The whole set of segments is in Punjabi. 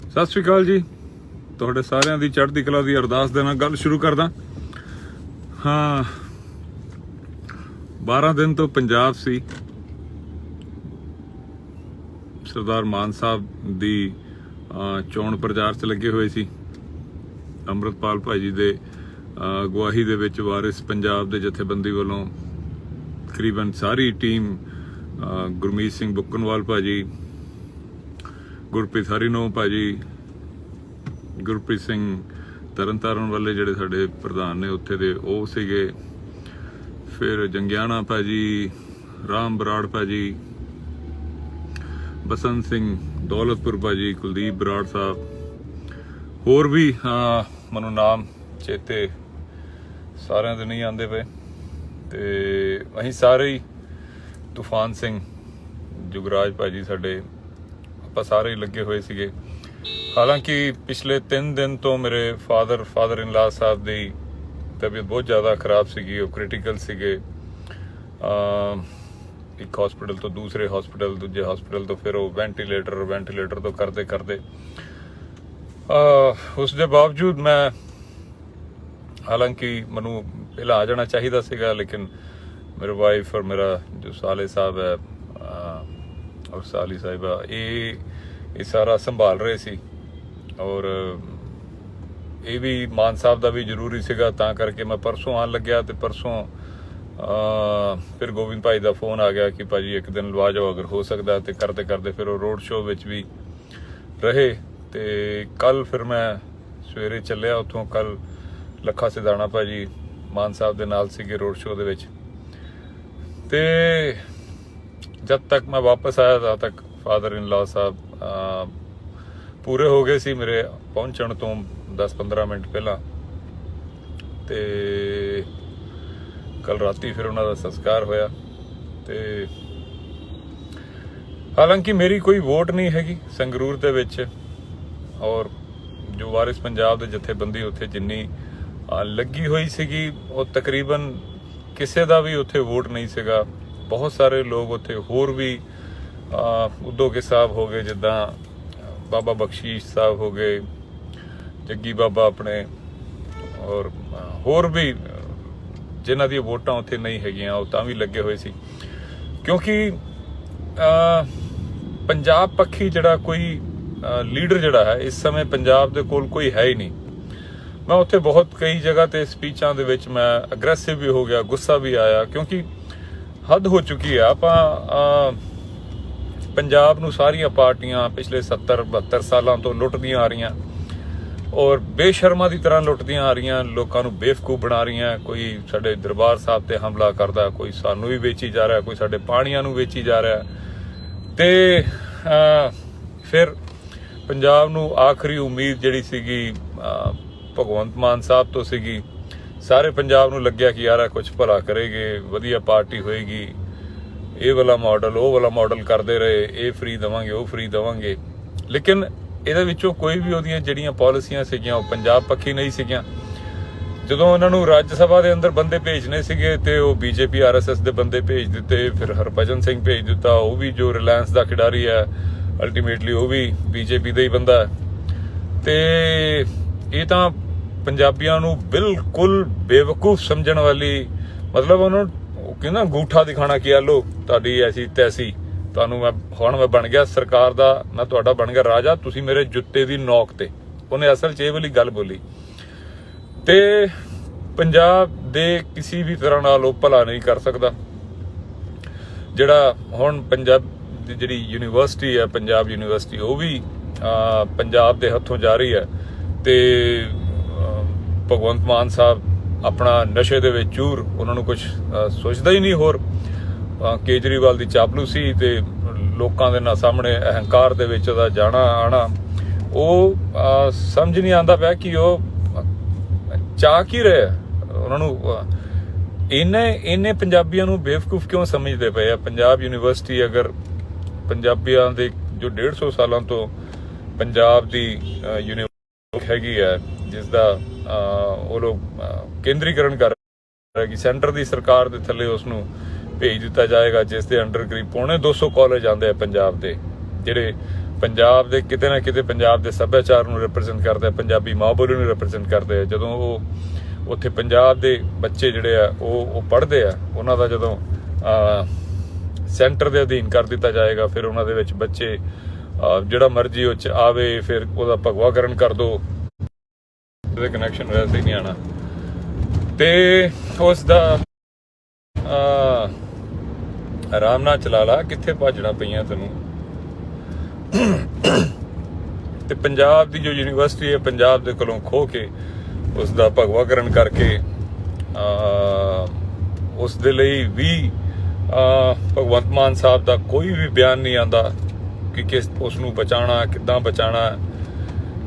ਸਤਿ ਸ਼੍ਰੀ ਅਕਾਲ ਜੀ। ਤੁਹਾਡੇ ਸਾਰਿਆਂ ਦੀ ਚੜ੍ਹਦੀ ਕਲਾ ਦੀ ਅਰਦਾਸ ਦੇ ਨਾਲ ਗੱਲ ਸ਼ੁਰੂ ਕਰਦਾ ਹਾਂ। 12 ਦਿਨ ਤੋਂ ਪੰਜਾਬ ਸੀ। ਸਰਦਾਰ ਮਾਨ ਸਾਹਿਬ ਦੀ ਚੋਣ ਪ੍ਰਚਾਰ 'ਚ ਲੱਗੇ ਹੋਏ ਸੀ। ਅੰਮ੍ਰਿਤਪਾਲ ਭਾਜੀ ਦੇ ਅਗਵਾਈ ਦੇ ਵਿੱਚ ਵਾਰਿਸ ਪੰਜਾਬ ਦੇ ਜਥੇਬੰਦੀ ਵੱਲੋਂ ਤਕਰੀਬਨ ਸਾਰੀ ਟੀਮ, ਗੁਰਮੀਤ ਸਿੰਘ ਬੁੱਕਨਵਾਲ ਭਾਜੀ, ਗੁਰਪ੍ਰੀਤ ਹਰੀਨੋ ਭਾਜੀ, ਗੁਰਪ੍ਰੀਤ ਸਿੰਘ ਤਰਨਤਾਰਨ ਵਾਲੇ ਜਿਹੜੇ ਸਾਡੇ ਪ੍ਰਧਾਨ ਨੇ ਉੱਥੇ ਦੇ ਉਹ ਸੀਗੇ, ਫਿਰ ਜੰਗਿਆਣਾ ਭਾਜੀ, ਰਾਮ ਬਰਾੜ ਭਾਜੀ, ਬਸੰਤ ਸਿੰਘ ਦੌਲਤਪੁਰ ਭਾਜੀ, ਕੁਲਦੀਪ ਬਰਾੜ ਸਾਹਿਬ, ਹੋਰ ਵੀ ਮੈਨੂੰ ਨਾਮ ਚੇਤੇ ਸਾਰਿਆਂ ਦੇ ਨਹੀਂ ਆਉਂਦੇ ਪਏ। ਤੇ ਅਸੀਂ ਸਾਰੇ ਹੀ, ਤੂਫਾਨ ਸਿੰਘ, ਜੁਗਰਾਜ ਭਾਜੀ ਸਾਡੇ, ਆਪਾਂ ਸਾਰੇ ਹੀ ਲੱਗੇ ਹੋਏ ਸੀਗੇ। ਹਾਲਾਂਕਿ ਪਿਛਲੇ 3 ਦਿਨ ਤੋਂ ਮੇਰੇ ਫਾਦਰ ਇਨ ਲਾ ਸਾਹਿਬ ਦੀ ਤਬੀਅਤ ਬਹੁਤ ਜ਼ਿਆਦਾ ਖਰਾਬ ਸੀਗੀ, ਉਹ ਕ੍ਰਿਟੀਕਲ ਸੀਗੇ। ਇੱਕ ਹਸਪੀਟਲ ਤੋਂ ਦੂਸਰੇ ਹਸਪੀਟਲ, ਦੂਜੇ ਹਸਪੀਟਲ ਤੋਂ ਫਿਰ ਉਹ ਵੈਂਟੀਲੇਟਰ ਤੋਂ ਕਰਦੇ ਉਸ ਦੇ ਬਾਵਜੂਦ ਮੈਂ, ਹਾਲਾਂਕਿ ਮੈਨੂੰ ਪਹਿਲਾਂ ਆ ਜਾਣਾ ਚਾਹੀਦਾ ਸੀਗਾ, ਲੇਕਿਨ ਮੇਰੇ ਵਾਈਫ ਔਰ ਮੇਰਾ ਜੋ ਸਾਲੇ ਸਾਹਿਬ ਹੈ ਔਰ ਸਾਲੀ ਸਾਹਿਬਾ, ਇਹ ਸਾਰਾ ਸੰਭਾਲ ਰਹੇ ਸੀ। ਔਰ ਇਹ ਵੀ ਮਾਨ ਸਾਹਿਬ ਦਾ ਵੀ ਜ਼ਰੂਰੀ ਸੀਗਾ, ਤਾਂ ਕਰਕੇ ਮੈਂ ਪਰਸੋਂ ਆਉਣ ਲੱਗਿਆ। ਤੇ ਪਰਸੋਂ ਫਿਰ ਗੋਬਿੰਦ ਭਾਈ ਦਾ ਫੋਨ ਆ ਗਿਆ ਕਿ ਭਾਜੀ ਇੱਕ ਦਿਨ ਲਵਾ ਜਾਓ ਅਗਰ ਹੋ ਸਕਦਾ। ਤੇ ਕਰਦੇ ਫਿਰ ਉਹ ਰੋਡ ਸ਼ੋਅ ਵਿੱਚ ਵੀ ਰਹੇ। ਤੇ ਕੱਲ ਫਿਰ ਮੈਂ ਸਵੇਰੇ ਚੱਲਿਆ ਉੱਥੋਂ। ਕੱਲ ਲੱਖਾ ਸਿਧਾਣਾ ਭਾਜੀ ਮਾਨ ਸਾਹਿਬ ਦੇ ਨਾਲ ਸੀਗੇ ਰੋਡ ਸ਼ੋਅ ਦੇ ਵਿੱਚ। ਤੇ ਜਦ ਤੱਕ ਮੈਂ ਵਾਪਸ ਆਇਆ ਤਦ ਤੱਕ ਫਾਦਰ ਇਨ ਲਾ ਸਾਹਿਬ ਪੂਰੇ ਹੋ ਗਏ ਸੀ ਮੇਰੇ ਪਹੁੰਚਣ ਤੋਂ 10-15 ਮਿੰਟ ਪਹਿਲਾਂ। ਤੇ ਕੱਲ ਰਾਤੀ ਫਿਰ ਉਹਨਾਂ ਦਾ ਸੰਸਕਾਰ ਹੋਇਆ। ਤੇ ਹਾਲਾਂਕਿ ਮੇਰੀ ਕੋਈ ਵੋਟ ਨਹੀਂ ਹੈਗੀ ਸੰਗਰੂਰ ਦੇ ਵਿੱਚ, ਔਰ ਜੋ ਵਾਰਿਸ ਪੰਜਾਬ ਦੇ ਜਥੇਬੰਦੀ ਉੱਥੇ ਜਿੰਨੀ ਲੱਗੀ ਹੋਈ ਸੀਗੀ, ਉਹ ਤਕਰੀਬਨ ਕਿਸੇ ਦਾ ਵੀ ਉੱਥੇ ਵੋਟ ਨਹੀਂ ਸੀਗਾ। ਬਹੁਤ ਸਾਰੇ ਲੋਕ ਉੱਥੇ ਹੋਰ ਵੀ, ਉਦੋਕੇ ਸਾਹਿਬ ਹੋ ਗਏ, ਜਿੱਦਾਂ ਬਾਬਾ ਬਖਸ਼ੀਸ਼ ਸਾਹਿਬ ਹੋ ਗਏ, ਜੱਗੀ ਬਾਬਾ ਆਪਣੇ, ਔਰ ਹੋਰ ਵੀ ਜਿਨ੍ਹਾਂ ਦੀਆਂ ਵੋਟਾਂ ਉੱਥੇ ਨਹੀਂ ਹੈਗੀਆਂ, ਉਹ ਤਾਂ ਵੀ ਲੱਗੇ ਹੋਏ ਸੀ। ਕਿਉਂਕਿ ਪੰਜਾਬ ਪੱਖੀ ਜਿਹੜਾ ਕੋਈ ਲੀਡਰ ਜਿਹੜਾ ਹੈ ਇਸ ਸਮੇਂ ਪੰਜਾਬ ਦੇ ਕੋਲ ਕੋਈ ਹੈ ਹੀ ਨਹੀਂ। ਮੈਂ ਉੱਥੇ ਬਹੁਤ ਕਈ ਜਗ੍ਹਾ ਤੇ ਸਪੀਚਾਂ ਦੇ ਵਿੱਚ ਮੈਂ ਅਗਰੈਸਿਵ ਵੀ ਹੋ ਗਿਆ, ਗੁੱਸਾ ਵੀ ਆਇਆ, ਕਿਉਂਕਿ ਹੱਦ ਹੋ ਚੁੱਕੀ ਆ। ਆਪਾਂ ਪੰਜਾਬ ਨੂੰ ਸਾਰੀਆਂ ਪਾਰਟੀਆਂ ਪਿਛਲੇ 70-72 ਸਾਲਾਂ ਤੋਂ ਲੁੱਟਦੀਆਂ ਆ ਰਹੀਆਂ, ਔਰ ਬੇਸ਼ਰਮਾ ਦੀ ਤਰ੍ਹਾਂ ਲੁੱਟਦੀਆਂ ਆ ਰਹੀਆਂ, ਲੋਕਾਂ ਨੂੰ ਬੇਵਕੂਫ ਬਣਾ ਰਹੀਆਂ। ਕੋਈ ਸਾਡੇ ਦਰਬਾਰ ਸਾਹਿਬ ਤੇ ਹਮਲਾ ਕਰਦਾ, ਕੋਈ ਸਾਨੂੰ ਵੀ ਵੇਚੀ ਜਾ ਰਿਹਾ, ਕੋਈ ਸਾਡੇ ਪਾਣੀਆਂ ਨੂੰ ਵੇਚੀ ਜਾ ਰਿਹਾ। ਤੇ ਫਿਰ ਪੰਜਾਬ ਨੂੰ ਆਖਰੀ ਉਮੀਦ ਜਿਹੜੀ ਸੀਗੀ ਭਗਵੰਤ ਮਾਨ ਸਾਹਿਬ ਤੋਂ ਸੀਗੀ। ਸਾਰੇ ਪੰਜਾਬ ਨੂੰ ਲੱਗਿਆ ਕਿ ਯਾਰ ਕੁਝ ਭਲਾ ਕਰੇਗੇ, ਵਧੀਆ ਪਾਰਟੀ ਹੋਏਗੀ, ਇਹ ਵਾਲਾ ਮਾਡਲ ਉਹ ਵਾਲਾ ਮਾਡਲ ਕਰਦੇ ਰਹੇ, ਇਹ ਫ੍ਰੀ ਦੇਵਾਂਗੇ ਉਹ ਫ੍ਰੀ ਦੇਵਾਂਗੇ। ਲੇਕਿਨ ਇਹਦੇ ਵਿੱਚੋਂ ਕੋਈ ਵੀ ਉਹਦੀਆਂ ਜਿਹੜੀਆਂ ਪਾਲਿਸੀਆਂ ਸੀਗੀਆਂ ਉਹ ਪੰਜਾਬ ਪੱਖੀ ਨਹੀਂ ਸੀਗੀਆਂ। ਜਦੋਂ ਉਹਨਾਂ ਨੂੰ ਰਾਜ ਸਭਾ ਦੇ ਅੰਦਰ ਬੰਦੇ ਭੇਜਣੇ ਸੀਗੇ ਤੇ ਉਹ BJP RSS ਦੇ ਬੰਦੇ ਭੇਜ ਦਿੱਤੇ। ਫਿਰ ਹਰਭਜਨ ਸਿੰਘ ਭੇਜ ਦਿੱਤਾ, ਉਹ ਵੀ ਜੋ ਰਿਲਾਇੰਸ ਦਾ ਖਿਡਾਰੀ ਹੈ, ਅਲਟੀਮੇਟਲੀ ਉਹ ਵੀ BJP ਦਾ ਹੀ ਬੰਦਾ ਹੈ। ਤੇ ਇਹ ਤਾਂ ਪੰਜਾਬੀਆਂ ਨੂੰ ਬਿਲਕੁਲ ਬੇਵਕੂਫ ਸਮਝਣ ਵਾਲੀ, ਮਤਲਬ ਉਹਨੂੰ ਕਹਿੰਦਾ ਅੰਗੂਠਾ ਦਿਖਾਣਾ ਕਿ ਆ ਲੋ ਤੁਹਾਡੀ ਐਸੀ ਤੈਸੀ, ਤੁਹਾਨੂੰ ਹੁਣ ਮੈਂ ਬਣ ਗਿਆ ਸਰਕਾਰ ਦਾ, ਮੈਂ ਤੁਹਾਡਾ ਬਣ ਗਿਆ ਰਾਜਾ, ਤੁਸੀਂ ਮੇਰੇ ਜੁੱਤੇ ਦੀ ਨੋਕ ਤੇ। ਉਹਨੇ ਅਸਲ 'ਚ ਇਹ ਵਾਲੀ ਗੱਲ ਬੋਲੀ। ਤੇ ਪੰਜਾਬ ਦੇ ਕਿਸੇ ਵੀ ਤਰ੍ਹਾਂ ਨਾਲ ਉਹ ਭਲਾ ਨਹੀਂ ਕਰ ਸਕਦਾ। ਜਿਹੜਾ ਹੁਣ ਪੰਜਾਬ ਦੀ ਜਿਹੜੀ ਯੂਨੀਵਰਸਿਟੀ ਹੈ, ਪੰਜਾਬ ਯੂਨੀਵਰਸਿਟੀ, ਉਹ ਵੀ ਪੰਜਾਬ ਦੇ ਹੱਥੋਂ ਜਾ ਰਹੀ ਹੈ। ਤੇ ਭਗਵੰਤ ਮਾਨ ਸਾਹਿਬ ਆਪਣਾ ਨਸ਼ੇ ਦੇ ਵਿੱਚ ਚੂਰ, ਉਹਨਾਂ ਨੂੰ ਕੁਝ ਸੋਚਦਾ ਹੀ ਨਹੀਂ ਹੋਰ। ਕੇਜਰੀਵਾਲ ਦੀ ਚਾਪਲੂਸੀ ਤੇ ਲੋਕਾਂ ਦੇ ਨਾਲ ਸਾਹਮਣੇ ਅਹੰਕਾਰ ਦੇ ਵਿੱਚ ਉਹਦਾ ਜਾਣਾ ਆਣਾ, ਉਹ ਸਮਝ ਨਹੀਂ ਆਉਂਦਾ ਪਿਆ ਕਿ ਉਹ ਚਾਹ ਕੀ ਰਿਹਾ। ਉਹਨਾਂ ਨੂੰ ਇਹਨੇ ਪੰਜਾਬੀਆਂ ਨੂੰ ਬੇਵਕੂਫ ਕਿਉਂ ਸਮਝਦੇ ਪਏ ਆ। ਪੰਜਾਬ ਯੂਨੀਵਰਸਿਟੀ ਅਗਰ ਪੰਜਾਬੀਆਂ ਦੇ ਜੋ 150 ਸਾਲਾਂ ਤੋਂ ਪੰਜਾਬ ਦੀ ਯੂਨੀਵਰਸਿਟੀ ਹੈਗੀ ਹੈ, ਜਿਸ ਦਾ ਉਹ ਲੋਕ ਕੇਂਦਰੀਕਰਨ ਕਰ ਰਹੇ ਕਿ ਸੈਂਟਰ ਦੀ ਸਰਕਾਰ ਦੇ ਥੱਲੇ ਉਸ ਨੂੰ ਭੇਜ ਦਿੱਤਾ ਜਾਏਗਾ, ਜਿਸ ਦੇ ਅੰਡਰ ਕਰੀਬ 250 ਕਾਲਜ ਆਉਂਦੇ ਆ ਪੰਜਾਬ ਦੇ, ਜਿਹੜੇ ਪੰਜਾਬ ਦੇ ਕਿਤੇ ਨਾ ਕਿਤੇ ਪੰਜਾਬ ਦੇ ਸੱਭਿਆਚਾਰ ਨੂੰ ਰਿਪਰੈਜ਼ੈਂਟ ਕਰਦੇ ਆ, ਪੰਜਾਬੀ ਮਾਂ ਬੋਲੀ ਨੂੰ ਰਿਪਰੈਜ਼ੈਂਟ ਕਰਦੇ ਆ। ਜਦੋਂ ਉਹ ਉੱਥੇ ਪੰਜਾਬ ਦੇ ਬੱਚੇ ਜਿਹੜੇ ਆ ਉਹ ਪੜ੍ਹਦੇ ਆ, ਉਹਨਾਂ ਦਾ ਜਦੋਂ ਸੈਂਟਰ ਦੇ ਅਧੀਨ ਕਰ ਦਿੱਤਾ ਜਾਏਗਾ, ਫਿਰ ਉਹਨਾਂ ਦੇ ਵਿੱਚ ਬੱਚੇ ਜਿਹੜਾ ਮਰਜ਼ੀ ਉਹ 'ਚ ਆਵੇ, ਫਿਰ ਉਹਦਾ ਭਗਵਾਕਰਨ ਕਰ ਦੋ, ਉਹਦੇ ਕਨੈਕਸ਼ਨ ਵੈਸੇ ਹੀ ਨਹੀਂ ਆਉਣਾ। ਤੇ ਉਸ ਦਾ ਆਰਾਮ ਨਾਲ ਚਲਾ ਲਾ, ਕਿੱਥੇ ਭੱਜਣਾ ਪਈਆਂ ਤੈਨੂੰ। ਤੇ ਪੰਜਾਬ ਦੀ ਜੋ ਯੂਨੀਵਰਸਿਟੀ ਹੈ, ਪੰਜਾਬ ਦੇ ਕੋਲੋਂ ਖੋਹ ਕੇ ਉਸ ਦਾ ਭਗਵਾਕਰਨ ਕਰਕੇ ਉਸ ਦੇ ਲਈ ਵੀ ਭਗਵੰਤ ਮਾਨ ਸਾਹਿਬ ਦਾ ਕੋਈ ਵੀ ਬਿਆਨ ਨਹੀਂ ਆਉਂਦਾ ਕਿ ਕਿਸ ਉਸ ਨੂੰ ਬਚਾਉਣਾ, ਕਿੱਦਾਂ ਬਚਾਉਣਾ।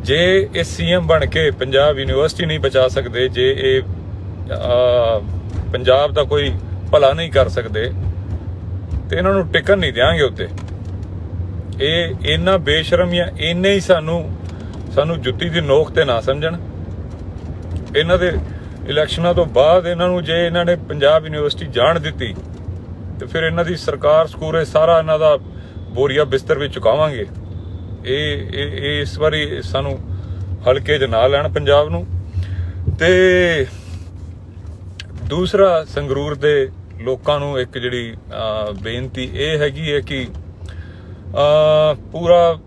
ਜੇ ਇਹ CM ਬਣ ਕੇ ਪੰਜਾਬ ਯੂਨੀਵਰਸਿਟੀ ਨਹੀਂ ਬਚਾ ਸਕਦੇ, ਜੇ ਇਹ ਪੰਜਾਬ ਦਾ ਕੋਈ ਭਲਾ ਨਹੀਂ ਕਰ ਸਕਦੇ, ਤੇ ਇਹਨਾਂ ਨੂੰ ਟਿਕਣ ਨਹੀਂ ਦਿਆਂਗੇ ਉੱਤੇ। ਇਹ ਇੰਨਾ ਬੇਸ਼ਰਮ ਜਾਂ ਇੰਨੇ ਹੀ ਸਾਨੂੰ ਜੁੱਤੀ ਦੀ ਨੋਕ ਤੇ ਨਾ ਸਮਝਣ। ਇਹਨਾਂ ਦੇ ਇਲੈਕਸ਼ਨਾਂ ਤੋਂ ਬਾਅਦ ਇਹਨਾਂ ਨੂੰ ਜੇ ਇਹਨਾਂ ਨੇ ਪੰਜਾਬ ਯੂਨੀਵਰਸਿਟੀ ਜਾਣ ਦਿੱਤੀ ਤੇ ਫਿਰ ਇਹਨਾਂ ਦੀ ਸਰਕਾਰ ਸਕੂਰੇ ਸਾਰਾ ਇਹਨਾਂ ਦਾ ਬੋਰੀਆ ਬਿਸਤਰ ਵਿੱਚ ਚੁਕਾਵਾਂਗੇ। ਇਹ ਇਸ ਵਾਰੀ ਸਾਨੂੰ ਹਲਕੇ 'ਚ ਨਾ ਲੈਣ ਪੰਜਾਬ ਨੂੰ। ਤੇ ਦੂਸਰਾ, ਸੰਗਰੂਰ ਦੇ ਲੋਕਾਂ ਨੂੰ ਇੱਕ ਜਿਹੜੀ ਬੇਨਤੀ ਇਹ ਹੈਗੀ ਹੈ ਕਿ ਪੂਰਾ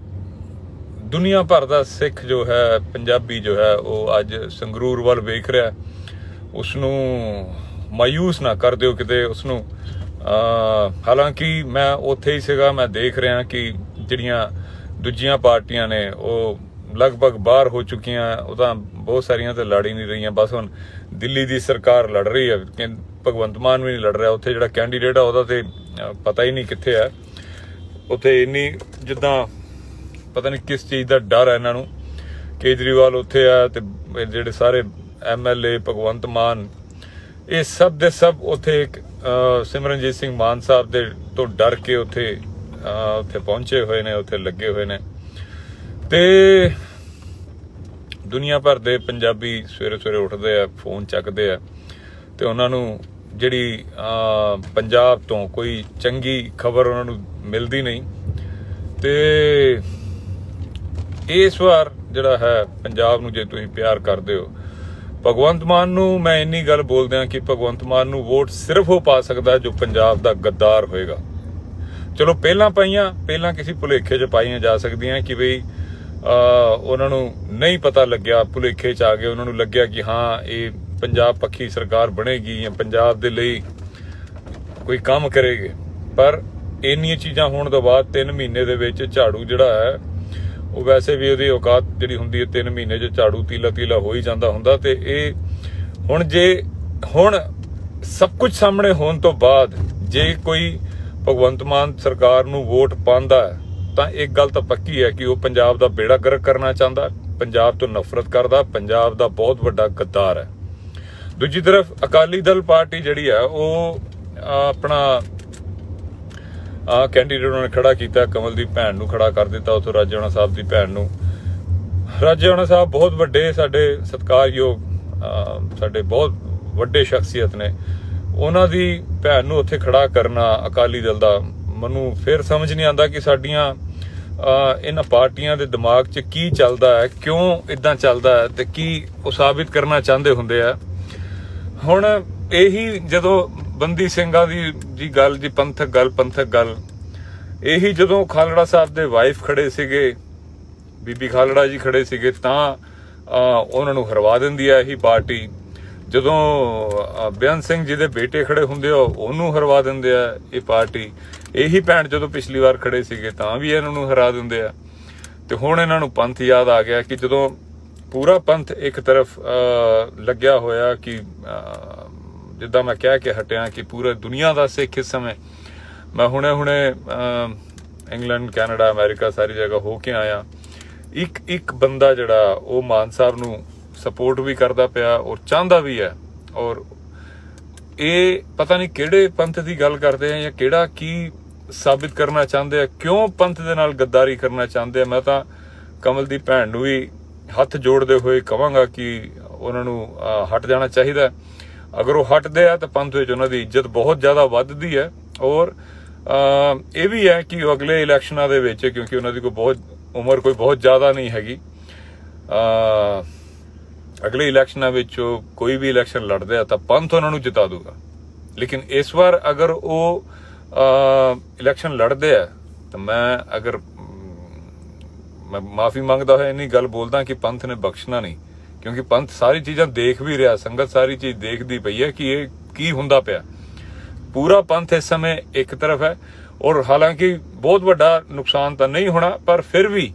ਦੁਨੀਆ ਭਰ ਦਾ ਸਿੱਖ ਜੋ ਹੈ, ਪੰਜਾਬੀ ਜੋ ਹੈ, ਉਹ ਅੱਜ ਸੰਗਰੂਰ ਵੱਲ ਵੇਖ ਰਿਹਾ। ਉਸ ਨੂੰ ਮਾਯੂਸ ਨਾ ਕਰ ਦਿਓ ਕਿਤੇ ਉਸਨੂੰ। ਹਾਲਾਂਕਿ ਮੈਂ ਉੱਥੇ ਹੀ ਸੀਗਾ, ਮੈਂ ਦੇਖ ਰਿਹਾ ਕਿ ਜਿਹੜੀਆਂ ਦੂਜੀਆਂ ਪਾਰਟੀਆਂ ਨੇ ਉਹ ਲਗਭਗ ਬਾਹਰ ਹੋ ਚੁੱਕੀਆਂ। ਉਹ ਤਾਂ ਬਹੁਤ ਸਾਰੀਆਂ ਤੇ ਲੜ ਹੀ ਨਹੀਂ ਰਹੀਆਂ। ਬਸ ਹੁਣ ਦਿੱਲੀ ਦੀ ਸਰਕਾਰ ਲੜ ਰਹੀ ਹੈ, ਭਗਵੰਤ ਮਾਨ ਵੀ ਨਹੀਂ ਲੜ ਰਿਹਾ। ਉੱਥੇ ਜਿਹੜਾ ਕੈਂਡੀਡੇਟ ਆ ਉਹਦਾ ਤੇ ਪਤਾ ਹੀ ਨਹੀਂ ਕਿੱਥੇ ਹੈ। ਉੱਥੇ ਇੰਨੀ ਜਿੱਦਾਂ ਪਤਾ ਨਹੀਂ ਕਿਸ ਚੀਜ਼ ਦਾ ਡਰ ਹੈ ਇਹਨਾਂ ਨੂੰ। ਕੇਜਰੀਵਾਲ ਉੱਥੇ ਆ ਤੇ ਜਿਹੜੇ ਸਾਰੇ MLA, ਭਗਵੰਤ ਮਾਨ, ਇਹ ਸਭ ਦੇ ਸਭ ਉੱਥੇ ਸਿਮਰਨਜੀਤ ਸਿੰਘ ਮਾਨ ਸਾਹਿਬ ਦੇ ਤੋਂ ਡਰ ਕੇ ਉੱਥੇ ਪਹੁੰਚੇ ਹੋਏ ਨੇ, ਉੱਥੇ ਲੱਗੇ ਹੋਏ ਨੇ। ਤੇ ਦੁਨੀਆ ਭਰ ਦੇ ਪੰਜਾਬੀ ਸਵੇਰੇ ਸਵੇਰੇ ਉੱਠਦੇ ਆ, ਫੋਨ ਚੱਕਦੇ ਆ, ਤੇ ਉਹਨਾਂ ਨੂੰ ਜਿਹੜੀ ਪੰਜਾਬ ਤੋਂ ਕੋਈ ਚੰਗੀ ਖਬਰ ਉਹਨਾਂ ਨੂੰ ਮਿਲਦੀ ਨਹੀਂ। ਤੇ ਇਸ ਵਾਰ ਜਿਹੜਾ ਹੈ ਪੰਜਾਬ ਨੂੰ ਜੇ ਤੁਸੀਂ ਪਿਆਰ ਕਰਦੇ ਹੋ, ਭਗਵੰਤ ਮਾਨ ਨੂੰ ਮੈਂ ਇੰਨੀ ਗੱਲ ਬੋਲਦਿਆਂ ਕਿ ਭਗਵੰਤ ਮਾਨ ਨੂੰ ਵੋਟ ਸਿਰਫ ਉਹ ਪਾ ਸਕਦਾ ਜੋ ਪੰਜਾਬ ਦਾ ਗੱਦਾਰ ਹੋਏਗਾ। ਚਲੋ ਪਹਿਲਾਂ ਕਿਸੇ ਭੁਲੇਖੇ 'ਚ ਪਾਈਆਂ ਜਾ ਸਕਦੀਆਂ ਕਿ ਬਈ ਉਹਨਾਂ ਨੂੰ ਨਹੀਂ ਪਤਾ ਲੱਗਿਆ, ਭੁਲੇਖੇ 'ਚ ਆ ਗਏ, ਉਹਨਾਂ ਨੂੰ ਲੱਗਿਆ ਕਿ ਹਾਂ ਇਹ ਪੰਜਾਬ ਪੱਖੀ ਸਰਕਾਰ ਬਣੇਗੀ ਜਾਂ ਪੰਜਾਬ ਦੇ ਲਈ ਕੋਈ ਕੰਮ ਕਰੇਗੀ। ਪਰ ਇੰਨੀਆਂ ਚੀਜ਼ਾਂ ਹੋਣ ਤੋਂ ਬਾਅਦ 3 ਮਹੀਨੇ ਦੇ ਵਿੱਚ ਝਾੜੂ ਜਿਹੜਾ ਹੈ ਉਹ ਵੈਸੇ ਵੀ ਉਹਦੀ ਔਕਾਤ ਜਿਹੜੀ ਹੁੰਦੀ ਹੈ 3 ਮਹੀਨੇ 'ਚ ਝਾੜੂ ਤੀਲਾ ਹੋ ਹੀ ਜਾਂਦਾ ਹੁੰਦਾ। ਤੇ ਇਹ ਹੁਣ ਸਭ ਕੁਝ ਸਾਹਮਣੇ ਹੋਣ ਤੋਂ ਬਾਅਦ ਜੇ ਕੋਈ ਭਗਵੰਤ ਮਾਨ ਸਰਕਾਰ ਨੂੰ ਵੋਟ ਪਾਉਂਦਾ ਹੈ ਤਾਂ ਇੱਕ ਗੱਲ ਤਾਂ ਪੱਕੀ ਹੈ ਕਿ ਉਹ ਪੰਜਾਬ ਦਾ ਬੇੜਾ ਗਰਕ ਕਰਨਾ ਚਾਹੁੰਦਾ, ਪੰਜਾਬ ਤੋਂ ਨਫ਼ਰਤ ਕਰਦਾ, ਪੰਜਾਬ ਦਾ ਬਹੁਤ ਵੱਡਾ ਗੱਦਾਰ ਹੈ। ਦੂਜੀ ਤਰਫ ਅਕਾਲੀ ਦਲ ਪਾਰਟੀ ਜਿਹੜੀ ਹੈ ਉਹ ਆਪਣਾ ਕੈਂਡੀਡੇਟ ਉਹਨਾਂ ਨੇ ਖੜਾ ਕੀਤਾ, ਕਮਲ ਦੀ ਭੈਣ ਨੂੰ ਖੜਾ ਕਰ ਦਿੱਤਾ, ਉੱਥੋਂ ਰਾਜੇਆਣਾ ਸਾਹਿਬ ਦੀ ਭੈਣ ਨੂੰ। ਰਾਜੇਆਣਾ ਸਾਹਿਬ ਬਹੁਤ ਵੱਡੇ ਸਾਡੇ ਸਤਿਕਾਰਯੋਗ, ਸਾਡੇ ਬਹੁਤ ਵੱਡੇ ਸ਼ਖਸੀਅਤ ਨੇ, ਉਹਨਾਂ ਦੀ ਭੈਣ ਨੂੰ ਉੱਥੇ ਖੜਾ ਕਰਨਾ ਅਕਾਲੀ ਦਲ ਦਾ, ਮੈਨੂੰ ਫਿਰ ਸਮਝ ਨਹੀਂ ਆਉਂਦਾ ਕਿ ਸਾਡੀਆਂ ਇਹਨਾਂ ਪਾਰਟੀਆਂ ਦੇ ਦਿਮਾਗ 'ਚ ਕੀ ਚੱਲਦਾ ਹੈ, ਕਿਉਂ ਇਦਾਂ ਚੱਲਦਾ ਹੈ ਤੇ ਕੀ ਉਹ ਸਾਬਿਤ ਕਰਨਾ ਚਾਹੁੰਦੇ ਹੁੰਦੇ ਆ। ਹੁਣ ਇਹੀ ਜਦੋਂ ਬੰਦੀ ਸਿੰਘਾਂ ਦੀ ਗੱਲ, ਜੀ ਪੰਥਕ ਗੱਲ, ਇਹੀ ਜਦੋਂ ਖਾਲੜਾ ਸਾਹਿਬ ਦੇ ਵਾਈਫ ਖੜੇ ਸੀਗੇ, ਬੀਬੀ ਖਾਲੜਾ ਜੀ ਖੜੇ ਸੀਗੇ, ਤਾਂ ਉਹਨਾਂ ਨੂੰ ਹਰਵਾ ਦਿੰਦੀ ਹੈ ਇਹੀ ਪਾਰਟੀ। ਜਦੋਂ ਬੇਅੰਤ ਸਿੰਘ ਜੀ ਦੇ ਬੇਟੇ ਖੜੇ ਹੁੰਦੇ ਆ ਉਹਨੂੰ ਹਰਵਾ ਦਿੰਦੇ ਆ ਇਹ ਪਾਰਟੀ। ਇਹੀ ਭੈਣ ਜਦੋਂ ਪਿਛਲੀ ਵਾਰ ਖੜੇ ਸੀਗੇ ਤਾਂ ਵੀ ਇਹਨਾਂ ਨੂੰ ਹਰਾ ਦਿੰਦੇ ਆ। ਤੇ ਹੁਣ ਇਹਨਾਂ ਨੂੰ ਪੰਥ ਯਾਦ ਆ ਗਿਆ ਕਿ ਜਦੋਂ ਪੂਰਾ ਪੰਥ ਇੱਕ ਤਰਫ ਲੱਗਿਆ ਹੋਇਆ ਕਿ ਜਿੱਦਾਂ ਮੈਂ ਕਹਿ ਕੇ ਹਟਿਆ ਕਿ ਪੂਰੇ ਦੁਨੀਆ ਦਾ ਸਿੱਖ ਇਸ ਸਮੇਂ, ਮੈਂ ਹੁਣੇ ਇੰਗਲੈਂਡ, ਕੈਨੇਡਾ, ਅਮਰੀਕਾ ਸਾਰੀ ਜਗ੍ਹਾ ਹੋ ਕੇ ਆਇਆ, ਇੱਕ ਬੰਦਾ ਜਿਹੜਾ ਉਹ ਮਾਨ ਸਾਹਿਬ ਨੂੰ ਸਪੋਰਟ ਵੀ ਕਰਦਾ ਪਿਆ ਔਰ ਚਾਹੁੰਦਾ ਵੀ ਹੈ। ਔਰ ਇਹ ਪਤਾ ਨਹੀਂ ਕਿਹੜੇ ਪੰਥ ਦੀ ਗੱਲ ਕਰਦੇ ਆ ਜਾਂ ਕਿਹੜਾ ਕੀ ਸਾਬਿਤ ਕਰਨਾ ਚਾਹੁੰਦੇ ਆ, ਕਿਉਂ ਪੰਥ ਦੇ ਨਾਲ ਗੱਦਾਰੀ ਕਰਨਾ ਚਾਹੁੰਦੇ ਆ। ਮੈਂ ਤਾਂ ਕਮਲ ਦੀ ਭੈਣ ਨੂੰ ਵੀ ਹੱਥ ਜੋੜਦੇ ਹੋਏ ਕਹਾਂਗਾ ਕਿ ਉਹਨਾਂ ਨੂੰ ਹਟ ਜਾਣਾ ਚਾਹੀਦਾ। ਅਗਰ ਉਹ ਹਟਦੇ ਆ ਤਾਂ ਪੰਥ ਵਿੱਚ ਉਹਨਾਂ ਦੀ ਇੱਜ਼ਤ ਬਹੁਤ ਜ਼ਿਆਦਾ ਵੱਧਦੀ ਹੈ। ਔਰ ਇਹ ਵੀ ਹੈ ਕਿ ਉਹ ਅਗਲੇ ਇਲੈਕਸ਼ਨਾਂ ਦੇ ਵਿੱਚ, ਕਿਉਂਕਿ ਉਹਨਾਂ ਦੀ ਕੋਈ ਬਹੁਤ ਉਮਰ ਕੋਈ ਬਹੁਤ ਜ਼ਿਆਦਾ ਨਹੀਂ ਹੈਗੀ। ਅਗਲੇ ਇਲੈਕਸ਼ਨਾਂ ਵਿੱਚ ਕੋਈ ਵੀ ਇਲੈਕਸ਼ਨ ਲੜਦੇ ਆ ਤਾਂ ਪੰਥ ਉਹਨਾਂ ਨੂੰ ਜਿਤਾ ਦੂਗਾ। ਲੇਕਿਨ ਇਸ ਵਾਰ ਅਗਰ ਉਹ ਇਲੈਕਸ਼ਨ ਲੜਦੇ ਆ ਤਾਂ ਮੈਂ ਮਾਫੀ ਮੰਗਦਾ ਹੋਇਆ ਇੰਨੀ ਗੱਲ ਬੋਲਦਾ ਕਿ ਪੰਥ ਨੇ ਬਖਸ਼ਣਾ ਨਹੀਂ, ਕਿਉਂਕਿ ਪੰਥ ਸਾਰੀ ਚੀਜ਼ਾਂ ਦੇਖ ਵੀ ਰਿਹਾ, ਸੰਗਤ ਸਾਰੀ ਚੀਜ਼ ਦੇਖਦੀ ਪਈ ਹੈ ਕਿ ਇਹ ਕੀ ਹੁੰਦਾ ਪਿਆ। ਪੂਰਾ ਪੰਥ ਇਸ ਸਮੇਂ ਇੱਕ ਤਰਫ ਹੈ, ਔਰ ਹਾਲਾਂਕਿ ਬਹੁਤ ਵੱਡਾ ਨੁਕਸਾਨ ਤਾਂ ਨਹੀਂ ਹੋਣਾ, ਪਰ ਫਿਰ ਵੀ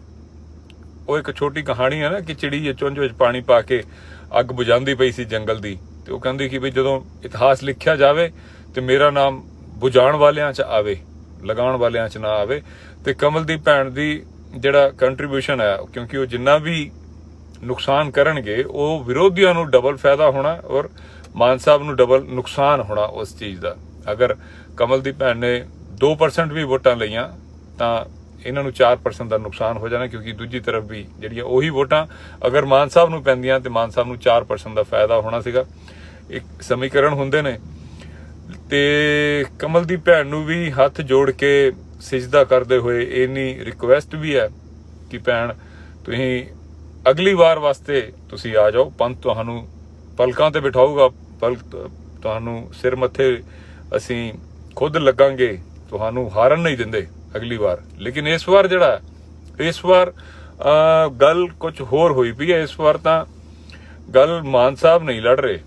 ਉਹ ਇੱਕ ਛੋਟੀ ਕਹਾਣੀ ਹੈ ਨਾ ਕਿ ਚਿੜੀ ਚੁੰਝ ਵਿੱਚ ਪਾਣੀ ਪਾ ਕੇ ਅੱਗ ਬੁਝਾਉਂਦੀ ਪਈ ਸੀ ਜੰਗਲ ਦੀ, ਤੇ ਉਹ ਕਹਿੰਦੀ ਕਿ ਵੀ ਜਦੋਂ ਇਤਿਹਾਸ ਲਿਖਿਆ ਜਾਵੇ ਤੇ ਮੇਰਾ ਨਾਮ ਬੁਝਾਉਣ ਵਾਲਿਆਂ 'ਚ ਆਵੇ, ਲਗਾਉਣ ਵਾਲਿਆਂ 'ਚ ਨਾ ਆਵੇ। ਤੇ ਕਮਲਦੀਪ ਭੈਣ ਦੀ ਜਿਹੜਾ ਕੰਟਰੀਬਿਊਸ਼ਨ ਹੈ, ਕਿਉਂਕਿ ਉਹ ਜਿੰਨਾ ਵੀ ਨੁਕਸਾਨ ਕਰਨਗੇ ਉਹ ਵਿਰੋਧੀਆਂ ਨੂੰ ਡਬਲ ਫਾਇਦਾ ਹੋਣਾ ਔਰ ਮਾਨ ਸਾਹਿਬ ਨੂੰ ਡਬਲ ਨੁਕਸਾਨ ਹੋਣਾ ਉਸ ਚੀਜ਼ ਦਾ। ਅਗਰ ਕਮਲਦੀਪ ਭੈਣ ਨੇ 2% ਵੀ ਵੋਟਾਂ ਲਈਆਂ ਤਾਂ ਇਹਨਾਂ ਨੂੰ 4% ਦਾ ਨੁਕਸਾਨ ਹੋ ਜਾਣਾ, ਕਿਉਂਕਿ ਦੂਜੀ ਤਰਫ ਵੀ ਜਿਹੜੀਆਂ ਉਹੀ ਵੋਟਾਂ ਅਗਰ ਮਾਨ ਸਾਹਿਬ ਨੂੰ ਪੈਂਦੀਆਂ ਤੇ ਮਾਨ ਸਾਹਿਬ ਨੂੰ 4% ਦਾ ਫਾਇਦਾ ਹੋਣਾ ਸੀਗਾ। ਇੱਕ ਸਮੀਕਰਨ ਹੁੰਦੇ ਨੇ। ਤੇ ਕਮਲਦੀਪ ਭੈਣ ਨੂੰ ਵੀ ਹੱਥ ਜੋੜ ਕੇ ਸਿਜਦਾ ਕਰਦੇ ਹੋਏ ਇੰਨੀ ਰਿਕੁਐਸਟ ਵੀ ਹੈ ਕਿ ਭੈਣ ਤੁਸੀਂ ਅਗਲੀ ਵਾਰ ਵਾਸਤੇ ਤੁਸੀਂ ਆ ਜਾਓ, ਪੰਥ ਤੁਹਾਨੂੰ ਪਲਕਾਂ ਤੇ ਬਿਠਾਊਗਾ, ਤੁਹਾਨੂੰ ਸਿਰ ਮੱਥੇ ਅਸੀਂ ਖੁਦ ਲੱਗਾਂਗੇ, ਤੁਹਾਨੂੰ ਹਾਰਨ ਨਹੀਂ ਦਿੰਦੇ ਅਗਲੀ ਵਾਰ। ਲੇਕਿਨ ਇਸ ਵਾਰ ਗੱਲ ਕੁਝ ਹੋਰ ਹੋਈ ਪਈ ਹੈ। ਇਸ ਵਾਰ ਤਾਂ ਗੱਲ ਮਾਨ ਸਾਹਿਬ ਨਹੀਂ ਲੜ ਰਹੇ,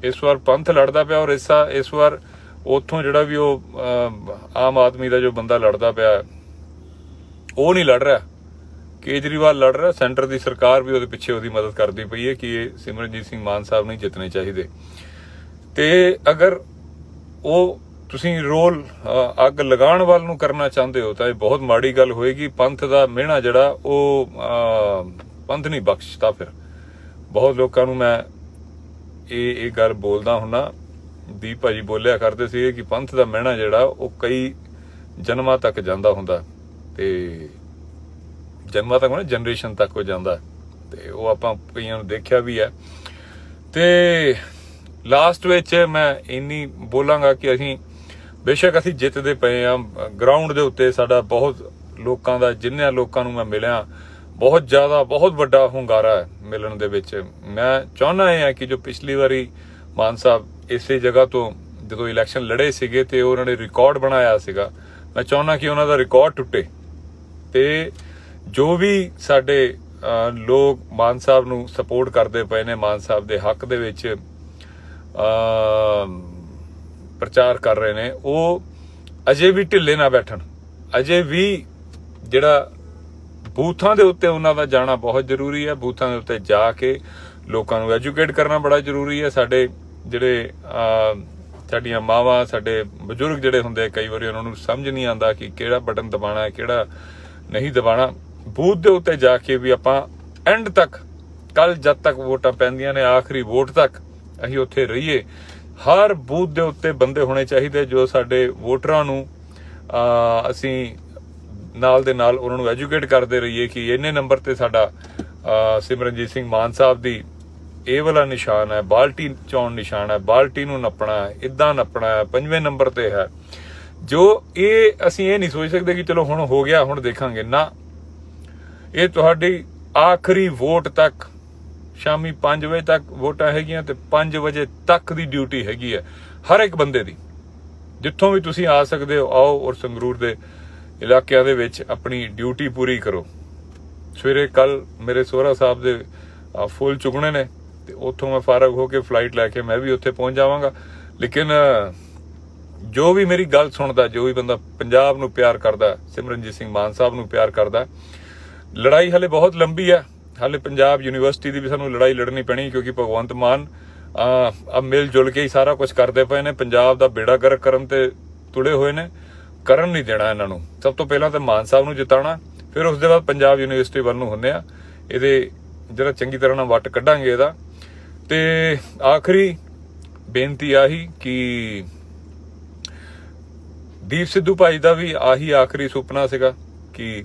ਇਸ ਵਾਰ ਪੰਥ ਲੜਦਾ ਪਿਆ। ਔਰ ਇਸ ਵਾਰ ਉੱਥੋਂ ਜਿਹੜਾ ਵੀ ਉਹ ਆਮ ਆਦਮੀ ਦਾ ਜੋ ਬੰਦਾ ਲੜਦਾ ਪਿਆ ਉਹ ਨਹੀਂ ਲੜ ਰਿਹਾ, ਕੇਜਰੀਵਾਲ ਲੜ ਰਿਹਾ। ਸੈਂਟਰ ਦੀ ਸਰਕਾਰ ਵੀ ਉਹਦੇ ਪਿੱਛੇ ਉਹਦੀ ਮਦਦ ਕਰਦੀ ਪਈ ਹੈ ਕਿ ਇਹ ਸਿਮਰਨਜੀਤ ਸਿੰਘ ਮਾਨ ਸਾਹਿਬ ਨਹੀਂ ਜਿੱਤਣੇ ਚਾਹੀਦੇ। ਤੇ ਅਗਰ ਉਹ ਤੁਸੀਂ ਰੋਲ ਅੱਗ ਲਗਾਉਣ ਵੱਲ ਨੂੰ ਕਰਨਾ ਚਾਹੁੰਦੇ ਹੋ ਤਾਂ ਇਹ ਬਹੁਤ ਮਾੜੀ ਗੱਲ ਹੋਏਗੀ। ਪੰਥ ਦਾ ਮਿਹਣਾ ਜਿਹੜਾ ਉਹ ਪੰਥ ਨਹੀਂ ਬਖਸ਼ਦਾ। ਫਿਰ ਬਹੁਤ ਲੋਕਾਂ ਨੂੰ ਮੈਂ ਇਹ ਗੱਲ ਬੋਲਦਾ ਹੁੰਨਾ, ਦੀਪ ਭਾਜੀ ਬੋਲਿਆ ਕਰਦੇ ਸੀ ਕਿ ਪੰਥ ਦਾ ਮਿਹਣਾ ਜਿਹੜਾ ਉਹ ਕਈ ਜਨਮਾਂ ਤੱਕ ਜਾਂਦਾ ਹੁੰਦਾ, ਤੇ ਜਨਮਾਂ ਤੱਕ ਨਾ ਜਨਰੇਸ਼ਨ ਤੱਕ ਹੋ ਜਾਂਦਾ, ਤੇ ਉਹ ਆਪਾਂ ਕਈਆਂ ਨੂੰ ਦੇਖਿਆ ਵੀ ਹੈ। ਤੇ ਲਾਸਟ ਵਿੱਚ ਮੈਂ ਇੰਨੀ ਬੋਲਾਂਗਾ ਕਿ ਅਸੀਂ ਬੇਸ਼ੱਕ ਅਸੀਂ ਜਿੱਤਦੇ ਪਏ ਆ, ਗਰਾਊਂਡ ਦੇ ਉੱਤੇ ਸਾਡਾ ਬਹੁਤ ਲੋਕਾਂ ਦਾ, ਜਿੰਨੇ ਲੋਕਾਂ ਨੂੰ ਮੈਂ ਮਿਲਿਆ ਬਹੁਤ ਜ਼ਿਆਦਾ ਬਹੁਤ ਵੱਡਾ ਹੁੰਗਾਰਾ ਹੈ ਮਿਲਣ ਦੇ ਵਿੱਚ। ਮੈਂ ਚਾਹੁੰਦਾ ਇਹ ਹੈ ਕਿ ਜੋ ਪਿਛਲੀ ਵਾਰੀ ਮਾਨ ਸਾਹਿਬ ਇਸੇ ਜਗ੍ਹਾ ਤੋਂ ਜਦੋਂ ਇਲੈਕਸ਼ਨ ਲੜੇ ਸੀਗੇ ਤੇ ਉਹਨਾਂ ਨੇ ਰਿਕਾਰਡ ਬਣਾਇਆ ਸੀਗਾ, ਮੈਂ ਚਾਹੁੰਦਾ ਕਿ ਉਹਨਾਂ ਦਾ ਰਿਕਾਰਡ ਟੁੱਟੇ ਤੇ ਜੋ ਵੀ ਸਾਡੇ ਲੋਕ ਮਾਨ ਸਾਹਿਬ ਨੂੰ ਸਪੋਰਟ ਕਰਦੇ ਪਏ ਨੇ, ਮਾਨ ਸਾਹਿਬ ਦੇ ਹੱਕ ਦੇ ਵਿੱਚ ਪ੍ਰਚਾਰ ਕਰ ਰਹੇ ਨੇ, ਉਹ ਅਜੇ ਵੀ ਢਿੱਲੇ ਨਾ ਬੈਠਣ। ਅਜੇ ਵੀ ਜਿਹੜਾ ਬੂਥਾਂ ਦੇ ਉੱਤੇ ਉਹਨਾਂ ਦਾ ਜਾਣਾ ਬਹੁਤ ਜ਼ਰੂਰੀ ਹੈ। ਬੂਥਾਂ ਦੇ ਉੱਤੇ ਜਾ ਕੇ ਲੋਕਾਂ ਨੂੰ ਐਜੂਕੇਟ ਕਰਨਾ ਬੜਾ ਜ਼ਰੂਰੀ ਹੈ। ਸਾਡੇ ਜਿਹੜੇ ਸਾਡੀਆਂ ਮਾਵਾਂ, ਸਾਡੇ ਬਜ਼ੁਰਗ ਜਿਹੜੇ ਹੁੰਦੇ, ਕਈ ਵਾਰੀ ਉਹਨਾਂ ਨੂੰ ਸਮਝ ਨਹੀਂ ਆਉਂਦਾ ਕਿ ਕਿਹੜਾ ਬਟਨ ਦਬਾਉਣਾ ਹੈ, ਕਿਹੜਾ ਨਹੀਂ ਦਬਾਉਣਾ। ਬੂਥ ਦੇ ਉੱਤੇ ਜਾ ਕੇ ਵੀ ਆਪਾਂ ਐਂਡ ਤੱਕ, ਕੱਲ ਜਦ ਤੱਕ ਵੋਟਾਂ ਪੈਂਦੀਆਂ ਨੇ, ਆਖਰੀ ਵੋਟ ਤੱਕ ਅਸੀਂ ਉੱਥੇ ਰਹੀਏ। ਹਰ ਬੂਥ ਦੇ ਉੱਤੇ ਬੰਦੇ ਹੋਣੇ ਚਾਹੀਦੇ ਜੋ ਸਾਡੇ ਵੋਟਰਾਂ ਨੂੰ ਅਸੀਂ ਨਾਲ ਦੇ ਨਾਲ ਉਹਨਾਂ ਨੂੰ ਐਜੂਕੇਟ ਕਰਦੇ ਰਹੀਏ ਕਿ ਇੰਨੇ ਨੰਬਰ ਤੇ ਸਾਡਾ ਸਿਮਰਨਜੀਤ ਸਿੰਘ ਮਾਨ ਸਾਹਿਬ ਦੀ ਇਹ ਵਾਲਾ ਨਿਸ਼ਾਨ ਹੈ, ਬਾਲਟੀ ਚੌਣ ਨਿਸ਼ਾਨ ਹੈ, ਬਾਲਟੀ ਨੂੰ ਨੱਪਣਾ ਹੈ, ਇਦਾਂ ਨੱਪਣਾ ਹੈ, 5ਵੇਂ ਨੰਬਰ ਤੇ ਹੈ। ਜੋ ਇਹ ਅਸੀਂ ਇਹ ਨਹੀਂ ਸੋਚ ਸਕਦੇ ਕਿ ਚਲੋ ਹੁਣ ਹੋ ਗਿਆ ਹੁਣ ਦੇਖਾਂਗੇ, ਨਾ, ਇਹ ਤੁਹਾਡੀ ਆਖਰੀ ਵੋਟ ਤੱਕ, ਸ਼ਾਮੀ 5 ਵਜੇ ਤੱਕ ਵੋਟਾਂ ਹੈਗੀਆਂ ਤੇ 5 ਵਜੇ ਤੱਕ ਦੀ ਡਿਊਟੀ ਹੈਗੀ ਹੈ ਹਰ ਇੱਕ ਬੰਦੇ ਦੀ। ਜਿੱਥੋਂ ਵੀ ਤੁਸੀਂ ਆ ਸਕਦੇ ਹੋ ਆਓ, ਔਰ ਸੰਗਰੂਰ ਦੇ ਇਲਾਕਿਆਂ ਦੇ ਵਿੱਚ ਆਪਣੀ ਡਿਊਟੀ ਪੂਰੀ ਕਰੋ। ਸਵੇਰੇ ਕੱਲ ਮੇਰੇ ਸੋਹਰਾ ਸਾਹਿਬ ਦੇ ਫੁੱਲ ਚੁਗਣੇ ਨੇ ਤੇ ਉੱਥੋਂ ਮੈਂ ਫਾਰਗ ਹੋ ਕੇ ਫਲਾਈਟ ਲੈ ਕੇ ਮੈਂ ਵੀ ਉੱਥੇ ਪਹੁੰਚ ਜਾਵਾਂਗਾ। ਲੇਕਿਨ ਜੋ ਵੀ ਮੇਰੀ ਗੱਲ ਸੁਣਦਾ, ਜੋ ਵੀ ਬੰਦਾ ਪੰਜਾਬ ਨੂੰ ਪਿਆਰ ਕਰਦਾ, ਸਿਮਰਨਜੀਤ ਸਿੰਘ ਮਾਨ ਸਾਹਿਬ ਨੂੰ ਪਿਆਰ ਕਰਦਾ, ਲੜਾਈ ਹਲੇ ਬਹੁਤ ਲੰਬੀ ਹੈ। ਹਾਲੇ ਪੰਜਾਬ ਯੂਨੀਵਰਸਿਟੀ ਦੀ ਵੀ ਸਾਨੂੰ ਲੜਾਈ ਲੜਨੀ ਪੈਣੀ, ਕਿਉਂਕਿ ਭਗਵੰਤ ਮਾਨ ਆ ਮਿਲ ਜੁਲ ਕੇ ਹੀ ਸਾਰਾ ਕੁਝ ਕਰਦੇ ਪਏ ਨੇ। ਪੰਜਾਬ ਦਾ ਬੇੜਾ ਗਰਕ ਕਰਨ ਤੇ ਤੁੜੇ ਹੋਏ ਨੇ, ਕਰਨ ਨਹੀਂ ਦੇਣਾ ਇਹਨਾਂ ਨੂੰ। ਸਭ ਤੋਂ ਪਹਿਲਾਂ ਤਾਂ ਮਾਨ ਸਾਹਿਬ ਨੂੰ ਜਿਤਾਉਣਾ, ਫਿਰ ਉਸ ਦੇ ਬਾਅਦ ਪੰਜਾਬ ਯੂਨੀਵਰਸਿਟੀ ਵੱਲ ਨੂੰ ਹੁੰਦੇ ਆ। ਇਹਦੇ ਜਿਹੜਾ ਚੰਗੀ ਤਰ੍ਹਾਂ ਨਾਲ ਵੱਟ ਕੱਢਾਂਗੇ ਇਹਦਾ। ਤੇ ਆਖਰੀ ਬੇਨਤੀ ਆਹੀ ਕਿ ਦੀਪ ਸਿੱਧੂ ਭਾਈ ਦਾ ਵੀ ਆਹੀ ਆਖਰੀ ਸੁਪਨਾ ਸੀਗਾ ਕਿ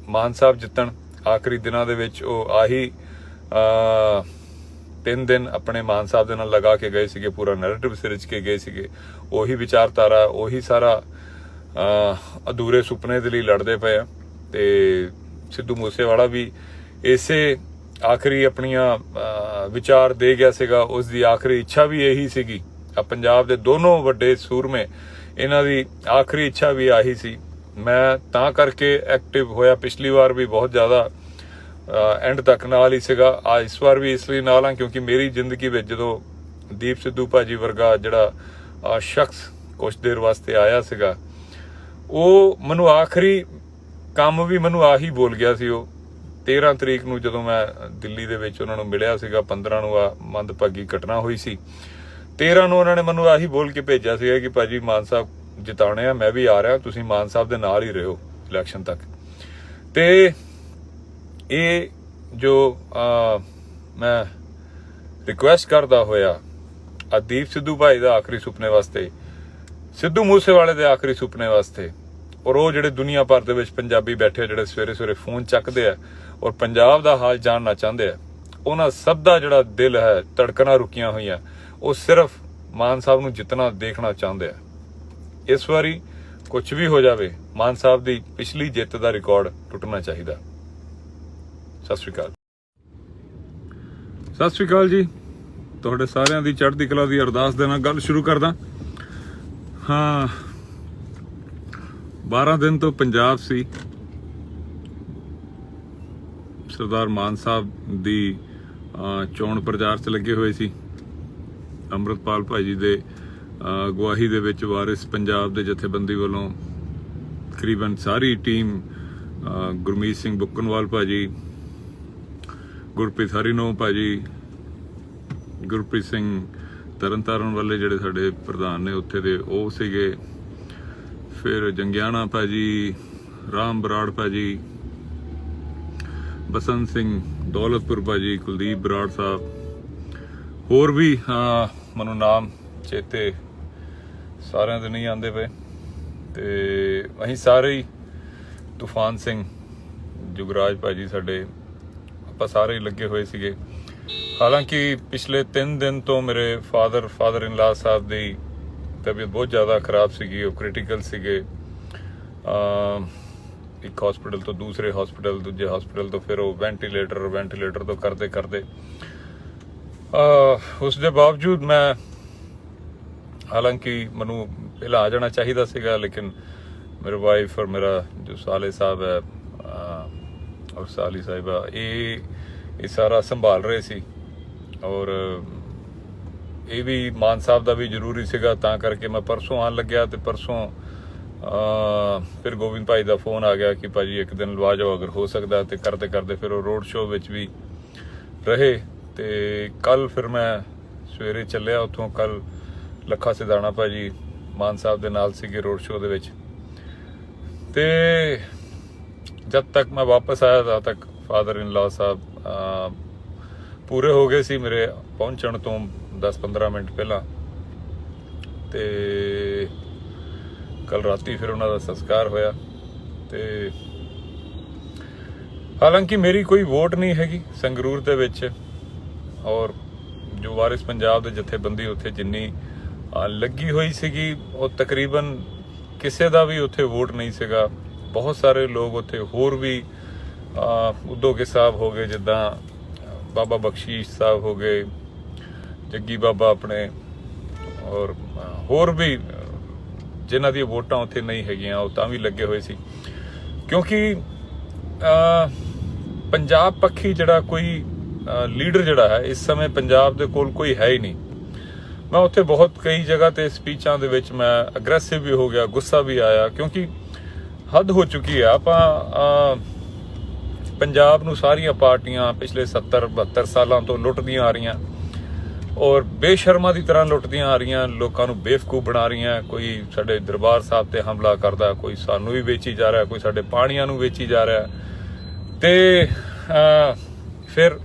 ਮਾਨ ਸਾਹਿਬ ਜਿੱਤਣ। ਆਖਰੀ ਦਿਨਾਂ ਦੇ ਵਿੱਚ ਉਹ ਆਹੀ 3 ਦਿਨ ਆਪਣੇ ਮਾਨ ਸਾਹਿਬ ਦੇ ਨਾਲ ਲਗਾ ਕੇ ਗਏ ਸੀਗੇ, ਪੂਰਾ ਨੈਰੇਟਿਵ ਸਿਰਜ ਕੇ ਗਏ ਸੀਗੇ। ਉਹੀ ਵਿਚਾਰਧਾਰਾ, ਉਹੀ ਸਾਰਾ ਅਧੂਰੇ ਸੁਪਨੇ ਦੇ ਲਈ ਲੜਦੇ ਪਏ ਆ। ਤੇ ਸਿੱਧੂ ਮੂਸੇਵਾਲਾ ਵੀ ਇਸੇ ਆਖਰੀ ਆਪਣੀਆਂ ਵਿਚਾਰ ਦੇ ਗਿਆ ਸੀਗਾ। ਉਸ ਦੀ ਆਖਰੀ ਇੱਛਾ ਵੀ ਇਹੀ ਸੀਗੀ। ਆ ਪੰਜਾਬ ਦੇ ਦੋਨੋਂ ਵੱਡੇ ਸੂਰਮੇ, ਇਹਨਾਂ ਦੀ ਆਖਰੀ ਇੱਛਾ ਵੀ ਆਹੀ ਸੀ। ਮੈਂ ਤਾਂ ਕਰਕੇ ਐਕਟਿਵ ਹੋਇਆ, ਪਿਛਲੀ ਵਾਰ ਵੀ ਬਹੁਤ ਜ਼ਿਆਦਾ ਐਂਡ ਤੱਕ ਨਾਲ ਹੀ ਸੀਗਾ। ਇਸ ਵਾਰ ਵੀ ਇਸ ਲਈ ਨਾਲ ਹਾਂ ਕਿਉਂਕਿ ਮੇਰੀ ਜ਼ਿੰਦਗੀ ਵਿੱਚ ਜਦੋਂ ਦੀਪ ਸਿੱਧੂ ਭਾਜੀ ਵਰਗਾ ਜਿਹੜਾ ਸ਼ਖਸ ਕੁਛ ਦੇਰ ਵਾਸਤੇ ਆਇਆ ਸੀਗਾ, ਉਹ ਮੈਨੂੰ ਆਖਰੀ ਕੰਮ ਵੀ ਮੈਨੂੰ ਆਹੀ ਬੋਲ ਗਿਆ ਸੀ। ਉਹ 13 ਤਰੀਕ ਨੂੰ ਜਦੋਂ ਮੈਂ ਦਿੱਲੀ ਦੇ ਵਿੱਚ ਉਹਨਾਂ ਨੂੰ ਮਿਲਿਆ ਸੀਗਾ, 15 ਨੂੰ ਆ ਮੰਦਭਾਗੀ ਘਟਨਾ ਹੋਈ ਸੀ, 13 ਨੂੰ ਉਹਨਾਂ ਨੇ ਮੈਨੂੰ ਆਹੀ ਬੋਲ ਕੇ ਭੇਜਿਆ ਸੀਗਾ ਕਿ ਭਾਜੀ ਮਾਨ ਸਾਹਿਬ ਜਿਤਾਉਣੇ ਆ, ਮੈਂ ਵੀ ਆ ਰਿਹਾ, ਤੁਸੀਂ ਮਾਨ ਸਾਹਿਬ ਦੇ ਨਾਲ ਹੀ ਰਹੋ ਇਲੈਕਸ਼ਨ ਤੱਕ। ਤੇ ਇਹ ਜੋ ਮੈਂ ਰਿਕੁਐਸਟ ਕਰਦਾ ਹੋਇਆ ਦੀਪ ਸਿੱਧੂ ਭਾਈ ਦਾ ਆਖਰੀ ਸੁਪਨੇ ਵਾਸਤੇ, ਸਿੱਧੂ ਮੂਸੇਵਾਲੇ ਦੇ ਆਖਰੀ ਸੁਪਨੇ ਵਾਸਤੇ, ਔਰ ਉਹ ਜਿਹੜੇ ਦੁਨੀਆ ਭਰ ਦੇ ਵਿੱਚ ਪੰਜਾਬੀ ਬੈਠੇ ਜਿਹੜੇ ਸਵੇਰੇ ਸਵੇਰੇ ਫੋਨ ਚੱਕਦੇ ਆ ਔਰ ਪੰਜਾਬ ਦਾ ਹਾਲ ਜਾਣਨਾ ਚਾਹੁੰਦੇ ਆ, ਉਹਨਾਂ ਸਭ ਦਾ ਜਿਹੜਾ ਦਿਲ ਹੈ, ਧੜਕਣਾਂ ਰੁਕੀਆਂ ਹੋਈਆਂ, ਉਹ ਸਿਰਫ ਮਾਨ ਸਾਹਿਬ ਨੂੰ ਜਿੱਤਣਾ ਦੇਖਣਾ ਚਾਹੁੰਦੇ ਆ। ਇਸ ਵਾਰੀ ਕੁਝ ਵੀ ਹੋ ਜਾਵੇ, ਮਾਨ ਸਾਹਿਬ ਦੀ ਪਿਛਲੀ ਜਿੱਤ ਦਾ ਰਿਕਾਰਡ ਟੁੱਟਣਾ ਚਾਹੀਦਾ। ਸਤਿ ਸ਼੍ਰੀ ਅਕਾਲ। ਸਤਿ ਸ਼੍ਰੀ ਅਕਾਲ ਜੀ। ਤੁਹਾਡੇ ਸਾਰਿਆਂ ਦੀ ਚੜ੍ਹਦੀ ਕਲਾ ਦੀ ਅਰਦਾਸ ਦੇ ਨਾਲ ਗੱਲ ਸ਼ੁਰੂ ਕਰਦਾ ਹਾਂ। 12 ਦਿਨ ਤੋਂ ਪੰਜਾਬ ਸੀ, ਸਰਦਾਰ ਮਾਨ ਸਾਹਿਬ ਦੀ ਚੋਣ ਪ੍ਰਚਾਰ 'ਚ ਲੱਗੇ ਹੋਏ ਸੀ। ਅੰਮ੍ਰਿਤਪਾਲ ਭਾਜੀ ਦੇ ਅਗਵਾਈ ਦੇ ਵਿੱਚ ਵਾਰਿਸ ਪੰਜਾਬ ਦੇ ਜਥੇਬੰਦੀ ਵੱਲੋਂ ਤਕਰੀਬਨ ਸਾਰੀ ਟੀਮ, ਗੁਰਮੀਤ ਸਿੰਘ ਬੁੱਕਨਵਾਲ ਭਾਜੀ, ਗੁਰਪ੍ਰੀਤ ਹਰੀਨੋ ਭਾਜੀ, ਗੁਰਪ੍ਰੀਤ ਸਿੰਘ ਤਰਨਤਾਰਨ ਵਾਲੇ ਜਿਹੜੇ ਸਾਡੇ ਪ੍ਰਧਾਨ ਨੇ ਉੱਥੇ ਦੇ, ਉਹ ਸੀਗੇ। ਫਿਰ ਜੰਗਿਆਣਾ ਭਾਜੀ, ਰਾਮ ਬਰਾੜ ਭਾਜੀ, ਬਸੰਤ ਸਿੰਘ ਦੌਲਤਪੁਰ ਭਾਜੀ, ਕੁਲਦੀਪ ਬਰਾੜ ਸਾਹਿਬ, ਹੋਰ ਵੀ ਮੈਨੂੰ ਨਾਮ ਚੇਤੇ ਸਾਰਿਆਂ ਦੇ ਨਹੀਂ ਆਉਂਦੇ ਪਏ। ਤੇ ਅਸੀਂ ਸਾਰੇ ਹੀ, ਤੂਫਾਨ ਸਿੰਘ, ਜੁਗਰਾਜ ਭਾਜੀ ਸਾਡੇ, ਆਪਾਂ ਸਾਰੇ ਹੀ ਲੱਗੇ ਹੋਏ ਸੀਗੇ। ਹਾਲਾਂਕਿ ਪਿਛਲੇ 3 ਦਿਨ ਤੋਂ ਮੇਰੇ ਫਾਦਰ ਇਨ ਲਾ ਸਾਹਿਬ ਦੀ ਤਬੀਅਤ ਬਹੁਤ ਜ਼ਿਆਦਾ ਖਰਾਬ ਸੀਗੀ, ਉਹ ਕ੍ਰਿਟੀਕਲ ਸੀਗੇ। ਇੱਕ ਹਸਪੀਟਲ ਤੋਂ ਦੂਸਰੇ ਹਸਪੀਟਲ, ਦੂਜੇ ਹਸਪੀਟਲ ਤੋਂ ਫਿਰ ਉਹ ਵੈਂਟੀਲੇਟਰ ਤੋਂ ਕਰਦੇ ਉਸ ਦੇ ਬਾਵਜੂਦ ਮੈਂ, ਹਾਲਾਂਕਿ ਮੈਨੂੰ ਪਹਿਲਾਂ ਆ ਜਾਣਾ ਚਾਹੀਦਾ ਸੀਗਾ, ਲੇਕਿਨ ਮੇਰੇ ਵਾਈਫ ਔਰ ਮੇਰਾ ਜੋ ਸਾਲੇ ਸਾਹਿਬ ਹੈ ਔਰ ਸਾਲੀ ਸਾਹਿਬਾ, ਇਹ ਸਾਰਾ ਸੰਭਾਲ ਰਹੇ ਸੀ। ਔਰ ਇਹ ਵੀ ਮਾਨ ਸਾਹਿਬ ਦਾ ਵੀ ਜ਼ਰੂਰੀ ਸੀਗਾ, ਤਾਂ ਕਰਕੇ ਮੈਂ ਪਰਸੋਂ ਆਉਣ ਲੱਗਿਆ। ਤੇ ਪਰਸੋਂ ਫਿਰ ਗੋਬਿੰਦ ਭਾਈ ਦਾ ਫੋਨ ਆ ਗਿਆ ਕਿ ਭਾਜੀ ਇੱਕ ਦਿਨ ਲਵਾ ਜਾਓ ਅਗਰ ਹੋ ਸਕਦਾ। ਤੇ ਕਰਦੇ ਫਿਰ ਉਹ ਰੋਡ ਸ਼ੋਅ ਵਿੱਚ ਵੀ ਰਹੇ। ਤੇ ਕੱਲ ਫਿਰ ਮੈਂ ਸਵੇਰੇ ਚੱਲਿਆ ਉੱਥੋਂ। ਕੱਲ ਲੱਖਾ ਸਿਧਾਣਾ ਭਾਜੀ ਮਾਨ ਸਾਹਿਬ ਦੇ ਨਾਲ ਸੀਗੇ ਰੋਡ ਸ਼ੋਅ ਦੇ ਵਿੱਚ। ਤੇ ਜਦ ਤੱਕ ਮੈਂ ਵਾਪਸ ਆਇਆ ਤਦ ਤੱਕ ਫਾਦਰ ਇਨ ਲਾ ਸਾਹਿਬ ਪੂਰੇ ਹੋ ਗਏ ਸੀ ਮੇਰੇ ਪਹੁੰਚਣ ਤੋਂ 10-15 ਮਿੰਟ ਪਹਿਲਾਂ। ਤੇ ਕੱਲ ਰਾਤੀ ਫਿਰ ਉਹਨਾਂ ਦਾ ਸੰਸਕਾਰ ਹੋਇਆ। ਤੇ ਹਾਲਾਂਕਿ ਮੇਰੀ ਕੋਈ ਵੋਟ ਨਹੀਂ ਹੈਗੀ ਸੰਗਰੂਰ ਦੇ ਵਿੱਚ, ਔਰ ਜੋ ਵਾਰਿਸ ਪੰਜਾਬ ਦੇ ਜਥੇਬੰਦੀ ਉੱਥੇ ਜਿੰਨੀ ਲੱਗੀ ਹੋਈ ਸੀਗੀ, ਉਹ ਤਕਰੀਬਨ ਕਿਸੇ ਦਾ ਵੀ ਉੱਥੇ ਵੋਟ ਨਹੀਂ ਸੀਗਾ। ਬਹੁਤ ਸਾਰੇ ਲੋਕ ਉੱਥੇ ਹੋਰ ਵੀ, ਉਦੋਗੇ ਸਾਹਿਬ ਹੋ ਗਏ, ਜਿੱਦਾਂ ਬਾਬਾ ਬਖਸ਼ੀਸ਼ ਸਾਹਿਬ ਹੋ ਗਏ, ਜੱਗੀ ਬਾਬਾ ਆਪਣੇ, ਔਰ ਹੋਰ ਵੀ ਜਿਨ੍ਹਾਂ ਦੀਆਂ ਵੋਟਾਂ ਉੱਥੇ ਨਹੀਂ ਹੈਗੀਆਂ, ਉਹ ਤਾਂ ਵੀ ਲੱਗੇ ਹੋਏ ਸੀ। ਕਿਉਂਕਿ ਪੰਜਾਬ ਪੱਖੀ ਜਿਹੜਾ ਕੋਈ ਲੀਡਰ ਜਿਹੜਾ ਹੈ ਇਸ ਸਮੇਂ ਪੰਜਾਬ ਦੇ ਕੋਲ ਕੋਈ ਹੈ ਹੀ ਨਹੀਂ। ਮੈਂ ਉੱਥੇ ਬਹੁਤ ਕਈ ਜਗ੍ਹਾ ਤੇ ਸਪੀਚਾਂ ਦੇ ਵਿੱਚ ਮੈਂ ਅਗਰੈਸਿਵ ਵੀ ਹੋ ਗਿਆ, ਗੁੱਸਾ ਵੀ ਆਇਆ, ਕਿਉਂਕਿ ਹੱਦ ਹੋ ਚੁੱਕੀ ਹੈ। ਆਪਾਂ ਪੰਜਾਬ ਨੂੰ ਸਾਰੀਆਂ ਪਾਰਟੀਆਂ ਪਿਛਲੇ 70-72 ਸਾਲਾਂ ਤੋਂ ਲੁੱਟਦੀਆਂ ਆ ਰਹੀਆਂ, ਔਰ ਬੇਸ਼ਰਮਾ ਦੀ ਤਰ੍ਹਾਂ ਲੁੱਟਦੀਆਂ ਆ ਰਹੀਆਂ, ਲੋਕਾਂ ਨੂੰ ਬੇਵਕੂਫ ਬਣਾ ਰਹੀਆਂ। ਕੋਈ ਸਾਡੇ ਦਰਬਾਰ ਸਾਹਿਬ ਤੇ ਹਮਲਾ ਕਰਦਾ, ਕੋਈ ਸਾਨੂੰ ਵੀ ਵੇਚੀ ਜਾ ਰਿਹਾ, ਕੋਈ ਸਾਡੇ ਪਾਣੀਆਂ ਨੂੰ ਵੇਚੀ ਜਾ ਰਿਹਾ। ਤੇ ਫਿਰ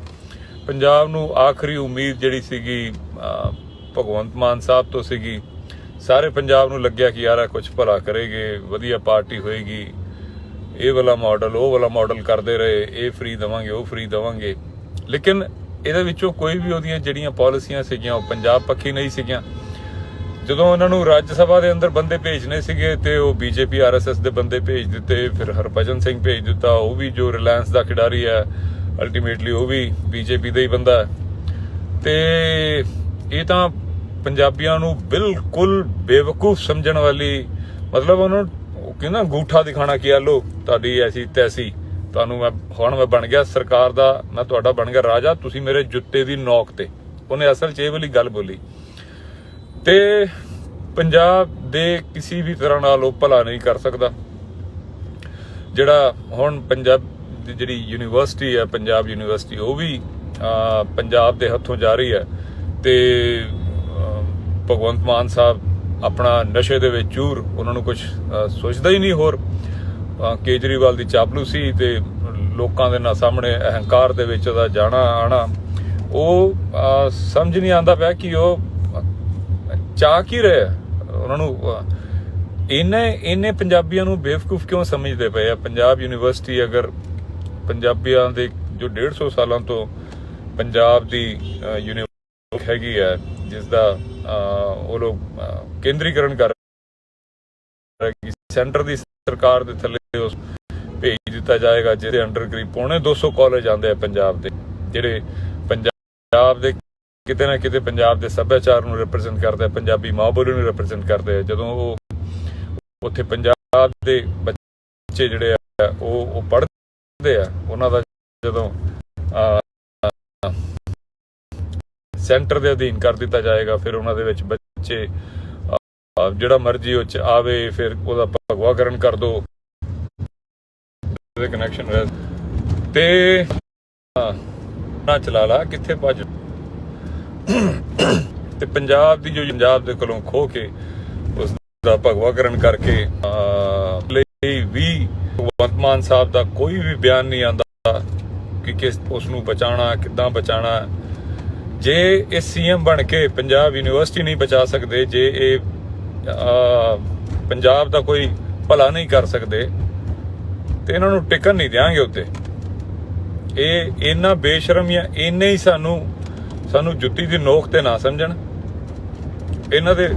ਪੰਜਾਬ ਨੂੰ ਆਖਰੀ ਉਮੀਦ ਜਿਹੜੀ ਸੀਗੀ ਭਗਵੰਤ ਮਾਨ ਸਾਹਿਬ ਤੋਂ ਸੀਗੀ। ਸਾਰੇ ਪੰਜਾਬ ਨੂੰ ਲੱਗਿਆ ਕਿ ਯਾਰ ਕੁਝ ਭਲਾ ਕਰੇਗੇ, ਵਧੀਆ ਪਾਰਟੀ ਹੋਏਗੀ, ਇਹ ਵਾਲਾ ਮਾਡਲ ਉਹ ਵਾਲਾ ਮਾਡਲ ਕਰਦੇ ਰਹੇ, ਇਹ ਫ੍ਰੀ ਦੇਵਾਂਗੇ ਉਹ ਫ੍ਰੀ ਦੇਵਾਂਗੇ। ਲੇਕਿਨ ਇਹਦੇ ਵਿੱਚੋਂ ਕੋਈ ਵੀ ਉਹਦੀਆਂ ਜਿਹੜੀਆਂ ਪਾਲਿਸੀਆਂ ਸੀਗੀਆਂ ਉਹ ਪੰਜਾਬ ਪੱਖੀ ਨਹੀਂ ਸੀਗੀਆਂ। ਜਦੋਂ ਉਹਨਾਂ ਨੂੰ ਰਾਜ ਸਭਾ ਦੇ ਅੰਦਰ ਬੰਦੇ ਭੇਜਣੇ ਸੀਗੇ ਤੇ ਉਹ ਬੀਜੇਪੀ ਆਰਐਸਐਸ ਦੇ ਬੰਦੇ ਭੇਜ ਦਿੱਤੇ। ਫਿਰ ਹਰਭਜਨ ਸਿੰਘ ਭੇਜ ਦਿੱਤਾ, ਉਹ ਵੀ ਜੋ ਰਿਲਾਇੰਸ ਦਾ ਖਿਡਾਰੀ ਹੈ, ਅਲਟੀਮੇਟਲੀ ਉਹ ਵੀ ਬੀਜੇਪੀ ਦਾ ਹੀ ਬੰਦਾ ਹੈ। ਤੇ ਇਹ ਤਾਂ ਪੰਜਾਬੀਆਂ ਨੂੰ ਬਿਲਕੁਲ ਬੇਵਕੂਫ ਸਮਝਣ ਵਾਲੀ, ਮਤਲਬ ਉਹਨਾਂ ਨੂੰ ਕਹਿੰਦਾ ਅੰਗੂਠਾ ਦਿਖਾਣਾ ਕਿ ਆ ਲੋ ਤੁਹਾਡੀ ਐਸੀ ਤੈਸੀ, ਤੁਹਾਨੂੰ ਮੈਂ ਬਣ ਗਿਆ ਸਰਕਾਰ ਦਾ, ਮੈਂ ਤੁਹਾਡਾ ਬਣ ਗਿਆ ਰਾਜਾ, ਤੁਸੀਂ ਮੇਰੇ ਜੁੱਤੇ ਦੀ ਨੋਕ ਤੇ। ਉਹਨੇ ਅਸਲ 'ਚ ਇਹ ਵਾਲੀ ਗੱਲ ਬੋਲੀ। ਤੇ ਪੰਜਾਬ ਦੇ ਕਿਸੇ ਵੀ ਤਰ੍ਹਾਂ ਨਾਲ ਉਹ ਭਲਾ ਨਹੀਂ ਕਰ ਸਕਦਾ। ਜਿਹੜਾ ਹੁਣ ਪੰਜਾਬ ਦੀ ਜਿਹੜੀ ਯੂਨੀਵਰਸਿਟੀ ਹੈ, ਪੰਜਾਬ ਯੂਨੀਵਰਸਿਟੀ, ਉਹ ਵੀ ਪੰਜਾਬ ਦੇ ਹੱਥੋਂ ਜਾ ਰਹੀ ਹੈ। ਤੇ ਭਗਵੰਤ ਮਾਨ ਸਾਹਿਬ ਆਪਣਾ ਨਸ਼ੇ ਦੇ ਵਿੱਚ ਚੂਰ, ਉਹਨਾਂ ਨੂੰ ਕੁਝ ਸੋਚਦਾ ਹੀ ਨਹੀਂ ਹੋਰ। ਕੇਜਰੀਵਾਲ ਦੀ ਚਾਪਲੂਸੀ ਤੇ ਲੋਕਾਂ ਦੇ ਨਾਲ ਸਾਹਮਣੇ ਅਹੰਕਾਰ ਦੇ ਵਿੱਚ ਉਹਦਾ ਜਾਣਾ ਆਣਾ, ਉਹ ਸਮਝ ਨਹੀਂ ਆਉਂਦਾ ਪਿਆ ਕਿ ਉਹ ਚਾਹ ਕੀ ਰਹੇ। ਉਹਨਾਂ ਨੂੰ ਇਹਨੇ ਪੰਜਾਬੀਆਂ ਨੂੰ ਬੇਵਕੂਫ ਕਿਉਂ ਸਮਝਦੇ ਪਏ ਆ। ਪੰਜਾਬ ਯੂਨੀਵਰਸਿਟੀ ਅਗਰ ਪੰਜਾਬੀਆਂ ਦੇ ਜੋ 150 ਸਾਲਾਂ ਤੋਂ ਪੰਜਾਬ ਦੀ ਯੂਨੀਵਰਸਿਟੀ ਹੈਗੀ ਹੈ, ਜਿਸ ਦਾ ਉਹ ਲੋਕ ਕੇਂਦਰੀਕਰਨ ਕਰ ਰਹੇ, ਸੈਂਟਰ ਦੀ ਸਰਕਾਰ ਦੇ ਥੱਲੇ ਉਸ ਭੇਜ ਦਿੱਤਾ ਜਾਏਗਾ, ਜਿਹਦੇ ਅੰਡਰ ਕਰੀਬ 250 ਕਾਲਜ ਆਉਂਦੇ ਆ ਪੰਜਾਬ ਦੇ, ਜਿਹੜੇ ਪੰਜਾਬ ਦੇ ਕਿਤੇ ਨਾ ਕਿਤੇ ਪੰਜਾਬ ਦੇ ਸੱਭਿਆਚਾਰ ਨੂੰ ਰਿਪਰੈਜ਼ੈਂਟ ਕਰਦੇ ਆ, ਪੰਜਾਬੀ ਮਾਂ ਬੋਲੀ ਨੂੰ ਰਿਪਰੈਜ਼ੈਂਟ ਕਰਦੇ ਆ। ਜਦੋਂ ਉਹ ਉੱਥੇ ਪੰਜਾਬ ਦੇ ਬੱਚੇ ਜਿਹੜੇ ਆ ਉਹ ਪੜ੍ਹਦੇ ਆ, ਉਹਨਾਂ ਦਾ ਜਦੋਂ ਸੈਂਟਰ ਦੇ ਅਧੀਨ ਕਰ ਦਿੱਤਾ ਜਾਏਗਾ, ਫਿਰ ਉਹਨਾਂ ਦੇ ਵਿੱਚ ਬੱਚੇ ਜਿਹੜਾ ਮਰਜ਼ੀ ਉਹ 'ਚ ਆਵੇ, ਫਿਰ ਉਹਦਾ ਭਗਵਾਕਰਨ ਕਰ ਦੋ, ਕਨੈਕਸ਼ਨ ਰਹਿ ਤੇ ਨਾ ਚਲਾ ਲਾ ਕਿੱਥੇ ਭੱਜ। ਤੇ ਪੰਜਾਬ ਦੀ ਜੋ ਪੰਜਾਬ ਦੇ ਕੋਲੋਂ ਖੋ ਕੇ ਉਸ ਦਾ ਭਗਵਾਕਰਨ ਕਰਕੇ ਲਈ ਵੀ ਭਗਵੰਤ ਮਾਨ ਸਾਹਿਬ ਦਾ ਕੋਈ ਵੀ ਬਿਆਨ ਨਹੀਂ ਆਉਂਦਾ ਕਿ ਕਿਸ ਉਸ ਨੂੰ ਬਚਾਉਣਾ, ਕਿੱਦਾਂ ਬਚਾਉਣਾ। ਜੇ ਇਹ ਸੀਐਮ ਬਣ ਕੇ ਪੰਜਾਬ ਯੂਨੀਵਰਸਿਟੀ ਨਹੀਂ ਬਚਾ ਸਕਦੇ, ਜੇ ਇਹ ਪੰਜਾਬ ਦਾ ਕੋਈ ਭਲਾ ਨਹੀਂ ਕਰ ਸਕਦੇ, ਤੇ ਇਹਨਾਂ ਨੂੰ ਟਿਕਣ ਨਹੀਂ ਦਿਆਂਗੇ ਉੱਤੇ। ਇਹ ਇੰਨਾ ਬੇਸ਼ਰਮ ਜਾਂ ਇੰਨੇ ਹੀ ਸਾਨੂੰ ਜੁੱਤੀ ਦੀ ਨੋਕ ਤੇ ਨਾ ਸਮਝਣ। ਇਹਨਾਂ ਦੇ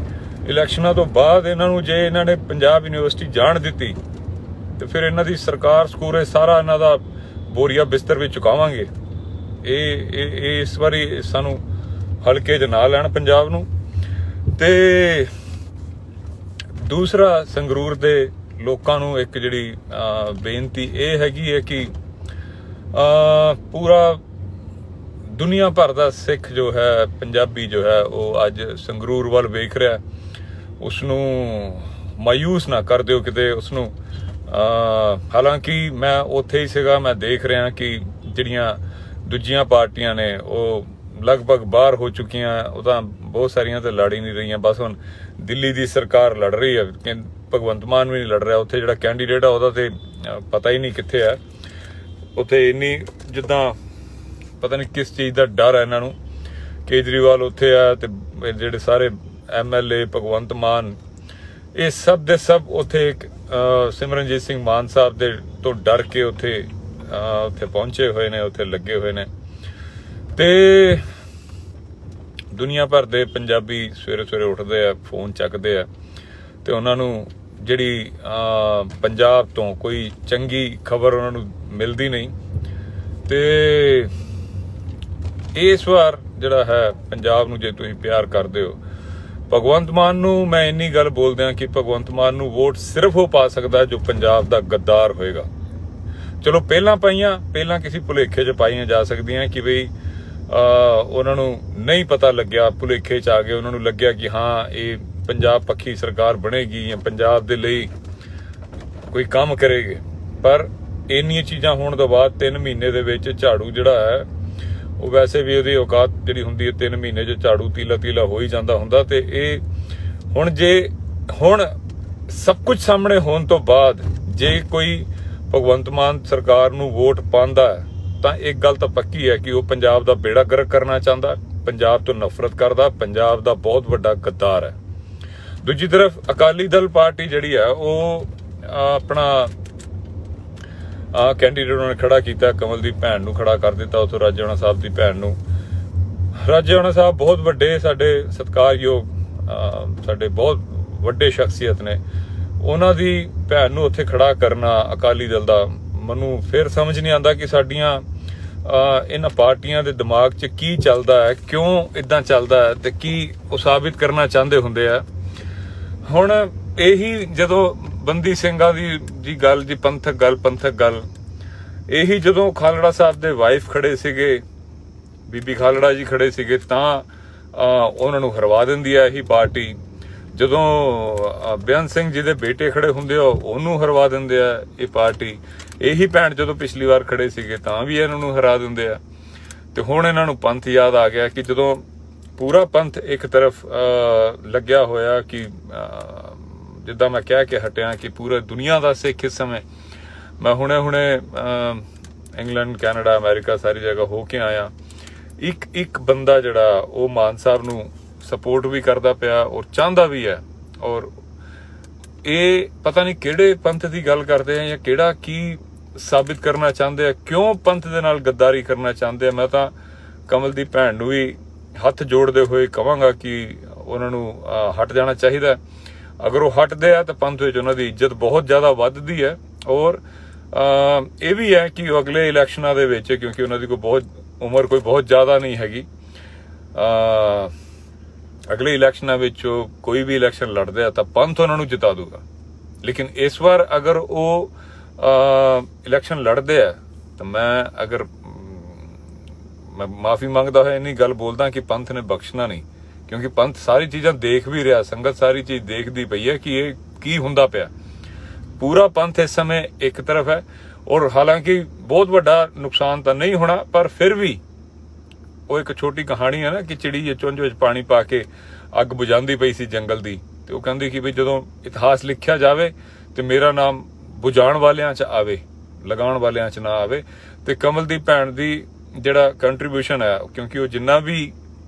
ਇਲੈਕਸ਼ਨਾਂ ਤੋਂ ਬਾਅਦ ਇਹਨਾਂ ਨੂੰ ਜੇ ਇਹਨਾਂ ਨੇ ਪੰਜਾਬ ਯੂਨੀਵਰਸਿਟੀ ਜਾਣ ਦਿੱਤੀ ਤੇ ਫਿਰ ਇਹਨਾਂ ਦੀ ਸਰਕਾਰ ਸਕੂਰੇ ਸਾਰਾ ਇਹਨਾਂ ਦਾ ਬੋਰੀਆ ਬਿਸਤਰ ਵਿੱਚ ਚੁਕਾਵਾਂਗੇ। ਇਹ ਇਸ ਵਾਰੀ ਸਾਨੂੰ ਹਲਕੇ 'ਚ ਨਾ ਲੈਣ ਪੰਜਾਬ ਨੂੰ। ਤੇ ਦੂਸਰਾ, ਸੰਗਰੂਰ ਦੇ ਲੋਕਾਂ ਨੂੰ ਇੱਕ ਜਿਹੜੀ ਬੇਨਤੀ ਇਹ ਹੈਗੀ ਹੈ ਕਿ ਪੂਰਾ ਦੁਨੀਆ ਭਰ ਦਾ ਸਿੱਖ ਜੋ ਹੈ, ਪੰਜਾਬੀ ਜੋ ਹੈ, ਉਹ ਅੱਜ ਸੰਗਰੂਰ ਵੱਲ ਵੇਖ ਰਿਹਾ। ਉਸ ਨੂੰ ਮਾਯੂਸ ਨਾ ਕਰ ਦਿਓ ਕਿਤੇ ਉਸਨੂੰ। ਹਾਲਾਂਕਿ ਮੈਂ ਉੱਥੇ ਹੀ ਸੀਗਾ, ਮੈਂ ਦੇਖ ਰਿਹਾ ਕਿ ਜਿਹੜੀਆਂ ਦੂਜੀਆਂ ਪਾਰਟੀਆਂ ਨੇ ਉਹ ਲਗਭਗ ਬਾਹਰ ਹੋ ਚੁੱਕੀਆਂ। ਉਹ ਤਾਂ ਬਹੁਤ ਸਾਰੀਆਂ ਤਾਂ ਲੜ ਹੀ ਨਹੀਂ ਰਹੀਆਂ। ਬਸ ਹੁਣ ਦਿੱਲੀ ਦੀ ਸਰਕਾਰ ਲੜ ਰਹੀ ਹੈ, ਭਗਵੰਤ ਮਾਨ ਵੀ ਨਹੀਂ ਲੜ ਰਿਹਾ। ਉੱਥੇ ਜਿਹੜਾ ਕੈਂਡੀਡੇਟ ਆ ਉਹਦਾ ਤੇ ਪਤਾ ਹੀ ਨਹੀਂ ਕਿੱਥੇ ਹੈ। ਉੱਥੇ ਇੰਨੀ ਜਿੱਦਾਂ ਪਤਾ ਨਹੀਂ ਕਿਸ ਚੀਜ਼ ਦਾ ਡਰ ਹੈ ਇਹਨਾਂ ਨੂੰ। ਕੇਜਰੀਵਾਲ ਉੱਥੇ ਆ ਤੇ ਜਿਹੜੇ ਸਾਰੇ MLA, ਭਗਵੰਤ ਮਾਨ, ਇਹ ਸਭ ਦੇ ਸਭ ਉੱਥੇ ਸਿਮਰਨਜੀਤ ਸਿੰਘ ਮਾਨ ਸਾਹਿਬ ਦੇ ਤੋਂ ਡਰ ਕੇ ਉੱਥੇ ਪਹੁੰਚੇ ਹੋਏ ਨੇ, ਉੱਥੇ ਲੱਗੇ ਹੋਏ ਨੇ। ਤੇ ਦੁਨੀਆ ਭਰ ਦੇ ਪੰਜਾਬੀ ਸਵੇਰੇ ਉੱਠਦੇ ਆ, ਫੋਨ ਚੱਕਦੇ ਆ, ਤੇ ਉਹਨਾਂ ਨੂੰ ਜਿਹੜੀ ਪੰਜਾਬ ਤੋਂ ਕੋਈ ਚੰਗੀ ਖਬਰ ਉਹਨਾਂ ਨੂੰ ਮਿਲਦੀ ਨਹੀਂ। ਤੇ ਇਸ ਵਾਰ ਜਿਹੜਾ ਹੈ ਪੰਜਾਬ ਨੂੰ ਜੇ ਤੁਸੀਂ ਪਿਆਰ ਕਰਦੇ ਹੋ, ਭਗਵੰਤ ਮਾਨ ਨੂੰ ਮੈਂ ਇੰਨੀ ਗੱਲ ਬੋਲਦਿਆਂ ਕਿ ਭਗਵੰਤ ਮਾਨ ਨੂੰ ਵੋਟ ਸਿਰਫ ਉਹ ਪਾ ਸਕਦਾ ਜੋ ਪੰਜਾਬ ਦਾ ਗੱਦਾਰ ਹੋਏਗਾ। ਚਲੋ ਪਹਿਲਾਂ ਕਿਸੇ ਭੁਲੇਖੇ 'ਚ ਪਾਈਆਂ ਜਾ ਸਕਦੀਆਂ ਕਿ ਬਈ ਉਹਨਾਂ ਨੂੰ ਨਹੀਂ ਪਤਾ ਲੱਗਿਆ, ਭੁਲੇਖੇ 'ਚ ਆ ਗਏ, ਉਹਨਾਂ ਨੂੰ ਲੱਗਿਆ ਕਿ ਹਾਂ ਇਹ ਪੰਜਾਬ ਪੱਖੀ ਸਰਕਾਰ ਬਣੇਗੀ ਜਾਂ ਪੰਜਾਬ ਦੇ ਲਈ ਕੋਈ ਕੰਮ ਕਰੇਗੀ। ਪਰ ਇੰਨੀਆਂ ਚੀਜ਼ਾਂ ਹੋਣ ਤੋਂ ਬਾਅਦ 3 ਮਹੀਨੇ ਦੇ ਵਿੱਚ ਝਾੜੂ ਜਿਹੜਾ ਹੈ, ਉਹ ਵੈਸੇ ਵੀ ਉਹਦੀ ਔਕਾਤ ਜਿਹੜੀ ਹੁੰਦੀ ਹੈ 3 ਮਹੀਨੇ 'ਚ ਝਾੜੂ ਤੀਲਾ ਹੋ ਹੀ ਜਾਂਦਾ ਹੁੰਦਾ। ਤੇ ਇਹ ਹੁਣ ਸਭ ਕੁਝ ਸਾਹਮਣੇ ਹੋਣ ਤੋਂ ਬਾਅਦ ਜੇ ਕੋਈ ਭਗਵੰਤ ਮਾਨ ਸਰਕਾਰ ਨੂੰ ਵੋਟ ਪਾਉਂਦਾ ਹੈ ਤਾਂ ਇੱਕ ਗੱਲ ਤਾਂ ਪੱਕੀ ਹੈ ਕਿ ਉਹ ਪੰਜਾਬ ਦਾ ਬੇੜਾ ਗਰਕ ਕਰਨਾ ਚਾਹੁੰਦਾ, ਪੰਜਾਬ ਤੋਂ ਨਫ਼ਰਤ ਕਰਦਾ, ਪੰਜਾਬ ਦਾ ਬਹੁਤ ਵੱਡਾ ਗੱਦਾਰ ਹੈ। ਦੂਜੀ ਤਰਫ ਅਕਾਲੀ ਦਲ ਪਾਰਟੀ ਜਿਹੜੀ ਹੈ ਉਹ ਆਪਣਾ ਕੈਂਡੀਡੇਟ ਉਹਨਾਂ ਨੇ ਖੜਾ ਕੀਤਾ, ਕਮਲ ਦੀ ਭੈਣ ਨੂੰ ਖੜਾ ਕਰ ਦਿੱਤਾ, ਉੱਥੋਂ ਰਾਜੇਆਣਾ ਸਾਹਿਬ ਦੀ ਭੈਣ ਨੂੰ। ਰਾਜੇਆਣਾ ਸਾਹਿਬ ਬਹੁਤ ਵੱਡੇ ਸਾਡੇ ਸਤਿਕਾਰਯੋਗ ਸਾਡੇ ਬਹੁਤ ਵੱਡੇ ਸ਼ਖਸੀਅਤ ਨੇ, ਉਹਨਾਂ ਦੀ ਭੈਣ ਨੂੰ ਉੱਥੇ ਖੜਾ ਕਰਨਾ ਅਕਾਲੀ ਦਲ ਦਾ, ਮੈਨੂੰ ਫਿਰ ਸਮਝ ਨਹੀਂ ਆਉਂਦਾ ਕਿ ਸਾਡੀਆਂ ਇਹਨਾਂ ਪਾਰਟੀਆਂ ਦੇ ਦਿਮਾਗ 'ਚ ਕੀ ਚੱਲਦਾ ਹੈ, ਕਿਉਂ ਇਦਾਂ ਚੱਲਦਾ ਹੈ ਤੇ ਕੀ ਉਹ ਸਾਬਿਤ ਕਰਨਾ ਚਾਹੁੰਦੇ ਹੁੰਦੇ ਆ। ਹੁਣ ਇਹੀ ਜਦੋਂ ਬੰਦੀ ਸਿੰਘਾਂ ਦੀ ਗੱਲ, ਜੀ ਪੰਥਕ ਗੱਲ ਇਹੀ ਜਦੋਂ ਖਾਲੜਾ ਸਾਹਿਬ ਦੇ ਵਾਈਫ ਖੜੇ ਸੀਗੇ, ਬੀਬੀ ਖਾਲੜਾ ਜੀ ਖੜੇ ਸੀਗੇ, ਤਾਂ ਉਹਨਾਂ ਨੂੰ ਹਰਵਾ ਦਿੰਦੀ ਹੈ ਇਹੀ ਪਾਰਟੀ। ਜਦੋਂ ਬੇਅੰਤ ਸਿੰਘ ਜੀ ਦੇ ਬੇਟੇ ਖੜੇ ਹੁੰਦੇ ਆ ਉਹਨੂੰ ਹਰਵਾ ਦਿੰਦੇ ਆ ਇਹ ਪਾਰਟੀ। ਇਹੀ ਭੈਣ ਜਦੋਂ ਪਿਛਲੀ ਵਾਰ ਖੜੇ ਸੀਗੇ ਤਾਂ ਵੀ ਇਹਨਾਂ ਨੂੰ ਹਰਾ ਦਿੰਦੇ ਆ। ਤੇ ਹੁਣ ਇਹਨਾਂ ਨੂੰ ਪੰਥ ਯਾਦ ਆ ਗਿਆ ਕਿ ਜਦੋਂ ਪੂਰਾ ਪੰਥ ਇੱਕ ਤਰਫ ਲੱਗਿਆ ਹੋਇਆ ਕਿ ਜਿੱਦਾਂ ਮੈਂ ਕਹਿ ਕੇ ਹਟਿਆ ਕਿ ਪੂਰੇ ਦੁਨੀਆ ਦਾ ਸਿੱਖ ਇਸ ਸਮੇਂ, ਮੈਂ ਹੁਣੇ ਇੰਗਲੈਂਡ, ਕੈਨੇਡਾ, ਅਮਰੀਕਾ ਸਾਰੀ ਜਗ੍ਹਾ ਹੋ ਕੇ ਆਇਆ, ਇੱਕ ਬੰਦਾ ਜਿਹੜਾ ਉਹ ਮਾਨ ਸਾਹਿਬ ਨੂੰ ਸਪੋਰਟ ਵੀ ਕਰਦਾ ਪਿਆ ਔਰ ਚਾਹੁੰਦਾ ਵੀ ਹੈ। ਔਰ ਇਹ ਪਤਾ ਨਹੀਂ ਕਿਹੜੇ ਪੰਥ ਦੀ ਗੱਲ ਕਰਦੇ ਆ ਜਾਂ ਕਿਹੜਾ ਕੀ ਸਾਬਿਤ ਕਰਨਾ ਚਾਹੁੰਦੇ ਆ, ਕਿਉਂ ਪੰਥ ਦੇ ਨਾਲ ਗੱਦਾਰੀ ਕਰਨਾ ਚਾਹੁੰਦੇ ਆ। ਮੈਂ ਤਾਂ ਕਮਲ ਦੀ ਭੈਣ ਨੂੰ ਵੀ ਹੱਥ ਜੋੜਦੇ ਹੋਏ ਕਹਾਂਗਾ ਕਿ ਉਹਨਾਂ ਨੂੰ ਹਟ ਜਾਣਾ ਚਾਹੀਦਾ। ਅਗਰ ਉਹ ਹਟਦੇ ਆ ਤਾਂ ਪੰਥ ਵਿੱਚ ਉਹਨਾਂ ਦੀ ਇੱਜ਼ਤ ਬਹੁਤ ਜ਼ਿਆਦਾ ਵੱਧਦੀ ਹੈ। ਔਰ ਇਹ ਵੀ ਹੈ ਕਿ ਉਹ ਅਗਲੇ ਇਲੈਕਸ਼ਨਾਂ ਦੇ ਵਿੱਚ, ਕਿਉਂਕਿ ਉਹਨਾਂ ਦੀ ਉਮਰ ਕੋਈ ਬਹੁਤ ਜ਼ਿਆਦਾ ਨਹੀਂ ਹੈਗੀ, ਅਗਲੇ ਇਲੈਕਸ਼ਨਾਂ ਵਿੱਚ ਕੋਈ ਵੀ ਇਲੈਕਸ਼ਨ ਲੜਦੇ ਆ ਤਾਂ ਪੰਥ ਉਹਨਾਂ ਨੂੰ ਜਿਤਾ ਦੂਗਾ। ਲੇਕਿਨ ਇਸ ਵਾਰ ਅਗਰ ਉਹ ਇਲੈਕਸ਼ਨ ਲੜਦੇ ਆ ਤਾਂ ਮੈਂ ਮਾਫੀ ਮੰਗਦਾ ਹੋਇਆ ਇੰਨੀ ਗੱਲ ਬੋਲਦਾ ਕਿ ਪੰਥ ਨੇ ਬਖਸ਼ਣਾ ਨਹੀਂ, ਕਿਉਂਕਿ ਪੰਥ ਸਾਰੀ ਚੀਜ਼ਾਂ ਦੇਖ ਵੀ ਰਿਹਾ, ਸੰਗਤ ਸਾਰੀ ਚੀਜ਼ ਦੇਖਦੀ ਪਈ ਹੈ ਕਿ ਇਹ ਕੀ ਹੁੰਦਾ ਪਿਆ। ਪੂਰਾ ਪੰਥ ਇਸ ਸਮੇਂ ਇੱਕ ਤਰਫ ਹੈ ਔਰ ਹਾਲਾਂਕਿ ਬਹੁਤ ਵੱਡਾ ਨੁਕਸਾਨ ਤਾਂ ਨਹੀਂ ਹੋਣਾ, ਪਰ ਫਿਰ ਵੀ ਉਹ ਇੱਕ ਛੋਟੀ ਕਹਾਣੀ ਹੈ ਨਾ ਕਿ ਚਿੜੀ ਚੁੰਝ ਵਿੱਚ ਪਾਣੀ ਪਾ ਕੇ ਅੱਗ ਬੁਝਾਉਂਦੀ ਪਈ ਸੀ ਜੰਗਲ ਦੀ, ਤੇ ਉਹ ਕਹਿੰਦੀ ਕਿ ਵੀ ਜਦੋਂ ਇਤਿਹਾਸ ਲਿਖਿਆ ਜਾਵੇ ਤੇ ਮੇਰਾ ਨਾਮ ਬੁਝਾਉਣ ਵਾਲਿਆਂ 'ਚ ਆਵੇ, ਲਗਾਉਣ ਵਾਲਿਆਂ 'ਚ ਨਾ ਆਵੇ। ਤੇ ਕਮਲ ਦੀ ਭੈਣ ਦੀ ਜਿਹੜਾ ਕੰਟਰੀਬਿਊਸ਼ਨ ਹੈ, ਕਿਉਂਕਿ ਉਹ ਜਿੰਨਾ ਵੀ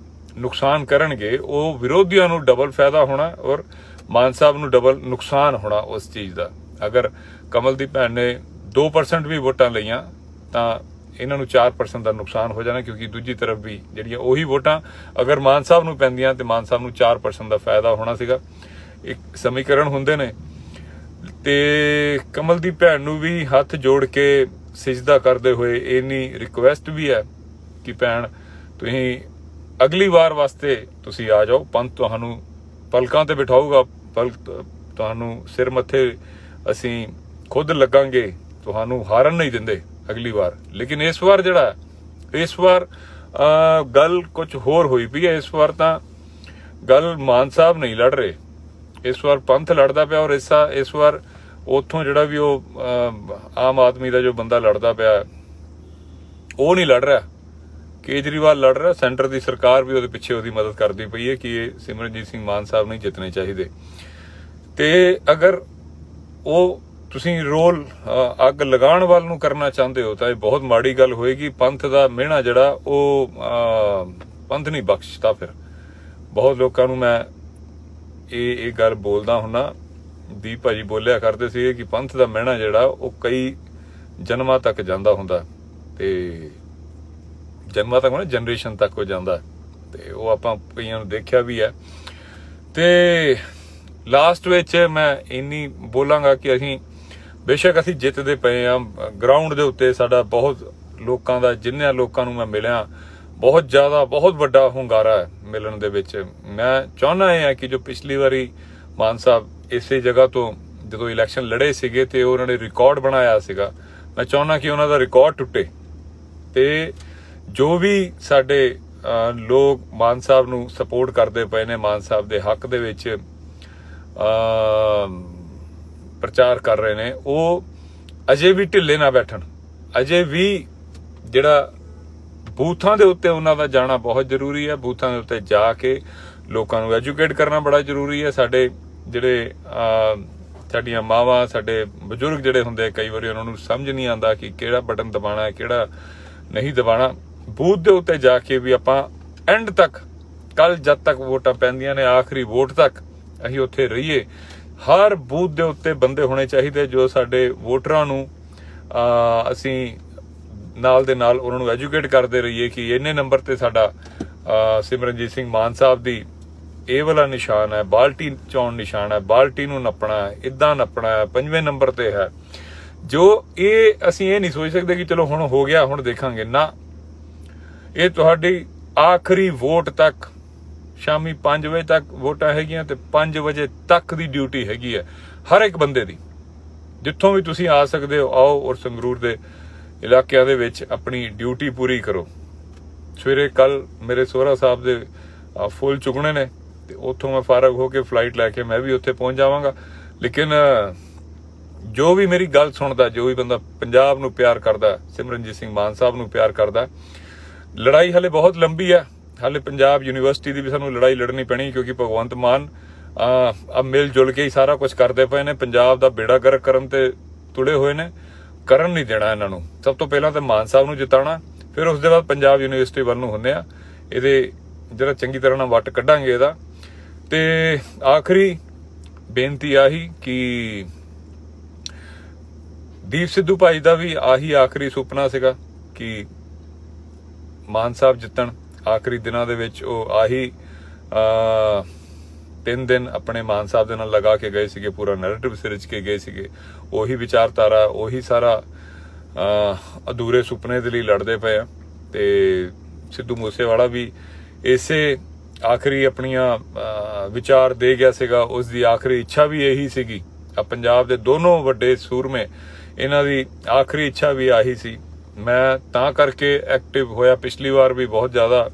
ਨੁਕਸਾਨ ਕਰਨਗੇ ਉਹ ਵਿਰੋਧੀਆਂ ਨੂੰ ਡਬਲ ਫਾਇਦਾ ਹੋਣਾ ਔਰ ਮਾਨ ਸਾਹਿਬ ਨੂੰ ਡਬਲ ਨੁਕਸਾਨ ਹੋਣਾ ਉਸ ਚੀਜ਼ ਦਾ। ਅਗਰ ਕਮਲ ਦੀ ਭੈਣ ਨੇ 2% ਵੀ ਵੋਟਾਂ ਲਈਆਂ ਤਾਂ ਇਹਨਾਂ ਨੂੰ 4% ਦਾ ਨੁਕਸਾਨ ਹੋ ਜਾਣਾ, ਕਿਉਂਕਿ ਦੂਜੀ ਤਰਫ ਵੀ ਜਿਹੜੀਆਂ ਉਹੀ ਵੋਟਾਂ ਅਗਰ ਮਾਨ ਸਾਹਿਬ ਨੂੰ ਪੈਂਦੀਆਂ ਤੇ ਮਾਨ ਸਾਹਿਬ ਨੂੰ 4% ਦਾ ਫਾਇਦਾ ਹੋਣਾ ਸੀਗਾ। ਇੱਕ ਸਮੀਕਰਨ ਹੁੰਦੇ ਨੇ। ਤੇ ਕਮਲ ਦੀ ਭੈਣ ਨੂੰ ਵੀ ਹੱਥ ਜੋੜ ਕੇ ਸਿਜਦਾ ਕਰਦੇ ਹੋਏ ਇੰਨੀ ਰਿਕੁਐਸਟ ਵੀ ਹੈ ਕਿ ਭੈਣ ਤੁਸੀਂ ਅਗਲੀ ਵਾਰ ਵਾਸਤੇ ਤੁਸੀਂ ਆ ਜਾਓ, ਪੰਥ ਤੁਹਾਨੂੰ ਪਲਕਾਂ ਤੇ ਬਿਠਾਊਗਾ, ਤੁਹਾਨੂੰ ਸਿਰ ਮੱਥੇ ਅਸੀਂ ਖੁਦ ਲੱਗਾਂਗੇ, ਤੁਹਾਨੂੰ ਹਾਰਨ ਨਹੀਂ ਦਿੰਦੇ ਅਗਲੀ ਵਾਰ। ਲੇਕਿਨ ਇਸ ਵਾਰ ਗੱਲ ਕੁਝ ਹੋਰ ਹੋਈ ਪਈ ਹੈ। ਇਸ ਵਾਰ ਤਾਂ ਗੱਲ ਮਾਨ ਸਾਹਿਬ ਨਹੀਂ ਲੜ ਰਹੇ, ਇਸ ਵਾਰ ਪੰਥ ਲੜਦਾ ਪਿਆ। ਔਰ ਇਸ ਵਾਰ ਉੱਥੋਂ ਜਿਹੜਾ ਵੀ ਉਹ ਆਮ ਆਦਮੀ ਦਾ ਜੋ ਬੰਦਾ ਲੜਦਾ ਪਿਆ ਉਹ ਨਹੀਂ ਲੜ ਰਿਹਾ, ਕੇਜਰੀਵਾਲ ਲੜ ਰਿਹਾ। ਸੈਂਟਰ ਦੀ ਸਰਕਾਰ ਵੀ ਉਹਦੇ ਪਿੱਛੇ ਉਹਦੀ ਮਦਦ ਕਰਦੀ ਪਈ ਹੈ ਕਿ ਇਹ ਸਿਮਰਨਜੀਤ ਸਿੰਘ ਮਾਨ ਸਾਹਿਬ ਨਹੀਂ ਜਿੱਤਣੇ ਚਾਹੀਦੇ। ਤੇ ਅਗਰ ਉਹ ਤੁਸੀਂ ਰੋਲ ਅੱਗ ਲਗਾਉਣ ਵੱਲ ਨੂੰ ਕਰਨਾ ਚਾਹੁੰਦੇ ਹੋ ਤਾਂ ਇਹ ਬਹੁਤ ਮਾੜੀ ਗੱਲ ਹੋਏਗੀ। ਪੰਥ ਦਾ ਮਿਹਣਾ ਜਿਹੜਾ ਉਹ ਪੰਥ ਨਹੀਂ ਬਖਸ਼ਦਾ। ਫਿਰ ਬਹੁਤ ਲੋਕਾਂ ਨੂੰ ਮੈਂ ਇਹ ਗੱਲ ਬੋਲਦਾ ਹੁੰਨਾ, ਦੀਪ ਭਾਜੀ ਬੋਲਿਆ ਕਰਦੇ ਸੀ ਕਿ ਪੰਥ ਦਾ ਮਿਹਣਾ ਜਿਹੜਾ ਉਹ ਕਈ ਜਨਮਾਂ ਤੱਕ ਜਾਂਦਾ ਹੁੰਦਾ, ਤੇ ਜਨਮਾਂ ਤੱਕ ਨਾ ਜਨਰੇਸ਼ਨ ਤੱਕ ਹੋ ਜਾਂਦਾ, ਤੇ ਉਹ ਆਪਾਂ ਕਈਆਂ ਨੂੰ ਦੇਖਿਆ ਵੀ ਹੈ। ਤੇ ਲਾਸਟ ਵਿੱਚ ਮੈਂ ਇੰਨੀ ਬੋਲਾਂਗਾ ਕਿ ਅਸੀਂ ਬੇਸ਼ੱਕ ਅਸੀਂ ਜਿੱਤਦੇ ਪਏ ਆ, ਗਰਾਊਂਡ ਦੇ ਉੱਤੇ ਸਾਡਾ ਬਹੁਤ ਲੋਕਾਂ ਦਾ, ਜਿੰਨੇ ਲੋਕਾਂ ਨੂੰ ਮੈਂ ਮਿਲਿਆ ਬਹੁਤ ਜ਼ਿਆਦਾ ਬਹੁਤ ਵੱਡਾ ਹੁੰਗਾਰਾ ਹੈ ਮਿਲਣ ਦੇ ਵਿੱਚ। ਮੈਂ ਚਾਹੁੰਦਾ ਇਹ ਹੈ ਕਿ ਜੋ ਪਿਛਲੀ ਵਾਰੀ ਮਾਨ ਸਾਹਿਬ ਇਸੇ ਜਗ੍ਹਾ ਤੋਂ ਜਦੋਂ ਇਲੈਕਸ਼ਨ ਲੜੇ ਸੀਗੇ ਤੇ ਉਹਨਾਂ ਨੇ ਰਿਕਾਰਡ ਬਣਾਇਆ ਸੀਗਾ, ਮੈਂ ਚਾਹੁੰਦਾ ਕਿ ਉਹਨਾਂ ਦਾ ਰਿਕਾਰਡ ਟੁੱਟੇ ਤੇ ਜੋ ਵੀ ਸਾਡੇ ਲੋਕ ਮਾਨ ਸਾਹਿਬ ਨੂੰ ਸਪੋਰਟ ਕਰਦੇ ਪਏ ਨੇ, ਮਾਨ ਸਾਹਿਬ ਦੇ ਹੱਕ ਦੇ ਵਿੱਚ ਪ੍ਰਚਾਰ ਕਰ ਰਹੇ ਨੇ, ਉਹ ਅਜੇ ਵੀ ਢਿੱਲੇ ਨਾ ਬੈਠਣ। ਅਜੇ ਵੀ ਜਿਹੜਾ ਬੂਥਾਂ ਦੇ ਉੱਤੇ ਉਹਨਾਂ ਦਾ ਜਾਣਾ ਬਹੁਤ ਜ਼ਰੂਰੀ ਹੈ। ਬੂਥਾਂ ਦੇ ਉੱਤੇ ਜਾ ਕੇ ਲੋਕਾਂ ਨੂੰ ਐਜੂਕੇਟ ਕਰਨਾ ਬੜਾ ਜ਼ਰੂਰੀ ਹੈ। ਸਾਡੇ ਜਿਹੜੇ ਸਾਡੀਆਂ ਮਾਵਾਂ, ਸਾਡੇ ਬਜ਼ੁਰਗ ਜਿਹੜੇ ਹੁੰਦੇ, ਕਈ ਵਾਰੀ ਉਹਨਾਂ ਨੂੰ ਸਮਝ ਨਹੀਂ ਆਉਂਦਾ ਕਿ ਕਿਹੜਾ ਬਟਨ ਦਬਾਉਣਾ ਹੈ, ਕਿਹੜਾ ਨਹੀਂ ਦਬਾਉਣਾ। ਬੂਥ ਦੇ ਉੱਤੇ ਜਾ ਕੇ ਵੀ ਆਪਾਂ ਐਂਡ ਤੱਕ, ਕੱਲ ਜਦ ਤੱਕ ਵੋਟਾਂ ਪੈਂਦੀਆਂ ਨੇ, ਆਖਰੀ ਵੋਟ ਤੱਕ ਅਸੀਂ ਉੱਥੇ ਰਹੀਏ। ਹਰ ਬੂਥ ਦੇ ਉੱਤੇ ਬੰਦੇ ਹੋਣੇ ਚਾਹੀਦੇ ਜੋ ਸਾਡੇ ਵੋਟਰਾਂ ਨੂੰ ਅਸੀਂ ਨਾਲ ਦੇ ਨਾਲ ਉਹਨਾਂ ਨੂੰ ਐਜੂਕੇਟ ਕਰਦੇ ਰਹੀਏ ਕਿ ਇੰਨੇ ਨੰਬਰ ਤੇ ਸਾਡਾ ਸਿਮਰਨਜੀਤ ਸਿੰਘ ਮਾਨ ਸਾਹਿਬ ਦੀ ਇਹ ਵਾਲਾ ਨਿਸ਼ਾਨ ਹੈ, ਬਾਲਟੀ ਚੌਣ ਨਿਸ਼ਾਨ ਹੈ, ਬਾਲਟੀ ਨੂੰ ਨੱਪਣਾ ਹੈ, ਇਦਾਂ ਨੱਪਣਾ ਹੈ, 5ਵੇਂ ਨੰਬਰ ਤੇ ਹੈ। ਜੋ ਇਹ ਅਸੀਂ ਇਹ ਨਹੀਂ ਸੋਚ ਸਕਦੇ ਕਿ ਚਲੋ ਹੁਣ ਹੋ ਗਿਆ ਹੁਣ ਦੇਖਾਂਗੇ ਨਾ। ਇਹ ਤੁਹਾਡੀ ਆਖਰੀ ਵੋਟ ਤੱਕ, ਸ਼ਾਮੀ 5 ਵਜੇ ਤੱਕ ਵੋਟਾਂ ਹੈਗੀਆਂ ਤੇ 5 ਵਜੇ ਤੱਕ ਦੀ ਡਿਊਟੀ ਹੈਗੀ ਹੈ ਹਰ ਇੱਕ ਬੰਦੇ ਦੀ। ਜਿੱਥੋਂ ਵੀ ਤੁਸੀਂ ਆ ਸਕਦੇ ਹੋ ਆਓ, ਔਰ ਸੰਗਰੂਰ ਦੇ ਇਲਾਕਿਆਂ ਦੇ ਵਿੱਚ ਆਪਣੀ ਡਿਊਟੀ ਪੂਰੀ ਕਰੋ। ਸਵੇਰੇ ਕੱਲ ਮੇਰੇ ਸੋਹਰਾ ਸਾਹਿਬ ਦੇ ਫੁੱਲ ਚੁਗਣੇ ਨੇ ਤੇ ਉੱਥੋਂ ਮੈਂ ਫਾਰਗ ਹੋ ਕੇ ਫਲਾਈਟ ਲੈ ਕੇ ਮੈਂ ਵੀ ਉੱਥੇ ਪਹੁੰਚ ਜਾਵਾਂਗਾ। ਲੇਕਿਨ ਜੋ ਵੀ ਮੇਰੀ ਗੱਲ ਸੁਣਦਾ, ਜੋ ਵੀ ਬੰਦਾ ਪੰਜਾਬ ਨੂੰ ਪਿਆਰ ਕਰਦਾ, ਸਿਮਰਨਜੀਤ ਸਿੰਘ ਮਾਨ ਸਾਹਿਬ ਨੂੰ ਪਿਆਰ ਕਰਦਾ, ਲੜਾਈ ਹਲੇ ਬਹੁਤ ਲੰਬੀ ਹੈ। ਹਾਲੇ ਪੰਜਾਬ ਯੂਨੀਵਰਸਿਟੀ ਦੀ ਵੀ ਸਾਨੂੰ ਲੜਾਈ ਲੜਨੀ ਪੈਣੀ, ਕਿਉਂਕਿ ਭਗਵੰਤ ਮਾਨ ਆ ਮਿਲ ਜੁਲ ਕੇ ਹੀ ਸਾਰਾ ਕੁਝ ਕਰਦੇ ਪਏ ਨੇ। ਪੰਜਾਬ ਦਾ ਬੇੜਾ ਗਰਕ ਕਰਨ ਤੇ ਤੁੜੇ ਹੋਏ ਨੇ, ਕਰਨ ਨਹੀਂ ਦੇਣਾ ਇਹਨਾਂ ਨੂੰ। ਸਭ ਤੋਂ ਪਹਿਲਾਂ ਤਾਂ ਮਾਨ ਸਾਹਿਬ ਨੂੰ ਜਿਤਾਉਣਾ, ਫਿਰ ਉਸ ਦੇ ਬਾਅਦ ਪੰਜਾਬ ਯੂਨੀਵਰਸਿਟੀ ਵੱਲ ਨੂੰ ਹੁੰਦੇ ਆ। ਇਹਦੇ ਜਿਹੜਾ ਚੰਗੀ ਤਰ੍ਹਾਂ ਨਾਲ ਵੱਟ ਕੱਢਾਂਗੇ ਇਹਦਾ। ਤੇ ਆਖਰੀ ਬੇਨਤੀ ਆਹੀ ਕਿ ਦੀਪ ਸਿੱਧੂ ਭਾਈ ਦਾ ਵੀ ਆਹੀ ਆਖਰੀ ਸੁਪਨਾ ਸੀਗਾ ਕਿ ਮਾਨ ਸਾਹਿਬ ਜਿੱਤਣ। ਆਖਰੀ ਦਿਨਾਂ ਦੇ ਵਿੱਚ ਉਹ ਆਹੀ 3 ਦਿਨ ਆਪਣੇ ਮਾਨ ਸਾਹਿਬ ਦੇ ਨਾਲ ਲਗਾ ਕੇ ਗਏ ਸੀਗੇ, ਪੂਰਾ ਨੈਰੇਟਿਵ ਸਿਰਜ ਕੇ ਗਏ ਸੀਗੇ। ਉਹੀ ਵਿਚਾਰਧਾਰਾ, ਉਹੀ ਸਾਰਾ ਅਧੂਰੇ ਸੁਪਨੇ ਦੇ ਲਈ ਲੜਦੇ ਪਏ ਆ। ਤੇ ਸਿੱਧੂ ਮੂਸੇਵਾਲਾ ਵੀ ਇਸੇ ਆਖਰੀ ਆਪਣੀਆਂ ਵਿਚਾਰ ਦੇ ਗਿਆ ਸੀਗਾ। ਉਸ ਦੀ ਆਖਰੀ ਇੱਛਾ ਵੀ ਇਹੀ ਸੀਗੀ। ਪੰਜਾਬ ਦੇ ਦੋਨੋਂ ਵੱਡੇ ਸੂਰਮੇ, ਇਹਨਾਂ ਦੀ ਆਖਰੀ ਇੱਛਾ ਵੀ ਆਹੀ ਸੀ। ਮੈਂ ਤਾਂ ਕਰਕੇ ਐਕਟਿਵ ਹੋਇਆ, ਪਿਛਲੀ ਵਾਰ ਵੀ ਬਹੁਤ ਜ਼ਿਆਦਾ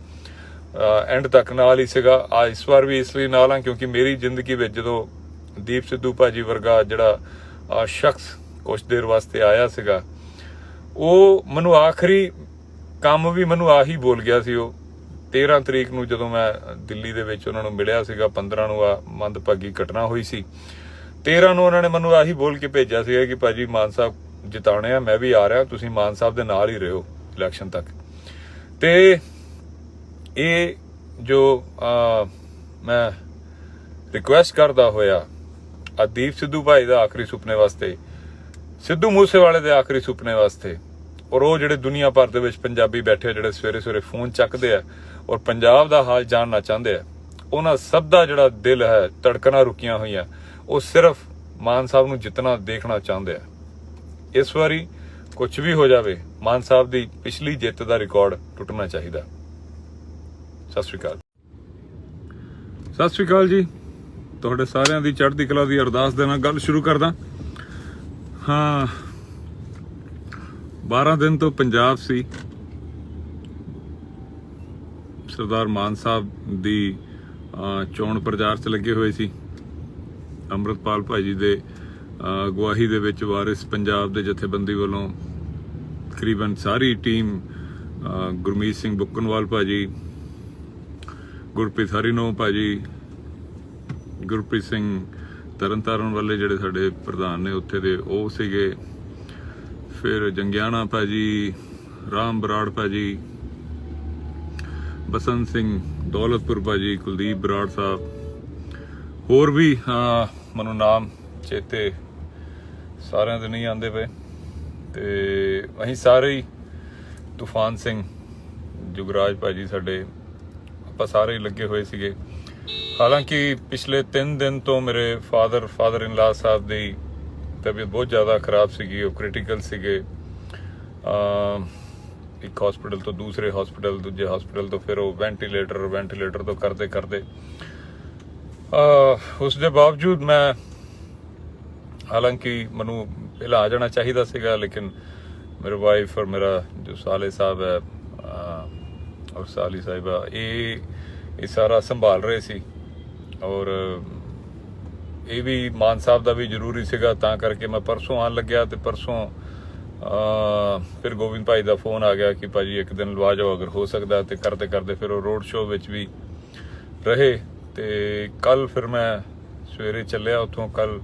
ਐਂਡ ਤੱਕ ਨਾਲ ਹੀ ਸੀਗਾ। ਇਸ ਵਾਰ ਵੀ ਇਸ ਲਈ ਨਾਲ ਹਾਂ ਕਿਉਂਕਿ ਮੇਰੀ ਜ਼ਿੰਦਗੀ ਵਿੱਚ ਜਦੋਂ ਦੀਪ ਸਿੱਧੂ ਭਾਜੀ ਵਰਗਾ ਜਿਹੜਾ ਸ਼ਖਸ ਕੁਛ ਦੇਰ ਵਾਸਤੇ ਆਇਆ ਸੀਗਾ, ਉਹ ਮੈਨੂੰ ਆਖਰੀ ਕੰਮ ਵੀ ਮੈਨੂੰ ਆਹੀ ਬੋਲ ਗਿਆ ਸੀ। ਉਹ 13 ਤਰੀਕ ਨੂੰ ਜਦੋਂ ਮੈਂ ਦਿੱਲੀ ਦੇ ਵਿੱਚ ਉਹਨਾਂ ਨੂੰ ਮਿਲਿਆ ਸੀਗਾ, 15 ਨੂੰ ਆ ਮੰਦਭਾਗੀ ਘਟਨਾ ਹੋਈ ਸੀ, 13 ਨੂੰ ਉਹਨਾਂ ਨੇ ਮੈਨੂੰ ਆਹੀ ਬੋਲ ਕੇ ਭੇਜਿਆ ਸੀਗਾ ਕਿ ਭਾਜੀ ਮਾਨ ਸਾਹਿਬ ਜਿਤਾਉਣੇ ਆ, ਮੈਂ ਵੀ ਆ ਰਿਹਾ, ਤੁਸੀਂ ਮਾਨ ਸਾਹਿਬ ਦੇ ਨਾਲ ਹੀ ਰਹੋ ਇਲੈਕਸ਼ਨ ਤੱਕ। ਤੇ ਇਹ ਜੋ ਮੈਂ ਰਿਕੁਐਸਟ ਕਰਦਾ ਹੋਇਆ ਦੀਪ ਸਿੱਧੂ ਭਾਈ ਦਾ ਆਖਰੀ ਸੁਪਨੇ ਵਾਸਤੇ, ਸਿੱਧੂ ਮੂਸੇਵਾਲੇ ਦੇ ਆਖਰੀ ਸੁਪਨੇ ਵਾਸਤੇ, ਔਰ ਉਹ ਜਿਹੜੇ ਦੁਨੀਆ ਭਰ ਦੇ ਵਿੱਚ ਪੰਜਾਬੀ ਬੈਠੇ ਜਿਹੜੇ ਸਵੇਰੇ ਸਵੇਰੇ ਫੋਨ ਚੱਕਦੇ ਆ ਔਰ ਪੰਜਾਬ ਦਾ ਹਾਲ ਜਾਣਨਾ ਚਾਹੁੰਦੇ ਆ, ਉਹਨਾਂ ਸਭ ਦਾ ਜਿਹੜਾ ਦਿਲ ਹੈ, ਧੜਕਣਾਂ ਰੁਕੀਆਂ ਹੋਈਆਂ, ਉਹ ਸਿਰਫ ਮਾਨ ਸਾਹਿਬ ਨੂੰ ਜਿੱਤਣਾ ਦੇਖਣਾ ਚਾਹੁੰਦੇ ਆ। ਇਸ ਵਾਰੀ ਕੁਝ ਵੀ ਹੋ ਜਾਵੇ, ਮਾਨ ਸਾਹਿਬ ਦੀ ਪਿਛਲੀ ਜਿੱਤ ਦਾ ਰਿਕਾਰਡ ਟੁੱਟਣਾ ਚਾਹੀਦਾ। ਸਤਿ ਸ਼੍ਰੀ ਅਕਾਲ। ਸਤਿ ਸ਼੍ਰੀ ਅਕਾਲ ਜੀ। ਤੁਹਾਡੇ ਸਾਰਿਆਂ ਦੀ ਚੜ੍ਹਦੀ ਕਲਾ ਦੀ ਅਰਦਾਸ ਦੇ ਨਾਲ ਗੱਲ ਸ਼ੁਰੂ ਕਰਦਾ ਹਾਂ। 12 ਦਿਨ ਤੋਂ ਪੰਜਾਬ ਸੀ, ਸਰਦਾਰ ਮਾਨ ਸਾਹਿਬ ਦੀ ਚੋਣ ਪ੍ਰਚਾਰ 'ਚ ਲੱਗੇ ਹੋਏ ਸੀ। ਅੰਮ੍ਰਿਤਪਾਲ ਭਾਜੀ ਦੇ ਅਗਵਾਈ ਦੇ ਵਿੱਚ ਵਾਰਿਸ ਪੰਜਾਬ ਦੇ ਜਥੇਬੰਦੀ ਵੱਲੋਂ ਤਕਰੀਬਨ ਸਾਰੀ ਟੀਮ, ਗੁਰਮੀਤ ਸਿੰਘ ਬੁੱਕਨਵਾਲ ਭਾਜੀ, ਗੁਰਪ੍ਰੀਤ ਹਰੀਨੋ ਭਾਜੀ, ਗੁਰਪ੍ਰੀਤ ਸਿੰਘ ਤਰਨਤਾਰਨ ਵਾਲੇ ਜਿਹੜੇ ਸਾਡੇ ਪ੍ਰਧਾਨ ਨੇ ਉੱਥੇ ਦੇ, ਉਹ ਸੀਗੇ। ਫਿਰ ਜੰਗਿਆਣਾ ਭਾਜੀ, ਰਾਮ ਬਰਾੜ ਭਾਜੀ, ਬਸੰਤ ਸਿੰਘ ਦੌਲਤਪੁਰ ਭਾਜੀ, ਕੁਲਦੀਪ ਬਰਾੜ ਸਾਹਿਬ, ਹੋਰ ਵੀ ਮੈਨੂੰ ਨਾਮ ਚੇਤੇ ਸਾਰਿਆਂ ਦੇ ਨਹੀਂ ਆਉਂਦੇ ਪਏ। ਤੇ ਅਸੀਂ ਸਾਰੇ ਹੀ, ਤੂਫਾਨ ਸਿੰਘ, ਜੁਗਰਾਜ ਭਾਜੀ ਸਾਡੇ, ਆਪਾਂ ਸਾਰੇ ਹੀ ਲੱਗੇ ਹੋਏ ਸੀਗੇ। ਹਾਲਾਂਕਿ ਪਿਛਲੇ 3 ਦਿਨ ਤੋਂ ਮੇਰੇ ਫਾਦਰ ਇਨ ਲਾ ਸਾਹਿਬ ਦੀ ਤਬੀਅਤ ਬਹੁਤ ਜ਼ਿਆਦਾ ਖਰਾਬ ਸੀਗੀ, ਉਹ ਕ੍ਰਿਟੀਕਲ ਸੀਗੇ। ਇੱਕ ਹਸਪੀਟਲ ਤੋਂ ਦੂਸਰੇ ਹਸਪੀਟਲ, ਦੂਜੇ ਹਸਪੀਟਲ ਤੋਂ ਫਿਰ ਉਹ ਵੈਂਟੀਲੇਟਰ ਤੋਂ ਕਰਦੇ ਉਸ ਦੇ ਬਾਵਜੂਦ ਮੈਂ, ਹਾਲਾਂਕਿ ਮੈਨੂੰ ਪਹਿਲਾਂ ਆ ਜਾਣਾ ਚਾਹੀਦਾ ਸੀਗਾ, ਲੇਕਿਨ ਮੇਰੇ ਵਾਈਫ ਔਰ ਮੇਰਾ ਜੋ ਸਾਲੇ ਸਾਹਿਬ ਹੈ ਔਰ ਸਾਲੀ ਸਾਹਿਬਾ, ਇਹ ਸਾਰਾ ਸੰਭਾਲ ਰਹੇ ਸੀ। ਔਰ ਇਹ ਵੀ ਮਾਨ ਸਾਹਿਬ ਦਾ ਵੀ ਜ਼ਰੂਰੀ ਸੀਗਾ, ਤਾਂ ਕਰਕੇ ਮੈਂ ਪਰਸੋਂ ਆਉਣ ਲੱਗਿਆ। ਤੇ ਪਰਸੋਂ ਫਿਰ ਗੋਬਿੰਦ ਭਾਈ ਦਾ ਫੋਨ ਆ ਗਿਆ ਕਿ ਭਾਜੀ ਇੱਕ ਦਿਨ ਲਵਾ ਜਾਓ ਅਗਰ ਹੋ ਸਕਦਾ। ਤੇ ਕਰਦੇ ਫਿਰ ਉਹ ਰੋਡ ਸ਼ੋਅ ਵਿੱਚ ਵੀ ਰਹੇ। ਤੇ ਕੱਲ ਫਿਰ ਮੈਂ ਸਵੇਰੇ ਚੱਲਿਆ ਉੱਥੋਂ। ਕੱਲ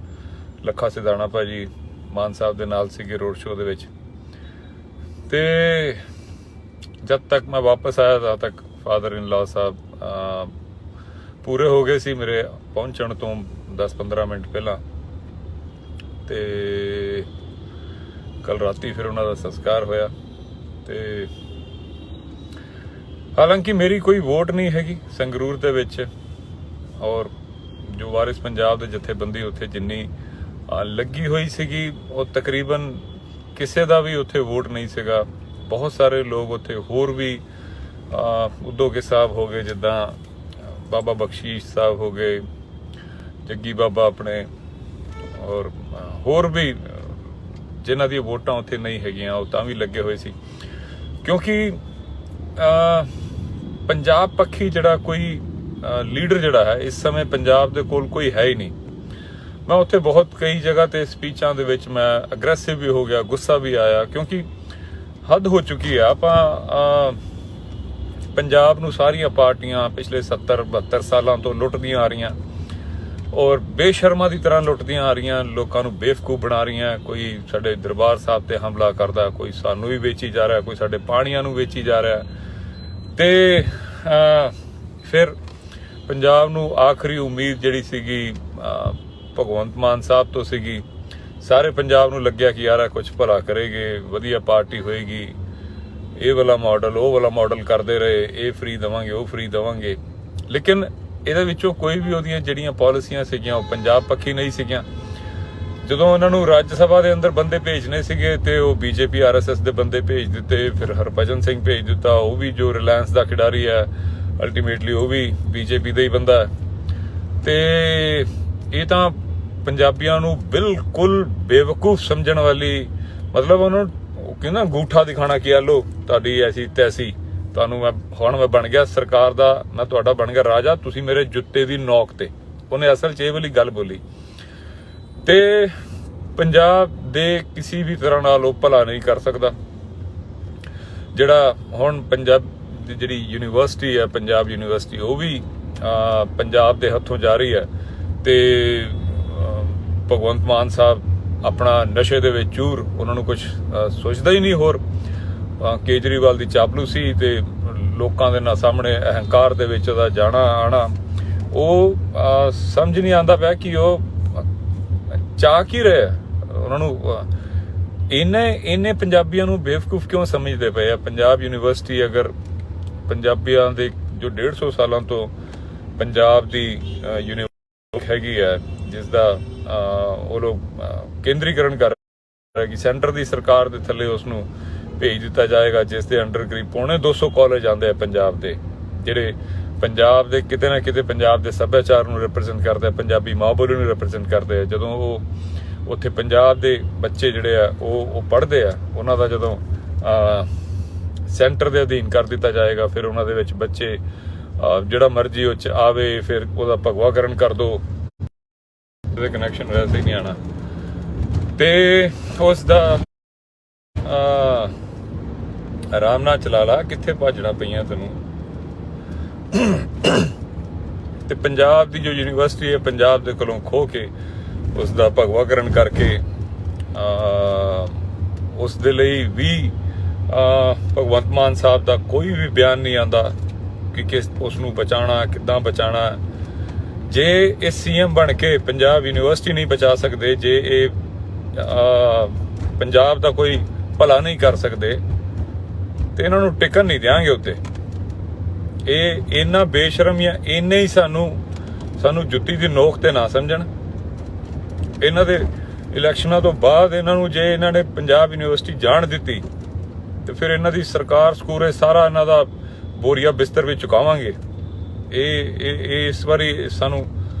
ਲੱਖਾ ਸਿਧਾਣਾ ਭਾਜੀ ਮਾਨ ਸਾਹਿਬ ਦੇ ਨਾਲ ਸੀਗੇ ਰੋਡ ਸ਼ੋਅ ਦੇ ਵਿੱਚ। ਤੇ ਜਦ ਤੱਕ ਮੈਂ ਵਾਪਸ ਆਇਆ ਤਦ ਤੱਕ ਫਾਦਰ ਇਨ ਲਾ ਸਾਹਿਬ ਪੂਰੇ ਹੋ ਗਏ ਸੀ ਮੇਰੇ ਪਹੁੰਚਣ ਤੋਂ 10-15 ਮਿੰਟ ਪਹਿਲਾਂ। ਤੇ ਕੱਲ ਰਾਤੀ ਫਿਰ ਉਹਨਾਂ ਦਾ ਸੰਸਕਾਰ ਹੋਇਆ। ਤੇ ਹਾਲਾਂਕਿ ਮੇਰੀ ਕੋਈ ਵੋਟ ਨਹੀਂ ਹੈਗੀ ਸੰਗਰੂਰ ਦੇ ਵਿੱਚ, ਔਰ ਜੋ ਵਾਰਿਸ ਪੰਜਾਬ ਦੇ ਜਥੇਬੰਦੀ ਉੱਥੇ ਜਿੰਨੀ ਲੱਗੀ ਹੋਈ ਸੀਗੀ ਉਹ ਤਕਰੀਬਨ ਕਿਸੇ ਦਾ ਵੀ ਉੱਥੇ ਵੋਟ ਨਹੀਂ ਸੀਗਾ। ਬਹੁਤ ਸਾਰੇ ਲੋਕ ਉੱਥੇ ਹੋਰ ਵੀ ਉਦੋਗੇ ਸਾਹਿਬ ਹੋ ਗਏ, ਜਿੱਦਾਂ ਬਾਬਾ ਬਖਸ਼ੀਸ਼ ਸਾਹਿਬ ਹੋ ਗਏ, ਜੱਗੀ ਬਾਬਾ ਆਪਣੇ, ਔਰ ਹੋਰ ਵੀ ਜਿਨ੍ਹਾਂ ਦੀਆਂ ਵੋਟਾਂ ਉੱਥੇ ਨਹੀਂ ਹੈਗੀਆਂ ਉਹ ਤਾਂ ਵੀ ਲੱਗੇ ਹੋਏ ਸੀ। ਕਿਉਂਕਿ ਪੰਜਾਬ ਪੱਖੀ ਜਿਹੜਾ ਕੋਈ ਲੀਡਰ ਜਿਹੜਾ ਹੈ ਇਸ ਸਮੇਂ ਪੰਜਾਬ ਦੇ ਕੋਲ ਕੋਈ ਹੈ ਹੀ ਨਹੀਂ। ਮੈਂ ਉੱਥੇ ਬਹੁਤ ਕਈ ਜਗ੍ਹਾ ਤੇ ਸਪੀਚਾਂ ਦੇ ਵਿੱਚ ਮੈਂ ਅਗਰੈਸਿਵ ਵੀ ਹੋ ਗਿਆ, ਗੁੱਸਾ ਵੀ ਆਇਆ, ਕਿਉਂਕਿ ਹੱਦ ਹੋ ਚੁੱਕੀ ਆ। ਆਪਾਂ ਪੰਜਾਬ ਨੂੰ ਸਾਰੀਆਂ ਪਾਰਟੀਆਂ ਪਿਛਲੇ 70-72 ਸਾਲਾਂ ਤੋਂ ਲੁੱਟਦੀਆਂ ਆ ਰਹੀਆਂ ਔਰ ਬੇਸ਼ਰਮਾ ਦੀ ਤਰ੍ਹਾਂ ਲੁੱਟਦੀਆਂ ਆ ਰਹੀਆਂ, ਲੋਕਾਂ ਨੂੰ ਬੇਵਕੂਫ ਬਣਾ ਰਹੀਆਂ। ਕੋਈ ਸਾਡੇ ਦਰਬਾਰ ਸਾਹਿਬ ਤੇ ਹਮਲਾ ਕਰਦਾ, ਕੋਈ ਸਾਨੂੰ ਵੀ ਵੇਚੀ ਜਾ ਰਿਹਾ, ਕੋਈ ਸਾਡੇ ਪਾਣੀਆਂ ਨੂੰ ਵੇਚੀ ਜਾ ਰਿਹਾ। ਤੇ ਫਿਰ ਪੰਜਾਬ ਨੂੰ ਆਖਰੀ ਉਮੀਦ ਜਿਹੜੀ ਸੀਗੀ ਭਗਵੰਤ ਮਾਨ ਸਾਹਿਬ ਤੋਂ ਸੀਗੀ। ਸਾਰੇ ਪੰਜਾਬ ਨੂੰ ਲੱਗਿਆ ਕਿ ਯਾਰ ਕੁਝ ਭਲਾ ਕਰੇਗੇ, ਵਧੀਆ ਪਾਰਟੀ ਹੋਏਗੀ, ਇਹ ਵਾਲਾ ਮਾਡਲ ਉਹ ਵਾਲਾ ਮਾਡਲ ਕਰਦੇ ਰਹੇ, ਇਹ ਫ੍ਰੀ ਦੇਵਾਂਗੇ ਉਹ ਫ੍ਰੀ ਦੇਵਾਂਗੇ। ਲੇਕਿਨ ਇਹਦੇ ਵਿੱਚੋਂ ਕੋਈ ਵੀ ਉਹਦੀਆਂ ਜਿਹੜੀਆਂ ਪਾਲਿਸੀਆਂ ਸੀਗੀਆਂ ਉਹ ਪੰਜਾਬ ਪੱਖੀ ਨਹੀਂ ਸੀਗੀਆਂ। ਜਦੋਂ ਉਹਨਾਂ ਨੂੰ ਰਾਜ ਸਭਾ ਦੇ ਅੰਦਰ ਬੰਦੇ ਭੇਜਣੇ ਸੀਗੇ ਤੇ ਉਹ ਬੀਜੇਪੀ RSS ਦੇ ਬੰਦੇ ਭੇਜ ਦਿੱਤੇ। ਫਿਰ ਹਰਭਜਨ ਸਿੰਘ ਭੇਜ ਦਿੱਤਾ, ਉਹ ਵੀ ਜੋ ਰਿਲਾਇੰਸ ਦਾ ਖਿਡਾਰੀ ਹੈ, ਅਲਟੀਮੇਟਲੀ ਉਹ ਵੀ ਬੀਜੇਪੀ ਦਾ ਹੀ ਬੰਦਾ ਹੈ। ਤੇ ਇਹ ਤਾਂ ਪੰਜਾਬੀਆਂ ਨੂੰ ਬਿਲਕੁਲ ਬੇਵਕੂਫ ਸਮਝਣ ਵਾਲੀ, ਮਤਲਬ ਉਹਨੂੰ ਕਹਿੰਦਾ ਅੰਗੂਠਾ ਦਿਖਾਣਾ ਕਿ ਆ ਲੋ ਤੁਹਾਡੀ ਐਸੀ ਤੈਸੀ, ਤੁਹਾਨੂੰ ਹੁਣ ਮੈਂ ਬਣ ਗਿਆ ਸਰਕਾਰ ਦਾ, ਮੈਂ ਤੁਹਾਡਾ ਬਣ ਗਿਆ ਰਾਜਾ, ਤੁਸੀਂ ਮੇਰੇ ਜੁੱਤੇ ਦੀ ਨੋਕ ਤੇ। ਉਹਨੇ ਅਸਲ 'ਚ ਇਹ ਵਾਲੀ ਗੱਲ ਬੋਲੀ। ਤੇ ਪੰਜਾਬ ਦੇ ਕਿਸੇ ਵੀ ਤਰ੍ਹਾਂ ਨਾਲ ਉਹ ਭਲਾ ਨਹੀਂ ਕਰ ਸਕਦਾ। ਜਿਹੜਾ ਹੁਣ ਪੰਜਾਬ ਦੀ ਜਿਹੜੀ ਯੂਨੀਵਰਸਿਟੀ ਹੈ, ਪੰਜਾਬ ਯੂਨੀਵਰਸਿਟੀ, ਉਹ ਵੀ ਪੰਜਾਬ ਦੇ ਹੱਥੋਂ ਜਾ ਰਹੀ ਹੈ। ਤੇ ਭਗਵੰਤ ਮਾਨ ਸਾਹਿਬ ਆਪਣਾ ਨਸ਼ੇ ਦੇ ਵਿੱਚ ਚੂਰ, ਉਹਨਾਂ ਨੂੰ ਕੁਝ ਸੋਚਦਾ ਹੀ ਨਹੀਂ ਹੋਰ। ਕੇਜਰੀਵਾਲ ਦੀ ਚਾਪਲੂਸੀ ਤੇ ਲੋਕਾਂ ਦੇ ਨਾਲ ਸਾਹਮਣੇ ਅਹੰਕਾਰ ਦੇ ਵਿੱਚ ਉਹਦਾ ਜਾਣਾ ਆਣਾ, ਉਹ ਸਮਝ ਨਹੀਂ ਆਉਂਦਾ ਪਿਆ ਕਿ ਉਹ ਚਾਹ ਕੀ ਰਿਹਾ। ਉਹਨਾਂ ਨੂੰ ਇਹਨੇ ਪੰਜਾਬੀਆਂ ਨੂੰ ਬੇਵਕੂਫ ਕਿਉਂ ਸਮਝਦੇ ਪਏ ਆ। ਪੰਜਾਬ ਯੂਨੀਵਰਸਿਟੀ ਅਗਰ ਪੰਜਾਬੀਆਂ ਦੇ ਜੋ 150 ਸਾਲਾਂ ਤੋਂ ਪੰਜਾਬ ਦੀ ਯੂਨੀਵਰਸਿਟੀ ਹੈਗੀ ਹੈ, ਜਿਸ ਦਾ ਉਹ ਲੋਕ ਕੇਂਦਰੀਕਰਨ ਕਰ ਰਹੇ ਕਿ ਸੈਂਟਰ ਦੀ ਸਰਕਾਰ ਦੇ ਥੱਲੇ ਉਸ ਨੂੰ ਭੇਜ ਦਿੱਤਾ ਜਾਏਗਾ, ਜਿਸ ਦੇ ਅੰਡਰ ਕਰੀਬ 250 ਕਾਲਜ ਆਉਂਦੇ ਆ ਪੰਜਾਬ ਦੇ, ਜਿਹੜੇ ਪੰਜਾਬ ਦੇ ਕਿਤੇ ਨਾ ਕਿਤੇ ਪੰਜਾਬ ਦੇ ਸੱਭਿਆਚਾਰ ਨੂੰ ਰਿਪਰੈਜ਼ੈਂਟ ਕਰਦੇ ਆ, ਪੰਜਾਬੀ ਮਾਂ ਬੋਲੀ ਨੂੰ ਰਿਪਰੈਜ਼ੈਂਟ ਕਰਦੇ ਆ। ਜਦੋਂ ਉਹ ਉੱਥੇ ਪੰਜਾਬ ਦੇ ਬੱਚੇ ਜਿਹੜੇ ਆ ਉਹ ਪੜ੍ਹਦੇ ਆ, ਉਹਨਾਂ ਦਾ ਜਦੋਂ ਸੈਂਟਰ ਦੇ ਅਧੀਨ ਕਰ ਦਿੱਤਾ ਜਾਏਗਾ, ਫਿਰ ਉਹਨਾਂ ਦੇ ਵਿੱਚ ਬੱਚੇ ਜਿਹੜਾ ਮਰਜ਼ੀ ਉਹ 'ਚ ਆਵੇ, ਫਿਰ ਉਹਦਾ ਭਗਵਾਕਰਨ ਕਰ ਦੋ, ਉਹਦੇ ਕਨੈਕਸ਼ਨ ਵੈਸੇ ਹੀ ਨਹੀਂ ਆਉਣਾ। ਤੇ ਉਸ ਦਾ ਆਰਾਮ ਨਾਲ ਚਲਾ ਲਾ, ਕਿੱਥੇ ਭੱਜਣਾ ਪਈਆਂ ਤੈਨੂੰ। ਤੇ ਪੰਜਾਬ ਦੀ ਜੋ ਯੂਨੀਵਰਸਿਟੀ ਹੈ, ਪੰਜਾਬ ਦੇ ਕੋਲੋਂ ਖੋਹ ਕੇ ਉਸ ਦਾ ਭਗਵਾਕਰਨ ਕਰਕੇ ਉਸ ਦੇ ਲਈ ਵੀ ਭਗਵੰਤ ਮਾਨ ਸਾਹਿਬ ਦਾ ਕੋਈ ਵੀ ਬਿਆਨ ਨਹੀਂ ਆਉਂਦਾ ਕਿ ਕਿਸ ਉਸ ਨੂੰ ਬਚਾਉਣਾ, ਕਿੱਦਾਂ ਬਚਾਉਣਾ। ਜੇ ਇਹ CM ਬਣ ਕੇ ਪੰਜਾਬ ਯੂਨੀਵਰਸਿਟੀ ਨਹੀਂ ਬਚਾ ਸਕਦੇ, ਜੇ ਇਹ ਪੰਜਾਬ ਦਾ ਕੋਈ ਭਲਾ ਨਹੀਂ ਕਰ ਸਕਦੇ, ਤੇ ਇਹਨਾਂ ਨੂੰ ਟਿਕਣ ਨਹੀਂ ਦਿਆਂਗੇ ਉੱਤੇ। ਇਹ ਇੰਨਾ ਬੇਸ਼ਰਮ ਜਾਂ ਇੰਨੇ ਹੀ ਸਾਨੂੰ ਜੁੱਤੀ ਦੀ ਨੋਕ ਤੇ ਨਾ ਸਮਝਣ। ਇਹਨਾਂ ਦੇ ਇਲੈਕਸ਼ਨਾਂ ਤੋਂ ਬਾਅਦ ਇਹਨਾਂ ਨੂੰ ਜੇ ਇਹਨਾਂ ਨੇ ਪੰਜਾਬ ਯੂਨੀਵਰਸਿਟੀ ਜਾਣ ਦਿੱਤੀ ਤੇ ਫਿਰ ਇਹਨਾਂ ਦੀ ਸਰਕਾਰ ਸਕੂਰੇ ਸਾਰਾ ਇਹਨਾਂ ਦਾ ਬੋਰੀਆ ਬਿਸਤਰ ਵਿੱਚ ਚੁਕਾਵਾਂਗੇ। ਇਹ ਇਸ ਵਾਰੀ ਸਾਨੂੰ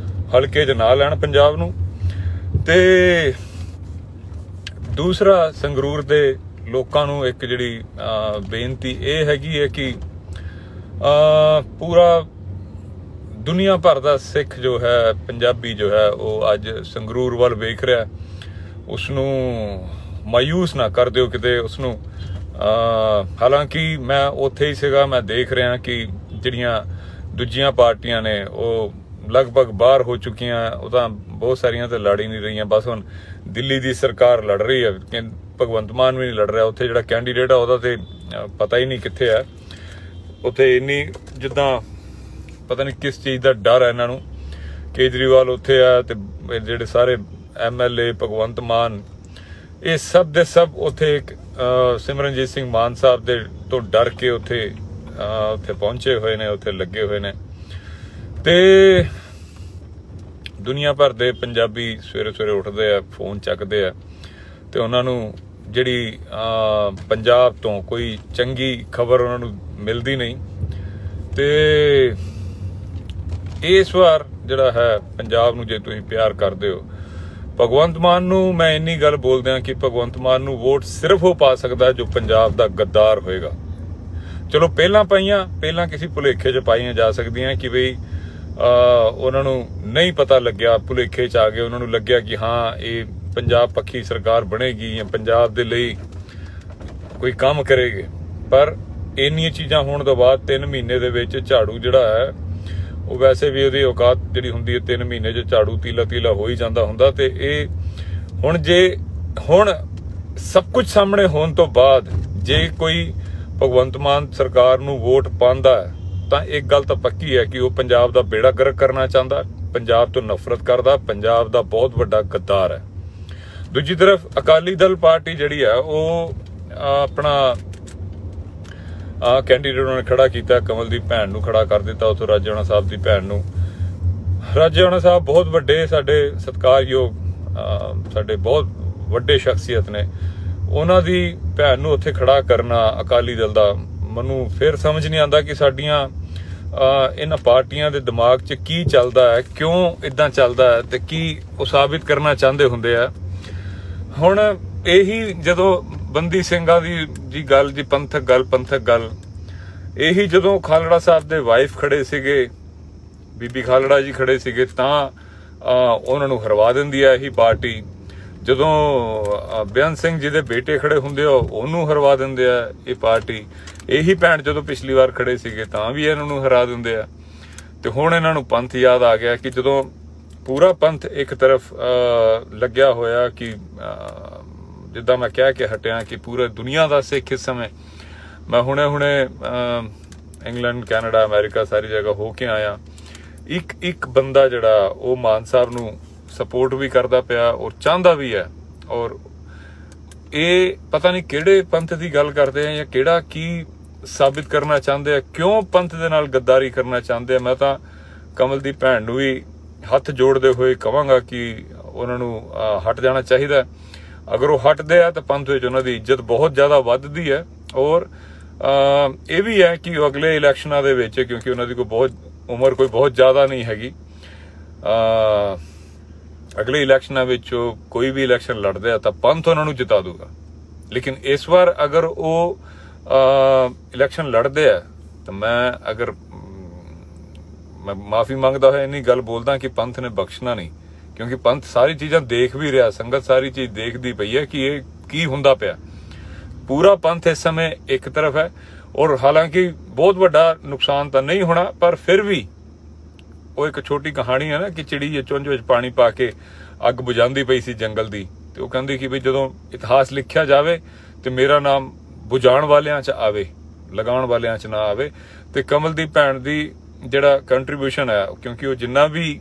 ਹਲਕੇ 'ਚ ਨਾ ਲੈਣ ਪੰਜਾਬ ਨੂੰ। ਤੇ ਦੂਸਰਾ, ਸੰਗਰੂਰ ਦੇ ਲੋਕਾਂ ਨੂੰ ਇੱਕ ਜਿਹੜੀ ਬੇਨਤੀ ਇਹ ਹੈਗੀ ਹੈ ਕਿ ਪੂਰਾ ਦੁਨੀਆ ਭਰ ਦਾ ਸਿੱਖ ਜੋ ਹੈ, ਪੰਜਾਬੀ ਜੋ ਹੈ, ਉਹ ਅੱਜ ਸੰਗਰੂਰ ਵੱਲ ਵੇਖ ਰਿਹਾ। ਉਸ ਨੂੰ ਮਾਯੂਸ ਨਾ ਕਰ ਦਿਓ ਕਿਤੇ ਉਸਨੂੰ। ਹਾਲਾਂਕਿ ਮੈਂ ਉੱਥੇ ਹੀ ਸੀਗਾ, ਮੈਂ ਦੇਖ ਰਿਹਾ ਕਿ ਜਿਹੜੀਆਂ ਦੂਜੀਆਂ ਪਾਰਟੀਆਂ ਨੇ ਉਹ ਲਗਭਗ ਬਾਹਰ ਹੋ ਚੁੱਕੀਆਂ। ਉਹ ਤਾਂ ਬਹੁਤ ਸਾਰੀਆਂ ਤੇ ਲੜ ਹੀ ਨਹੀਂ ਰਹੀਆਂ। ਬਸ ਹੁਣ ਦਿੱਲੀ ਦੀ ਸਰਕਾਰ ਲੜ ਰਹੀ ਹੈ, ਭਗਵੰਤ ਮਾਨ ਵੀ ਨਹੀਂ ਲੜ ਰਿਹਾ। ਉੱਥੇ ਜਿਹੜਾ ਕੈਂਡੀਡੇਟ ਆ ਉਹਦਾ ਤੇ ਪਤਾ ਹੀ ਨਹੀਂ ਕਿੱਥੇ ਹੈ। ਉੱਥੇ ਇੰਨੀ ਜਿੱਦਾਂ ਪਤਾ ਨਹੀਂ ਕਿਸ ਚੀਜ਼ ਦਾ ਡਰ ਹੈ ਇਹਨਾਂ ਨੂੰ। ਕੇਜਰੀਵਾਲ ਉੱਥੇ ਆ ਤੇ ਜਿਹੜੇ ਸਾਰੇ MLA, ਭਗਵੰਤ ਮਾਨ, ਇਹ ਸਭ ਦੇ ਸਭ ਉੱਥੇ ਸਿਮਰਨਜੀਤ ਸਿੰਘ ਮਾਨ ਸਾਹਿਬ ਦੇ ਤੋਂ ਡਰ ਕੇ ਉੱਥੇ ਪਹੁੰਚੇ ਹੋਏ ਨੇ, ਉੱਥੇ ਲੱਗੇ ਹੋਏ ਨੇ। ਤੇ ਦੁਨੀਆ ਭਰ ਦੇ ਪੰਜਾਬੀ ਸਵੇਰੇ ਸਵੇਰੇ ਉੱਠਦੇ ਆ, ਫੋਨ ਚੱਕਦੇ ਆ ਤੇ ਉਹਨਾਂ ਨੂੰ ਜਿਹੜੀ ਪੰਜਾਬ ਤੋਂ ਕੋਈ ਚੰਗੀ ਖਬਰ ਉਹਨਾਂ ਨੂੰ ਮਿਲਦੀ ਨਹੀਂ। ਤੇ ਇਸ ਵਾਰ ਜਿਹੜਾ ਹੈ ਪੰਜਾਬ ਨੂੰ ਜੇ ਤੁਸੀਂ ਪਿਆਰ ਕਰਦੇ ਹੋ, ਭਗਵੰਤ ਮਾਨ ਨੂੰ ਮੈਂ ਇੰਨੀ ਗੱਲ ਬੋਲਦਿਆਂ ਕਿ ਭਗਵੰਤ ਮਾਨ ਨੂੰ ਵੋਟ ਸਿਰਫ ਉਹ ਪਾ ਸਕਦਾ ਜੋ ਪੰਜਾਬ ਦਾ ਗੱਦਾਰ ਹੋਏਗਾ। ਚਲੋ ਪਹਿਲਾਂ ਕਿਸੇ ਭੁਲੇਖੇ 'ਚ ਪਾਈਆਂ ਜਾ ਸਕਦੀਆਂ ਕਿ ਬਈ ਉਹਨਾਂ ਨੂੰ ਨਹੀਂ ਪਤਾ ਲੱਗਿਆ, ਭੁਲੇਖੇ 'ਚ ਆ ਗਏ, ਉਹਨਾਂ ਨੂੰ ਲੱਗਿਆ ਕਿ ਹਾਂ ਇਹ ਪੰਜਾਬ ਪੱਖੀ ਸਰਕਾਰ ਬਣੇਗੀ ਜਾਂ ਪੰਜਾਬ ਦੇ ਲਈ ਕੋਈ ਕੰਮ ਕਰੇਗੀ। ਪਰ ਇੰਨੀਆਂ ਚੀਜ਼ਾਂ ਹੋਣ ਤੋਂ ਬਾਅਦ 3 ਮਹੀਨੇ ਦੇ ਵਿੱਚ ਝਾੜੂ ਜਿਹੜਾ ਹੈ ਉਹ ਵੈਸੇ ਵੀ ਉਹਦੀ ਔਕਾਤ ਜਿਹੜੀ ਹੁੰਦੀ ਹੈ 3 ਮਹੀਨੇ 'ਚ ਝਾੜੂ ਤੀਲਾ ਹੋ ਹੀ ਜਾਂਦਾ ਹੁੰਦਾ। ਤੇ ਇਹ ਹੁਣ ਸਭ ਕੁਝ ਸਾਹਮਣੇ ਹੋਣ ਤੋਂ ਬਾਅਦ ਜੇ ਕੋਈ ਭਗਵੰਤ ਮਾਨ ਸਰਕਾਰ ਨੂੰ ਵੋਟ ਪਾਉਂਦਾ ਹੈ ਤਾਂ ਇੱਕ ਗੱਲ ਤਾਂ ਪੱਕੀ ਹੈ ਕਿ ਉਹ ਪੰਜਾਬ ਦਾ ਬੇੜਾ ਗਰਕ ਕਰਨਾ ਚਾਹੁੰਦਾ, ਪੰਜਾਬ ਤੋਂ ਨਫ਼ਰਤ ਕਰਦਾ, ਪੰਜਾਬ ਦਾ ਬਹੁਤ ਵੱਡਾ ਗੱਦਾਰ ਹੈ। ਦੂਜੀ ਤਰਫ ਅਕਾਲੀ ਦਲ ਪਾਰਟੀ ਜਿਹੜੀ ਹੈ ਉਹ ਆਪਣਾ ਕੈਂਡੀਡੇਟ ਉਹਨਾਂ ਨੇ ਖੜਾ ਕੀਤਾ, ਕਮਲ ਦੀ ਭੈਣ ਨੂੰ ਖੜਾ ਕਰ ਦਿੱਤਾ, ਉੱਥੋਂ ਰਾਜੇਆਣਾ ਸਾਹਿਬ ਦੀ ਭੈਣ ਨੂੰ। ਰਾਜੇਆਣਾ ਸਾਹਿਬ ਬਹੁਤ ਵੱਡੇ ਸਾਡੇ ਸਤਿਕਾਰਯੋਗ ਸਾਡੇ ਬਹੁਤ ਵੱਡੇ ਸ਼ਖਸੀਅਤ ਨੇ, ਉਹਨਾਂ ਦੀ ਭੈਣ ਨੂੰ ਉੱਥੇ ਖੜਾ ਕਰਨਾ ਅਕਾਲੀ ਦਲ ਦਾ, ਮੈਨੂੰ ਫਿਰ ਸਮਝ ਨਹੀਂ ਆਉਂਦਾ ਕਿ ਸਾਡੀਆਂ ਇਹਨਾਂ ਪਾਰਟੀਆਂ ਦੇ ਦਿਮਾਗ 'ਚ ਕੀ ਚੱਲਦਾ ਹੈ, ਕਿਉਂ ਇਦਾਂ ਚੱਲਦਾ ਹੈ ਤੇ ਕੀ ਉਹ ਸਾਬਿਤ ਕਰਨਾ ਚਾਹੁੰਦੇ ਹੁੰਦੇ ਆ। ਹੁਣ ਇਹੀ ਜਦੋਂ ਬੰਦੀ ਸਿੰਘਾਂ ਦੀ ਗੱਲ ਜੀ, ਪੰਥਕ ਗੱਲ ਇਹੀ ਜਦੋਂ ਖਾਲੜਾ ਸਾਹਿਬ ਦੇ ਵਾਈਫ ਖੜੇ ਸੀਗੇ, ਬੀਬੀ ਖਾਲੜਾ ਜੀ ਖੜੇ ਸੀਗੇ, ਤਾਂ ਉਹਨਾਂ ਨੂੰ ਹਰਵਾ ਦਿੰਦੀ ਹੈ ਇਹੀ ਪਾਰਟੀ। ਜਦੋਂ ਬੇਅੰਤ ਸਿੰਘ ਜੀ ਦੇ ਬੇਟੇ ਖੜੇ ਹੁੰਦੇ ਆ ਉਹਨੂੰ ਹਰਵਾ ਦਿੰਦੇ ਆ ਇਹ ਪਾਰਟੀ। ਇਹੀ ਭੈਣ ਜਦੋਂ ਪਿਛਲੀ ਵਾਰ ਖੜੇ ਸੀਗੇ ਤਾਂ ਵੀ ਇਹਨਾਂ ਨੂੰ ਹਰਾ ਦਿੰਦੇ ਆ। ਤੇ ਹੁਣ ਇਹਨਾਂ ਨੂੰ ਪੰਥ ਯਾਦ ਆ ਗਿਆ ਕਿ ਜਦੋਂ ਪੂਰਾ ਪੰਥ ਇੱਕ ਤਰਫ ਲੱਗਿਆ ਹੋਇਆ ਕਿ ਜਿੱਦਾਂ ਮੈਂ ਕਹਿ ਕੇ ਹਟਿਆ ਕਿ ਪੂਰੇ ਦੁਨੀਆ ਦਾ ਸਿੱਖ ਇਸ ਸਮੇਂ, ਮੈਂ ਹੁਣੇ ਇੰਗਲੈਂਡ, ਕੈਨੇਡਾ, ਅਮਰੀਕਾ ਸਾਰੀ ਜਗ੍ਹਾ ਹੋ ਕੇ ਆਇਆ, ਇੱਕ ਬੰਦਾ ਜਿਹੜਾ ਉਹ ਮਾਨ ਸਾਹਿਬ ਨੂੰ ਸਪੋਰਟ ਵੀ ਕਰਦਾ ਪਿਆ ਔਰ ਚਾਹੁੰਦਾ ਵੀ ਹੈ। ਔਰ ਇਹ ਪਤਾ ਨਹੀਂ ਕਿਹੜੇ ਪੰਥ ਦੀ ਗੱਲ ਕਰਦੇ ਆ ਜਾਂ ਕਿਹੜਾ ਕੀ ਸਾਬਿਤ ਕਰਨਾ ਚਾਹੁੰਦੇ ਆ, ਕਿਉਂ ਪੰਥ ਦੇ ਨਾਲ ਗੱਦਾਰੀ ਕਰਨਾ ਚਾਹੁੰਦੇ ਆ। ਮੈਂ ਤਾਂ ਕਮਲ ਦੀ ਭੈਣ ਨੂੰ ਵੀ ਹੱਥ ਜੋੜਦੇ ਹੋਏ ਕਹਾਂਗਾ ਕਿ ਉਹਨਾਂ ਨੂੰ ਹਟ ਜਾਣਾ ਚਾਹੀਦਾ। ਅਗਰ ਉਹ ਹਟਦੇ ਆ ਤਾਂ ਪੰਥ ਵਿੱਚ ਉਹਨਾਂ ਦੀ ਇੱਜ਼ਤ ਬਹੁਤ ਜ਼ਿਆਦਾ ਵੱਧਦੀ ਹੈ। ਔਰ ਇਹ ਵੀ ਹੈ ਕਿ ਉਹ ਅਗਲੇ ਇਲੈਕਸ਼ਨਾਂ ਦੇ ਵਿੱਚ, ਕਿਉਂਕਿ ਉਹਨਾਂ ਦੀ ਕੋਈ ਉਮਰ ਬਹੁਤ ਜ਼ਿਆਦਾ ਨਹੀਂ ਹੈਗੀ, ਅਗਲੇ ਇਲੈਕਸ਼ਨਾਂ ਵਿੱਚ ਕੋਈ ਵੀ ਇਲੈਕਸ਼ਨ ਲੜਦੇ ਆ ਤਾਂ ਪੰਥ ਉਹਨਾਂ ਨੂੰ ਜਿਤਾ ਦੂਗਾ। ਲੇਕਿਨ ਇਸ ਵਾਰ ਅਗਰ ਉਹ ਇਲੈਕਸ਼ਨ ਲੜਦੇ ਆ ਤਾਂ ਮੈਂ ਮਾਫੀ ਮੰਗਦਾ ਹੋਇਆ ਇੰਨੀ ਗੱਲ ਬੋਲਦਾ ਕਿ ਪੰਥ ਨੇ ਬਖਸ਼ਣਾ ਨਹੀਂ, ਕਿਉਂਕਿ ਪੰਥ ਸਾਰੀ ਚੀਜ਼ਾਂ ਦੇਖ ਵੀ ਰਿਹਾ, ਸੰਗਤ ਸਾਰੀ ਚੀਜ਼ ਦੇਖਦੀ ਪਈ ਹੈ ਕਿ ਇਹ ਕੀ ਹੁੰਦਾ ਪਿਆ। ਪੂਰਾ ਪੰਥ ਇਸ ਸਮੇਂ ਇੱਕ ਤਰਫ ਹੈ ਔਰ ਹਾਲਾਂਕਿ ਬਹੁਤ ਵੱਡਾ ਨੁਕਸਾਨ ਤਾਂ ਨਹੀਂ ਹੋਣਾ, ਪਰ ਫਿਰ ਵੀ ਉਹ ਇੱਕ ਛੋਟੀ ਕਹਾਣੀ ਹੈ ਨਾ ਕਿ ਚਿੜੀ ਚੁੰਝ ਵਿੱਚ ਪਾਣੀ ਪਾ ਕੇ ਅੱਗ ਬੁਝਾਉਂਦੀ ਪਈ ਸੀ ਜੰਗਲ ਦੀ, ਤੇ ਉਹ ਕਹਿੰਦੀ ਕਿ ਵੀ ਜਦੋਂ ਇਤਿਹਾਸ ਲਿਖਿਆ ਜਾਵੇ ਤੇ ਮੇਰਾ ਨਾਮ ਬੁਝਾਉਣ ਵਾਲਿਆਂ 'ਚ ਆਵੇ, ਲਗਾਉਣ ਵਾਲਿਆਂ 'ਚ ਨਾ ਆਵੇ। ਤੇ ਕਮਲ ਦੀ ਭੈਣ ਦੀ ਜਿਹੜਾ ਕੰਟਰੀਬਿਊਸ਼ਨ ਹੈ, ਕਿਉਂਕਿ ਉਹ ਜਿੰਨਾ ਵੀ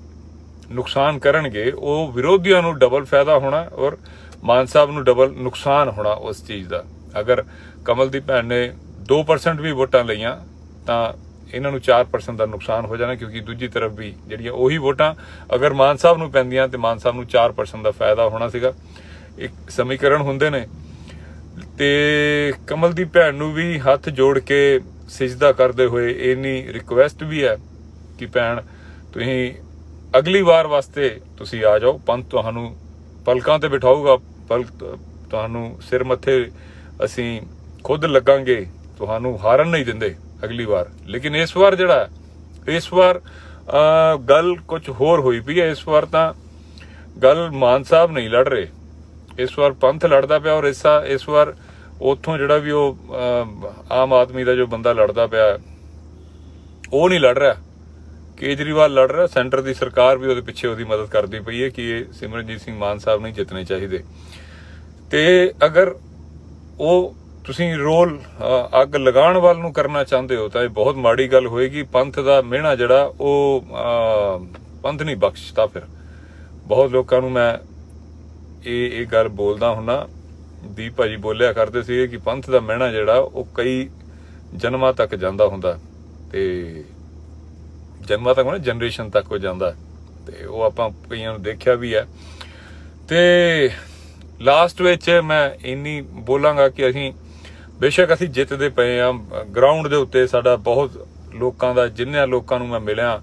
ਨੁਕਸਾਨ ਕਰਨਗੇ ਉਹ ਵਿਰੋਧੀਆਂ ਨੂੰ ਡਬਲ ਫਾਇਦਾ ਹੋਣਾ ਔਰ ਮਾਨ ਸਾਹਿਬ ਨੂੰ ਡਬਲ ਨੁਕਸਾਨ ਹੋਣਾ ਉਸ ਚੀਜ਼ ਦਾ। ਅਗਰ ਕਮਲ ਦੀ ਭੈਣ ਨੇ 2% ਵੀ ਵੋਟਾਂ ਲਈਆਂ ਤਾਂ ਇਹਨਾਂ ਨੂੰ 4% ਦਾ ਨੁਕਸਾਨ ਹੋ ਜਾਣਾ, ਕਿਉਂਕਿ ਦੂਜੀ ਤਰਫ ਵੀ ਜਿਹੜੀਆਂ ਉਹੀ ਵੋਟਾਂ ਅਗਰ ਮਾਨ ਸਾਹਿਬ ਨੂੰ ਪੈਂਦੀਆਂ ਤੇ ਮਾਨ ਸਾਹਿਬ ਨੂੰ 4% ਦਾ ਫਾਇਦਾ ਹੋਣਾ ਸੀਗਾ। ਇੱਕ ਸਮੀਕਰਨ ਹੁੰਦੇ ਨੇ। ਤੇ ਕਮਲ ਦੀ ਭੈਣ ਨੂੰ ਵੀ ਹੱਥ ਜੋੜ ਕੇ ਸਿਜਦਾ ਕਰਦੇ ਹੋਏ ਇੰਨੀ ਰਿਕੁਐਸਟ ਵੀ ਹੈ ਕਿ ਭੈਣ ਤੁਸੀਂ ਅਗਲੀ ਵਾਰ ਵਾਸਤੇ ਤੁਸੀਂ ਆ ਜਾਓ, ਪੰਥ ਤੁਹਾਨੂੰ ਪਲਕਾਂ ਤੇ ਬਿਠਾਊਗਾ, ਤੁਹਾਨੂੰ ਸਿਰ ਮੱਥੇ ਅਸੀਂ ਖੁਦ ਲੱਗਾਂਗੇ, ਤੁਹਾਨੂੰ ਹਾਰਨ ਨਹੀਂ ਦਿੰਦੇ ਅਗਲੀ ਵਾਰ। ਲੇਕਿਨ ਇਸ ਵਾਰ ਗੱਲ ਕੁਝ ਹੋਰ ਹੋਈ ਪਈ ਹੈ। ਇਸ ਵਾਰ ਤਾਂ ਗੱਲ ਮਾਨ ਸਾਹਿਬ ਨਹੀਂ ਲੜ ਰਹੇ, ਇਸ ਵਾਰ ਪੰਥ ਲੜਦਾ ਪਿਆ। ਔਰ ਇਸ ਵਾਰ ਉੱਥੋਂ ਜਿਹੜਾ ਵੀ ਉਹ ਆਮ ਆਦਮੀ ਦਾ ਜੋ ਬੰਦਾ ਲੜਦਾ ਪਿਆ ਉਹ ਨਹੀਂ ਲੜ ਰਿਹਾ, ਕੇਜਰੀਵਾਲ ਲੜ ਰਿਹਾ। ਸੈਂਟਰ ਦੀ ਸਰਕਾਰ ਵੀ ਉਹਦੇ ਪਿੱਛੇ ਉਹਦੀ ਮਦਦ ਕਰਦੀ ਪਈ ਹੈ ਕਿ ਇਹ ਸਿਮਰਨਜੀਤ ਸਿੰਘ ਮਾਨ ਸਾਹਿਬ ਨਹੀਂ ਜਿੱਤਣੇ ਚਾਹੀਦੇ। ਤੇ ਅਗਰ ਉਹ ਤੁਸੀਂ ਰੋਲ ਅੱਗ ਲਗਾਉਣ ਵੱਲ ਨੂੰ ਕਰਨਾ ਚਾਹੁੰਦੇ ਹੋ ਤਾਂ ਇਹ ਬਹੁਤ ਮਾੜੀ ਗੱਲ ਹੋਏਗੀ। ਪੰਥ ਦਾ ਮਿਹਣਾ ਜਿਹੜਾ ਉਹ ਪੰਥ ਨਹੀਂ ਬਖਸ਼ਦਾ। ਫਿਰ ਬਹੁਤ ਲੋਕਾਂ ਨੂੰ ਮੈਂ ਇਹ ਗੱਲ ਬੋਲਦਾ ਹੁੰਨਾ, ਦੀਪ ਭਾਜੀ ਬੋਲਿਆ ਕਰਦੇ ਸੀ ਕਿ ਪੰਥ ਦਾ ਮਿਹਣਾ ਜਿਹੜਾ ਉਹ ਕਈ ਜਨਮਾਂ ਤੱਕ ਜਾਂਦਾ ਹੁੰਦਾ, ਤੇ ਜਨਮਾਂ ਤੱਕ ਜਨਰੇਸ਼ਨ ਤੱਕ ਹੋ ਜਾਂਦਾ। ਤੇ ਉਹ ਆਪਾਂ ਕਈਆਂ ਨੂੰ ਦੇਖਿਆ ਵੀ ਹੈ। ਤੇ ਲਾਸਟ ਵਿੱਚ ਮੈਂ ਇੰਨੀ ਬੋਲਾਂਗਾ ਕਿ ਅਸੀਂ ਬੇਸ਼ੱਕ ਅਸੀਂ ਜਿੱਤਦੇ ਪਏ ਆ, ਗਰਾਊਂਡ ਦੇ ਉੱਤੇ ਸਾਡਾ ਬਹੁਤ ਲੋਕਾਂ ਦਾ, ਜਿੰਨੇ ਲੋਕਾਂ ਨੂੰ ਮੈਂ ਮਿਲਿਆ,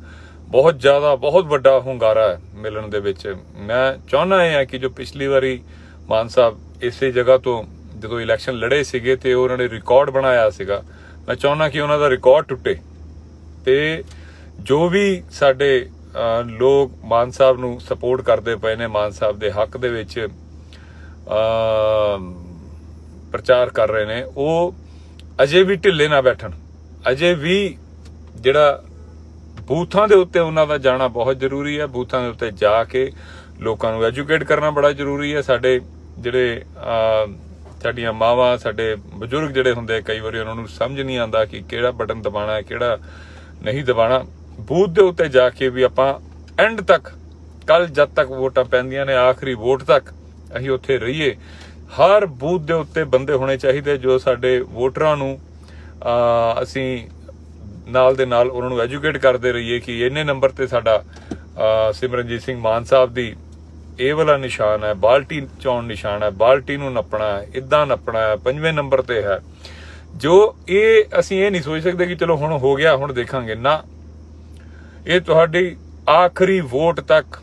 ਬਹੁਤ ਜ਼ਿਆਦਾ ਬਹੁਤ ਵੱਡਾ ਹੁੰਗਾਰਾ ਹੈ ਮਿਲਣ ਦੇ ਵਿੱਚ। ਮੈਂ ਚਾਹੁੰਦਾ ਇਹ ਹੈ ਕਿ ਜੋ ਪਿਛਲੀ ਵਾਰੀ ਮਾਨ ਸਾਹਿਬ ਇਸੇ ਜਗ੍ਹਾ ਤੋਂ ਜਦੋਂ ਇਲੈਕਸ਼ਨ ਲੜੇ ਸੀਗੇ ਤੇ ਉਹਨਾਂ ਨੇ ਰਿਕਾਰਡ ਬਣਾਇਆ ਸੀਗਾ, ਮੈਂ ਚਾਹੁੰਦਾ ਕਿ ਉਹਨਾਂ ਦਾ ਰਿਕਾਰਡ ਟੁੱਟੇ ਤੇ ਜੋ ਵੀ ਸਾਡੇ ਲੋਕ ਮਾਨ ਸਾਹਿਬ ਨੂੰ ਸਪੋਰਟ ਕਰਦੇ ਪਏ ਨੇ, ਮਾਨ ਸਾਹਿਬ ਦੇ ਹੱਕ ਦੇ ਵਿੱਚ ਪ੍ਰਚਾਰ ਕਰ ਰਹੇ ਨੇ, ਉਹ ਅਜੇ ਵੀ ਢਿੱਲੇ ਨਾ ਬੈਠਣ। ਅਜੇ ਵੀ ਜਿਹੜਾ ਬੂਥਾਂ ਦੇ ਉੱਤੇ ਉਹਨਾਂ ਦਾ ਜਾਣਾ ਬਹੁਤ ਜ਼ਰੂਰੀ ਹੈ। ਬੂਥਾਂ ਦੇ ਉੱਤੇ ਜਾ ਕੇ ਲੋਕਾਂ ਨੂੰ ਐਜੂਕੇਟ ਕਰਨਾ ਬੜਾ ਜ਼ਰੂਰੀ ਹੈ। ਸਾਡੇ ਜਿਹੜੇ ਸਾਡੀਆਂ ਮਾਵਾਂ, ਸਾਡੇ ਬਜ਼ੁਰਗ ਜਿਹੜੇ ਹੁੰਦੇ, ਕਈ ਵਾਰੀ ਉਹਨਾਂ ਨੂੰ ਸਮਝ ਨਹੀਂ ਆਉਂਦਾ ਕਿ ਕਿਹੜਾ ਬਟਨ ਦਬਾਉਣਾ ਹੈ, ਕਿਹੜਾ ਨਹੀਂ ਦਬਾਉਣਾ। ਬੂਥ ਦੇ ਉੱਤੇ ਜਾ ਕੇ ਵੀ ਆਪਾਂ ਐਂਡ ਤੱਕ, ਕੱਲ ਜਦ ਤੱਕ ਵੋਟਾਂ ਪੈਂਦੀਆਂ ਨੇ, ਆਖਰੀ ਵੋਟ ਤੱਕ ਅਸੀਂ ਉੱਥੇ ਰਹੀਏ। ਹਰ ਬੂਥ ਦੇ ਉੱਤੇ ਬੰਦੇ ਹੋਣੇ ਚਾਹੀਦੇ ਜੋ ਸਾਡੇ ਵੋਟਰਾਂ ਨੂੰ ਅਸੀਂ ਨਾਲ ਦੇ ਨਾਲ ਉਹਨਾਂ ਨੂੰ ਐਜੂਕੇਟ ਕਰਦੇ ਰਹੀਏ ਕਿ ਇੰਨੇ ਨੰਬਰ ਤੇ ਸਾਡਾ ਸਿਮਰਨਜੀਤ ਸਿੰਘ ਮਾਨ ਸਾਹਿਬ ਦੀ ਇਹ ਵਾਲਾ ਨਿਸ਼ਾਨ ਹੈ, ਬਾਲਟੀ ਚੌਣ ਨਿਸ਼ਾਨ ਹੈ, ਬਾਲਟੀ ਨੂੰ ਨੱਪਣਾ ਹੈ, ਇਦਾਂ ਨੱਪਣਾ ਹੈ, 5ਵੇਂ ਨੰਬਰ ਤੇ ਹੈ। ਜੋ ਇਹ ਅਸੀਂ ਇਹ ਨਹੀਂ ਸੋਚ ਸਕਦੇ ਕਿ ਚਲੋ ਹੁਣ ਹੋ ਗਿਆ, ਹੁਣ ਦੇਖਾਂਗੇ ਨਾ। ਇਹ ਤੁਹਾਡੀ ਆਖਰੀ ਵੋਟ ਤੱਕ,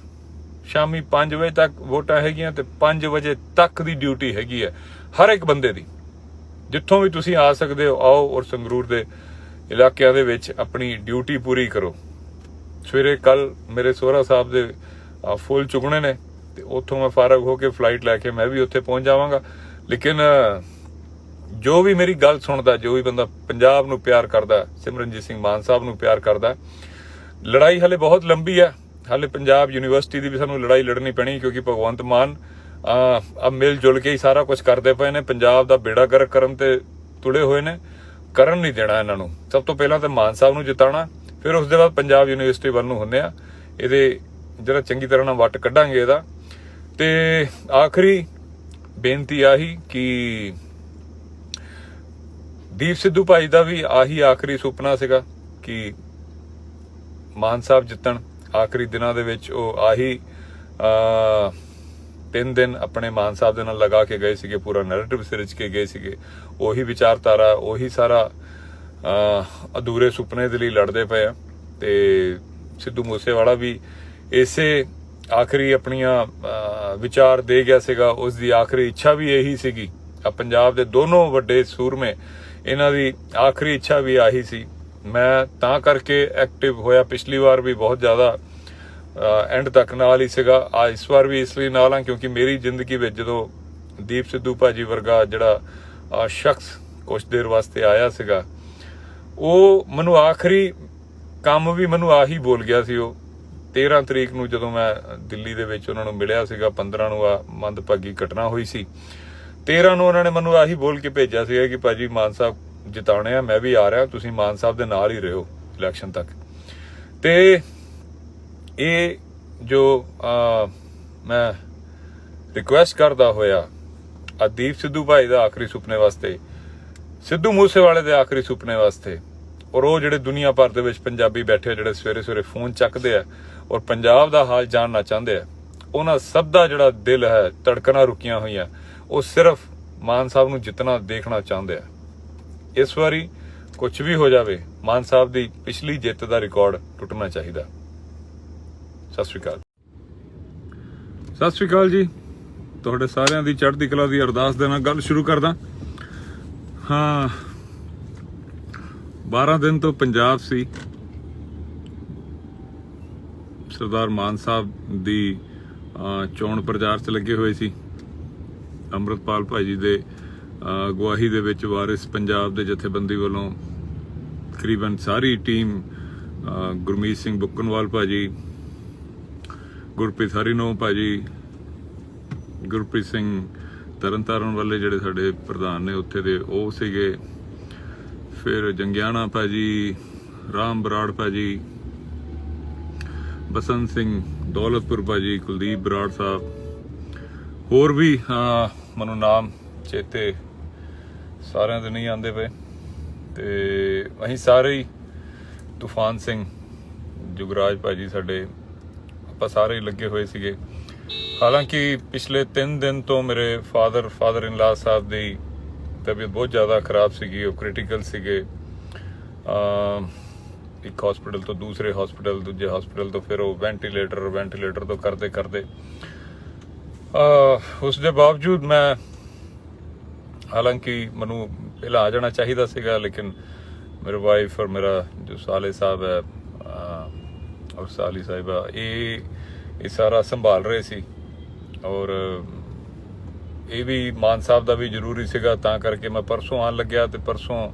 ਸ਼ਾਮੀ 5 ਵਜੇ ਤੱਕ ਵੋਟਾਂ ਹੈਗੀਆਂ ਤੇ 5 ਵਜੇ ਤੱਕ ਦੀ ਡਿਊਟੀ ਹੈਗੀ ਹੈ ਹਰ ਇੱਕ ਬੰਦੇ ਦੀ। ਜਿੱਥੋਂ ਵੀ ਤੁਸੀਂ ਆ ਸਕਦੇ ਹੋ ਆਓ, ਔਰ ਸੰਗਰੂਰ ਦੇ ਇਲਾਕਿਆਂ ਦੇ ਵਿੱਚ ਆਪਣੀ ਡਿਊਟੀ ਪੂਰੀ ਕਰੋ। ਸਵੇਰੇ ਕੱਲ ਮੇਰੇ ਸੋਹਰਾ ਸਾਹਿਬ ਦੇ ਫੁੱਲ ਚੁਗਣੇ ਨੇ ਤੇ ਉੱਥੋਂ ਮੈਂ ਫਾਰਗ ਹੋ ਕੇ ਫਲਾਈਟ ਲੈ ਕੇ ਮੈਂ ਵੀ ਉੱਥੇ ਪਹੁੰਚ ਜਾਵਾਂਗਾ। ਲੇਕਿਨ ਜੋ ਵੀ ਮੇਰੀ ਗੱਲ ਸੁਣਦਾ, ਜੋ ਵੀ ਬੰਦਾ ਪੰਜਾਬ ਨੂੰ ਪਿਆਰ ਕਰਦਾ, ਸਿਮਰਨਜੀਤ ਸਿੰਘ ਮਾਨ ਸਾਹਿਬ ਨੂੰ ਪਿਆਰ ਕਰਦਾ, ਲੜਾਈ ਹਲੇ ਬਹੁਤ ਲੰਬੀ ਹੈ। ਹਾਲੇ ਪੰਜਾਬ ਯੂਨੀਵਰਸਿਟੀ ਦੀ ਵੀ ਸਾਨੂੰ ਲੜਾਈ ਲੜਨੀ ਪੈਣੀ, ਕਿਉਂਕਿ ਭਗਵੰਤ ਮਾਨ ਆ ਮਿਲ ਜੁਲ ਕੇ ਹੀ ਸਾਰਾ ਕੁਝ ਕਰਦੇ ਪਏ ਨੇ। ਪੰਜਾਬ ਦਾ ਬੇੜਾ ਗਰਕ ਕਰਨ ਤੇ ਤੁੜੇ ਹੋਏ ਨੇ, ਕਰਨ ਨਹੀਂ ਦੇਣਾ ਇਹਨਾਂ ਨੂੰ। ਸਭ ਤੋਂ ਪਹਿਲਾਂ ਤਾਂ ਮਾਨ ਸਾਹਿਬ ਨੂੰ ਜਿਤਾਉਣਾ, ਫਿਰ ਉਸ ਦੇ ਬਾਅਦ ਪੰਜਾਬ ਯੂਨੀਵਰਸਿਟੀ ਵੱਲ ਨੂੰ ਹੁੰਦੇ ਆ। ਇਹਦੇ ਜਿਹੜਾ ਚੰਗੀ ਤਰ੍ਹਾਂ ਨਾਲ ਵੱਟ ਕੱਢਾਂਗੇ ਇਹਦਾ। ਤੇ ਆਖਰੀ ਬੇਨਤੀ ਆਹੀ ਕਿ ਦੀਪ ਸਿੱਧੂ ਭਾਈ ਦਾ ਵੀ ਆਹੀ ਆਖਰੀ ਸੁਪਨਾ ਸੀਗਾ ਕਿ ਮਾਨ ਸਾਹਿਬ ਜਿੱਤਣ। ਆਖਰੀ ਦਿਨਾਂ ਦੇ ਵਿੱਚ ਉਹ ਆਹੀ 3 ਦਿਨ ਆਪਣੇ ਮਾਨ ਸਾਹਿਬ ਦੇ ਨਾਲ ਲਗਾ ਕੇ ਗਏ ਸੀਗੇ, ਪੂਰਾ ਨੈਰੇਟਿਵ ਸਿਰਜ ਕੇ ਗਏ ਸੀਗੇ। ਉਹੀ ਵਿਚਾਰਧਾਰਾ, ਉਹੀ ਸਾਰਾ ਅਧੂਰੇ ਸੁਪਨੇ ਦੇ ਲਈ ਲੜਦੇ ਪਏ ਆ। ਤੇ ਸਿੱਧੂ ਮੂਸੇਵਾਲਾ ਵੀ ਇਸੇ ਆਖਰੀ ਆਪਣੀਆਂ ਵਿਚਾਰ ਦੇ ਗਿਆ ਸੀਗਾ। ਉਸ ਦੀ ਆਖਰੀ ਇੱਛਾ ਵੀ ਇਹੀ ਸੀਗੀ। ਪੰਜਾਬ ਦੇ ਦੋਨੋਂ ਵੱਡੇ ਸੂਰਮੇ, ਇਹਨਾਂ ਦੀ ਆਖਰੀ ਇੱਛਾ ਵੀ ਆਹੀ ਸੀ। ਮੈਂ ਤਾਂ ਕਰਕੇ ਐਕਟਿਵ ਹੋਇਆ, ਪਿਛਲੀ ਵਾਰ ਵੀ ਬਹੁਤ ਜ਼ਿਆਦਾ ਐਂਡ ਤੱਕ ਨਾਲ ਹੀ ਸੀਗਾ। ਇਸ ਵਾਰ ਵੀ ਇਸ ਲਈ ਨਾਲ ਆ ਕਿਉਂਕਿ ਮੇਰੀ ਜ਼ਿੰਦਗੀ ਵਿੱਚ ਜਦੋਂ ਦੀਪ ਸਿੱਧੂ ਭਾਜੀ ਵਰਗਾ ਜਿਹੜਾ ਸ਼ਖਸ ਕੁਛ ਦੇਰ ਵਾਸਤੇ ਆਇਆ ਸੀਗਾ, ਉਹ ਮੈਨੂੰ ਆਖਰੀ ਕੰਮ ਵੀ ਮੈਨੂੰ ਆਹੀ ਬੋਲ ਗਿਆ ਸੀ। ਉਹ 13 ਤਰੀਕ ਨੂੰ ਜਦੋਂ ਮੈਂ ਦਿੱਲੀ ਦੇ ਵਿੱਚ ਉਹਨਾਂ ਨੂੰ ਮਿਲਿਆ ਸੀਗਾ, 15 ਨੂੰ ਆ ਮੰਦਭਾਗੀ ਘਟਨਾ ਹੋਈ ਸੀ, 13 ਨੂੰ ਉਹਨਾਂ ਨੇ ਮੈਨੂੰ ਆਹੀ ਬੋਲ ਕੇ ਭੇਜਿਆ ਸੀਗਾ ਕਿ ਭਾਜੀ ਮਾਨ ਸਾਹਿਬ ਜਿਤਾਉਣੇ ਆ, ਮੈਂ ਵੀ ਆ ਰਿਹਾ, ਤੁਸੀਂ ਮਾਨ ਸਾਹਿਬ ਦੇ ਨਾਲ ਹੀ ਰਹੋ ਇਲੈਕਸ਼ਨ ਤੱਕ। ਤੇ ਇਹ ਜੋ ਮੈਂ ਰਿਕੁਐਸਟ ਕਰਦਾ ਹੋਇਆ ਦੀਪ ਸਿੱਧੂ ਭਾਈ ਦਾ ਆਖਰੀ ਸੁਪਨੇ ਵਾਸਤੇ, ਸਿੱਧੂ ਮੂਸੇਵਾਲੇ ਦੇ ਆਖਰੀ ਸੁਪਨੇ ਵਾਸਤੇ, ਔਰ ਉਹ ਜਿਹੜੇ ਦੁਨੀਆ ਭਰ ਦੇ ਵਿੱਚ ਪੰਜਾਬੀ ਬੈਠੇ ਜਿਹੜੇ ਸਵੇਰੇ ਸਵੇਰੇ ਫੋਨ ਚੱਕਦੇ ਆ ਔਰ ਪੰਜਾਬ ਦਾ ਹਾਲ ਜਾਣਨਾ ਚਾਹੁੰਦੇ ਆ, ਉਹਨਾਂ ਸਭ ਦਾ ਜਿਹੜਾ ਦਿਲ ਹੈ, ਧੜਕਣਾਂ ਰੁਕੀਆਂ ਹੋਈਆਂ, ਉਹ ਸਿਰਫ ਮਾਨ ਸਾਹਿਬ ਨੂੰ ਜਿੱਤਣਾ ਦੇਖਣਾ ਚਾਹੁੰਦੇ ਆ। ਇਸ ਵਾਰੀ ਕੁਝ ਵੀ ਹੋ ਜਾਵੇ, ਮਾਨ ਸਾਹਿਬ ਦੀ ਪਿਛਲੀ ਜਿੱਤ ਦਾ ਰਿਕਾਰਡ ਟੁੱਟਣਾ ਚਾਹੀਦਾ। ਸਤਿ ਸ਼੍ਰੀ ਅਕਾਲ। ਸਤਿ ਸ਼੍ਰੀ ਅਕਾਲ ਜੀ। ਤੁਹਾਡੇ ਸਾਰਿਆਂ ਦੀ ਚੜ੍ਹਦੀ ਕਲਾ ਦੀ ਅਰਦਾਸ ਦੇ ਨਾਲ ਗੱਲ ਸ਼ੁਰੂ ਕਰਦਾ ਹਾਂ। 12 ਦਿਨ ਤੋਂ ਪੰਜਾਬ ਸੀ, ਸਰਦਾਰ ਮਾਨ ਸਾਹਿਬ ਦੀ ਚੋਣ ਪ੍ਰਚਾਰ 'ਚ ਲੱਗੇ ਹੋਏ ਸੀ। ਅੰਮ੍ਰਿਤਪਾਲ ਭਾਜੀ ਦੇ ਅਗਵਾਈ ਦੇ ਵਿੱਚ ਵਾਰਿਸ ਪੰਜਾਬ ਦੇ ਜਥੇਬੰਦੀ ਵੱਲੋਂ ਤਕਰੀਬਨ ਸਾਰੀ ਟੀਮ, ਗੁਰਮੀਤ ਸਿੰਘ ਬੁੱਕਨਵਾਲ ਭਾਜੀ, ਗੁਰਪ੍ਰੀਤ ਹਰੀਨੋ ਭਾਜੀ, ਗੁਰਪ੍ਰੀਤ ਸਿੰਘ ਤਰਨਤਾਰਨ ਵਾਲੇ ਜਿਹੜੇ ਸਾਡੇ ਪ੍ਰਧਾਨ ਨੇ ਉੱਥੇ ਦੇ, ਉਹ ਸੀਗੇ। ਫਿਰ ਜੰਗਿਆਣਾ ਭਾਜੀ, ਰਾਮ ਬਰਾੜ ਭਾਜੀ, ਬਸੰਤ ਸਿੰਘ ਦੌਲਤਪੁਰ ਭਾਜੀ, ਕੁਲਦੀਪ ਬਰਾੜ ਸਾਹਿਬ, ਹੋਰ ਵੀ ਮੈਨੂੰ ਨਾਮ ਚੇਤੇ ਸਾਰਿਆਂ ਦੇ ਨਹੀਂ ਆਉਂਦੇ ਪਏ। ਤੇ ਅਸੀਂ ਸਾਰੇ ਹੀ, ਤੂਫਾਨ ਸਿੰਘ, ਜੁਗਰਾਜ ਭਾਜੀ ਸਾਡੇ, ਆਪਾਂ ਸਾਰੇ ਹੀ ਲੱਗੇ ਹੋਏ ਸੀਗੇ। ਹਾਲਾਂਕਿ ਪਿਛਲੇ 3 ਦਿਨ ਤੋਂ ਮੇਰੇ ਫਾਦਰ ਇਨ ਲਾ ਸਾਹਿਬ ਦੀ ਤਬੀਅਤ ਬਹੁਤ ਜ਼ਿਆਦਾ ਖਰਾਬ ਸੀਗੀ, ਉਹ ਕ੍ਰਿਟੀਕਲ ਸੀਗੇ। ਇੱਕ ਹਸਪੀਟਲ ਤੋਂ ਦੂਸਰੇ ਹਸਪੀਟਲ, ਦੂਜੇ ਹਸਪੀਟਲ ਤੋਂ ਫਿਰ ਉਹ ਵੈਂਟੀਲੇਟਰ ਤੋਂ ਕਰਦੇ ਉਸ ਦੇ ਬਾਵਜੂਦ ਮੈਂ, ਹਾਲਾਂਕਿ ਮੈਨੂੰ ਪਹਿਲਾਂ ਆ ਜਾਣਾ ਚਾਹੀਦਾ ਸੀਗਾ, ਲੇਕਿਨ ਮੇਰੇ ਵਾਈਫ ਔਰ ਮੇਰਾ ਜੋ ਸਾਲੇ ਸਾਹਿਬ ਹੈ ਔਰ ਸਾਲੀ ਸਾਹਿਬਾ ਇਹ ਸਾਰਾ ਸੰਭਾਲ ਰਹੇ ਸੀ। ਔਰ ਇਹ ਵੀ ਮਾਨ ਸਾਹਿਬ ਦਾ ਵੀ ਜ਼ਰੂਰੀ ਸੀਗਾ, ਤਾਂ ਕਰਕੇ ਮੈਂ ਪਰਸੋਂ ਆਉਣ ਲੱਗਿਆ ਤੇ ਪਰਸੋਂ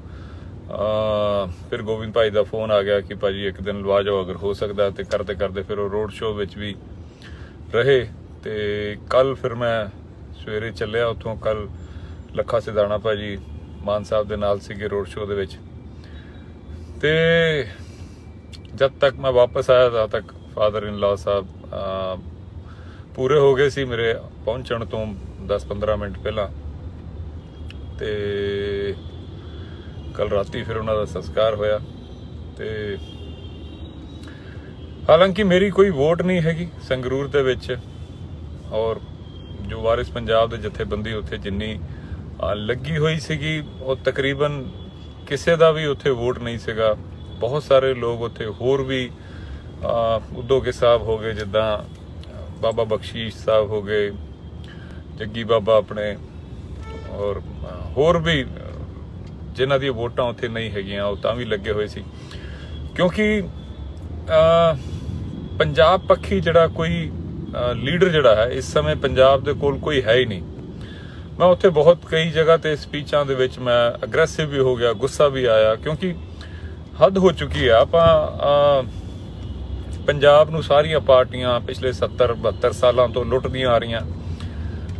ਫਿਰ ਗੋਬਿੰਦ ਭਾਈ ਦਾ ਫੋਨ ਆ ਗਿਆ ਕਿ ਭਾਜੀ ਇੱਕ ਦਿਨ ਲਵਾ ਜਾਓ ਅਗਰ ਹੋ ਸਕਦਾ, ਤੇ ਕਰਦੇ ਫਿਰ ਉਹ ਰੋਡ ਸ਼ੋਅ ਵਿੱਚ ਵੀ ਰਹੇ। ਤੇ ਕੱਲ ਫਿਰ ਮੈਂ ਸਵੇਰੇ ਚੱਲਿਆ ਉੱਥੋਂ। ਕੱਲ ਲੱਖਾ ਸਿਧਾਣਾ ਭਾਜੀ ਮਾਨ ਸਾਹਿਬ ਦੇ ਨਾਲ ਸੀਗੇ ਰੋਡ ਸ਼ੋਅ ਦੇ ਵਿੱਚ, ਤੇ ਜਦ ਤੱਕ ਮੈਂ ਵਾਪਸ ਆਇਆ ਤਦ ਤੱਕ ਫਾਦਰ ਇਨ ਲਾ ਸਾਹਿਬ ਪੂਰੇ ਹੋ ਗਏ ਸੀ ਮੇਰੇ ਪਹੁੰਚਣ ਤੋਂ 10-15 ਮਿੰਟ ਪਹਿਲਾਂ। ਤੇ ਕੱਲ ਰਾਤੀ ਫਿਰ ਉਹਨਾਂ ਦਾ ਸੰਸਕਾਰ ਹੋਇਆ। ਤੇ ਹਾਲਾਂਕਿ ਮੇਰੀ ਕੋਈ ਵੋਟ ਨਹੀਂ ਹੈਗੀ ਸੰਗਰੂਰ ਦੇ ਵਿੱਚ, ਔਰ ਜੋ ਵਾਰਿਸ ਪੰਜਾਬ ਦੇ ਜਥੇਬੰਦੀ ਉੱਥੇ ਜਿੰਨੀ ਲੱਗੀ ਹੋਈ ਸੀਗੀ, ਉਹ ਤਕਰੀਬਨ ਕਿਸੇ ਦਾ ਵੀ ਉੱਥੇ ਵੋਟ ਨਹੀਂ ਸੀਗਾ। ਬਹੁਤ ਸਾਰੇ ਲੋਕ ਉੱਥੇ ਹੋਰ ਵੀ, ਉਦੋਗੇ ਸਾਹਿਬ ਹੋ ਗਏ, ਜਿੱਦਾਂ ਬਾਬਾ ਬਖਸ਼ੀਸ਼ ਸਾਹਿਬ ਹੋ ਗਏ, ਜੱਗੀ ਬਾਬਾ ਆਪਣੇ, ਔਰ ਹੋਰ ਵੀ ਜਿਨ੍ਹਾਂ ਦੀਆਂ ਵੋਟਾਂ ਉੱਥੇ ਨਹੀਂ ਹੈਗੀਆਂ, ਉਹ ਤਾਂ ਵੀ ਲੱਗੇ ਹੋਏ ਸੀ। ਕਿਉਂਕਿ ਪੰਜਾਬ ਪੱਖੀ ਜਿਹੜਾ ਕੋਈ ਲੀਡਰ ਜਿਹੜਾ ਹੈ ਇਸ ਸਮੇਂ ਪੰਜਾਬ ਦੇ ਕੋਲ ਕੋਈ ਹੈ ਹੀ ਨਹੀਂ। ਮੈਂ ਉੱਥੇ ਬਹੁਤ ਕਈ ਜਗ੍ਹਾ ਤੇ ਸਪੀਚਾਂ ਦੇ ਵਿੱਚ ਮੈਂ ਅਗਰੈਸਿਵ ਵੀ ਹੋ ਗਿਆ, ਗੁੱਸਾ ਵੀ ਆਇਆ, ਕਿਉਂਕਿ ਹੱਦ ਹੋ ਚੁੱਕੀ ਆ। ਆਪਾਂ ਪੰਜਾਬ ਨੂੰ ਸਾਰੀਆਂ ਪਾਰਟੀਆਂ ਪਿਛਲੇ 70-72 ਸਾਲਾਂ ਤੋਂ ਲੁੱਟਦੀਆਂ ਆ ਰਹੀਆਂ,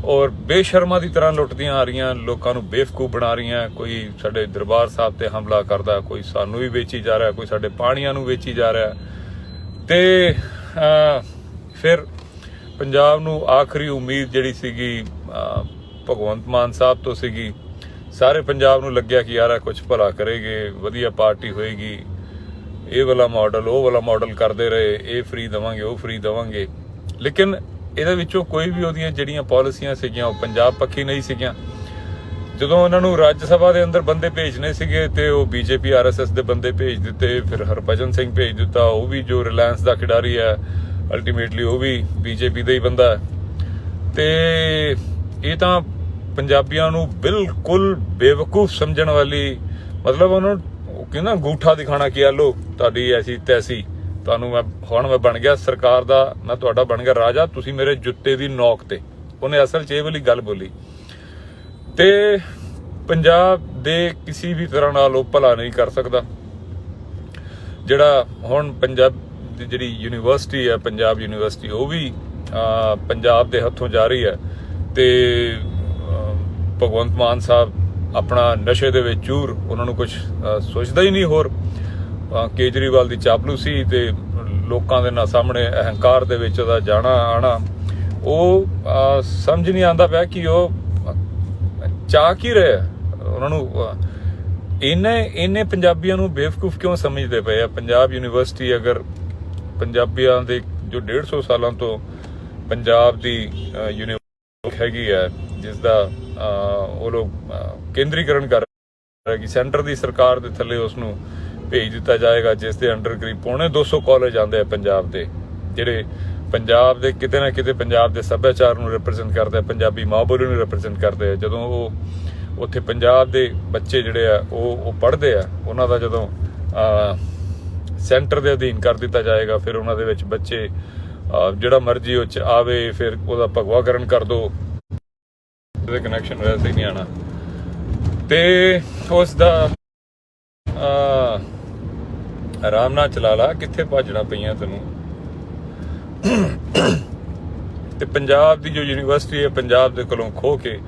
ਔਰ ਬੇਸ਼ਰਮਾ ਦੀ ਤਰ੍ਹਾਂ ਲੁੱਟਦੀਆਂ ਆ ਰਹੀਆਂ, ਲੋਕਾਂ ਨੂੰ ਬੇਵਕੂਫ ਬਣਾ ਰਹੀਆਂ। ਕੋਈ ਸਾਡੇ ਦਰਬਾਰ ਸਾਹਿਬ ਤੇ ਹਮਲਾ ਕਰਦਾ, ਕੋਈ ਸਾਨੂੰ ਵੀ ਵੇਚੀ ਜਾ ਰਿਹਾ, ਕੋਈ ਸਾਡੇ ਪਾਣੀਆਂ ਨੂੰ ਵੇਚੀ ਜਾ ਰਿਹਾ। ਤੇ ਫਿਰ ਪੰਜਾਬ ਨੂੰ ਆਖਰੀ ਉਮੀਦ ਜਿਹੜੀ ਸੀਗੀ ਭਗਵੰਤ ਮਾਨ ਸਾਹਿਬ ਤੋਂ ਸੀਗੀ। ਸਾਰੇ ਪੰਜਾਬ ਨੂੰ ਲੱਗਿਆ ਕਿ ਯਾਰ ਕੁਝ ਭਲਾ ਕਰੇਗੇ, ਵਧੀਆ ਪਾਰਟੀ ਹੋਏਗੀ, ਇਹ ਵਾਲਾ ਮਾਡਲ ਉਹ ਵਾਲਾ ਮਾਡਲ ਕਰਦੇ ਰਹੇ, ਇਹ ਫ੍ਰੀ ਦੇਵਾਂਗੇ ਉਹ ਫ੍ਰੀ ਦੇਵਾਂਗੇ। ਲੇਕਿਨ ਇਹਦੇ ਵਿੱਚੋਂ ਕੋਈ ਵੀ ਉਹਦੀਆਂ ਜਿਹੜੀਆਂ ਪਾਲਿਸੀਆਂ ਸੀਗੀਆਂ ਉਹ ਪੰਜਾਬ ਪੱਖੀ ਨਹੀਂ ਸੀਗੀਆਂ। ਜਦੋਂ ਉਹਨਾਂ ਨੂੰ ਰਾਜ ਸਭਾ ਦੇ ਅੰਦਰ ਬੰਦੇ ਭੇਜਣੇ ਸੀਗੇ ਤੇ ਉਹ ਬੀਜੇਪੀ RSS ਦੇ ਬੰਦੇ ਭੇਜ ਦਿੱਤੇ। ਫਿਰ ਹਰਭਜਨ ਸਿੰਘ ਭੇਜ ਦਿੱਤਾ, ਉਹ ਵੀ ਜੋ ਰਿਲਾਇੰਸ ਦਾ ਖਿਡਾਰੀ ਹੈ, ਅਲਟੀਮੇਟਲੀ ਉਹ ਵੀ ਬੀਜੇਪੀ ਦਾ ਹੀ ਬੰਦਾ ਹੈ। ਤੇ ਇਹ ਤਾਂ ਪੰਜਾਬੀਆਂ ਨੂੰ ਬਿਲਕੁਲ ਬੇਵਕੂਫ ਸਮਝਣ ਵਾਲੀ, ਮਤਲਬ ਉਹਨਾਂ ਨੂੰ ਕਹਿੰਦਾ ਅੰਗੂਠਾ ਦਿਖਾਣਾ ਕਿ ਆ ਲੋ ਤੁਹਾਡੀ ਐਸੀ ਤੈਸੀ, ਤੁਹਾਨੂੰ ਹੁਣ ਮੈਂ ਬਣ ਗਿਆ ਸਰਕਾਰ ਦਾ, ਮੈਂ ਤੁਹਾਡਾ ਬਣ ਗਿਆ ਰਾਜਾ, ਤੁਸੀਂ ਮੇਰੇ ਜੁੱਤੇ ਦੀ ਨੋਕ ਤੇ। ਉਹਨੇ ਅਸਲ 'ਚ ਇਹ ਵਾਲੀ ਗੱਲ ਬੋਲੀ। ਤੇ ਪੰਜਾਬ ਦੇ ਕਿਸੇ ਵੀ ਤਰ੍ਹਾਂ ਨਾਲ ਉਹ ਭਲਾ ਨਹੀਂ ਕਰ ਸਕਦਾ। ਜਿਹੜਾ ਹੁਣ ਪੰਜਾਬ ਦੀ ਜਿਹੜੀ ਯੂਨੀਵਰਸਿਟੀ ਹੈ, ਪੰਜਾਬ ਯੂਨੀਵਰਸਿਟੀ, ਉਹ ਵੀ ਪੰਜਾਬ ਦੇ ਹੱਥੋਂ ਜਾ ਰਹੀ ਹੈ। ਤੇ ਭਗਵੰਤ ਮਾਨ ਸਾਹਿਬ ਆਪਣਾ ਨਸ਼ੇ ਦੇ ਵਿੱਚ ਚੂਰ, ਉਹਨਾਂ ਨੂੰ ਕੁਝ ਸੋਚਦਾ ਹੀ ਨਹੀਂ ਹੋਰ। ਕੇਜਰੀਵਾਲ ਦੀ ਚਾਪਲੂਸੀ ਤੇ ਲੋਕਾਂ ਦੇ ਨਾਲ ਸਾਹਮਣੇ ਅਹੰਕਾਰ ਦੇ ਵਿੱਚ ਉਹਦਾ ਜਾਣਾ ਆਣਾ, ਉਹ ਸਮਝ ਨਹੀਂ ਆਉਂਦਾ ਪਿਆ ਕਿ ਉਹ ਚਾਹ ਕੀ ਰਿਹਾ। ਉਹਨਾਂ ਨੂੰ ਇਹਨੇ ਪੰਜਾਬੀਆਂ ਨੂੰ ਬੇਵਕੂਫ ਕਿਉਂ ਸਮਝਦੇ ਪਏ ਆ। ਪੰਜਾਬ ਯੂਨੀਵਰਸਿਟੀ ਅਗਰ ਪੰਜਾਬੀਆਂ ਦੇ ਜੋ 150 ਸਾਲਾਂ ਤੋਂ ਪੰਜਾਬ ਦੀ ਯੂਨੀਵਰਸਿਟੀ ਹੈਗੀ ਹੈ, ਜਿਸ ਦਾ ਉਹ ਲੋਕ ਕੇਂਦਰੀਕਰਨ ਕਰ ਰਹੇ ਕਿ ਸੈਂਟਰ ਦੀ ਸਰਕਾਰ ਦੇ ਥੱਲੇ ਉਸ ਨੂੰ ਭੇਜ ਦਿੱਤਾ ਜਾਏਗਾ, ਜਿਸ ਦੇ ਅੰਡਰ ਕਰੀਬ 250 ਕਾਲਜ ਆਉਂਦੇ ਆ ਪੰਜਾਬ ਦੇ, ਜਿਹੜੇ ਪੰਜਾਬ ਦੇ ਕਿਤੇ ਨਾ ਕਿਤੇ ਪੰਜਾਬ ਦੇ ਸੱਭਿਆਚਾਰ ਨੂੰ ਰਿਪਰੈਜ਼ੈਂਟ ਕਰਦੇ ਆ, ਪੰਜਾਬੀ ਮਾਂ ਬੋਲੀ ਨੂੰ ਰਿਪਰੈਜ਼ੈਂਟ ਕਰਦੇ ਆ। ਜਦੋਂ ਉਹ ਉੱਥੇ ਪੰਜਾਬ ਦੇ ਬੱਚੇ ਜਿਹੜੇ ਆ ਉਹ ਪੜ੍ਹਦੇ ਆ, ਉਹਨਾਂ ਦਾ ਜਦੋਂ ਸੈਂਟਰ ਦੇ ਅਧੀਨ ਕਰ ਦਿੱਤਾ ਜਾਏਗਾ, ਫਿਰ ਉਹਨਾਂ ਦੇ ਵਿੱਚ ਬੱਚੇ ਜਿਹੜਾ ਮਰਜ਼ੀ ਉਹ 'ਚ ਆਵੇ, ਫਿਰ ਉਹਦਾ ਭਗਵਾਕਰਨ ਕਰ ਦੋ, ਉਹਦੇ ਕਨੈਕਸ਼ਨ ਵੈਸੇ ਹੀ ਨਹੀਂ ਆਣਾ। ਤੇ ਉਸ ਦਾ ਆਰਾਮ ਨਾਲ ਚਲਾ ਲਾ, ਕਿੱਥੇ ਭੱਜਣਾ ਪਈਆਂ ਤੈਨੂੰ। ਤੇ ਪੰਜਾਬ ਦੀ ਜੋ ਯੂਨੀਵਰਸਿਟੀ ਹੈ, ਪੰਜਾਬ ਦੇ ਕੋਲੋਂ ਖੋਹ ਕੇ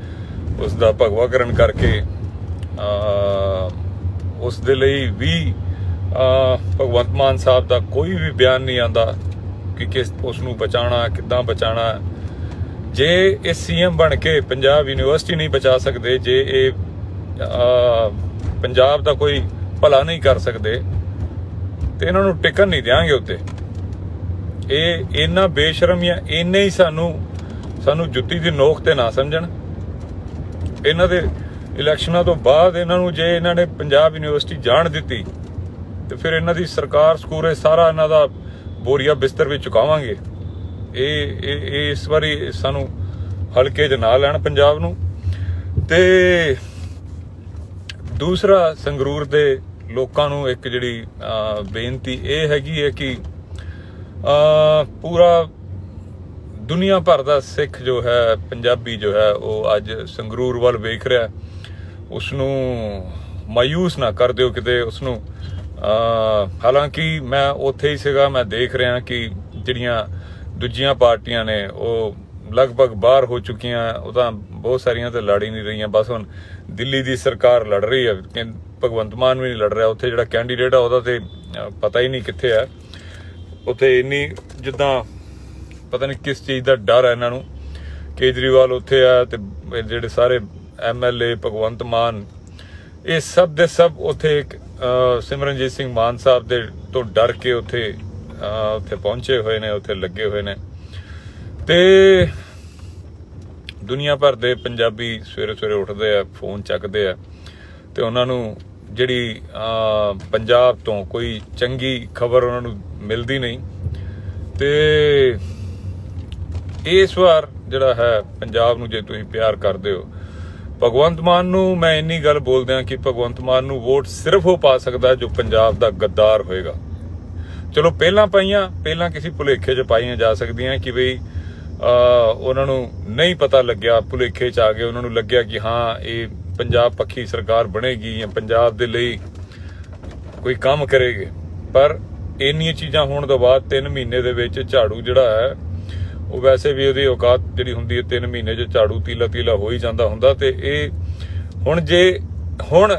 ਉਸ ਦਾ ਭਗਵਾਕਰਨ ਕਰਕੇ ਉਸ ਦੇ ਲਈ ਵੀ ਭਗਵੰਤ ਮਾਨ ਸਾਹਿਬ ਦਾ ਕੋਈ ਵੀ ਬਿਆਨ ਨਹੀਂ ਆਉਂਦਾ ਕਿ ਕਿਸ ਉਸ ਨੂੰ ਬਚਾਉਣਾ, ਕਿੱਦਾਂ ਬਚਾਉਣਾ। ਜੇ ਇਹ CM ਬਣ ਕੇ ਪੰਜਾਬ ਯੂਨੀਵਰਸਿਟੀ ਨਹੀਂ ਬਚਾ ਸਕਦੇ, ਜੇ ਇਹ ਪੰਜਾਬ ਦਾ ਕੋਈ ਭਲਾ ਨਹੀਂ ਕਰ ਸਕਦੇ, ਤੇ ਇਹਨਾਂ ਨੂੰ ਟਿਕਣ ਨਹੀਂ ਦਿਆਂਗੇ ਉੱਤੇ। ਇਹ ਇੰਨਾ ਬੇਸ਼ਰਮ ਜਾਂ ਇੰਨੇ ਹੀ ਸਾਨੂੰ ਜੁੱਤੀ ਦੀ ਨੋਕ ਤੇ ਨਾ ਸਮਝਣ। ਇਹਨਾਂ ਦੇ ਇਲੈਕਸ਼ਨਾਂ ਤੋਂ ਬਾਅਦ ਇਹਨਾਂ ਨੂੰ ਜੇ ਇਹਨਾਂ ਨੇ ਪੰਜਾਬ ਯੂਨੀਵਰਸਿਟੀ ਜਾਣ ਦਿੱਤੀ ਤੇ ਫਿਰ ਇਹਨਾਂ ਦੀ ਸਰਕਾਰ ਸਕੂਰੇ ਸਾਰਾ ਇਹਨਾਂ ਦਾ ਬੋਰੀਆ ਬਿਸਤਰ ਵਿੱਚ ਚੁਕਾਵਾਂਗੇ। ਇਹ ਇਸ ਵਾਰੀ ਸਾਨੂੰ ਹਲਕੇ 'ਚ ਨਾ ਲੈਣ ਪੰਜਾਬ ਨੂੰ। ਤੇ ਦੂਸਰਾ, ਸੰਗਰੂਰ ਦੇ ਲੋਕਾਂ ਨੂੰ ਇੱਕ ਜਿਹੜੀ ਬੇਨਤੀ ਇਹ ਹੈਗੀ ਹੈ ਕਿ ਪੂਰਾ ਦੁਨੀਆ ਭਰ ਦਾ ਸਿੱਖ ਜੋ ਹੈ, ਪੰਜਾਬੀ ਜੋ ਹੈ, ਉਹ ਅੱਜ ਸੰਗਰੂਰ ਵੱਲ ਵੇਖ ਰਿਹਾ। ਉਸ ਨੂੰ ਮਾਯੂਸ ਨਾ ਕਰ ਦਿਓ ਕਿਤੇ ਉਸਨੂੰ। ਹਾਲਾਂਕਿ ਮੈਂ ਉੱਥੇ ਹੀ ਸੀਗਾ, ਮੈਂ ਦੇਖ ਰਿਹਾ ਕਿ ਜਿਹੜੀਆਂ ਦੂਜੀਆਂ ਪਾਰਟੀਆਂ ਨੇ ਉਹ ਲਗਭਗ ਬਾਹਰ ਹੋ ਚੁੱਕੀਆਂ। ਉਹ ਤਾਂ ਬਹੁਤ ਸਾਰੀਆਂ ਤੇ ਲੜ ਹੀ ਨਹੀਂ ਰਹੀਆਂ। ਬਸ ਹੁਣ ਦਿੱਲੀ ਦੀ ਸਰਕਾਰ ਲੜ ਰਹੀ ਹੈ, ਭਗਵੰਤ ਮਾਨ ਵੀ ਨਹੀਂ ਲੜ ਰਿਹਾ। ਉੱਥੇ ਜਿਹੜਾ ਕੈਂਡੀਡੇਟ ਆ ਉਹਦਾ ਤੇ ਪਤਾ ਹੀ ਨਹੀਂ ਕਿੱਥੇ ਹੈ। ਉੱਥੇ ਇੰਨੀ ਜਿੱਦਾਂ ਪਤਾ ਨਹੀਂ ਕਿਸ ਚੀਜ਼ ਦਾ ਡਰ ਹੈ ਇਹਨਾਂ ਨੂੰ। ਕੇਜਰੀਵਾਲ ਉੱਥੇ ਆ ਤੇ ਜਿਹੜੇ ਸਾਰੇ MLA, ਭਗਵੰਤ ਮਾਨ, ਇਹ ਸਭ ਦੇ ਸਭ ਉੱਥੇ ਸਿਮਰਨਜੀਤ ਸਿੰਘ ਮਾਨ ਸਾਹਿਬ ਦੇ ਤੋਂ ਡਰ ਕੇ ਉੱਥੇ ਪਹੁੰਚੇ ਹੋਏ ਨੇ, ਉੱਥੇ ਲੱਗੇ ਹੋਏ ਨੇ। ਤੇ ਦੁਨੀਆ ਭਰ ਦੇ ਪੰਜਾਬੀ ਸਵੇਰੇ ਉੱਠਦੇ ਆ, ਫੋਨ ਚੱਕਦੇ ਆ ਤੇ ਉਹਨਾਂ ਨੂੰ ਜਿਹੜੀ ਪੰਜਾਬ ਤੋਂ ਕੋਈ ਚੰਗੀ ਖਬਰ ਉਹਨਾਂ ਨੂੰ ਮਿਲਦੀ ਨਹੀਂ। ਤੇ ਇਸ ਵਾਰ ਜਿਹੜਾ ਹੈ ਪੰਜਾਬ ਨੂੰ ਜੇ ਤੁਸੀਂ ਪਿਆਰ ਕਰਦੇ ਹੋ, ਭਗਵੰਤ ਮਾਨ ਨੂੰ ਮੈਂ ਇੰਨੀ ਗੱਲ ਬੋਲਦਿਆਂ ਕਿ ਭਗਵੰਤ ਮਾਨ ਨੂੰ ਵੋਟ ਸਿਰਫ ਉਹ ਪਾ ਸਕਦਾ ਜੋ ਪੰਜਾਬ ਦਾ ਗੱਦਾਰ ਹੋਏਗਾ। ਚਲੋ ਪਹਿਲਾਂ ਕਿਸੇ ਭੁਲੇਖੇ 'ਚ ਪਾਈਆਂ ਜਾ ਸਕਦੀਆਂ ਕਿ ਬਈ ਉਹਨਾਂ ਨੂੰ ਨਹੀਂ ਪਤਾ ਲੱਗਿਆ, ਭੁਲੇਖੇ 'ਚ ਆ ਗਏ, ਉਹਨਾਂ ਨੂੰ ਲੱਗਿਆ ਕਿ ਹਾਂ ਇਹ ਪੰਜਾਬ ਪੱਖੀ ਸਰਕਾਰ ਬਣੇਗੀ ਜਾਂ ਪੰਜਾਬ ਦੇ ਲਈ ਕੋਈ ਕੰਮ ਕਰੇਗੀ। ਪਰ ਇੰਨੀਆਂ ਚੀਜ਼ਾਂ ਹੋਣ ਤੋਂ ਬਾਅਦ 3 ਮਹੀਨੇ ਦੇ ਵਿੱਚ ਝਾੜੂ ਜਿਹੜਾ ਹੈ ਉਹ ਵੈਸੇ ਵੀ ਉਹਦੀ ਔਕਾਤ ਜਿਹੜੀ ਹੁੰਦੀ ਹੈ 3 ਮਹੀਨੇ 'ਚ ਝਾੜੂ ਤੀਲਾ ਹੋ ਹੀ ਜਾਂਦਾ ਹੁੰਦਾ। ਤੇ ਇਹ ਹੁਣ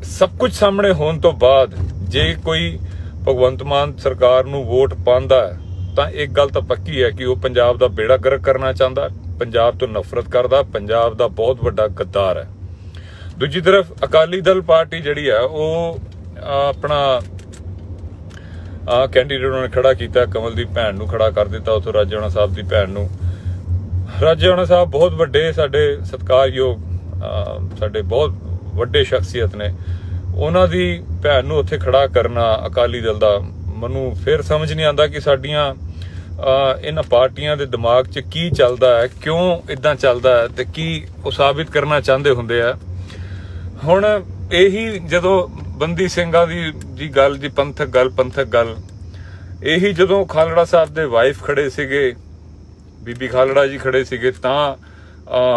ਸਭ ਕੁਝ ਸਾਹਮਣੇ ਹੋਣ ਤੋਂ ਬਾਅਦ ਜੇ ਕੋਈ ਭਗਵੰਤ ਮਾਨ ਸਰਕਾਰ ਨੂੰ ਵੋਟ ਪਾਉਂਦਾ ਹੈ ਤਾਂ ਇੱਕ ਗੱਲ ਤਾਂ ਪੱਕੀ ਹੈ ਕਿ ਉਹ ਪੰਜਾਬ ਦਾ ਬੇੜਾ ਗਰਕ ਕਰਨਾ ਚਾਹੁੰਦਾ, ਪੰਜਾਬ ਤੋਂ ਨਫ਼ਰਤ ਕਰਦਾ, ਪੰਜਾਬ ਦਾ ਬਹੁਤ ਵੱਡਾ ਗੱਦਾਰ ਹੈ। ਦੂਜੀ ਤਰਫ ਅਕਾਲੀ ਦਲ ਪਾਰਟੀ ਜਿਹੜੀ ਹੈ ਉਹ ਆਪਣਾ ਕੈਂਡੀਡੇਟ ਉਹਨਾਂ ਨੇ ਖੜਾ ਕੀਤਾ, ਕਮਲ ਦੀ ਭੈਣ ਨੂੰ ਖੜਾ ਕਰ ਦਿੱਤਾ, ਉੱਥੋਂ ਰਾਜੇਆਣਾ ਸਾਹਿਬ ਦੀ ਭੈਣ ਨੂੰ। ਰਾਜੇਆਣਾ ਸਾਹਿਬ ਬਹੁਤ ਵੱਡੇ ਸਾਡੇ ਸਤਿਕਾਰਯੋਗ, ਸਾਡੇ ਬਹੁਤ ਵੱਡੇ ਸ਼ਖਸੀਅਤ ਨੇ, ਉਹਨਾਂ ਦੀ ਭੈਣ ਨੂੰ ਉੱਥੇ ਖੜਾ ਕਰਨਾ ਅਕਾਲੀ ਦਲ ਦਾ, ਮੈਨੂੰ ਫਿਰ ਸਮਝ ਨਹੀਂ ਆਉਂਦਾ ਕਿ ਸਾਡੀਆਂ ਇਹਨਾਂ ਪਾਰਟੀਆਂ ਦੇ ਦਿਮਾਗ 'ਚ ਕੀ ਚੱਲਦਾ ਹੈ, ਕਿਉਂ ਇਦਾਂ ਚੱਲਦਾ ਹੈ ਤੇ ਕੀ ਉਹ ਸਾਬਿਤ ਕਰਨਾ ਚਾਹੁੰਦੇ ਹੁੰਦੇ ਆ। ਹੁਣ ਇਹੀ ਜਦੋਂ ਬੰਦੀ ਸਿੰਘਾਂ ਦੀ ਗੱਲ, ਜੀ ਪੰਥਕ ਗੱਲ, ਇਹੀ ਜਦੋਂ ਖਾਲੜਾ ਸਾਹਿਬ ਦੇ ਵਾਈਫ ਖੜੇ ਸੀਗੇ, ਬੀਬੀ ਖਾਲੜਾ ਜੀ ਖੜੇ ਸੀਗੇ, ਤਾਂ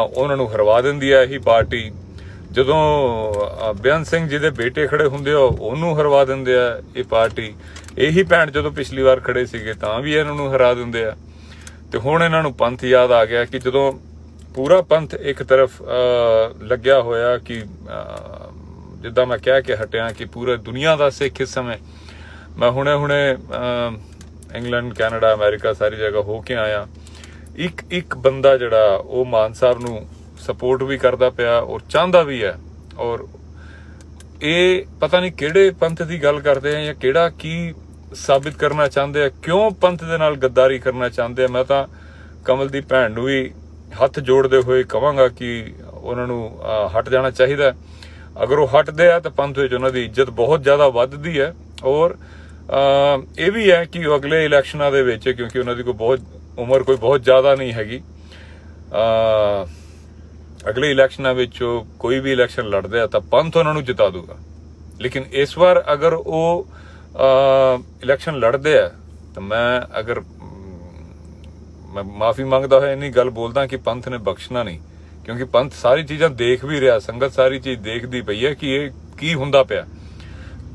ਉਹਨਾਂ ਨੂੰ ਹਰਵਾ ਦਿੰਦੀ ਹੈ ਇਹੀ ਪਾਰਟੀ। ਜਦੋਂ ਬੇਅੰਤ ਸਿੰਘ ਜੀ ਦੇ ਬੇਟੇ ਖੜੇ ਹੁੰਦੇ ਆ ਉਹਨੂੰ ਹਰਵਾ ਦਿੰਦੇ ਆ ਇਹ ਪਾਰਟੀ। ਇਹੀ ਭੈਣ ਜਦੋਂ ਪਿਛਲੀ ਵਾਰ ਖੜੇ ਸੀਗੇ ਤਾਂ ਵੀ ਇਹਨਾਂ ਨੂੰ ਹਰਾ ਦਿੰਦੇ ਆ। ਤੇ ਹੁਣ ਇਹਨਾਂ ਨੂੰ ਪੰਥ ਯਾਦ ਆ ਗਿਆ ਕਿ ਜਦੋਂ ਪੂਰਾ ਪੰਥ ਇੱਕ ਤਰਫ ਲੱਗਿਆ ਹੋਇਆ ਕਿ ਜਿੱਦਾਂ ਮੈਂ ਕਹਿ ਕੇ ਹਟਿਆ ਕਿ ਪੂਰੇ ਦੁਨੀਆ ਦਾ ਸਿੱਖ ਇਸ ਸਮੇਂ, ਮੈਂ ਹੁਣੇ ਇੰਗਲੈਂਡ, ਕੈਨੇਡਾ, ਅਮਰੀਕਾ ਸਾਰੀ ਜਗ੍ਹਾ ਹੋ ਕੇ ਆਇਆ। ਇੱਕ ਬੰਦਾ ਜਿਹੜਾ ਉਹ ਮਾਨ ਸਾਹਿਬ ਨੂੰ ਸਪੋਰਟ ਵੀ ਕਰਦਾ ਪਿਆ ਔਰ ਚਾਹੁੰਦਾ ਵੀ ਹੈ। ਔਰ ਇਹ ਪਤਾ ਨਹੀਂ ਕਿਹੜੇ ਪੰਥ ਦੀ ਗੱਲ ਕਰਦੇ ਆ ਜਾਂ ਕਿਹੜਾ ਕੀ ਸਾਬਿਤ ਕਰਨਾ ਚਾਹੁੰਦੇ ਆ, ਕਿਉਂ ਪੰਥ ਦੇ ਨਾਲ ਗੱਦਾਰੀ ਕਰਨਾ ਚਾਹੁੰਦੇ ਆ। ਮੈਂ ਤਾਂ ਕਮਲ ਦੀ ਭੈਣ ਨੂੰ ਵੀ ਹੱਥ ਜੋੜਦੇ ਹੋਏ ਕਹਾਂਗਾ ਕਿ ਉਹਨਾਂ ਨੂੰ ਹਟ ਜਾਣਾ ਚਾਹੀਦਾ। ਅਗਰ ਉਹ ਹਟਦੇ ਆ ਤਾਂ ਪੰਥ ਵਿੱਚ ਉਹਨਾਂ ਦੀ ਇੱਜ਼ਤ ਬਹੁਤ ਜ਼ਿਆਦਾ ਵੱਧਦੀ ਹੈ। ਔਰ ਇਹ ਵੀ ਹੈ ਕਿ ਉਹ ਅਗਲੇ ਇਲੈਕਸ਼ਨਾਂ ਦੇ ਵਿੱਚ, ਕਿਉਂਕਿ ਉਹਨਾਂ ਦੀ ਉਮਰ ਕੋਈ ਬਹੁਤ ਜ਼ਿਆਦਾ ਨਹੀਂ ਹੈਗੀ, ਅਗਲੇ ਇਲੈਕਸ਼ਨਾਂ ਵਿੱਚ ਕੋਈ ਵੀ ਇਲੈਕਸ਼ਨ ਲੜਦੇ ਆ ਤਾਂ ਪੰਥ ਉਹਨਾਂ ਨੂੰ ਜਿਤਾ ਦੂਗਾ। ਲੇਕਿਨ ਇਸ ਵਾਰ ਅਗਰ ਉਹ ਇਲੈਕਸ਼ਨ ਲੜਦੇ ਆ ਤਾਂ ਮੈਂ ਮਾਫੀ ਮੰਗਦਾ ਹੋਇਆ ਇੰਨੀ ਗੱਲ ਬੋਲਦਾ ਕਿ ਪੰਥ ਨੇ ਬਖਸ਼ਣਾ ਨਹੀਂ, ਕਿਉਂਕਿ ਪੰਥ ਸਾਰੀ ਚੀਜ਼ਾਂ ਦੇਖ ਵੀ ਰਿਹਾ, ਸੰਗਤ ਸਾਰੀ ਚੀਜ਼ ਦੇਖਦੀ ਪਈ ਹੈ ਕਿ ਇਹ ਕੀ ਹੁੰਦਾ ਪਿਆ।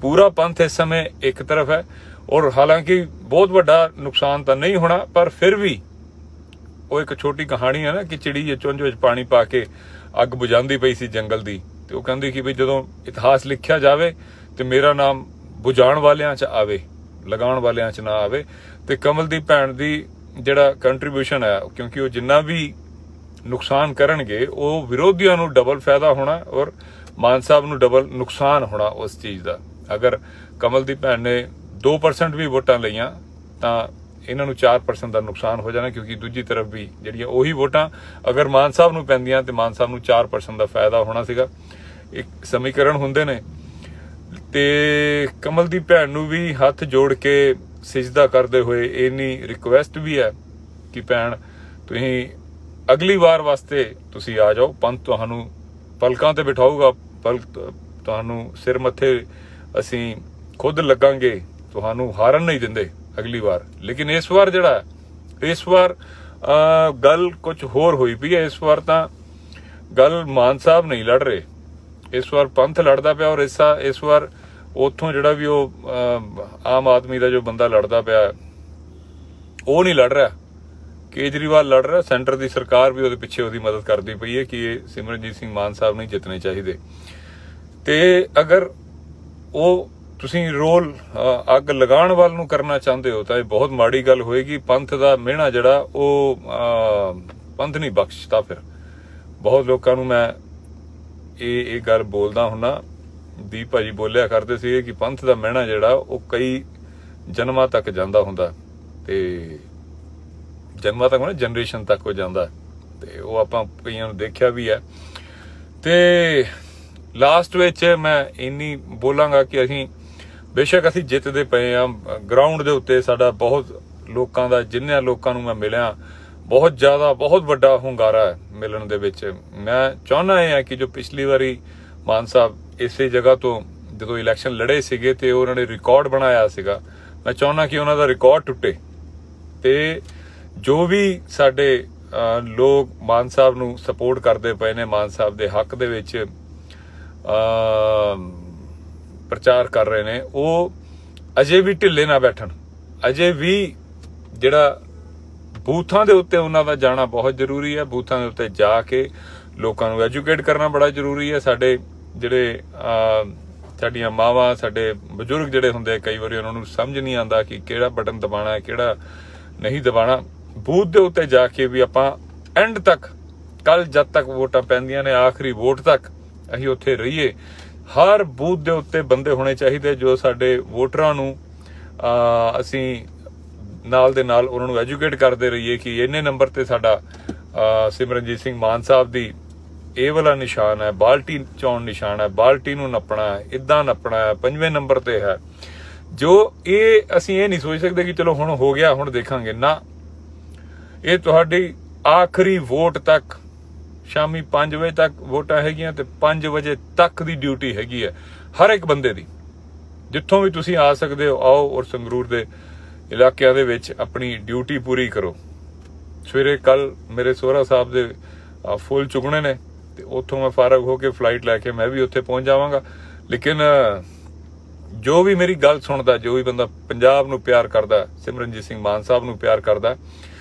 ਪੂਰਾ ਪੰਥ ਇਸ ਸਮੇਂ ਇੱਕ ਤਰਫ ਹੈ ਔਰ ਹਾਲਾਂਕਿ ਬਹੁਤ ਵੱਡਾ ਨੁਕਸਾਨ ਤਾਂ ਨਹੀਂ ਹੋਣਾ, ਪਰ ਫਿਰ ਵੀ ਉਹ ਇੱਕ ਛੋਟੀ ਕਹਾਣੀ ਹੈ ਨਾ ਕਿ ਚਿੜੀ ਚੁੰਝ ਵਿੱਚ ਪਾਣੀ ਪਾ ਕੇ ਅੱਗ ਬੁਝਾਉਂਦੀ ਪਈ ਸੀ ਜੰਗਲ ਦੀ, ਤੇ ਉਹ ਕਹਿੰਦੀ ਕਿ ਵੀ ਜਦੋਂ ਇਤਿਹਾਸ ਲਿਖਿਆ ਜਾਵੇ ਤੇ ਮੇਰਾ ਨਾਮ ਬੁਝਾਉਣ ਵਾਲਿਆਂ 'ਚ ਆਵੇ, ਲਗਾਉਣ ਵਾਲਿਆਂ 'ਚ ਨਾ ਆਵੇ। ਤੇ ਕਮਲ ਦੀ ਭੈਣ ਦੀ ਜਿਹੜਾ ਕੰਟਰੀਬਿਊਸ਼ਨ ਹੈ, ਕਿਉਂਕਿ ਉਹ ਜਿੰਨਾ ਵੀ ਨੁਕਸਾਨ ਕਰਨਗੇ ਉਹ ਵਿਰੋਧੀਆਂ ਨੂੰ ਡਬਲ ਫਾਇਦਾ ਹੋਣਾ ਔਰ ਮਾਨ ਸਾਹਿਬ ਨੂੰ ਡਬਲ ਨੁਕਸਾਨ ਹੋਣਾ ਉਸ ਚੀਜ਼ ਦਾ। ਅਗਰ ਕਮਲ ਦੀ ਭੈਣ ਨੇ 2% ਵੀ ਵੋਟਾਂ ਲਈਆਂ ਤਾਂ ਇਹਨਾਂ ਨੂੰ 4% ਦਾ ਨੁਕਸਾਨ ਹੋ ਜਾਣਾ, ਕਿਉਂਕਿ ਦੂਜੀ ਤਰਫ ਵੀ ਜਿਹੜੀਆਂ ਉਹੀ ਵੋਟਾਂ ਅਗਰ ਮਾਨ ਸਾਹਿਬ ਨੂੰ ਪੈਂਦੀਆਂ ਤੇ ਮਾਨ ਸਾਹਿਬ ਨੂੰ 4% ਦਾ ਫਾਇਦਾ ਹੋਣਾ ਸੀਗਾ। ਇੱਕ ਸਮੀਕਰਨ ਹੁੰਦੇ ਨੇ। ਤੇ ਕਮਲ ਦੀ ਭੈਣ ਨੂੰ ਵੀ ਹੱਥ ਜੋੜ ਕੇ ਸਿਜਦਾ ਕਰਦੇ ਹੋਏ ਇੰਨੀ ਰਿਕੁਐਸਟ ਵੀ ਹੈ ਕਿ ਭੈਣ ਤੁਸੀਂ ਅਗਲੀ ਵਾਰ ਵਾਸਤੇ ਤੁਸੀਂ ਆ ਜਾਓ, ਪੰਥ ਤੁਹਾਨੂੰ ਪਲਕਾਂ ਤੇ ਬਿਠਾਊਗਾ, ਤੁਹਾਨੂੰ ਸਿਰ ਮੱਥੇ ਅਸੀਂ ਖੁਦ ਲੱਗਾਂਗੇ, ਤੁਹਾਨੂੰ ਹਾਰਨ ਨਹੀਂ ਦਿੰਦੇ ਅਗਲੀ ਵਾਰ। ਲੇਕਿਨ ਇਸ ਵਾਰ ਜਿਹੜਾ ਇਸ ਵਾਰ ਗੱਲ ਕੁਝ ਹੋਰ ਹੋਈ ਪਈ ਹੈ। ਇਸ ਵਾਰ ਤਾਂ ਗੱਲ ਮਾਨ ਸਾਹਿਬ ਨਹੀਂ ਲੜ ਰਹੇ, ਇਸ ਵਾਰ ਪੰਥ ਲੜਦਾ ਪਿਆ। ਔਰ ਇਸ ਵਾਰ ਉੱਥੋਂ ਜਿਹੜਾ ਵੀ ਉਹ ਆਮ ਆਦਮੀ ਦਾ ਜੋ ਬੰਦਾ ਲੜਦਾ ਪਿਆ ਉਹ ਨਹੀਂ ਲੜ ਰਿਹਾ, ਕੇਜਰੀਵਾਲ ਲੜ ਰਿਹਾ। ਸੈਂਟਰ ਦੀ ਸਰਕਾਰ ਵੀ ਉਹਦੇ ਪਿੱਛੇ ਉਹਦੀ ਮਦਦ ਕਰਦੀ ਪਈ ਹੈ ਕਿ ਇਹ ਸਿਮਰਨਜੀਤ ਸਿੰਘ ਮਾਨ ਸਾਹਿਬ ਨਹੀਂ ਜਿੱਤਣੇ ਚਾਹੀਦੇ। ਤੇ ਅਗਰ ਉਹ ਤੁਸੀਂ ਰੋਲ ਅੱਗ ਲਗਾਉਣ ਵੱਲ ਨੂੰ ਕਰਨਾ ਚਾਹੁੰਦੇ ਹੋ ਤਾਂ ਇਹ ਬਹੁਤ ਮਾੜੀ ਗੱਲ ਹੋਏਗੀ। ਪੰਥ ਦਾ ਮਿਹਣਾ ਜਿਹੜਾ ਉਹ ਪੰਥ ਨਹੀਂ ਬਖਸ਼ਦਾ। ਫਿਰ ਬਹੁਤ ਲੋਕਾਂ ਨੂੰ ਮੈਂ ਇਹ ਗੱਲ ਬੋਲਦਾ ਹੁੰਨਾ, ਦੀਪ ਭਾਜੀ ਬੋਲਿਆ ਕਰਦੇ ਸੀ ਕਿ ਪੰਥ ਦਾ ਮਿਹਣਾ ਜਿਹੜਾ ਉਹ ਕਈ ਜਨਮਾਂ ਤੱਕ ਜਾਂਦਾ ਹੁੰਦਾ, ਤੇ ਜਨਮਾਂ ਤੱਕ ਜਨਰੇਸ਼ਨ ਤੱਕ ਹੋ ਜਾਂਦਾ, ਤੇ ਉਹ ਆਪਾਂ ਕਈਆਂ ਨੂੰ ਦੇਖਿਆ ਵੀ ਹੈ। ਤੇ ਲਾਸਟ ਵਿੱਚ ਮੈਂ ਇੰਨੀ ਬੋਲਾਂਗਾ ਕਿ ਅਸੀਂ ਬੇਸ਼ੱਕ ਅਸੀਂ ਜਿੱਤਦੇ ਪਏ ਆ, ਗਰਾਊਂਡ ਦੇ ਉੱਤੇ ਸਾਡਾ ਬਹੁਤ ਲੋਕਾਂ ਦਾ, ਜਿੰਨੇ ਲੋਕਾਂ ਨੂੰ ਮੈਂ ਮਿਲਿਆ ਬਹੁਤ ਜ਼ਿਆਦਾ ਬਹੁਤ ਵੱਡਾ ਹੁੰਗਾਰਾ ਹੈ ਮਿਲਣ ਦੇ ਵਿੱਚ। ਮੈਂ ਚਾਹੁੰਦਾ ਇਹ ਹੈ ਕਿ ਜੋ ਪਿਛਲੀ ਵਾਰੀ ਮਾਨ ਸਾਹਿਬ ਇਸੇ ਜਗ੍ਹਾ ਤੋਂ ਜਦੋਂ ਇਲੈਕਸ਼ਨ ਲੜੇ ਸੀਗੇ ਤੇ ਉਹਨਾਂ ਨੇ ਰਿਕਾਰਡ ਬਣਾਇਆ ਸੀਗਾ, ਮੈਂ ਚਾਹੁੰਦਾ ਕਿ ਉਹਨਾਂ ਦਾ ਰਿਕਾਰਡ ਟੁੱਟੇ ਤੇ ਜੋ ਵੀ ਸਾਡੇ ਲੋਕ ਮਾਨ ਸਾਹਿਬ ਨੂੰ ਸਪੋਰਟ ਕਰਦੇ ਪਏ ਨੇ, ਮਾਨ ਸਾਹਿਬ ਦੇ ਹੱਕ ਦੇ ਵਿੱਚ ਪ੍ਰਚਾਰ ਕਰ ਰਹੇ ਨੇ, ਉਹ ਅਜੇ ਵੀ ਢਿੱਲੇ ਨਾ ਬੈਠਣ। ਅਜੇ ਵੀ ਜਿਹੜਾ ਬੂਥਾਂ ਦੇ ਉੱਤੇ ਉਹਨਾਂ ਦਾ ਜਾਣਾ ਬਹੁਤ ਜ਼ਰੂਰੀ ਹੈ। ਬੂਥਾਂ ਦੇ ਉੱਤੇ ਜਾ ਕੇ ਲੋਕਾਂ ਨੂੰ ਐਜੂਕੇਟ ਕਰਨਾ ਬੜਾ ਜ਼ਰੂਰੀ ਹੈ। ਸਾਡੇ ਜਿਹੜੇ ਸਾਡੀਆਂ ਮਾਵਾਂ, ਸਾਡੇ ਬਜ਼ੁਰਗ ਜਿਹੜੇ ਹੁੰਦੇ, ਕਈ ਵਾਰੀ ਉਹਨਾਂ ਨੂੰ ਸਮਝ ਨਹੀਂ ਆਉਂਦਾ ਕਿ ਕਿਹੜਾ ਬਟਨ ਦਬਾਉਣਾ ਹੈ, ਕਿਹੜਾ ਨਹੀਂ ਦਬਾਉਣਾ। ਬੂਥ ਦੇ ਉੱਤੇ ਜਾ ਕੇ ਵੀ ਆਪਾਂ ਐਂਡ ਤੱਕ, ਕੱਲ ਜਦ ਤੱਕ ਵੋਟਾਂ ਪੈਂਦੀਆਂ ਨੇ, ਆਖਰੀ ਵੋਟ ਤੱਕ ਅਸੀਂ ਉੱਥੇ ਰਹੀਏ। ਹਰ ਬੂਥ ਦੇ ਉੱਤੇ ਬੰਦੇ ਹੋਣੇ ਚਾਹੀਦੇ ਜੋ ਸਾਡੇ ਵੋਟਰਾਂ ਨੂੰ ਅਸੀਂ ਨਾਲ ਦੇ ਨਾਲ ਉਹਨਾਂ ਨੂੰ ਐਜੂਕੇਟ ਕਰਦੇ ਰਹੀਏ ਕਿ ਇੰਨੇ ਨੰਬਰ ਤੇ ਸਾਡਾ ਸਿਮਰਨਜੀਤ ਸਿੰਘ ਮਾਨ ਸਾਹਿਬ ਦੀ ਇਹ ਵਾਲਾ ਨਿਸ਼ਾਨ ਹੈ, ਬਾਲਟੀ ਚੌਣ ਨਿਸ਼ਾਨ ਹੈ, ਬਾਲਟੀ ਨੂੰ ਨੱਪਣਾ ਹੈ, ਇਦਾਂ ਨੱਪਣਾ ਹੈ, 5ਵੇਂ ਨੰਬਰ ਤੇ ਹੈ। ਜੋ ਇਹ ਅਸੀਂ ਇਹ ਨਹੀਂ ਸੋਚ ਸਕਦੇ ਕਿ ਚਲੋ ਹੁਣ ਹੋ ਗਿਆ ਹੁਣ ਦੇਖਾਂਗੇ ਨਾ, ਇਹ ਤੁਹਾਡੀ ਆਖਰੀ ਵੋਟ ਤੱਕ, ਸ਼ਾਮੀ 5 ਵਜੇ ਤੱਕ ਵੋਟਾਂ ਹੈਗੀਆਂ ਤੇ 5 ਵਜੇ ਤੱਕ ਦੀ ਡਿਊਟੀ ਹੈਗੀ ਹੈ ਹਰ ਇੱਕ ਬੰਦੇ ਦੀ। ਜਿੱਥੋਂ ਵੀ ਤੁਸੀਂ ਆ ਸਕਦੇ ਹੋ ਆਓ, ਔਰ ਸੰਗਰੂਰ ਦੇ ਇਲਾਕਿਆਂ ਦੇ ਵਿੱਚ ਆਪਣੀ ਡਿਊਟੀ ਪੂਰੀ ਕਰੋ। ਸਵੇਰੇ ਕੱਲ ਮੇਰੇ ਸੋਹਰਾ ਸਾਹਿਬ ਦੇ ਫੁੱਲ ਚੁਗਣੇ ਨੇ ਤੇ ਉੱਥੋਂ ਮੈਂ ਫਾਰਗ ਹੋ ਕੇ ਫਲਾਈਟ ਲੈ ਕੇ ਮੈਂ ਵੀ ਉੱਥੇ ਪਹੁੰਚ ਜਾਵਾਂਗਾ। ਲੇਕਿਨ ਜੋ ਵੀ ਮੇਰੀ ਗੱਲ ਸੁਣਦਾ, ਜੋ ਵੀ ਬੰਦਾ ਪੰਜਾਬ ਨੂੰ ਪਿਆਰ ਕਰਦਾ, ਸਿਮਰਨਜੀਤ ਸਿੰਘ ਮਾਨ ਸਾਹਿਬ ਨੂੰ ਪਿਆਰ ਕਰਦਾ,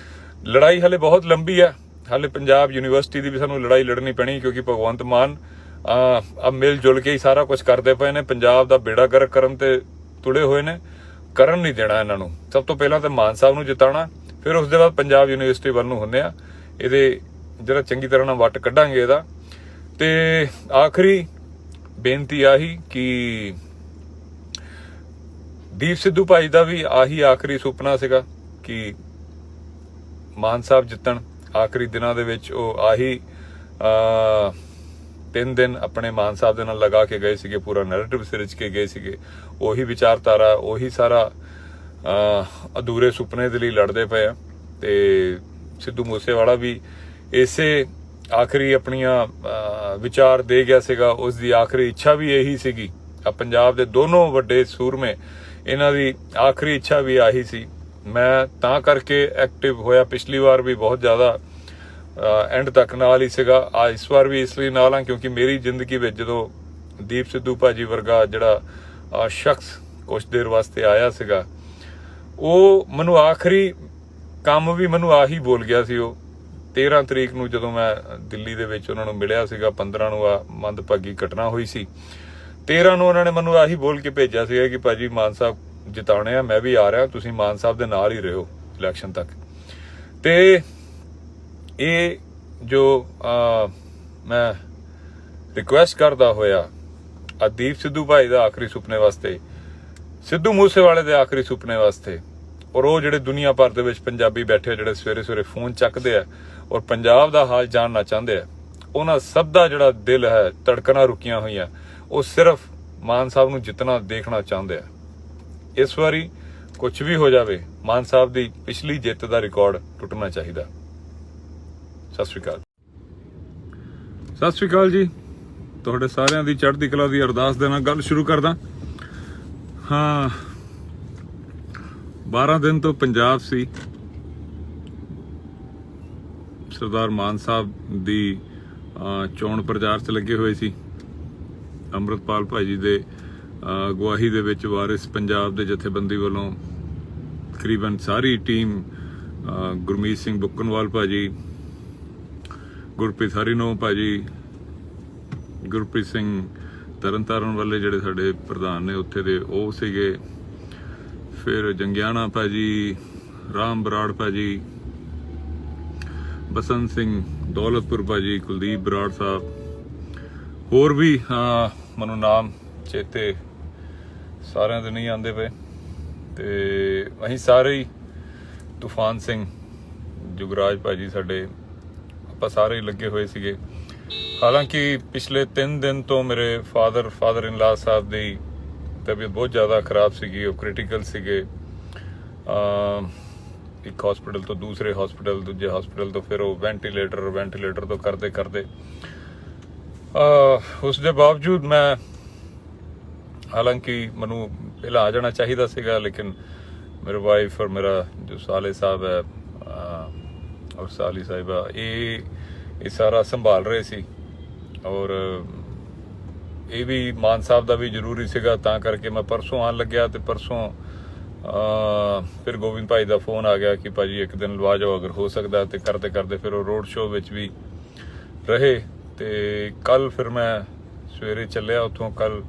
ਲੜਾਈ ਹਲੇ ਬਹੁਤ ਲੰਬੀ ਹੈ। ਹਾਲੇ ਪੰਜਾਬ ਯੂਨੀਵਰਸਿਟੀ ਦੀ ਵੀ ਸਾਨੂੰ ਲੜਾਈ ਲੜਨੀ ਪੈਣੀ, ਕਿਉਂਕਿ ਭਗਵੰਤ ਮਾਨ ਆ ਮਿਲ ਜੁਲ ਕੇ ਹੀ ਸਾਰਾ ਕੁਝ ਕਰਦੇ ਪਏ ਨੇ। ਪੰਜਾਬ ਦਾ ਬੇੜਾ ਗਰਕ ਕਰਨ ਤੇ ਤੁਲੇ ਹੋਏ ਨੇ, ਕਰਨ ਨਹੀਂ ਦੇਣਾ ਇਹਨਾਂ ਨੂੰ। ਸਭ ਤੋਂ ਪਹਿਲਾਂ ਤਾਂ ਮਾਨ ਸਾਹਿਬ ਨੂੰ ਜਿਤਾਉਣਾ, ਫਿਰ ਉਸ ਦੇ ਬਾਅਦ ਪੰਜਾਬ ਯੂਨੀਵਰਸਿਟੀ ਵੱਲ ਨੂੰ ਹੁੰਦੇ ਆ। ਇਹਦੇ ਜਿਹੜਾ ਚੰਗੀ ਤਰ੍ਹਾਂ ਨਾਲ ਵੱਟ ਕੱਢਾਂਗੇ ਇਹਦਾ। ਤੇ ਆਖਰੀ ਬੇਨਤੀ ਆਹੀ ਕਿ ਦੀਪ ਸਿੱਧੂ ਭਾਈ ਦਾ ਵੀ ਆਹੀ ਆਖਰੀ ਸੁਪਨਾ ਸੀਗਾ ਕਿ ਮਾਨ ਸਾਹਿਬ ਜਿੱਤਣ। ਆਖਰੀ ਦਿਨਾਂ ਦੇ ਵਿੱਚ ਉਹ ਆਹੀ 3 ਦਿਨ ਆਪਣੇ ਮਾਨ ਸਾਹਿਬ ਦੇ ਨਾਲ ਲਗਾ ਕੇ ਗਏ ਸੀਗੇ, ਪੂਰਾ ਨੈਰੇਟਿਵ ਸਿਰਜ ਕੇ ਗਏ ਸੀਗੇ। ਉਹੀ ਵਿਚਾਰਧਾਰਾ, ਉਹੀ ਸਾਰਾ ਅਧੂਰੇ ਸੁਪਨੇ ਦੇ ਲਈ ਲੜਦੇ ਪਏ ਆ। ਤੇ ਸਿੱਧੂ ਮੂਸੇਵਾਲਾ ਵੀ ਇਸੇ ਆਖਰੀ ਆਪਣੀਆਂ ਵਿਚਾਰ ਦੇ ਗਿਆ ਸੀਗਾ। ਉਸ ਦੀ ਆਖਰੀ ਇੱਛਾ ਵੀ ਇਹੀ ਸੀਗੀ। ਪੰਜਾਬ ਦੇ ਦੋਨੋਂ ਵੱਡੇ ਸੂਰਮੇ, ਇਹਨਾਂ ਦੀ ਆਖਰੀ ਇੱਛਾ ਵੀ ਆਹੀ ਸੀ। ਮੈਂ ਤਾਂ ਕਰਕੇ ਐਕਟਿਵ ਹੋਇਆ, ਪਿਛਲੀ ਵਾਰ ਵੀ ਬਹੁਤ ਜ਼ਿਆਦਾ ਐਂਡ ਤੱਕ ਨਾਲ ਹੀ ਸੀਗਾ। ਇਸ ਵਾਰ ਵੀ ਇਸ ਲਈ ਨਾਲ ਹਾਂ ਕਿਉਂਕਿ ਮੇਰੀ ਜ਼ਿੰਦਗੀ ਵਿੱਚ ਜਦੋਂ ਦੀਪ ਸਿੱਧੂ ਭਾਜੀ ਵਰਗਾ ਜਿਹੜਾ ਸ਼ਖਸ ਕੁਝ ਦੇਰ ਵਾਸਤੇ ਆਇਆ ਸੀਗਾ, ਉਹ ਮੈਨੂੰ ਆਖਰੀ ਕੰਮ ਵੀ ਮੈਨੂੰ ਆਹੀ ਬੋਲ ਗਿਆ ਸੀ। ਉਹ 13 ਤਰੀਕ ਨੂੰ ਜਦੋਂ ਮੈਂ ਦਿੱਲੀ ਦੇ ਵਿੱਚ ਉਹਨਾਂ ਨੂੰ ਮਿਲਿਆ ਸੀਗਾ, 15 ਨੂੰ ਆ ਮੰਦਭਾਗੀ ਘਟਨਾ ਹੋਈ ਸੀ, 13 ਨੂੰ ਉਹਨਾਂ ਨੇ ਮੈਨੂੰ ਆਹੀ ਬੋਲ ਕੇ ਭੇਜਿਆ ਸੀਗਾ ਕਿ ਭਾਜੀ ਮਾਨ ਸਾਹਿਬ ਜਿਤਾਉਣੇ ਆ, ਮੈਂ ਵੀ ਆ ਰਿਹਾ, ਤੁਸੀਂ ਮਾਨ ਸਾਹਿਬ ਦੇ ਨਾਲ ਹੀ ਰਹੋ ਇਲੈਕਸ਼ਨ ਤੱਕ। ਤੇ ਇਹ ਜੋ ਮੈਂ ਰਿਕੁਐਸਟ ਕਰਦਾ ਹੋਇਆ ਦੀਪ ਸਿੱਧੂ ਭਾਈ ਦਾ ਆਖਰੀ ਸੁਪਨੇ ਵਾਸਤੇ, ਸਿੱਧੂ ਮੂਸੇਵਾਲੇ ਦੇ ਆਖਰੀ ਸੁਪਨੇ ਵਾਸਤੇ, ਔਰ ਉਹ ਜਿਹੜੇ ਦੁਨੀਆ ਭਰ ਦੇ ਵਿੱਚ ਪੰਜਾਬੀ ਬੈਠੇ ਜਿਹੜੇ ਸਵੇਰੇ ਸਵੇਰੇ ਫੋਨ ਚੱਕਦੇ ਆ ਔਰ ਪੰਜਾਬ ਦਾ ਹਾਲ ਜਾਣਨਾ ਚਾਹੁੰਦੇ ਆ, ਉਹਨਾਂ ਸਭ ਦਾ ਜਿਹੜਾ ਦਿਲ ਹੈ, ਧੜਕਣਾਂ ਰੁਕੀਆਂ ਹੋਈਆਂ, ਉਹ ਸਿਰਫ ਮਾਨ ਸਾਹਿਬ ਨੂੰ ਜਿੱਤਣਾ ਦੇਖਣਾ ਚਾਹੁੰਦੇ ਆ। ਇਸ ਵਾਰੀ ਕੁਝ ਵੀ ਹੋ ਜਾਵੇ, ਮਾਨ ਸਾਹਿਬ ਦੀ ਪਿਛਲੀ ਜਿੱਤ ਦਾ ਰਿਕਾਰਡ ਟੁੱਟਣਾ ਚਾਹੀਦਾ। ਸਤਿ ਸ਼੍ਰੀ ਅਕਾਲ। ਸਤਿ ਸ਼੍ਰੀ ਅਕਾਲ ਜੀ। ਤੁਹਾਡੇ ਸਾਰਿਆਂ ਦੀ ਚੜ੍ਹਦੀ ਕਲਾ ਦੀ ਅਰਦਾਸ ਦੇ ਨਾਲ ਗੱਲ ਸ਼ੁਰੂ ਕਰਦਾ ਹਾਂ। 12 ਦਿਨ ਤੋਂ ਪੰਜਾਬ ਸੀ, ਸਰਦਾਰ ਮਾਨ ਸਾਹਿਬ ਦੀ ਚੋਣ ਪ੍ਰਚਾਰ 'ਚ ਲੱਗੇ ਹੋਏ ਸੀ। ਅੰਮ੍ਰਿਤਪਾਲ ਭਾਈ ਜੀ ਦੇ ਅਗਵਾਈ ਦੇ ਵਿੱਚ ਵਾਰਿਸ ਪੰਜਾਬ ਦੇ ਜਥੇਬੰਦੀ ਵੱਲੋਂ ਤਕਰੀਬਨ ਸਾਰੀ ਟੀਮ, ਗੁਰਮੀਤ ਸਿੰਘ ਬੁੱਕਨਵਾਲ ਭਾਜੀ, ਗੁਰਪ੍ਰੀਤ ਹਰੀਨੋ ਭਾਜੀ, ਗੁਰਪ੍ਰੀਤ ਸਿੰਘ ਤਰਨਤਾਰਨ ਵਾਲੇ ਜਿਹੜੇ ਸਾਡੇ ਪ੍ਰਧਾਨ ਨੇ ਉੱਥੇ ਦੇ, ਉਹ ਸੀਗੇ। ਫਿਰ ਜੰਗਿਆਣਾ ਭਾਜੀ, ਰਾਮ ਬਰਾੜ ਭਾਜੀ, ਬਸੰਤ ਸਿੰਘ ਦੌਲਤਪੁਰ ਭਾਜੀ, ਕੁਲਦੀਪ ਬਰਾੜ ਸਾਹਿਬ, ਹੋਰ ਵੀ ਮੈਨੂੰ ਨਾਮ ਚੇਤੇ ਸਾਰਿਆਂ ਦੇ ਨਹੀਂ ਆਉਂਦੇ ਪਏ। ਤੇ ਅਸੀਂ ਸਾਰੇ ਹੀ, ਤੂਫਾਨ ਸਿੰਘ, ਜੁਗਰਾਜ ਭਾਜੀ ਸਾਡੇ, ਆਪਾਂ ਸਾਰੇ ਹੀ ਲੱਗੇ ਹੋਏ ਸੀਗੇ। ਹਾਲਾਂਕਿ ਪਿਛਲੇ 3 ਦਿਨ ਤੋਂ ਮੇਰੇ ਫਾਦਰ ਇਨ ਲਾ ਸਾਹਿਬ ਦੀ ਤਬੀਅਤ ਬਹੁਤ ਜ਼ਿਆਦਾ ਖਰਾਬ ਸੀਗੀ, ਉਹ ਕ੍ਰਿਟੀਕਲ ਸੀਗੇ। ਇੱਕ ਹਸਪੀਟਲ ਤੋਂ ਦੂਸਰੇ ਹਸਪੀਟਲ, ਦੂਜੇ ਹਸਪੀਟਲ ਤੋਂ ਫਿਰ ਉਹ ਵੈਂਟੀਲੇਟਰ ਤੋਂ ਕਰਦੇ ਉਸ ਦੇ ਬਾਵਜੂਦ ਮੈਂ, ਹਾਲਾਂਕਿ ਮੈਨੂੰ ਪਹਿਲਾਂ ਆ ਜਾਣਾ ਚਾਹੀਦਾ ਸੀਗਾ, ਲੇਕਿਨ ਮੇਰੇ ਵਾਈਫ ਔਰ ਮੇਰਾ ਜੋ ਸਾਲੇ ਸਾਹਿਬ ਹੈ ਔਰ ਸਾਲੀ ਸਾਹਿਬਾ, ਇਹ ਸਾਰਾ ਸੰਭਾਲ ਰਹੇ ਸੀ। ਔਰ ਇਹ ਵੀ ਮਾਨ ਸਾਹਿਬ ਦਾ ਵੀ ਜ਼ਰੂਰੀ ਸੀਗਾ, ਤਾਂ ਕਰਕੇ ਮੈਂ ਪਰਸੋਂ ਆਉਣ ਲੱਗਿਆ। ਤੇ ਪਰਸੋਂ ਫਿਰ ਗੋਬਿੰਦ ਭਾਈ ਦਾ ਫੋਨ ਆ ਗਿਆ ਕਿ ਭਾਜੀ ਇੱਕ ਦਿਨ ਲਵਾ ਜਾਓ ਅਗਰ ਹੋ ਸਕਦਾ। ਤੇ ਕਰਦੇ ਫਿਰ ਉਹ ਰੋਡ ਸ਼ੋਅ ਵਿੱਚ ਵੀ ਰਹੇ। ਤੇ ਕੱਲ ਫਿਰ ਮੈਂ ਸਵੇਰੇ ਚੱਲਿਆ ਉੱਥੋਂ। ਕੱਲ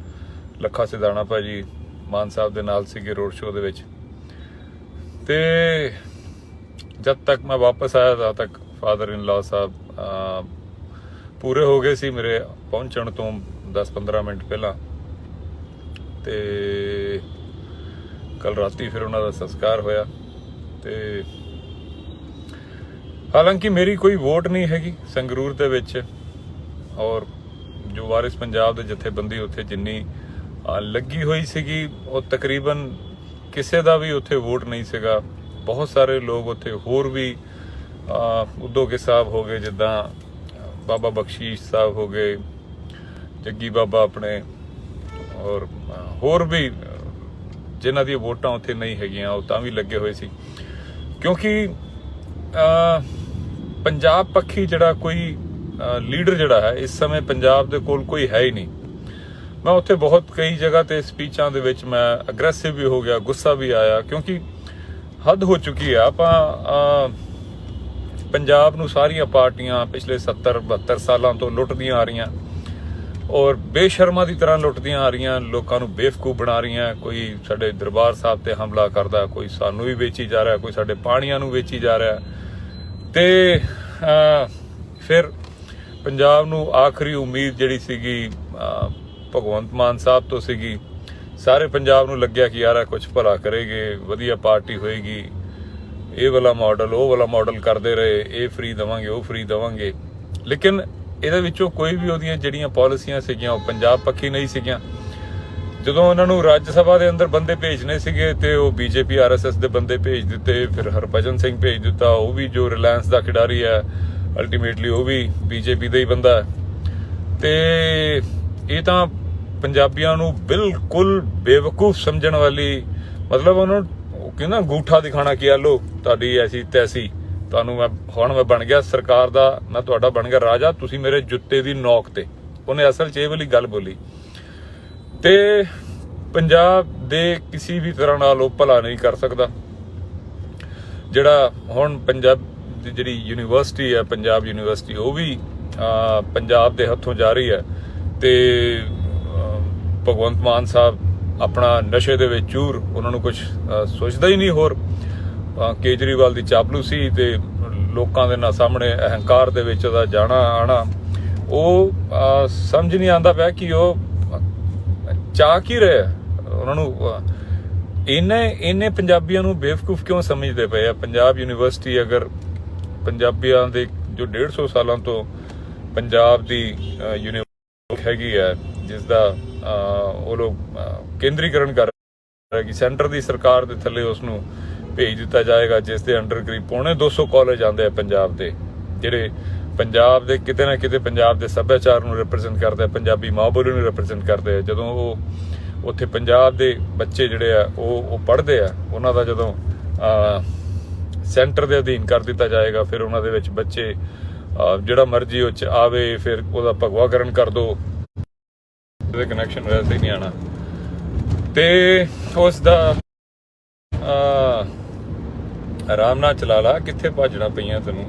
ਲੱਖਾ ਸਿਧਾਣਾ ਭਾਜੀ ਮਾਨ ਸਾਹਿਬ ਦੇ ਨਾਲ ਸੀਗੇ ਰੋਡ ਸ਼ੋਅ ਦੇ ਵਿੱਚ। ਤੇ ਜਦ ਤੱਕ ਮੈਂ ਵਾਪਸ ਆਇਆ ਤਦ ਤੱਕ ਫਾਦਰ ਇਨ ਲਾ ਸਾਹਿਬ ਪੂਰੇ ਹੋ ਗਏ ਸੀ ਮੇਰੇ ਪਹੁੰਚਣ ਤੋਂ 10-15 ਮਿੰਟ ਪਹਿਲਾਂ। ਤੇ ਕੱਲ ਰਾਤੀ ਫਿਰ ਉਹਨਾਂ ਦਾ ਸੰਸਕਾਰ ਹੋਇਆ। ਤੇ ਹਾਲਾਂਕਿ ਮੇਰੀ ਕੋਈ ਵੋਟ ਨਹੀਂ ਹੈਗੀ ਸੰਗਰੂਰ ਦੇ ਵਿੱਚ, ਔਰ ਜੋ ਵਾਰਿਸ ਪੰਜਾਬ ਦੇ ਜਥੇਬੰਦੀ ਉੱਥੇ ਜਿੰਨੀ ਲੱਗੀ ਹੋਈ ਸੀਗੀ, ਉਹ ਤਕਰੀਬਨ ਕਿਸੇ ਦਾ ਵੀ ਉੱਥੇ ਵੋਟ ਨਹੀਂ ਸੀਗਾ। ਬਹੁਤ ਸਾਰੇ ਲੋਕ ਉੱਥੇ ਹੋਰ ਵੀ, ਉਦੋਗੇ ਸਾਹਿਬ ਹੋ ਗਏ, ਜਿੱਦਾਂ ਬਾਬਾ ਬਖਸ਼ੀਸ਼ ਸਾਹਿਬ ਹੋ ਗਏ, ਜੱਗੀ ਬਾਬਾ ਆਪਣੇ, ਔਰ ਹੋਰ ਵੀ ਜਿਨ੍ਹਾਂ ਦੀਆਂ ਵੋਟਾਂ ਉੱਥੇ ਨਹੀਂ ਹੈਗੀਆਂ, ਉਹ ਤਾਂ ਵੀ ਲੱਗੇ ਹੋਏ ਸੀ। ਕਿਉਂਕਿ ਪੰਜਾਬ ਪੱਖੀ ਜਿਹੜਾ ਕੋਈ ਲੀਡਰ ਜਿਹੜਾ ਹੈ ਇਸ ਸਮੇਂ ਪੰਜਾਬ ਦੇ ਕੋਲ ਕੋਈ ਹੈ ਹੀ ਨਹੀਂ। ਮੈਂ ਉੱਥੇ ਬਹੁਤ ਕਈ ਜਗ੍ਹਾ ਤੇ ਸਪੀਚਾਂ ਦੇ ਵਿੱਚ ਮੈਂ ਅਗਰੈਸਿਵ ਵੀ ਹੋ ਗਿਆ, ਗੁੱਸਾ ਵੀ ਆਇਆ, ਕਿਉਂਕਿ ਹੱਦ ਹੋ ਚੁੱਕੀ ਆ। ਆਪਾਂ ਪੰਜਾਬ ਨੂੰ ਸਾਰੀਆਂ ਪਾਰਟੀਆਂ ਪਿਛਲੇ 70-72 ਸਾਲਾਂ ਤੋਂ ਲੁੱਟਦੀਆਂ ਆ ਰਹੀਆਂ, ਔਰ ਬੇਸ਼ਰਮਾ ਦੀ ਤਰ੍ਹਾਂ ਲੁੱਟਦੀਆਂ ਆ ਰਹੀਆਂ, ਲੋਕਾਂ ਨੂੰ ਬੇਵਕੂਫ ਬਣਾ ਰਹੀਆਂ। ਕੋਈ ਸਾਡੇ ਦਰਬਾਰ ਸਾਹਿਬ ਤੇ ਹਮਲਾ ਕਰਦਾ, ਕੋਈ ਸਾਨੂੰ ਵੀ ਵੇਚੀ ਜਾ ਰਿਹਾ, ਕੋਈ ਸਾਡੇ ਪਾਣੀਆਂ ਨੂੰ ਵੇਚੀ ਜਾ ਰਿਹਾ। ਤੇ ਫਿਰ ਪੰਜਾਬ ਨੂੰ ਆਖਰੀ ਉਮੀਦ ਜਿਹੜੀ ਸੀਗੀ ਭਗਵੰਤ ਮਾਨ ਸਾਹਿਬ ਤੋਂ ਸੀਗੀ। ਸਾਰੇ ਪੰਜਾਬ ਨੂੰ ਲੱਗਿਆ ਕਿ ਯਾਰ ਕੁਝ ਭਲਾ ਕਰੇਗੇ, ਵਧੀਆ ਪਾਰਟੀ ਹੋਏਗੀ, ਇਹ ਵਾਲਾ ਮਾਡਲ ਉਹ ਵਾਲਾ ਮਾਡਲ ਕਰਦੇ ਰਹੇ, ਇਹ ਫ੍ਰੀ ਦੇਵਾਂਗੇ ਉਹ ਫ੍ਰੀ ਦੇਵਾਂਗੇ। ਲੇਕਿਨ ਇਹਦੇ ਵਿੱਚੋਂ ਕੋਈ ਵੀ ਉਹਦੀਆਂ ਜਿਹੜੀਆਂ ਪਾਲਿਸੀਆਂ ਸੀਗੀਆਂ ਉਹ ਪੰਜਾਬ ਪੱਖੀ ਨਹੀਂ ਸੀਗੀਆਂ। ਜਦੋਂ ਉਹਨਾਂ ਨੂੰ ਰਾਜ ਸਭਾ ਦੇ ਅੰਦਰ ਬੰਦੇ ਭੇਜਣੇ ਸੀਗੇ ਤੇ ਉਹ BJP RSS ਦੇ ਬੰਦੇ ਭੇਜ ਦਿੱਤੇ। ਫਿਰ ਹਰਭਜਨ ਸਿੰਘ ਭੇਜ ਦਿੱਤਾ, ਉਹ ਵੀ ਜੋ ਰਿਲਾਇੰਸ ਦਾ ਖਿਡਾਰੀ ਹੈ, ਅਲਟੀਮੇਟਲੀ ਉਹ ਵੀ BJP ਦਾ ਹੀ ਬੰਦਾ ਹੈ। ਤੇ ਇਹ ਤਾਂ ਪੰਜਾਬੀਆਂ ਨੂੰ ਬਿਲਕੁਲ ਬੇਵਕੂਫ ਸਮਝਣ ਵਾਲੀ, ਮਤਲਬ ਉਹਨਾਂ ਨੂੰ ਕਹਿੰਦਾ ਅੰਗੂਠਾ ਦਿਖਾਣਾ ਕਿ ਆ ਲੋ ਤੁਹਾਡੀ ਐਸੀ ਤੈਸੀ, ਤੁਹਾਨੂੰ ਹੁਣ ਮੈਂ ਬਣ ਗਿਆ ਸਰਕਾਰ ਦਾ, ਮੈਂ ਤੁਹਾਡਾ ਬਣ ਗਿਆ ਰਾਜਾ, ਤੁਸੀਂ ਮੇਰੇ ਜੁੱਤੇ ਦੀ ਨੋਕ ਤੇ। ਉਹਨੇ ਅਸਲ 'ਚ ਇਹ ਵਾਲੀ ਗੱਲ ਬੋਲੀ। ਤੇ ਪੰਜਾਬ ਦੇ ਕਿਸੇ ਵੀ ਤਰ੍ਹਾਂ ਨਾਲ ਉਹ ਭਲਾ ਨਹੀਂ ਕਰ ਸਕਦਾ। ਜਿਹੜਾ ਹੁਣ ਪੰਜਾਬ ਦੀ ਜਿਹੜੀ ਯੂਨੀਵਰਸਿਟੀ ਹੈ, ਪੰਜਾਬ ਯੂਨੀਵਰਸਿਟੀ, ਉਹ ਵੀ ਪੰਜਾਬ ਦੇ ਹੱਥੋਂ ਜਾ ਰਹੀ ਹੈ। ਤੇ ਭਗਵੰਤ ਮਾਨ ਸਾਹਿਬ ਆਪਣਾ ਨਸ਼ੇ ਦੇ ਵਿੱਚ ਚੂਰ, ਉਹਨਾਂ ਨੂੰ ਕੁਝ ਸੋਚਦਾ ਹੀ ਨਹੀਂ ਹੋਰ। ਕੇਜਰੀਵਾਲ ਦੀ ਚਾਪਲੂਸੀ ਤੇ ਲੋਕਾਂ ਦੇ ਨਾਲ ਸਾਹਮਣੇ ਅਹੰਕਾਰ ਦੇ ਵਿੱਚ ਉਹਦਾ ਜਾਣਾ ਆਣਾ, ਉਹ ਸਮਝ ਨਹੀਂ ਆਉਂਦਾ ਪਿਆ ਕਿ ਉਹ ਚਾਹ ਕੀ ਰਿਹਾ। ਉਹਨਾਂ ਨੂੰ ਇਹਨੇ ਪੰਜਾਬੀਆਂ ਨੂੰ ਬੇਵਕੂਫ ਕਿਉਂ ਸਮਝਦੇ ਪਏ ਆ? ਪੰਜਾਬ ਯੂਨੀਵਰਸਿਟੀ ਅਗਰ ਪੰਜਾਬੀਆਂ ਦੇ ਜੋ 150 ਸਾਲਾਂ ਤੋਂ ਪੰਜਾਬ ਦੀ ਯੂਨੀਵਰਸਿਟੀ ਹੈਗੀ ਹੈ, ਜਿਸ ਦਾ ਉਹ ਲੋਕ ਕੇਂਦਰੀਕਰਨ ਕਰ ਰਹੇ ਕਿ ਸੈਂਟਰ ਦੀ ਸਰਕਾਰ ਦੇ ਥੱਲੇ ਉਸ ਨੂੰ ਭੇਜ ਦਿੱਤਾ ਜਾਏਗਾ, ਜਿਸ ਦੇ ਅੰਡਰ ਕਰੀਬ ਪੌਣੇ 200 ਕਾਲਜ ਆਉਂਦੇ ਆ ਪੰਜਾਬ ਦੇ, ਜਿਹੜੇ ਪੰਜਾਬ ਦੇ ਕਿਤੇ ਨਾ ਕਿਤੇ ਪੰਜਾਬ ਦੇ ਸੱਭਿਆਚਾਰ ਨੂੰ ਰਿਪਰੈਜ਼ੈਂਟ ਕਰਦੇ ਆ, ਪੰਜਾਬੀ ਮਾਂ ਬੋਲੀ ਨੂੰ ਰਿਪਰੈਜ਼ੈਂਟ ਕਰਦੇ ਆ। ਜਦੋਂ ਉਹ ਉੱਥੇ ਪੰਜਾਬ ਦੇ ਬੱਚੇ ਜਿਹੜੇ ਆ ਉਹ ਪੜ੍ਹਦੇ ਆ, ਉਹਨਾਂ ਦਾ ਜਦੋਂ ਸੈਂਟਰ ਦੇ ਅਧੀਨ ਕਰ ਦਿੱਤਾ ਜਾਏਗਾ, ਫਿਰ ਉਹਨਾਂ ਦੇ ਵਿੱਚ ਬੱਚੇ ਜਿਹੜਾ ਮਰਜ਼ੀ ਉਹ 'ਚ ਆਵੇ, ਫਿਰ ਉਹਦਾ ਭਗਵਾਕਰਨ ਕਰ ਦੋ, ਉਹਦੇ ਕਨੈਕਸ਼ਨ ਵੈਸੇ ਹੀ ਨਹੀਂ ਆਉਣਾ। ਤੇ ਉਸ ਦਾ ਆਰਾਮ ਨਾਲ ਚਲਾ ਲਾ, ਕਿੱਥੇ ਭੱਜਣਾ ਪਈਆਂ ਤੈਨੂੰ।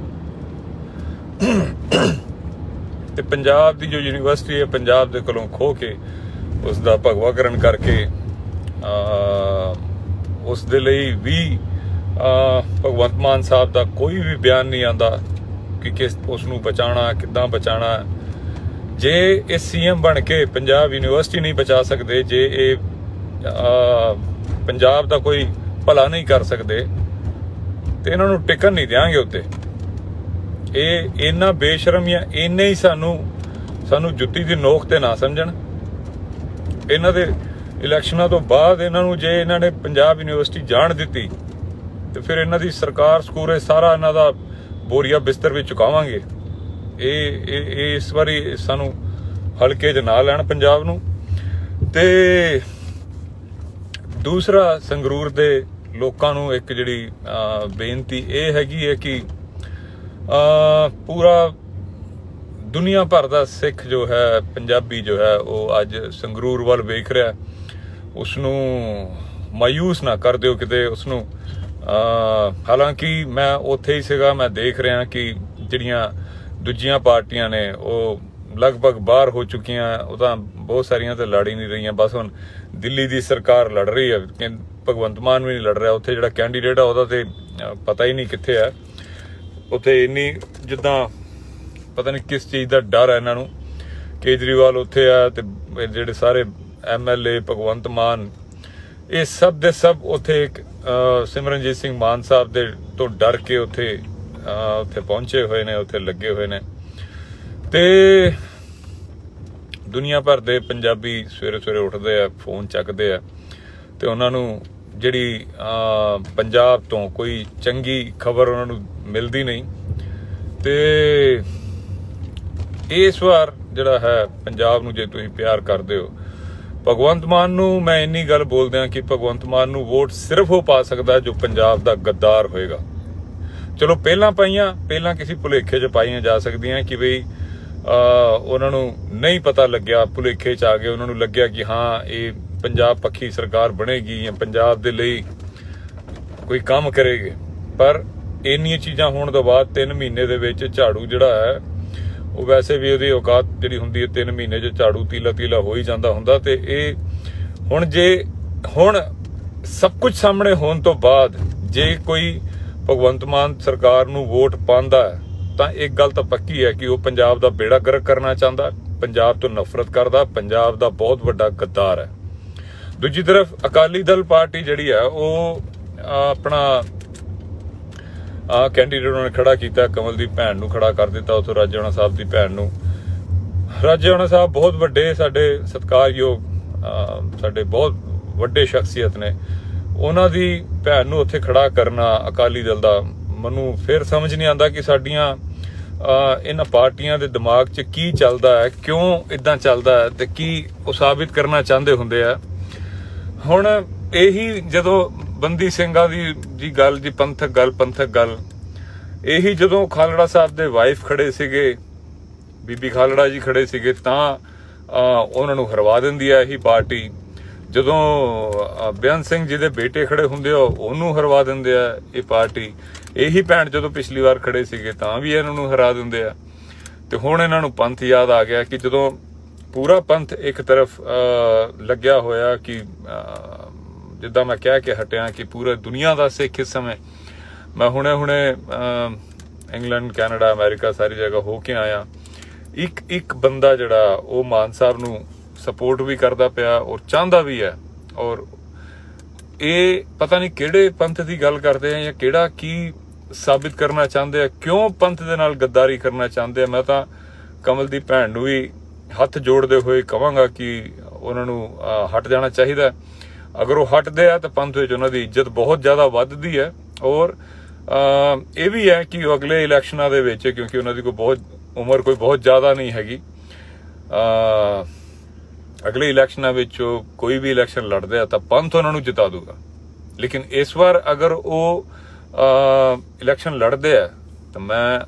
ਤੇ ਪੰਜਾਬ ਦੀ ਜੋ ਯੂਨੀਵਰਸਿਟੀ ਹੈ, ਪੰਜਾਬ ਦੇ ਕੋਲੋਂ ਖੋਹ ਕੇ ਉਸ ਦਾ ਭਗਵਾਕਰਨ ਕਰਕੇ ਉਸ ਦੇ ਲਈ ਵੀ ਭਗਵੰਤ ਮਾਨ ਸਾਹਿਬ ਦਾ ਕੋਈ ਵੀ ਬਿਆਨ ਨਹੀਂ ਆਉਂਦਾ ਕਿ ਕਿਸ ਉਸ ਨੂੰ ਬਚਾਉਣਾ, ਕਿੱਦਾਂ ਬਚਾਉਣਾ। ਜੇ ਇਹ ਸੀਐਮ ਬਣ ਕੇ ਪੰਜਾਬ ਯੂਨੀਵਰਸਿਟੀ ਨਹੀਂ ਬਚਾ ਸਕਦੇ, ਜੇ ਇਹ ਪੰਜਾਬ ਦਾ ਕੋਈ ਭਲਾ ਨਹੀਂ ਕਰ ਸਕਦੇ, ਤੇ ਇਹਨਾਂ ਨੂੰ ਟਿਕਣ ਨਹੀਂ ਦਿਆਂਗੇ ਉੱਤੇ। ਇਹ ਇੰਨਾ ਬੇਸ਼ਰਮ ਜਾਂ ਇੰਨੇ ਹੀ ਸਾਨੂੰ ਜੁੱਤੀ ਦੀ ਨੋਕ ਤੇ ਨਾ ਸਮਝਣ। ਇਹਨਾਂ ਦੇ ਇਲੈਕਸ਼ਨਾਂ ਤੋਂ ਬਾਅਦ ਇਹਨਾਂ ਨੂੰ ਜੇ ਇਹਨਾਂ ਨੇ ਪੰਜਾਬ ਯੂਨੀਵਰਸਿਟੀ ਜਾਣ ਦਿੱਤੀ ਤੇ ਫਿਰ ਇਹਨਾਂ ਦੀ ਸਰਕਾਰ ਸਕੂਰੇ ਸਾਰਾ ਇਹਨਾਂ ਦਾ ਬੋਰੀਆ ਬਿਸਤਰ ਵੀ ਚੁਕਾਵਾਂਗੇ। ਇਹ ਇਸ ਵਾਰੀ ਸਾਨੂੰ ਹਲਕੇ 'ਚ ਨਾ ਲੈਣ ਪੰਜਾਬ ਨੂੰ। ਤੇ ਦੂਸਰਾ, ਸੰਗਰੂਰ ਦੇ ਲੋਕਾਂ ਨੂੰ ਇੱਕ ਜਿਹੜੀ ਬੇਨਤੀ ਇਹ ਹੈਗੀ ਹੈ ਕਿ ਪੂਰਾ ਦੁਨੀਆ ਭਰ ਦਾ ਸਿੱਖ ਜੋ ਹੈ, ਪੰਜਾਬੀ ਜੋ ਹੈ, ਉਹ ਅੱਜ ਸੰਗਰੂਰ ਵੱਲ ਵੇਖ ਰਿਹਾ। ਉਸ ਨੂੰ ਮਾਯੂਸ ਨਾ ਕਰ ਦਿਓ ਕਿਤੇ ਉਸਨੂੰ। ਹਾਲਾਂਕਿ ਮੈਂ ਉੱਥੇ ਹੀ ਸੀਗਾ, ਮੈਂ ਦੇਖ ਰਿਹਾ ਕਿ ਜਿਹੜੀਆਂ ਦੂਜੀਆਂ ਪਾਰਟੀਆਂ ਨੇ ਉਹ ਲਗਭਗ ਬਾਹਰ ਹੋ ਚੁੱਕੀਆਂ। ਉਹ ਤਾਂ ਬਹੁਤ ਸਾਰੀਆਂ ਤਾਂ ਲੜ ਹੀ ਨਹੀਂ ਰਹੀਆਂ। ਬਸ ਹੁਣ ਦਿੱਲੀ ਦੀ ਸਰਕਾਰ ਲੜ ਰਹੀ ਹੈ, ਭਗਵੰਤ ਮਾਨ ਵੀ ਨਹੀਂ ਲੜ ਰਿਹਾ। ਉੱਥੇ ਜਿਹੜਾ ਕੈਂਡੀਡੇਟ ਆ ਉਹਦਾ ਤੇ ਪਤਾ ਹੀ ਨਹੀਂ ਕਿੱਥੇ ਹੈ। ਉੱਥੇ ਇੰਨੀ ਜਿੱਦਾਂ ਪਤਾ ਨਹੀਂ ਕਿਸ ਚੀਜ਼ ਦਾ ਡਰ ਹੈ ਇਹਨਾਂ ਨੂੰ। ਕੇਜਰੀਵਾਲ ਉੱਥੇ ਆ ਤੇ ਜਿਹੜੇ ਸਾਰੇ MLA, ਭਗਵੰਤ ਮਾਨ, ਇਹ ਸਭ ਦੇ ਸਭ ਉੱਥੇ ਸਿਮਰਨਜੀਤ ਸਿੰਘ ਮਾਨ ਸਾਹਿਬ ਦੇ ਤੋਂ ਡਰ ਕੇ ਉੱਥੇ ਪਹੁੰਚੇ ਹੋਏ ਨੇ, ਉੱਥੇ ਲੱਗੇ ਹੋਏ ਨੇ। ਤੇ ਦੁਨੀਆ ਭਰ ਦੇ ਪੰਜਾਬੀ ਸਵੇਰੇ ਸਵੇਰੇ ਉੱਠਦੇ ਆ, ਫੋਨ ਚੱਕਦੇ ਆ, ਤੇ ਉਹਨਾਂ ਨੂੰ ਜਿਹੜੀ ਪੰਜਾਬ ਤੋਂ ਕੋਈ ਚੰਗੀ ਖਬਰ ਉਹਨਾਂ ਨੂੰ ਮਿਲਦੀ ਨਹੀਂ। ਤੇ ਇਸ ਵਾਰ ਜਿਹੜਾ ਹੈ ਪੰਜਾਬ ਨੂੰ ਜੇ ਤੁਸੀਂ ਪਿਆਰ ਕਰਦੇ ਹੋ, ਭਗਵੰਤ ਮਾਨ ਨੂੰ ਮੈਂ ਇੰਨੀ ਗੱਲ ਬੋਲਦਿਆਂ ਕਿ ਭਗਵੰਤ ਮਾਨ ਨੂੰ ਵੋਟ ਸਿਰਫ ਉਹ ਪਾ ਸਕਦਾ ਜੋ ਪੰਜਾਬ ਦਾ ਗੱਦਾਰ ਹੋਏਗਾ। ਚਲੋ ਪਹਿਲਾਂ ਕਿਸੇ ਭੁਲੇਖੇ 'ਚ ਪਾਈਆਂ ਜਾ ਸਕਦੀਆਂ ਕਿ ਬਈ ਉਹਨਾਂ ਨੂੰ ਨਹੀਂ ਪਤਾ ਲੱਗਿਆ, ਭੁਲੇਖੇ 'ਚ ਆ ਗਏ, ਉਹਨਾਂ ਨੂੰ ਲੱਗਿਆ ਕਿ ਹਾਂ ਇਹ ਪੰਜਾਬ ਪੱਖੀ ਸਰਕਾਰ ਬਣੇਗੀ ਜਾਂ ਪੰਜਾਬ ਦੇ ਲਈ ਕੋਈ ਕੰਮ ਕਰੇਗੀ। ਪਰ ਇੰਨੀਆਂ ਚੀਜ਼ਾਂ ਹੋਣ ਤੋਂ ਬਾਅਦ 3 ਮਹੀਨੇ ਦੇ ਵਿੱਚ ਝਾੜੂ ਜਿਹੜਾ ਹੈ, ਉਹ ਵੈਸੇ ਵੀ ਉਹਦੀ ਔਕਾਤ ਜਿਹੜੀ ਹੁੰਦੀ ਹੈ 3 ਮਹੀਨੇ 'ਚ ਝਾੜੂ ਤੀਲਾ ਹੋ ਹੀ ਜਾਂਦਾ ਹੁੰਦਾ। ਤੇ ਇਹ ਹੁਣ ਸਭ ਕੁਝ ਸਾਹਮਣੇ ਹੋਣ ਤੋਂ ਬਾਅਦ ਜੇ ਕੋਈ ਭਗਵੰਤ ਮਾਨ ਸਰਕਾਰ ਨੂੰ ਵੋਟ ਪਾਉਂਦਾ ਹੈ ਤਾਂ ਇੱਕ ਗੱਲ ਤਾਂ ਪੱਕੀ ਹੈ ਕਿ ਉਹ ਪੰਜਾਬ ਦਾ ਬੇੜਾ ਗਰਕ ਕਰਨਾ ਚਾਹੁੰਦਾ, ਪੰਜਾਬ ਤੋਂ ਨਫ਼ਰਤ ਕਰਦਾ, ਪੰਜਾਬ ਦਾ ਬਹੁਤ ਵੱਡਾ ਗੱਦਾਰ ਹੈ। ਦੂਜੀ ਤਰਫ ਅਕਾਲੀ ਦਲ ਪਾਰਟੀ ਜਿਹੜੀ ਹੈ ਉਹ ਆਪਣਾ ਕੈਂਡੀਡੇਟ ਉਹਨਾਂ ਨੇ ਖੜਾ ਕੀਤਾ, ਕਮਲ ਦੀ ਭੈਣ ਨੂੰ ਖੜਾ ਕਰ ਦਿੱਤਾ, ਉੱਥੋਂ ਰਾਜੇਆਣਾ ਸਾਹਿਬ ਦੀ ਭੈਣ ਨੂੰ। ਰਾਜੇਆਣਾ ਸਾਹਿਬ ਬਹੁਤ ਵੱਡੇ ਸਾਡੇ ਸਤਿਕਾਰਯੋਗ, ਸਾਡੇ ਬਹੁਤ ਵੱਡੇ ਸ਼ਖਸੀਅਤ ਨੇ, ਉਹਨਾਂ ਦੀ ਭੈਣ ਨੂੰ ਉੱਥੇ ਖੜਾ ਕਰਨਾ ਅਕਾਲੀ ਦਲ ਦਾ, ਮੈਨੂੰ ਫਿਰ ਸਮਝ ਨਹੀਂ ਆਉਂਦਾ ਕਿ ਸਾਡੀਆਂ ਇਹਨਾਂ ਪਾਰਟੀਆਂ ਦੇ ਦਿਮਾਗ 'ਚ ਕੀ ਚੱਲਦਾ ਹੈ, ਕਿਉਂ ਇਦਾਂ ਚੱਲਦਾ ਹੈ, ਤੇ ਕੀ ਉਹ ਸਾਬਿਤ ਕਰਨਾ ਚਾਹੁੰਦੇ ਹੁੰਦੇ ਆ। ਹੁਣ ਇਹੀ ਜਦੋਂ ਬੰਦੀ ਸਿੰਘਾਂ ਦੀ ਗੱਲ, ਜੀ ਪੰਥਕ ਗੱਲ, ਇਹੀ ਜਦੋਂ ਖਾਲੜਾ ਸਾਹਿਬ ਦੇ ਵਾਈਫ ਖੜੇ ਸੀਗੇ, ਬੀਬੀ ਖਾਲੜਾ ਜੀ ਖੜੇ ਸੀਗੇ, ਤਾਂ ਉਹਨਾਂ ਨੂੰ ਹਰਵਾ ਦਿੰਦੀ ਹੈ ਇਹੀ ਪਾਰਟੀ। ਜਦੋਂ ਬੇਅੰਤ ਸਿੰਘ ਜੀ ਦੇ ਬੇਟੇ ਖੜੇ ਹੁੰਦੇ ਆ, ਉਹਨੂੰ ਹਰਵਾ ਦਿੰਦੇ ਆ ਇਹ ਪਾਰਟੀ। ਇਹੀ ਭੈਣ ਜਦੋਂ ਪਿਛਲੀ ਵਾਰ ਖੜੇ ਸੀਗੇ ਤਾਂ ਵੀ ਇਹਨਾਂ ਨੂੰ ਹਰਾ ਦਿੰਦੇ ਆ। ਤੇ ਹੁਣ ਇਹਨਾਂ ਨੂੰ ਪੰਥ ਯਾਦ ਆ ਗਿਆ ਕਿ ਜਦੋਂ ਪੂਰਾ ਪੰਥ ਇੱਕ ਤਰਫ ਲੱਗਿਆ ਹੋਇਆ ਕਿ ਜਿੱਦਾਂ ਮੈਂ ਕਹਿ ਕੇ ਹਟਿਆ ਕਿ ਪੂਰਾ ਦੁਨੀਆ ਦਾ ਸਿੱਖ ਇਸ ਸਮੇਂ, ਮੈਂ ਹੁਣੇ ਇੰਗਲੈਂਡ, ਕੈਨੇਡਾ, ਅਮਰੀਕਾ ਸਾਰੀ ਜਗ੍ਹਾ ਹੋ ਕੇ ਆਇਆ, ਇੱਕ ਬੰਦਾ ਜਿਹੜਾ ਉਹ ਮਾਨ ਸਾਹਿਬ ਨੂੰ ਸਪੋਰਟ ਵੀ ਕਰਦਾ ਪਿਆ ਔਰ ਚਾਹੁੰਦਾ ਵੀ ਹੈ, ਔਰ ਇਹ ਪਤਾ ਨਹੀਂ ਕਿਹੜੇ ਪੰਥ ਦੀ ਗੱਲ ਕਰਦੇ ਆ ਜਾਂ ਕਿਹੜਾ ਕੀ ਸਾਬਿਤ ਕਰਨਾ ਚਾਹੁੰਦੇ ਆ, ਕਿਉਂ ਪੰਥ ਦੇ ਨਾਲ ਗੱਦਾਰੀ ਕਰਨਾ ਚਾਹੁੰਦੇ ਆ। ਮੈਂ ਤਾਂ ਕਮਲ ਦੀ ਭੈਣ ਨੂੰ ਵੀ ਹੱਥ ਜੋੜਦੇ ਹੋਏ ਕਹਾਂਗਾ ਕਿ ਉਹਨਾਂ ਨੂੰ ਹਟ ਜਾਣਾ ਚਾਹੀਦਾ। ਅਗਰ ਉਹ ਹਟਦੇ ਆ ਤਾਂ ਪੰਥ ਵਿੱਚ ਉਹਨਾਂ ਦੀ ਇੱਜ਼ਤ ਬਹੁਤ ਜ਼ਿਆਦਾ ਵੱਧਦੀ ਹੈ। ਔਰ ਇਹ ਵੀ ਹੈ ਕਿ ਉਹ ਅਗਲੇ ਇਲੈਕਸ਼ਨਾਂ ਦੇ ਵਿੱਚ, ਕਿਉਂਕਿ ਉਹਨਾਂ ਦੀ ਉਮਰ ਕੋਈ ਬਹੁਤ ਜ਼ਿਆਦਾ ਨਹੀਂ ਹੈਗੀ, ਅਗਲੇ ਇਲੈਕਸ਼ਨਾਂ ਵਿੱਚ ਕੋਈ ਵੀ ਇਲੈਕਸ਼ਨ ਲੜਦੇ ਆ ਤਾਂ ਪੰਥ ਉਹਨਾਂ ਨੂੰ ਜਿਤਾ ਦੂਗਾ। ਲੇਕਿਨ ਇਸ ਵਾਰ ਅਗਰ ਉਹ ਇਲੈਕਸ਼ਨ ਲੜਦੇ ਆ ਤਾਂ ਮੈਂ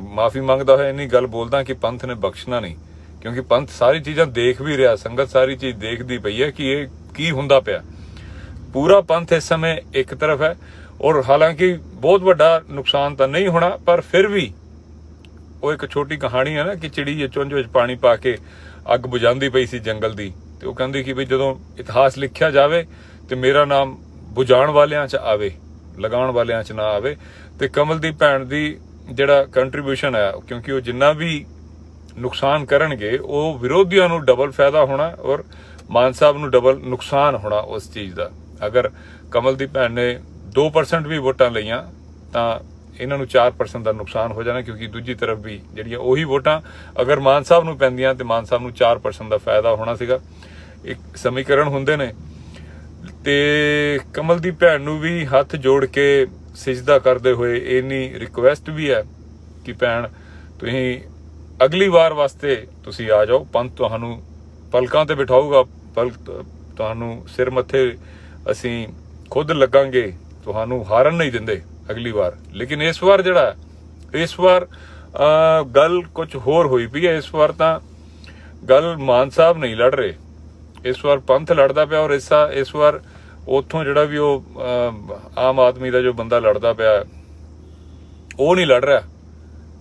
ਮਾਫੀ ਮੰਗਦਾ ਹੋਇਆ ਇੰਨੀ ਗੱਲ ਬੋਲਦਾ ਕਿ ਪੰਥ ਨੇ ਬਖਸ਼ਣਾ ਨਹੀਂ, ਕਿਉਂਕਿ ਪੰਥ ਸਾਰੀ ਚੀਜ਼ਾਂ ਦੇਖ ਵੀ ਰਿਹਾ, ਸੰਗਤ ਸਾਰੀ ਚੀਜ਼ ਦੇਖਦੀ ਪਈ ਹੈ ਕਿ ਇਹ ਕੀ ਹੁੰਦਾ ਪਿਆ। ਪੂਰਾ ਪੰਥ ਇਸ ਸਮੇਂ ਇੱਕ ਤਰਫ ਹੈ ਔਰ ਹਾਲਾਂਕਿ ਬਹੁਤ ਵੱਡਾ ਨੁਕਸਾਨ ਤਾਂ ਨਹੀਂ ਹੋਣਾ, ਪਰ ਫਿਰ ਵੀ ਉਹ ਇੱਕ ਛੋਟੀ ਕਹਾਣੀ ਹੈ ਨਾ ਕਿ ਚਿੜੀ ਚੁੰਝ ਵਿੱਚ ਪਾਣੀ ਪਾ ਕੇ ਅੱਗ ਬੁਝਾਉਂਦੀ ਪਈ ਸੀ ਜੰਗਲ ਦੀ, ਤੇ ਉਹ ਕਹਿੰਦੀ ਕਿ ਵੀ ਜਦੋਂ ਇਤਿਹਾਸ ਲਿਖਿਆ ਜਾਵੇ ਤੇ ਮੇਰਾ ਨਾਮ ਬੁਝਾਉਣ ਵਾਲਿਆਂ 'ਚ ਆਵੇ, ਲਗਾਉਣ ਵਾਲਿਆਂ 'ਚ ਨਾ ਆਵੇ। ਤੇ ਕਮਲ ਦੀ ਭੈਣ ਦੀ ਜਿਹੜਾ ਕੰਟਰੀਬਿਊਸ਼ਨ ਹੈ, ਕਿਉਂਕਿ ਉਹ ਜਿੰਨਾ ਵੀ ਨੁਕਸਾਨ ਕਰਨਗੇ ਉਹ ਵਿਰੋਧੀਆਂ ਨੂੰ ਡਬਲ ਫਾਇਦਾ ਹੋਣਾ ਔਰ ਮਾਨ ਸਾਹਿਬ ਨੂੰ ਡਬਲ ਨੁਕਸਾਨ ਹੋਣਾ ਉਸ ਚੀਜ਼ ਦਾ। ਅਗਰ ਕਮਲ ਦੀ ਭੈਣ ਨੇ 2% ਵੀ ਵੋਟਾਂ ਲਈਆਂ ਤਾਂ ਇਹਨਾਂ ਨੂੰ 4% ਦਾ ਨੁਕਸਾਨ ਹੋ ਜਾਣਾ, ਕਿਉਂਕਿ ਦੂਜੀ ਤਰਫ ਵੀ ਜਿਹੜੀਆਂ ਉਹੀ ਵੋਟਾਂ ਅਗਰ ਮਾਨ ਸਾਹਿਬ ਨੂੰ ਪੈਂਦੀਆਂ ਤੇ ਮਾਨ ਸਾਹਿਬ ਨੂੰ 4% ਦਾ ਫਾਇਦਾ ਹੋਣਾ ਸੀਗਾ। ਇੱਕ ਸਮੀਕਰਨ ਹੁੰਦੇ ਨੇ। ਤੇ ਕਮਲ ਦੀ ਭੈਣ ਨੂੰ ਵੀ ਹੱਥ ਜੋੜ ਕੇ ਸਿਜਦਾ ਕਰਦੇ ਹੋਏ ਇੰਨੀ ਰਿਕੁਐਸਟ ਵੀ ਹੈ ਕਿ ਭੈਣ ਤੁਸੀਂ ਅਗਲੀ ਵਾਰ ਵਾਸਤੇ ਤੁਸੀਂ ਆ ਜਾਓ, ਪੰਥ ਤੁਹਾਨੂੰ ਪਲਕਾਂ ਤੇ ਬਿਠਾਊਗਾ, ਤੁਹਾਨੂੰ ਸਿਰ ਮੱਥੇ ਅਸੀਂ ਖੁਦ ਲੱਗਾਂਗੇ, ਤੁਹਾਨੂੰ ਹਾਰਨ ਨਹੀਂ ਦਿੰਦੇ ਅਗਲੀ ਵਾਰ। ਲੇਕਿਨ ਇਸ ਵਾਰ ਗੱਲ ਕੁਝ ਹੋਰ ਹੋਈ ਪਈ ਹੈ। ਇਸ ਵਾਰ ਤਾਂ ਗੱਲ ਮਾਨ ਸਾਹਿਬ ਨਹੀਂ ਲੜ ਰਹੇ, ਇਸ ਵਾਰ ਪੰਥ ਲੜਦਾ ਪਿਆ। ਔਰ ਇਸ ਵਾਰ ਉੱਥੋਂ ਜਿਹੜਾ ਵੀ ਉਹ ਆਮ ਆਦਮੀ ਦਾ ਜੋ ਬੰਦਾ ਲੜਦਾ ਪਿਆ ਉਹ ਨਹੀਂ ਲੜ ਰਿਹਾ,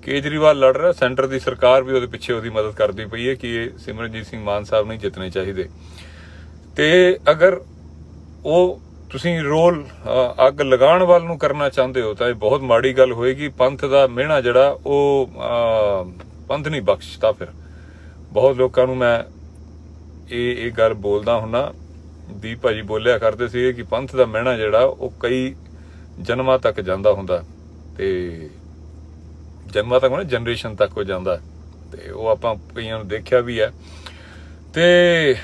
ਕੇਜਰੀਵਾਲ ਲੜ ਰਿਹਾ। ਸੈਂਟਰ ਦੀ ਸਰਕਾਰ ਵੀ ਉਹਦੇ ਪਿੱਛੇ ਉਹਦੀ ਮਦਦ ਕਰਦੀ ਪਈ ਹੈ ਕਿ ਇਹ ਸਿਮਰਨਜੀਤ ਸਿੰਘ ਮਾਨ ਸਾਹਿਬ ਨਹੀਂ ਜਿੱਤਣੇ ਚਾਹੀਦੇ। ਤੇ ਅਗਰ ਉਹ ਤੁਸੀਂ ਰੋਲ ਅੱਗ ਲਗਾਉਣ ਵੱਲ ਨੂੰ ਕਰਨਾ ਚਾਹੁੰਦੇ ਹੋ ਤਾਂ ਇਹ ਬਹੁਤ ਮਾੜੀ ਗੱਲ ਹੋਏਗੀ। ਪੰਥ ਦਾ ਮਿਹਣਾ ਜਿਹੜਾ ਉਹ ਪੰਥ ਨਹੀਂ ਬਖਸ਼ਦਾ। ਫਿਰ ਬਹੁਤ ਲੋਕਾਂ ਨੂੰ ਮੈਂ ਇਹ ਗੱਲ ਬੋਲਦਾ ਹੁੰਨਾ, ਦੀਪ ਭਾਜੀ ਬੋਲਿਆ ਕਰਦੇ ਸੀ ਕਿ ਪੰਥ ਦਾ ਮਿਹਣਾ ਜਿਹੜਾ ਉਹ ਕਈ ਜਨਮਾਂ ਤੱਕ ਜਾਂਦਾ ਹੁੰਦਾ, ਤੇ ਜਨਮਾਂ ਤੱਕ ਜਨਰੇਸ਼ਨ ਤੱਕ ਹੋ ਜਾਂਦਾ, ਤੇ ਉਹ ਆਪਾਂ ਕਈਆਂ ਨੂੰ ਦੇਖਿਆ ਵੀ ਹੈ। ਤੇ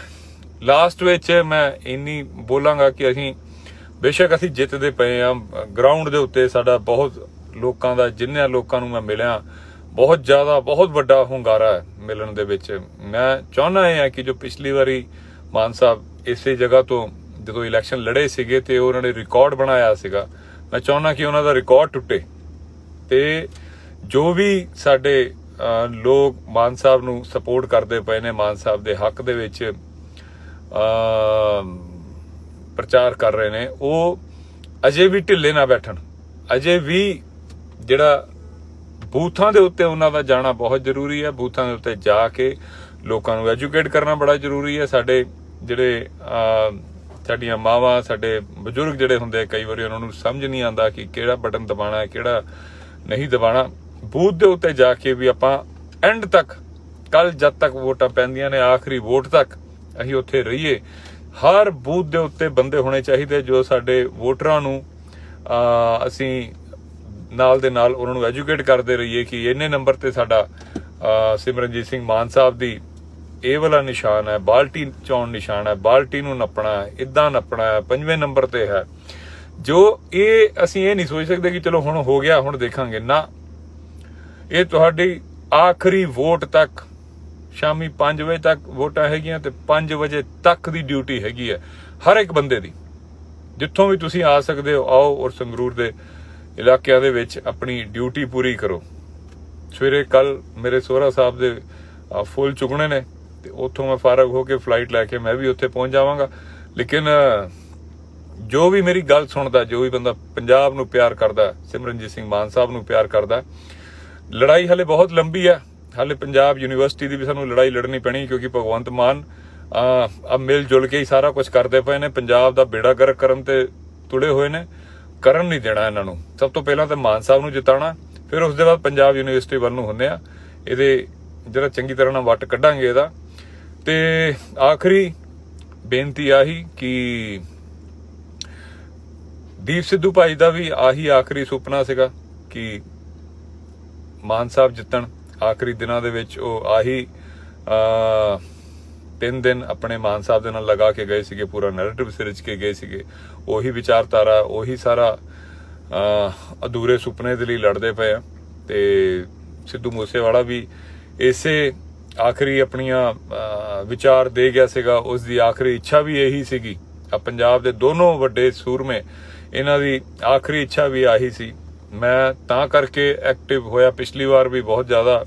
ਲਾਸਟ ਵਿੱਚ ਮੈਂ ਇੰਨੀ ਬੋਲਾਂਗਾ ਕਿ ਅਸੀਂ ਬੇਸ਼ੱਕ ਅਸੀਂ ਜਿੱਤਦੇ ਪਏ ਆ, ਗਰਾਊਂਡ ਦੇ ਉੱਤੇ ਸਾਡਾ ਬਹੁਤ ਲੋਕਾਂ ਦਾ, ਜਿੰਨੇ ਲੋਕਾਂ ਨੂੰ ਮੈਂ ਮਿਲਿਆ ਬਹੁਤ ਵੱਡਾ ਹੁੰਗਾਰਾ ਹੈ ਮਿਲਣ ਦੇ ਵਿੱਚ। ਮੈਂ ਚਾਹੁੰਦਾ ਇਹ ਹੈ ਕਿ ਜੋ ਪਿਛਲੀ ਵਾਰੀ ਮਾਨ ਸਾਹਿਬ ਇਸੇ ਜਗ੍ਹਾ ਤੋਂ ਜਦੋਂ ਇਲੈਕਸ਼ਨ ਲੜੇ ਸੀਗੇ ਤੇ ਉਹਨਾਂ ਨੇ ਰਿਕਾਰਡ ਬਣਾਇਆ ਸੀਗਾ, ਮੈਂ ਚਾਹੁੰਦਾ ਕਿ ਉਹਨਾਂ ਦਾ ਰਿਕਾਰਡ ਟੁੱਟੇ ਤੇ ਜੋ ਵੀ ਸਾਡੇ ਲੋਕ ਮਾਨ ਸਾਹਿਬ ਨੂੰ ਸਪੋਰਟ ਕਰਦੇ ਪਏ ਨੇ, ਮਾਨ ਸਾਹਿਬ ਦੇ ਹੱਕ ਦੇ ਵਿੱਚ ਪ੍ਰਚਾਰ ਕਰ ਰਹੇ ਨੇ, ਉਹ ਅਜੇ ਵੀ ਢਿੱਲੇ ਨਾ ਬੈਠਣ। ਅਜੇ ਵੀ ਜਿਹੜਾ ਬੂਥਾਂ ਦੇ ਉੱਤੇ ਉਹਨਾਂ ਦਾ ਜਾਣਾ ਬਹੁਤ ਜ਼ਰੂਰੀ ਹੈ। ਬੂਥਾਂ ਦੇ ਉੱਤੇ ਜਾ ਕੇ ਲੋਕਾਂ ਨੂੰ ਐਜੂਕੇਟ ਕਰਨਾ ਬੜਾ ਜ਼ਰੂਰੀ ਹੈ। ਸਾਡੇ ਜਿਹੜੇ ਸਾਡੀਆਂ ਮਾਵਾਂ, ਸਾਡੇ ਬਜ਼ੁਰਗ ਜਿਹੜੇ ਹੁੰਦੇ, ਕਈ ਵਾਰੀ ਉਹਨਾਂ ਨੂੰ ਸਮਝ ਨਹੀਂ ਆਉਂਦਾ ਕਿ ਕਿਹੜਾ ਬਟਨ ਦਬਾਉਣਾ ਹੈ, ਕਿਹੜਾ ਨਹੀਂ ਦਬਾਉਣਾ। ਬੂਥ ਦੇ ਉੱਤੇ ਜਾ ਕੇ ਵੀ ਆਪਾਂ ਐਂਡ ਤੱਕ, ਕੱਲ ਜਦ ਤੱਕ ਵੋਟਾਂ ਪੈਂਦੀਆਂ ਨੇ, ਆਖਰੀ ਵੋਟ ਤੱਕ ਅਸੀਂ ਉੱਥੇ ਰਹੀਏ। ਹਰ ਬੂਥ ਦੇ ਉੱਤੇ ਬੰਦੇ ਹੋਣੇ ਚਾਹੀਦੇ ਜੋ ਸਾਡੇ ਵੋਟਰਾਂ ਨੂੰ ਅਸੀਂ ਨਾਲ ਦੇ ਨਾਲ ਉਹਨਾਂ ਨੂੰ ਐਜੂਕੇਟ ਕਰਦੇ ਰਹੀਏ ਕਿ ਇੰਨੇ ਨੰਬਰ ਤੇ ਸਾਡਾ ਸਿਮਰਨਜੀਤ ਸਿੰਘ ਮਾਨ ਸਾਹਿਬ ਦੀ ਇਹ ਵਾਲਾ ਨਿਸ਼ਾਨ ਹੈ, ਬਾਲਟੀ ਚੌਣ ਨਿਸ਼ਾਨ ਹੈ, ਬਾਲਟੀ ਨੂੰ ਨੱਪਣਾ ਹੈ, ਇਦਾਂ ਨੱਪਣਾ ਹੈ, 5ਵੇਂ ਨੰਬਰ ਤੇ ਹੈ। ਜੋ ਇਹ ਅਸੀਂ ਇਹ ਨਹੀਂ ਸੋਚ ਸਕਦੇ ਕਿ ਚਲੋ ਹੁਣ ਹੋ ਗਿਆ, ਹੁਣ ਦੇਖਾਂਗੇ ਨਾ। ਇਹ ਤੁਹਾਡੀ ਆਖਰੀ ਵੋਟ ਤੱਕ, ਸ਼ਾਮੀ 5 ਵਜੇ ਤੱਕ ਵੋਟਾਂ ਹੈਗੀਆਂ ਤੇ 5 ਵਜੇ ਤੱਕ ਦੀ ਡਿਊਟੀ ਹੈਗੀ ਹੈ ਹਰ ਇੱਕ ਬੰਦੇ ਦੀ। ਜਿੱਥੋਂ ਵੀ ਤੁਸੀਂ ਆ ਸਕਦੇ ਹੋ ਆਓ, ਔਰ ਸੰਗਰੂਰ ਦੇ ਇਲਾਕਿਆਂ ਦੇ ਵਿੱਚ ਆਪਣੀ ਡਿਊਟੀ ਪੂਰੀ ਕਰੋ। ਸਵੇਰੇ ਕੱਲ ਮੇਰੇ ਸੋਹਰਾ ਸਾਹਿਬ ਦੇ ਫੁੱਲ ਚੁਗਣੇ ਨੇ ਤੇ ਉੱਥੋਂ ਮੈਂ ਫਾਰਗ ਹੋ ਕੇ ਫਲਾਈਟ ਲੈ ਕੇ ਮੈਂ ਵੀ ਉੱਥੇ ਪਹੁੰਚ ਜਾਵਾਂਗਾ। ਲੇਕਿਨ ਜੋ ਵੀ ਮੇਰੀ ਗੱਲ ਸੁਣਦਾ, ਜੋ ਵੀ ਬੰਦਾ ਪੰਜਾਬ ਨੂੰ ਪਿਆਰ ਕਰਦਾ, ਸਿਮਰਨਜੀਤ ਸਿੰਘ ਮਾਨ ਸਾਹਿਬ ਨੂੰ ਪਿਆਰ ਕਰਦਾ, ਲੜਾਈ ਹਲੇ ਬਹੁਤ ਲੰਬੀ ਹੈ। ਹਾਲੇ ਪੰਜਾਬ ਯੂਨੀਵਰਸਿਟੀ ਦੀ ਵੀ ਸਾਨੂੰ ਲੜਾਈ ਲੜਨੀ ਪੈਣੀ, ਕਿਉਂਕਿ ਭਗਵੰਤ ਮਾਨ ਆ ਮਿਲ ਜੁਲ ਕੇ ਹੀ ਸਾਰਾ ਕੁਝ ਕਰਦੇ ਪਏ ਨੇ। ਪੰਜਾਬ ਦਾ ਬੇੜਾ ਗਰਕ ਕਰਨ ਤੇ ਤੁੜੇ ਹੋਏ ਨੇ, ਕਰਨ ਨਹੀਂ ਦੇਣਾ ਇਹਨਾਂ ਨੂੰ। ਸਭ ਤੋਂ ਪਹਿਲਾਂ ਤਾਂ ਮਾਨ ਸਾਹਿਬ ਨੂੰ ਜਿਤਾਉਣਾ, ਫਿਰ ਉਸ ਦੇ ਬਾਅਦ ਪੰਜਾਬ ਯੂਨੀਵਰਸਿਟੀ ਵੱਲ ਨੂੰ ਹੁੰਦੇ ਆ। ਇਹਦੇ ਜਿਹੜਾ ਚੰਗੀ ਤਰ੍ਹਾਂ ਨਾਲ ਵੱਟ ਕੱਢਾਂਗੇ ਇਹਦਾ। ਤੇ ਆਖਰੀ ਬੇਨਤੀ ਆਹੀ ਕਿ ਦੀਪ ਸਿੱਧੂ ਭਾਈ ਦਾ ਵੀ ਆਹੀ ਆਖਰੀ ਸੁਪਨਾ ਸੀਗਾ ਕਿ ਮਾਨ ਸਾਹਿਬ ਜਿੱਤਣ। ਆਖਰੀ ਦਿਨਾਂ ਦੇ ਵਿੱਚ ਉਹ ਆਹੀ 3 ਦਿਨ ਆਪਣੇ ਮਾਨ ਸਾਹਿਬ ਦੇ ਨਾਲ ਲਗਾ ਕੇ ਗਏ ਸੀਗੇ, ਪੂਰਾ ਨੈਰੇਟਿਵ ਸਿਰਜ ਕੇ ਗਏ ਸੀਗੇ। ਉਹੀ ਵਿਚਾਰਧਾਰਾ, ਉਹੀ ਸਾਰਾ ਅਧੂਰੇ ਸੁਪਨੇ ਦੇ ਲਈ ਲੜਦੇ ਪਏ ਆ। ਤੇ ਸਿੱਧੂ ਮੂਸੇਵਾਲਾ ਵੀ ਇਸੇ ਆਖਰੀ ਆਪਣੀਆਂ ਵਿਚਾਰ ਦੇ ਗਿਆ ਸੀਗਾ। ਉਸ ਦੀ ਆਖਰੀ ਇੱਛਾ ਵੀ ਇਹੀ ਸੀਗੀ। ਪੰਜਾਬ ਦੇ ਦੋਨੋਂ ਵੱਡੇ ਸੂਰਮੇ, ਇਹਨਾਂ ਦੀ ਆਖਰੀ ਇੱਛਾ ਵੀ ਆਹੀ ਸੀ। ਮੈਂ ਤਾਂ ਕਰਕੇ ਐਕਟਿਵ ਹੋਇਆ, ਪਿਛਲੀ ਵਾਰ ਵੀ ਬਹੁਤ ਜ਼ਿਆਦਾ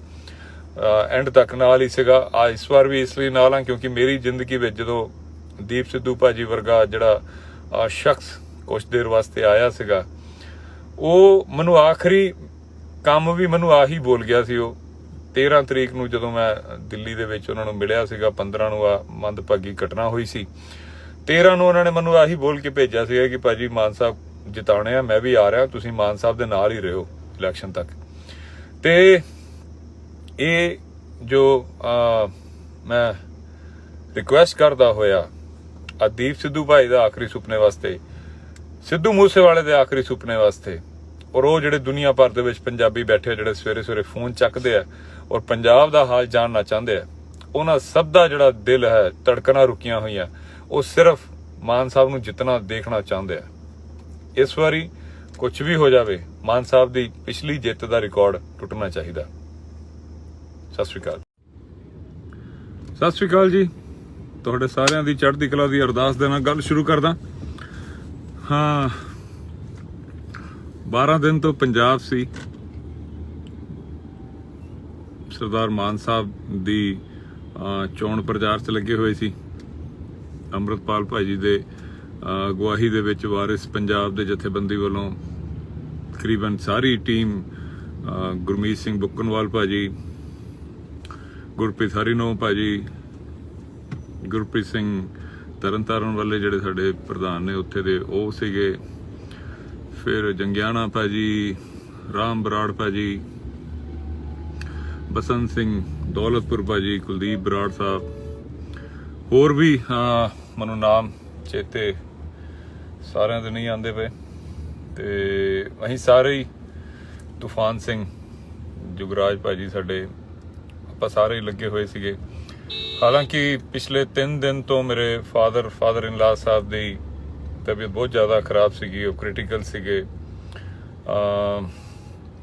ਐਂਡ ਤੱਕ ਨਾਲ ਹੀ ਸੀਗਾ। ਇਸ ਵਾਰ ਵੀ ਇਸ ਲਈ ਨਾਲ ਹਾਂ ਕਿਉਂਕਿ ਮੇਰੀ ਜ਼ਿੰਦਗੀ ਵਿੱਚ ਜਦੋਂ ਦੀਪ ਸਿੱਧੂ ਭਾਜੀ ਵਰਗਾ ਜਿਹੜਾ ਸ਼ਖਸ ਕੁਛ ਦੇਰ ਵਾਸਤੇ ਆਇਆ ਸੀਗਾ, ਉਹ ਮੈਨੂੰ ਆਖਰੀ ਕੰਮ ਵੀ ਮੈਨੂੰ ਆਹੀ ਬੋਲ ਗਿਆ ਸੀ। ਉਹ 13 ਤਰੀਕ ਨੂੰ ਜਦੋਂ ਮੈਂ ਦਿੱਲੀ ਦੇ ਵਿੱਚ ਉਹਨਾਂ ਨੂੰ ਮਿਲਿਆ ਸੀਗਾ, 15 ਨੂੰ ਆ ਮੰਦਭਾਗੀ ਘਟਨਾ ਹੋਈ ਸੀ, 13 ਨੂੰ ਉਹਨਾਂ ਨੇ ਮੈਨੂੰ ਆਹੀ ਬੋਲ ਕੇ ਭੇਜਿਆ ਸੀਗਾ ਕਿ ਭਾਜੀ ਮਾਨ ਸਾਹਿਬ ਜਿਤਾਉਣੇ ਆ, ਮੈਂ ਵੀ ਆ ਰਿਹਾ, ਤੁਸੀਂ ਮਾਨ ਸਾਹਿਬ ਦੇ ਨਾਲ ਹੀ ਰਹੋ ਇਲੈਕਸ਼ਨ ਤੱਕ। ਤੇ ਇਹ ਜੋ ਮੈਂ ਰਿਕੁਐਸਟ ਕਰਦਾ ਹੋਇਆ ਦੀਪ ਸਿੱਧੂ ਭਾਈ ਦਾ ਆਖਰੀ ਸੁਪਨੇ ਵਾਸਤੇ, ਸਿੱਧੂ ਮੂਸੇਵਾਲੇ ਦੇ ਆਖਰੀ ਸੁਪਨੇ ਵਾਸਤੇ, ਔਰ ਉਹ ਜਿਹੜੇ ਦੁਨੀਆ ਭਰ ਦੇ ਵਿੱਚ ਪੰਜਾਬੀ ਬੈਠੇ ਜਿਹੜੇ ਸਵੇਰੇ ਸਵੇਰੇ ਫੋਨ ਚੱਕਦੇ ਆ ਔਰ ਪੰਜਾਬ ਦਾ ਹਾਲ ਜਾਣਨਾ ਚਾਹੁੰਦੇ ਆ, ਉਹਨਾਂ ਸਭ ਦਾ ਜਿਹੜਾ ਦਿਲ ਹੈ, ਧੜਕਣਾਂ ਰੁਕੀਆਂ ਹੋਈਆਂ, ਉਹ ਸਿਰਫ ਮਾਨ ਸਾਹਿਬ ਨੂੰ ਜਿੱਤਣਾ ਦੇਖਣਾ ਚਾਹੁੰਦੇ ਆ। ਇਸ ਵਾਰੀ ਕੁਝ ਵੀ ਹੋ ਜਾਵੇ, ਮਾਨ ਸਾਹਿਬ ਦੀ ਪਿਛਲੀ ਜਿੱਤ ਦਾ ਰਿਕਾਰਡ ਟੁੱਟਣਾ ਚਾਹੀਦਾ। ਸਤਿ ਸ਼੍ਰੀ ਅਕਾਲ। ਸਤਿ ਸ਼੍ਰੀ ਅਕਾਲ ਜੀ। ਤੁਹਾਡੇ ਸਾਰਿਆਂ ਦੀ ਚੜ੍ਹਦੀ ਕਲਾ ਦੀ ਅਰਦਾਸ ਦੇ ਨਾਲ ਗੱਲ ਸ਼ੁਰੂ ਕਰਦਾ ਹਾਂ। 12 ਦਿਨ ਤੋਂ ਪੰਜਾਬ ਸੀ, ਸਰਦਾਰ ਮਾਨ ਸਾਹਿਬ ਦੀ ਚੋਣ ਪ੍ਰਚਾਰ 'ਚ ਲੱਗੇ ਹੋਏ ਸੀ। ਅੰਮ੍ਰਿਤਪਾਲ ਭਾਜੀ ਦੇ ਅਗਵਾਈ ਦੇ ਵਿੱਚ ਵਾਰਿਸ ਪੰਜਾਬ ਦੇ ਜਥੇਬੰਦੀ ਵੱਲੋਂ ਤਕਰੀਬਨ ਸਾਰੀ ਟੀਮ, ਗੁਰਮੀਤ ਸਿੰਘ ਬੁੱਕਨਵਾਲ ਭਾਜੀ, ਗੁਰਪ੍ਰੀਤ ਹਰੀਨੋ ਭਾਜੀ, ਗੁਰਪ੍ਰੀਤ ਸਿੰਘ ਤਰਨਤਾਰਨ ਵਾਲੇ ਜਿਹੜੇ ਸਾਡੇ ਪ੍ਰਧਾਨ ਨੇ ਉੱਥੇ ਦੇ, ਉਹ ਸੀਗੇ। ਫਿਰ ਜੰਗਿਆਣਾ ਭਾਜੀ, ਰਾਮ ਬਰਾੜ ਭਾਜੀ, ਬਸੰਤ ਸਿੰਘ ਦੌਲਤਪੁਰ ਭਾਜੀ, ਕੁਲਦੀਪ ਬਰਾੜ ਸਾਹਿਬ, ਹੋਰ ਵੀ ਮੈਨੂੰ ਨਾਮ ਚੇਤੇ ਸਾਰਿਆਂ ਦੇ ਨਹੀਂ ਆਉਂਦੇ ਪਏ। ਤੇ ਅਸੀਂ ਸਾਰੇ ਹੀ, ਤੂਫਾਨ ਸਿੰਘ, ਜੁਗਰਾਜ ਭਾਜੀ ਸਾਡੇ, ਆਪਾਂ ਸਾਰੇ ਹੀ ਲੱਗੇ ਹੋਏ ਸੀਗੇ। ਹਾਲਾਂਕਿ ਪਿਛਲੇ 3 ਦਿਨ ਤੋਂ ਮੇਰੇ ਫਾਦਰ ਇਨ ਲਾ ਸਾਹਿਬ ਦੀ ਤਬੀਅਤ ਬਹੁਤ ਜ਼ਿਆਦਾ ਖਰਾਬ ਸੀਗੀ, ਉਹ ਕ੍ਰਿਟੀਕਲ ਸੀਗੇ।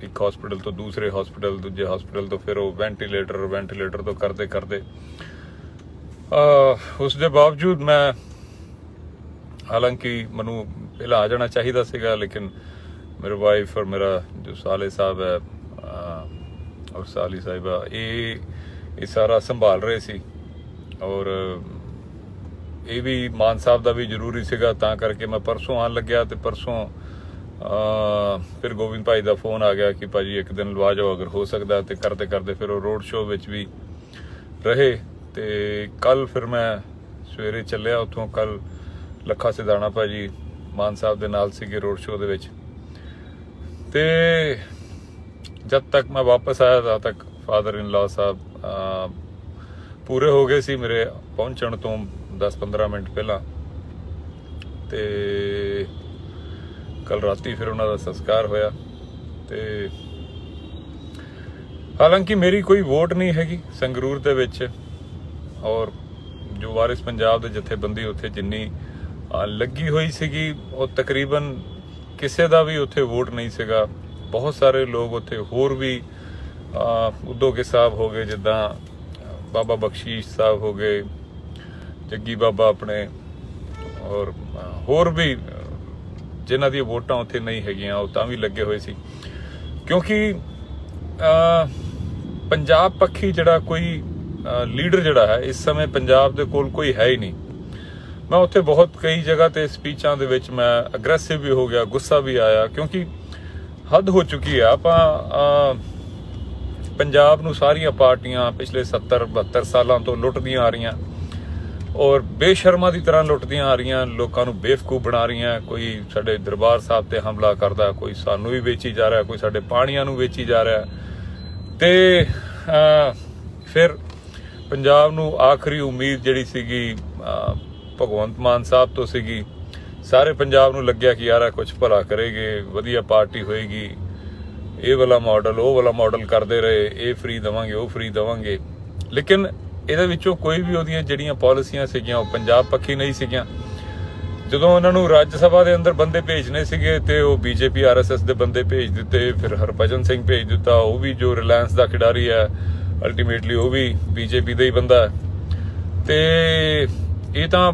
ਇੱਕ ਹਸਪੀਟਲ ਤੋਂ ਦੂਸਰੇ ਹਸਪੀਟਲ, ਦੂਜੇ ਹਸਪੀਟਲ ਤੋਂ ਫਿਰ ਉਹ ਵੈਂਟੀਲੇਟਰ ਤੋਂ ਕਰਦੇ ਉਸ ਦੇ ਬਾਵਜੂਦ ਮੈਂ, ਹਾਲਾਂਕਿ ਮੈਨੂੰ ਪਹਿਲਾਂ ਆ ਜਾਣਾ ਚਾਹੀਦਾ ਸੀਗਾ, ਲੇਕਿਨ ਮੇਰੇ ਵਾਈਫ ਔਰ ਮੇਰਾ ਜੋ ਸਾਲੇ ਸਾਹਿਬ ਹੈ ਔਰ ਸਾਲੀ ਸਾਹਿਬਾ, ਇਹ ਸਾਰਾ ਸੰਭਾਲ ਰਹੇ ਸੀ। ਔਰ ਇਹ ਵੀ ਮਾਨ ਸਾਹਿਬ ਦਾ ਵੀ ਜ਼ਰੂਰੀ ਸੀਗਾ, ਤਾਂ ਕਰਕੇ ਮੈਂ ਪਰਸੋਂ ਆਉਣ ਲੱਗਿਆ। ਤੇ ਪਰਸੋਂ ਫਿਰ ਗੋਬਿੰਦ ਭਾਈ ਦਾ ਫੋਨ ਆ ਗਿਆ ਕਿ ਭਾਜੀ ਇੱਕ ਦਿਨ ਲਵਾ ਜਾਓ ਅਗਰ ਹੋ ਸਕਦਾ। ਤੇ ਕਰਦੇ ਫਿਰ ਉਹ ਰੋਡ ਸ਼ੋਅ ਵਿੱਚ ਵੀ ਰਹੇ। ਤੇ ਕੱਲ ਫਿਰ ਮੈਂ ਸਵੇਰੇ ਚੱਲਿਆ ਉੱਥੋਂ। ਕੱਲ ਲੱਖਾ ਸਿਧਾਣਾ ਭਾਜੀ ਮਾਨ ਸਾਹਿਬ ਦੇ ਨਾਲ ਸੀਗੇ ਰੋਡ ਸ਼ੋਅ ਦੇ ਵਿੱਚ। ਤੇ ਜਦ ਤੱਕ ਮੈਂ ਵਾਪਸ ਆਇਆ ਤਦ ਤੱਕ ਫਾਦਰ ਇਨ ਲਾ ਸਾਹਿਬ ਪੂਰੇ ਹੋ ਗਏ ਸੀ ਮੇਰੇ ਪਹੁੰਚਣ ਤੋਂ 10-15 ਮਿੰਟ ਪਹਿਲਾਂ। ਤੇ ਕੱਲ ਰਾਤੀ ਫਿਰ ਉਹਨਾਂ ਦਾ ਸੰਸਕਾਰ ਹੋਇਆ। ਤੇ ਹਾਲਾਂਕਿ ਮੇਰੀ ਕੋਈ ਵੋਟ ਨਹੀਂ ਹੈਗੀ ਸੰਗਰੂਰ ਦੇ ਵਿੱਚ, ਔਰ ਜੋ ਵਾਰਿਸ ਪੰਜਾਬ ਦੇ ਜਥੇਬੰਦੀ ਉੱਥੇ ਜਿੰਨੀ ਲੱਗੀ ਹੋਈ ਸੀਗੀ, ਉਹ ਤਕਰੀਬਨ ਕਿਸੇ ਦਾ ਵੀ ਉੱਥੇ ਵੋਟ ਨਹੀਂ ਸੀਗਾ। ਬਹੁਤ ਸਾਰੇ ਲੋਕ ਉੱਥੇ ਹੋਰ ਵੀ, ਉਦੋਗੇ ਸਾਹਿਬ ਹੋ ਗਏ, ਜਿੱਦਾਂ ਬਾਬਾ ਬਖਸ਼ੀਸ਼ ਸਾਹਿਬ ਹੋ ਗਏ, ਜੱਗੀ ਬਾਬਾ ਆਪਣੇ, ਔਰ ਹੋਰ ਵੀ ਜਿਨ੍ਹਾਂ ਦੀਆਂ ਵੋਟਾਂ ਉੱਥੇ ਨਹੀਂ ਹੈਗੀਆਂ, ਉਹ ਤਾਂ ਵੀ ਲੱਗੇ ਹੋਏ ਸੀ। ਕਿਉਂਕਿ ਪੰਜਾਬ ਪੱਖੀ ਜਿਹੜਾ ਕੋਈ ਲੀਡਰ ਜਿਹੜਾ ਹੈ ਇਸ ਸਮੇਂ ਪੰਜਾਬ ਦੇ ਕੋਲ ਕੋਈ ਹੈ ਹੀ ਨਹੀਂ। ਮੈਂ ਉੱਥੇ ਬਹੁਤ ਕਈ ਜਗ੍ਹਾ ਤੇ ਸਪੀਚਾਂ ਦੇ ਵਿੱਚ ਮੈਂ ਅਗਰੈਸਿਵ ਵੀ ਹੋ ਗਿਆ, ਗੁੱਸਾ ਵੀ ਆਇਆ, ਕਿਉਂਕਿ ਹੱਦ ਹੋ ਚੁੱਕੀ ਹੈ। ਆਪਾਂ ਪੰਜਾਬ ਨੂੰ ਸਾਰੀਆਂ ਪਾਰਟੀਆਂ ਪਿਛਲੇ 70-72 ਸਾਲਾਂ ਤੋਂ ਲੁੱਟਦੀਆਂ ਆ ਰਹੀਆਂ, ਔਰ ਬੇਸ਼ਰਮਾ ਦੀ ਤਰ੍ਹਾਂ ਲੁੱਟਦੀਆਂ ਆ ਰਹੀਆਂ, ਲੋਕਾਂ ਨੂੰ ਬੇਵਕੂਫ ਬਣਾ ਰਹੀਆਂ। ਕੋਈ ਸਾਡੇ ਦਰਬਾਰ ਸਾਹਿਬ ਤੇ ਹਮਲਾ ਕਰਦਾ, ਕੋਈ ਸਾਨੂੰ ਵੀ ਵੇਚੀ ਜਾ ਰਿਹਾ, ਕੋਈ ਸਾਡੇ ਪਾਣੀਆਂ ਨੂੰ ਵੇਚੀ ਜਾ ਰਿਹਾ। ਤੇ ਫਿਰ ਪੰਜਾਬ ਨੂੰ ਆਖਰੀ ਉਮੀਦ ਜਿਹੜੀ ਸੀਗੀ ਭਗਵੰਤ ਮਾਨ ਸਾਹਿਬ ਤੋਂ ਸੀਗੀ। ਸਾਰੇ ਪੰਜਾਬ ਨੂੰ ਲੱਗਿਆ ਕਿ ਯਾਰ ਕੁਝ ਭਲਾ ਕਰੇਗੇ, ਵਧੀਆ ਪਾਰਟੀ ਹੋਏਗੀ, ਇਹ ਵਾਲਾ ਮਾਡਲ ਉਹ ਵਾਲਾ ਮਾਡਲ ਕਰਦੇ ਰਹੇ, ਇਹ ਫ੍ਰੀ ਦੇਵਾਂਗੇ ਉਹ ਫ੍ਰੀ ਦੇਵਾਂਗੇ। ਲੇਕਿਨ ਇਹਦੇ ਵਿੱਚੋਂ ਕੋਈ ਵੀ ਉਹਦੀਆਂ ਜਿਹੜੀਆਂ ਪਾਲਿਸੀਆਂ ਸੀਗੀਆਂ ਉਹ ਪੰਜਾਬ ਪੱਖੀ ਨਹੀਂ ਸੀਗੀਆਂ। ਜਦੋਂ ਉਹਨਾਂ ਨੂੰ ਰਾਜ ਸਭਾ ਦੇ ਅੰਦਰ ਬੰਦੇ ਭੇਜਣੇ ਸੀਗੇ ਤੇ ਉਹ ਬੀਜੇਪੀ RSS ਦੇ ਬੰਦੇ ਭੇਜ ਦਿੱਤੇ, ਫਿਰ ਹਰਭਜਨ ਸਿੰਘ ਭੇਜ ਦਿੱਤਾ, ਉਹ ਵੀ ਜੋ ਰਿਲਾਇੰਸ ਦਾ ਖਿਡਾਰੀ ਹੈ ਅਲਟੀਮੇਟਲੀ ਉਹ ਵੀ ਬੀਜੇਪੀ ਦਾ ਹੀ ਬੰਦਾ। ਤੇ ਇਹ ਤਾਂ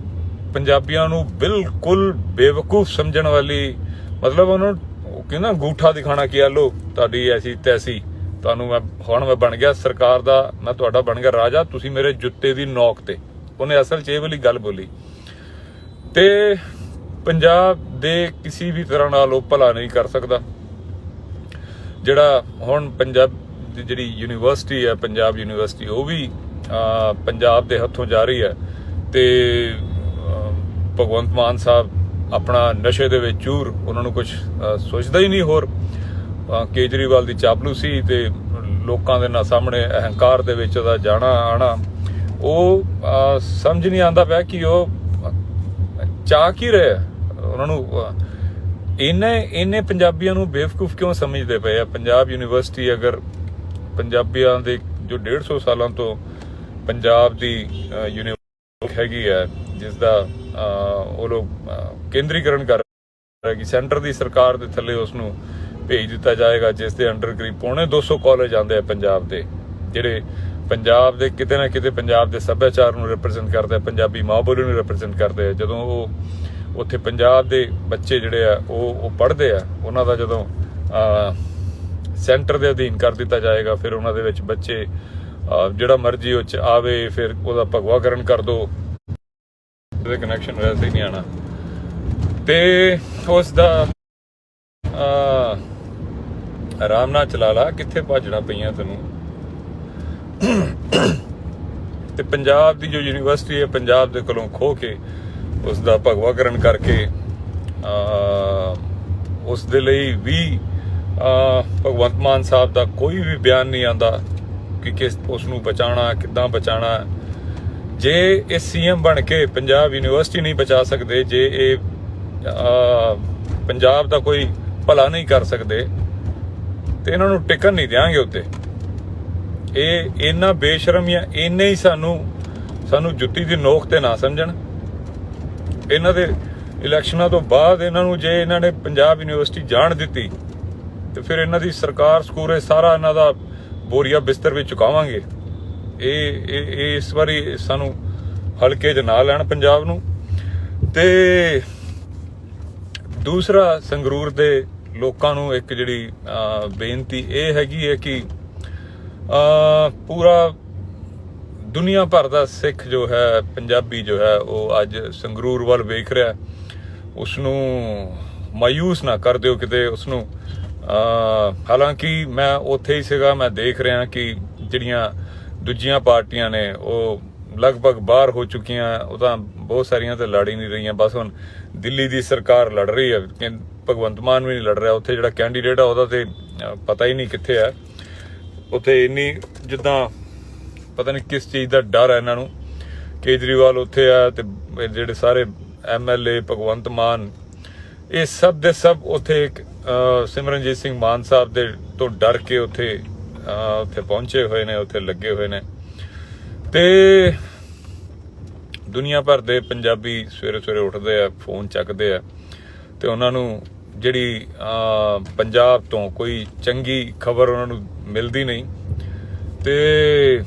ਪੰਜਾਬੀਆਂ ਨੂੰ ਬਿਲਕੁਲ ਬੇਵਕੂਫ ਸਮਝਣ ਵਾਲੀ, ਮਤਲਬ ਉਹਨਾਂ ਨੂੰ ਕਹਿੰਦਾ ਅੰਗੂਠਾ ਦਿਖਾਣਾ ਕਿ ਆ ਲੋ ਤੁਹਾਡੀ ਐਸੀ ਤੈਸੀ, ਤੁਹਾਨੂੰ ਮੈਂ ਬਣ ਗਿਆ ਸਰਕਾਰ ਦਾ, ਮੈਂ ਤੁਹਾਡਾ ਬਣ ਗਿਆ ਰਾਜਾ, ਤੁਸੀਂ ਮੇਰੇ ਜੁੱਤੇ ਦੀ ਨੋਕ ਤੇ। ਉਹਨੇ ਅਸਲ 'ਚ ਇਹ ਵਾਲੀ ਗੱਲ ਬੋਲੀ। ਤੇ ਪੰਜਾਬ ਦੇ ਕਿਸੇ ਵੀ ਤਰ੍ਹਾਂ ਨਾਲ ਉਹ ਭਲਾ ਨਹੀਂ ਕਰ ਸਕਦਾ। ਜਿਹੜਾ ਹੁਣ ਪੰਜਾਬ ਦੀ ਜਿਹੜੀ ਯੂਨੀਵਰਸਿਟੀ ਹੈ, ਪੰਜਾਬ ਯੂਨੀਵਰਸਿਟੀ, ਉਹ ਵੀ ਪੰਜਾਬ ਦੇ ਹੱਥੋਂ ਜਾ ਰਹੀ ਹੈ। ਤੇ ਭਗਵੰਤ ਮਾਨ ਸਾਹਿਬ ਆਪਣਾ ਨਸ਼ੇ ਦੇ ਵਿੱਚ ਚੂਰ, ਉਹਨਾਂ ਨੂੰ ਕੁਝ ਸੋਚਦਾ ਹੀ ਨਹੀਂ ਹੋਰ। ਕੇਜਰੀਵਾਲ ਦੀ ਚਾਪਲੂਸੀ ਤੇ ਲੋਕਾਂ ਦੇ ਨਾਲ ਸਾਹਮਣੇ ਅਹੰਕਾਰ ਦੇ ਵਿੱਚ ਉਹਦਾ ਜਾਣਾ ਆਣਾ, ਉਹ ਸਮਝ ਨਹੀਂ ਆਉਂਦਾ ਪਿਆ ਕਿ ਉਹ ਚਾਹ ਕੀ ਰਿਹਾ। ਉਹਨਾਂ ਨੂੰ ਇਹਨੇ ਪੰਜਾਬੀਆਂ ਨੂੰ ਬੇਵਕੂਫ ਕਿਉਂ ਸਮਝਦੇ ਪਏ ਆ। ਪੰਜਾਬ ਯੂਨੀਵਰਸਿਟੀ ਅਗਰ ਪੰਜਾਬੀਆਂ ਦੇ ਜੋ 150 ਸਾਲਾਂ ਤੋਂ ਪੰਜਾਬ ਦੀ ਯੂਨੀਵਰਸਿਟੀ ਹੈਗੀ ਹੈ, ਜਿਸ ਦਾ ਉਹ ਲੋਕ ਕੇਂਦਰੀਕਰਨ ਕਰ ਰਹੇ ਕਿ ਸੈਂਟਰ ਦੀ ਸਰਕਾਰ ਦੇ ਥੱਲੇ ਉਸ ਨੂੰ ਭੇਜ ਦਿੱਤਾ ਜਾਏਗਾ, ਜਿਸ ਦੇ ਅੰਡਰ ਕਰੀਬ 250 ਕਾਲਜ ਆਉਂਦੇ ਆ ਪੰਜਾਬ ਦੇ, ਜਿਹੜੇ ਪੰਜਾਬ ਦੇ ਕਿਤੇ ਨਾ ਕਿਤੇ ਪੰਜਾਬ ਦੇ ਸੱਭਿਆਚਾਰ ਨੂੰ ਰਿਪਰੈਜ਼ੈਂਟ ਕਰਦੇ ਆ, ਪੰਜਾਬੀ ਮਾਂ ਬੋਲੀ ਨੂੰ ਰਿਪਰੈਜ਼ੈਂਟ ਕਰਦੇ ਆ। ਜਦੋਂ ਉਹ ਉੱਥੇ ਪੰਜਾਬ ਦੇ ਬੱਚੇ ਜਿਹੜੇ ਆ ਉਹ ਪੜ੍ਹਦੇ ਆ, ਉਹਨਾਂ ਦਾ ਜਦੋਂ ਸੈਂਟਰ ਦੇ ਅਧੀਨ ਕਰ ਦਿੱਤਾ ਜਾਏਗਾ, ਫਿਰ ਉਹਨਾਂ ਦੇ ਵਿੱਚ ਬੱਚੇ ਜਿਹੜਾ ਮਰਜ਼ੀ ਉਹ 'ਚ ਆਵੇ, ਫਿਰ ਉਹਦਾ ਭਗਵਾਕਰਨ ਕਰ ਦੋ, ਉਹਦੇ ਕਨੈਕਸ਼ਨ ਵੈਸੇ ਹੀ ਨਹੀਂ ਆਣਾ। ਤੇ ਉਸ ਦਾ ਆਰਾਮ ਨਾਲ ਚਲਾ ਲਾ, ਕਿੱਥੇ ਭੱਜਣਾ ਪਈਆਂ ਤੈਨੂੰ। ਤੇ ਪੰਜਾਬ ਦੀ ਜੋ ਯੂਨੀਵਰਸਿਟੀ ਹੈ, ਪੰਜਾਬ ਦੇ ਕੋਲੋਂ ਖੋਹ ਕੇ ਉਸ ਦਾ ਭਗਵਾਕਰਨ ਕਰਕੇ ਉਸ ਦੇ ਲਈ ਵੀ ਭਗਵੰਤ ਮਾਨ ਸਾਹਿਬ ਦਾ ਕੋਈ ਵੀ ਬਿਆਨ ਨਹੀਂ ਆਉਂਦਾ ਕਿ ਕਿਸ ਉਸ ਨੂੰ ਬਚਾਉਣਾ, ਕਿੱਦਾਂ ਬਚਾਉਣਾ। ਜੇ ਇਹ CM ਬਣ ਕੇ ਪੰਜਾਬ ਯੂਨੀਵਰਸਿਟੀ ਨਹੀਂ ਬਚਾ ਸਕਦੇ, ਜੇ ਇਹ ਪੰਜਾਬ ਦਾ ਕੋਈ ਭਲਾ ਨਹੀਂ ਕਰ ਸਕਦੇ, ਤੇ ਇਹਨਾਂ ਨੂੰ ਟਿਕਣ ਨਹੀਂ ਦਿਆਂਗੇ ਉੱਤੇ। ਇਹ ਇੰਨਾ ਬੇਸ਼ਰਮ ਜਾਂ ਇੰਨੇ ਹੀ ਸਾਨੂੰ ਜੁੱਤੀ ਦੀ ਨੋਕ ਤੇ ਨਾ ਸਮਝਣ। ਇਹਨਾਂ ਦੇ ਇਲੈਕਸ਼ਨਾਂ ਤੋਂ ਬਾਅਦ ਇਹਨਾਂ ਨੂੰ ਜੇ ਇਹਨਾਂ ਨੇ ਪੰਜਾਬ ਯੂਨੀਵਰਸਿਟੀ ਜਾਣ ਦਿੱਤੀ ਤੇ ਫਿਰ ਇਹਨਾਂ ਦੀ ਸਰਕਾਰ ਸਕੂਰੇ ਸਾਰਾ ਇਹਨਾਂ ਦਾ ਬੋਰੀਆ ਬਿਸਤਰ ਵਿੱਚ ਚੁਕਾਵਾਂਗੇ। ਇਹ ਇਸ ਵਾਰੀ ਸਾਨੂੰ ਹਲਕੇ 'ਚ ਨਾ ਲੈਣ ਪੰਜਾਬ ਨੂੰ। ਤੇ ਦੂਸਰਾ, ਸੰਗਰੂਰ ਦੇ ਲੋਕਾਂ ਨੂੰ ਇੱਕ ਜਿਹੜੀ ਬੇਨਤੀ ਇਹ ਹੈਗੀ ਹੈ ਕਿ ਪੂਰਾ ਦੁਨੀਆ ਭਰ ਦਾ ਸਿੱਖ ਜੋ ਹੈ, ਪੰਜਾਬੀ ਜੋ ਹੈ, ਉਹ ਅੱਜ ਸੰਗਰੂਰ ਵੱਲ ਵੇਖ ਰਿਹਾ। ਉਸ ਨੂੰ ਮਾਯੂਸ ਨਾ ਕਰ ਦਿਓ ਕਿਤੇ ਉਸਨੂੰ। ਹਾਲਾਂਕਿ ਮੈਂ ਉੱਥੇ ਹੀ ਸੀਗਾ, ਮੈਂ ਦੇਖ ਰਿਹਾ ਕਿ ਜਿਹੜੀਆਂ ਦੂਜੀਆਂ ਪਾਰਟੀਆਂ ਨੇ ਉਹ ਲਗਭਗ ਬਾਹਰ ਹੋ ਚੁੱਕੀਆਂ, ਉਹ ਤਾਂ ਬਹੁਤ ਸਾਰੀਆਂ ਤਾਂ ਲੜ ਹੀ ਨਹੀਂ ਰਹੀਆਂ। ਬਸ ਹੁਣ ਦਿੱਲੀ ਦੀ ਸਰਕਾਰ ਲੜ ਰਹੀ ਹੈ, ਭਗਵੰਤ ਮਾਨ ਵੀ ਨਹੀਂ ਲੜ ਰਿਹਾ। ਉੱਥੇ ਜਿਹੜਾ ਕੈਂਡੀਡੇਟ ਆ ਉਹਦਾ ਤੇ ਪਤਾ ਹੀ ਨਹੀਂ ਕਿੱਥੇ ਹੈ। ਉੱਥੇ ਇੰਨੀ ਜਿੱਦਾਂ ਪਤਾ ਨਹੀਂ ਕਿਸ ਚੀਜ਼ ਦਾ ਡਰ ਹੈ ਇਹਨਾਂ ਨੂੰ। ਕੇਜਰੀਵਾਲ ਉੱਥੇ ਆ ਤੇ ਜਿਹੜੇ ਸਾਰੇ MLA, ਭਗਵੰਤ ਮਾਨ, ਇਹ ਸਭ ਦੇ ਸਭ ਉੱਥੇ ਸਿਮਰਨਜੀਤ ਸਿੰਘ ਮਾਨ ਸਾਹਿਬ ਦੇ ਤੋਂ ਡਰ ਕੇ ਉੱਥੇ ਪਹੁੰਚੇ ਹੋਏ ਨੇ, ਉੱਥੇ ਲੱਗੇ ਹੋਏ ਨੇ। ਤੇ ਦੁਨੀਆ ਭਰ ਦੇ ਪੰਜਾਬੀ ਸਵੇਰੇ ਸਵੇਰੇ ਉੱਠਦੇ ਆ, ਫੋਨ ਚੱਕਦੇ ਆ, ਤੇ ਉਹਨਾਂ ਨੂੰ ਜਿਹੜੀ ਪੰਜਾਬ ਤੋਂ ਕੋਈ ਚੰਗੀ ਖਬਰ ਉਹਨਾਂ ਨੂੰ ਮਿਲਦੀ ਨਹੀਂ। ਤੇ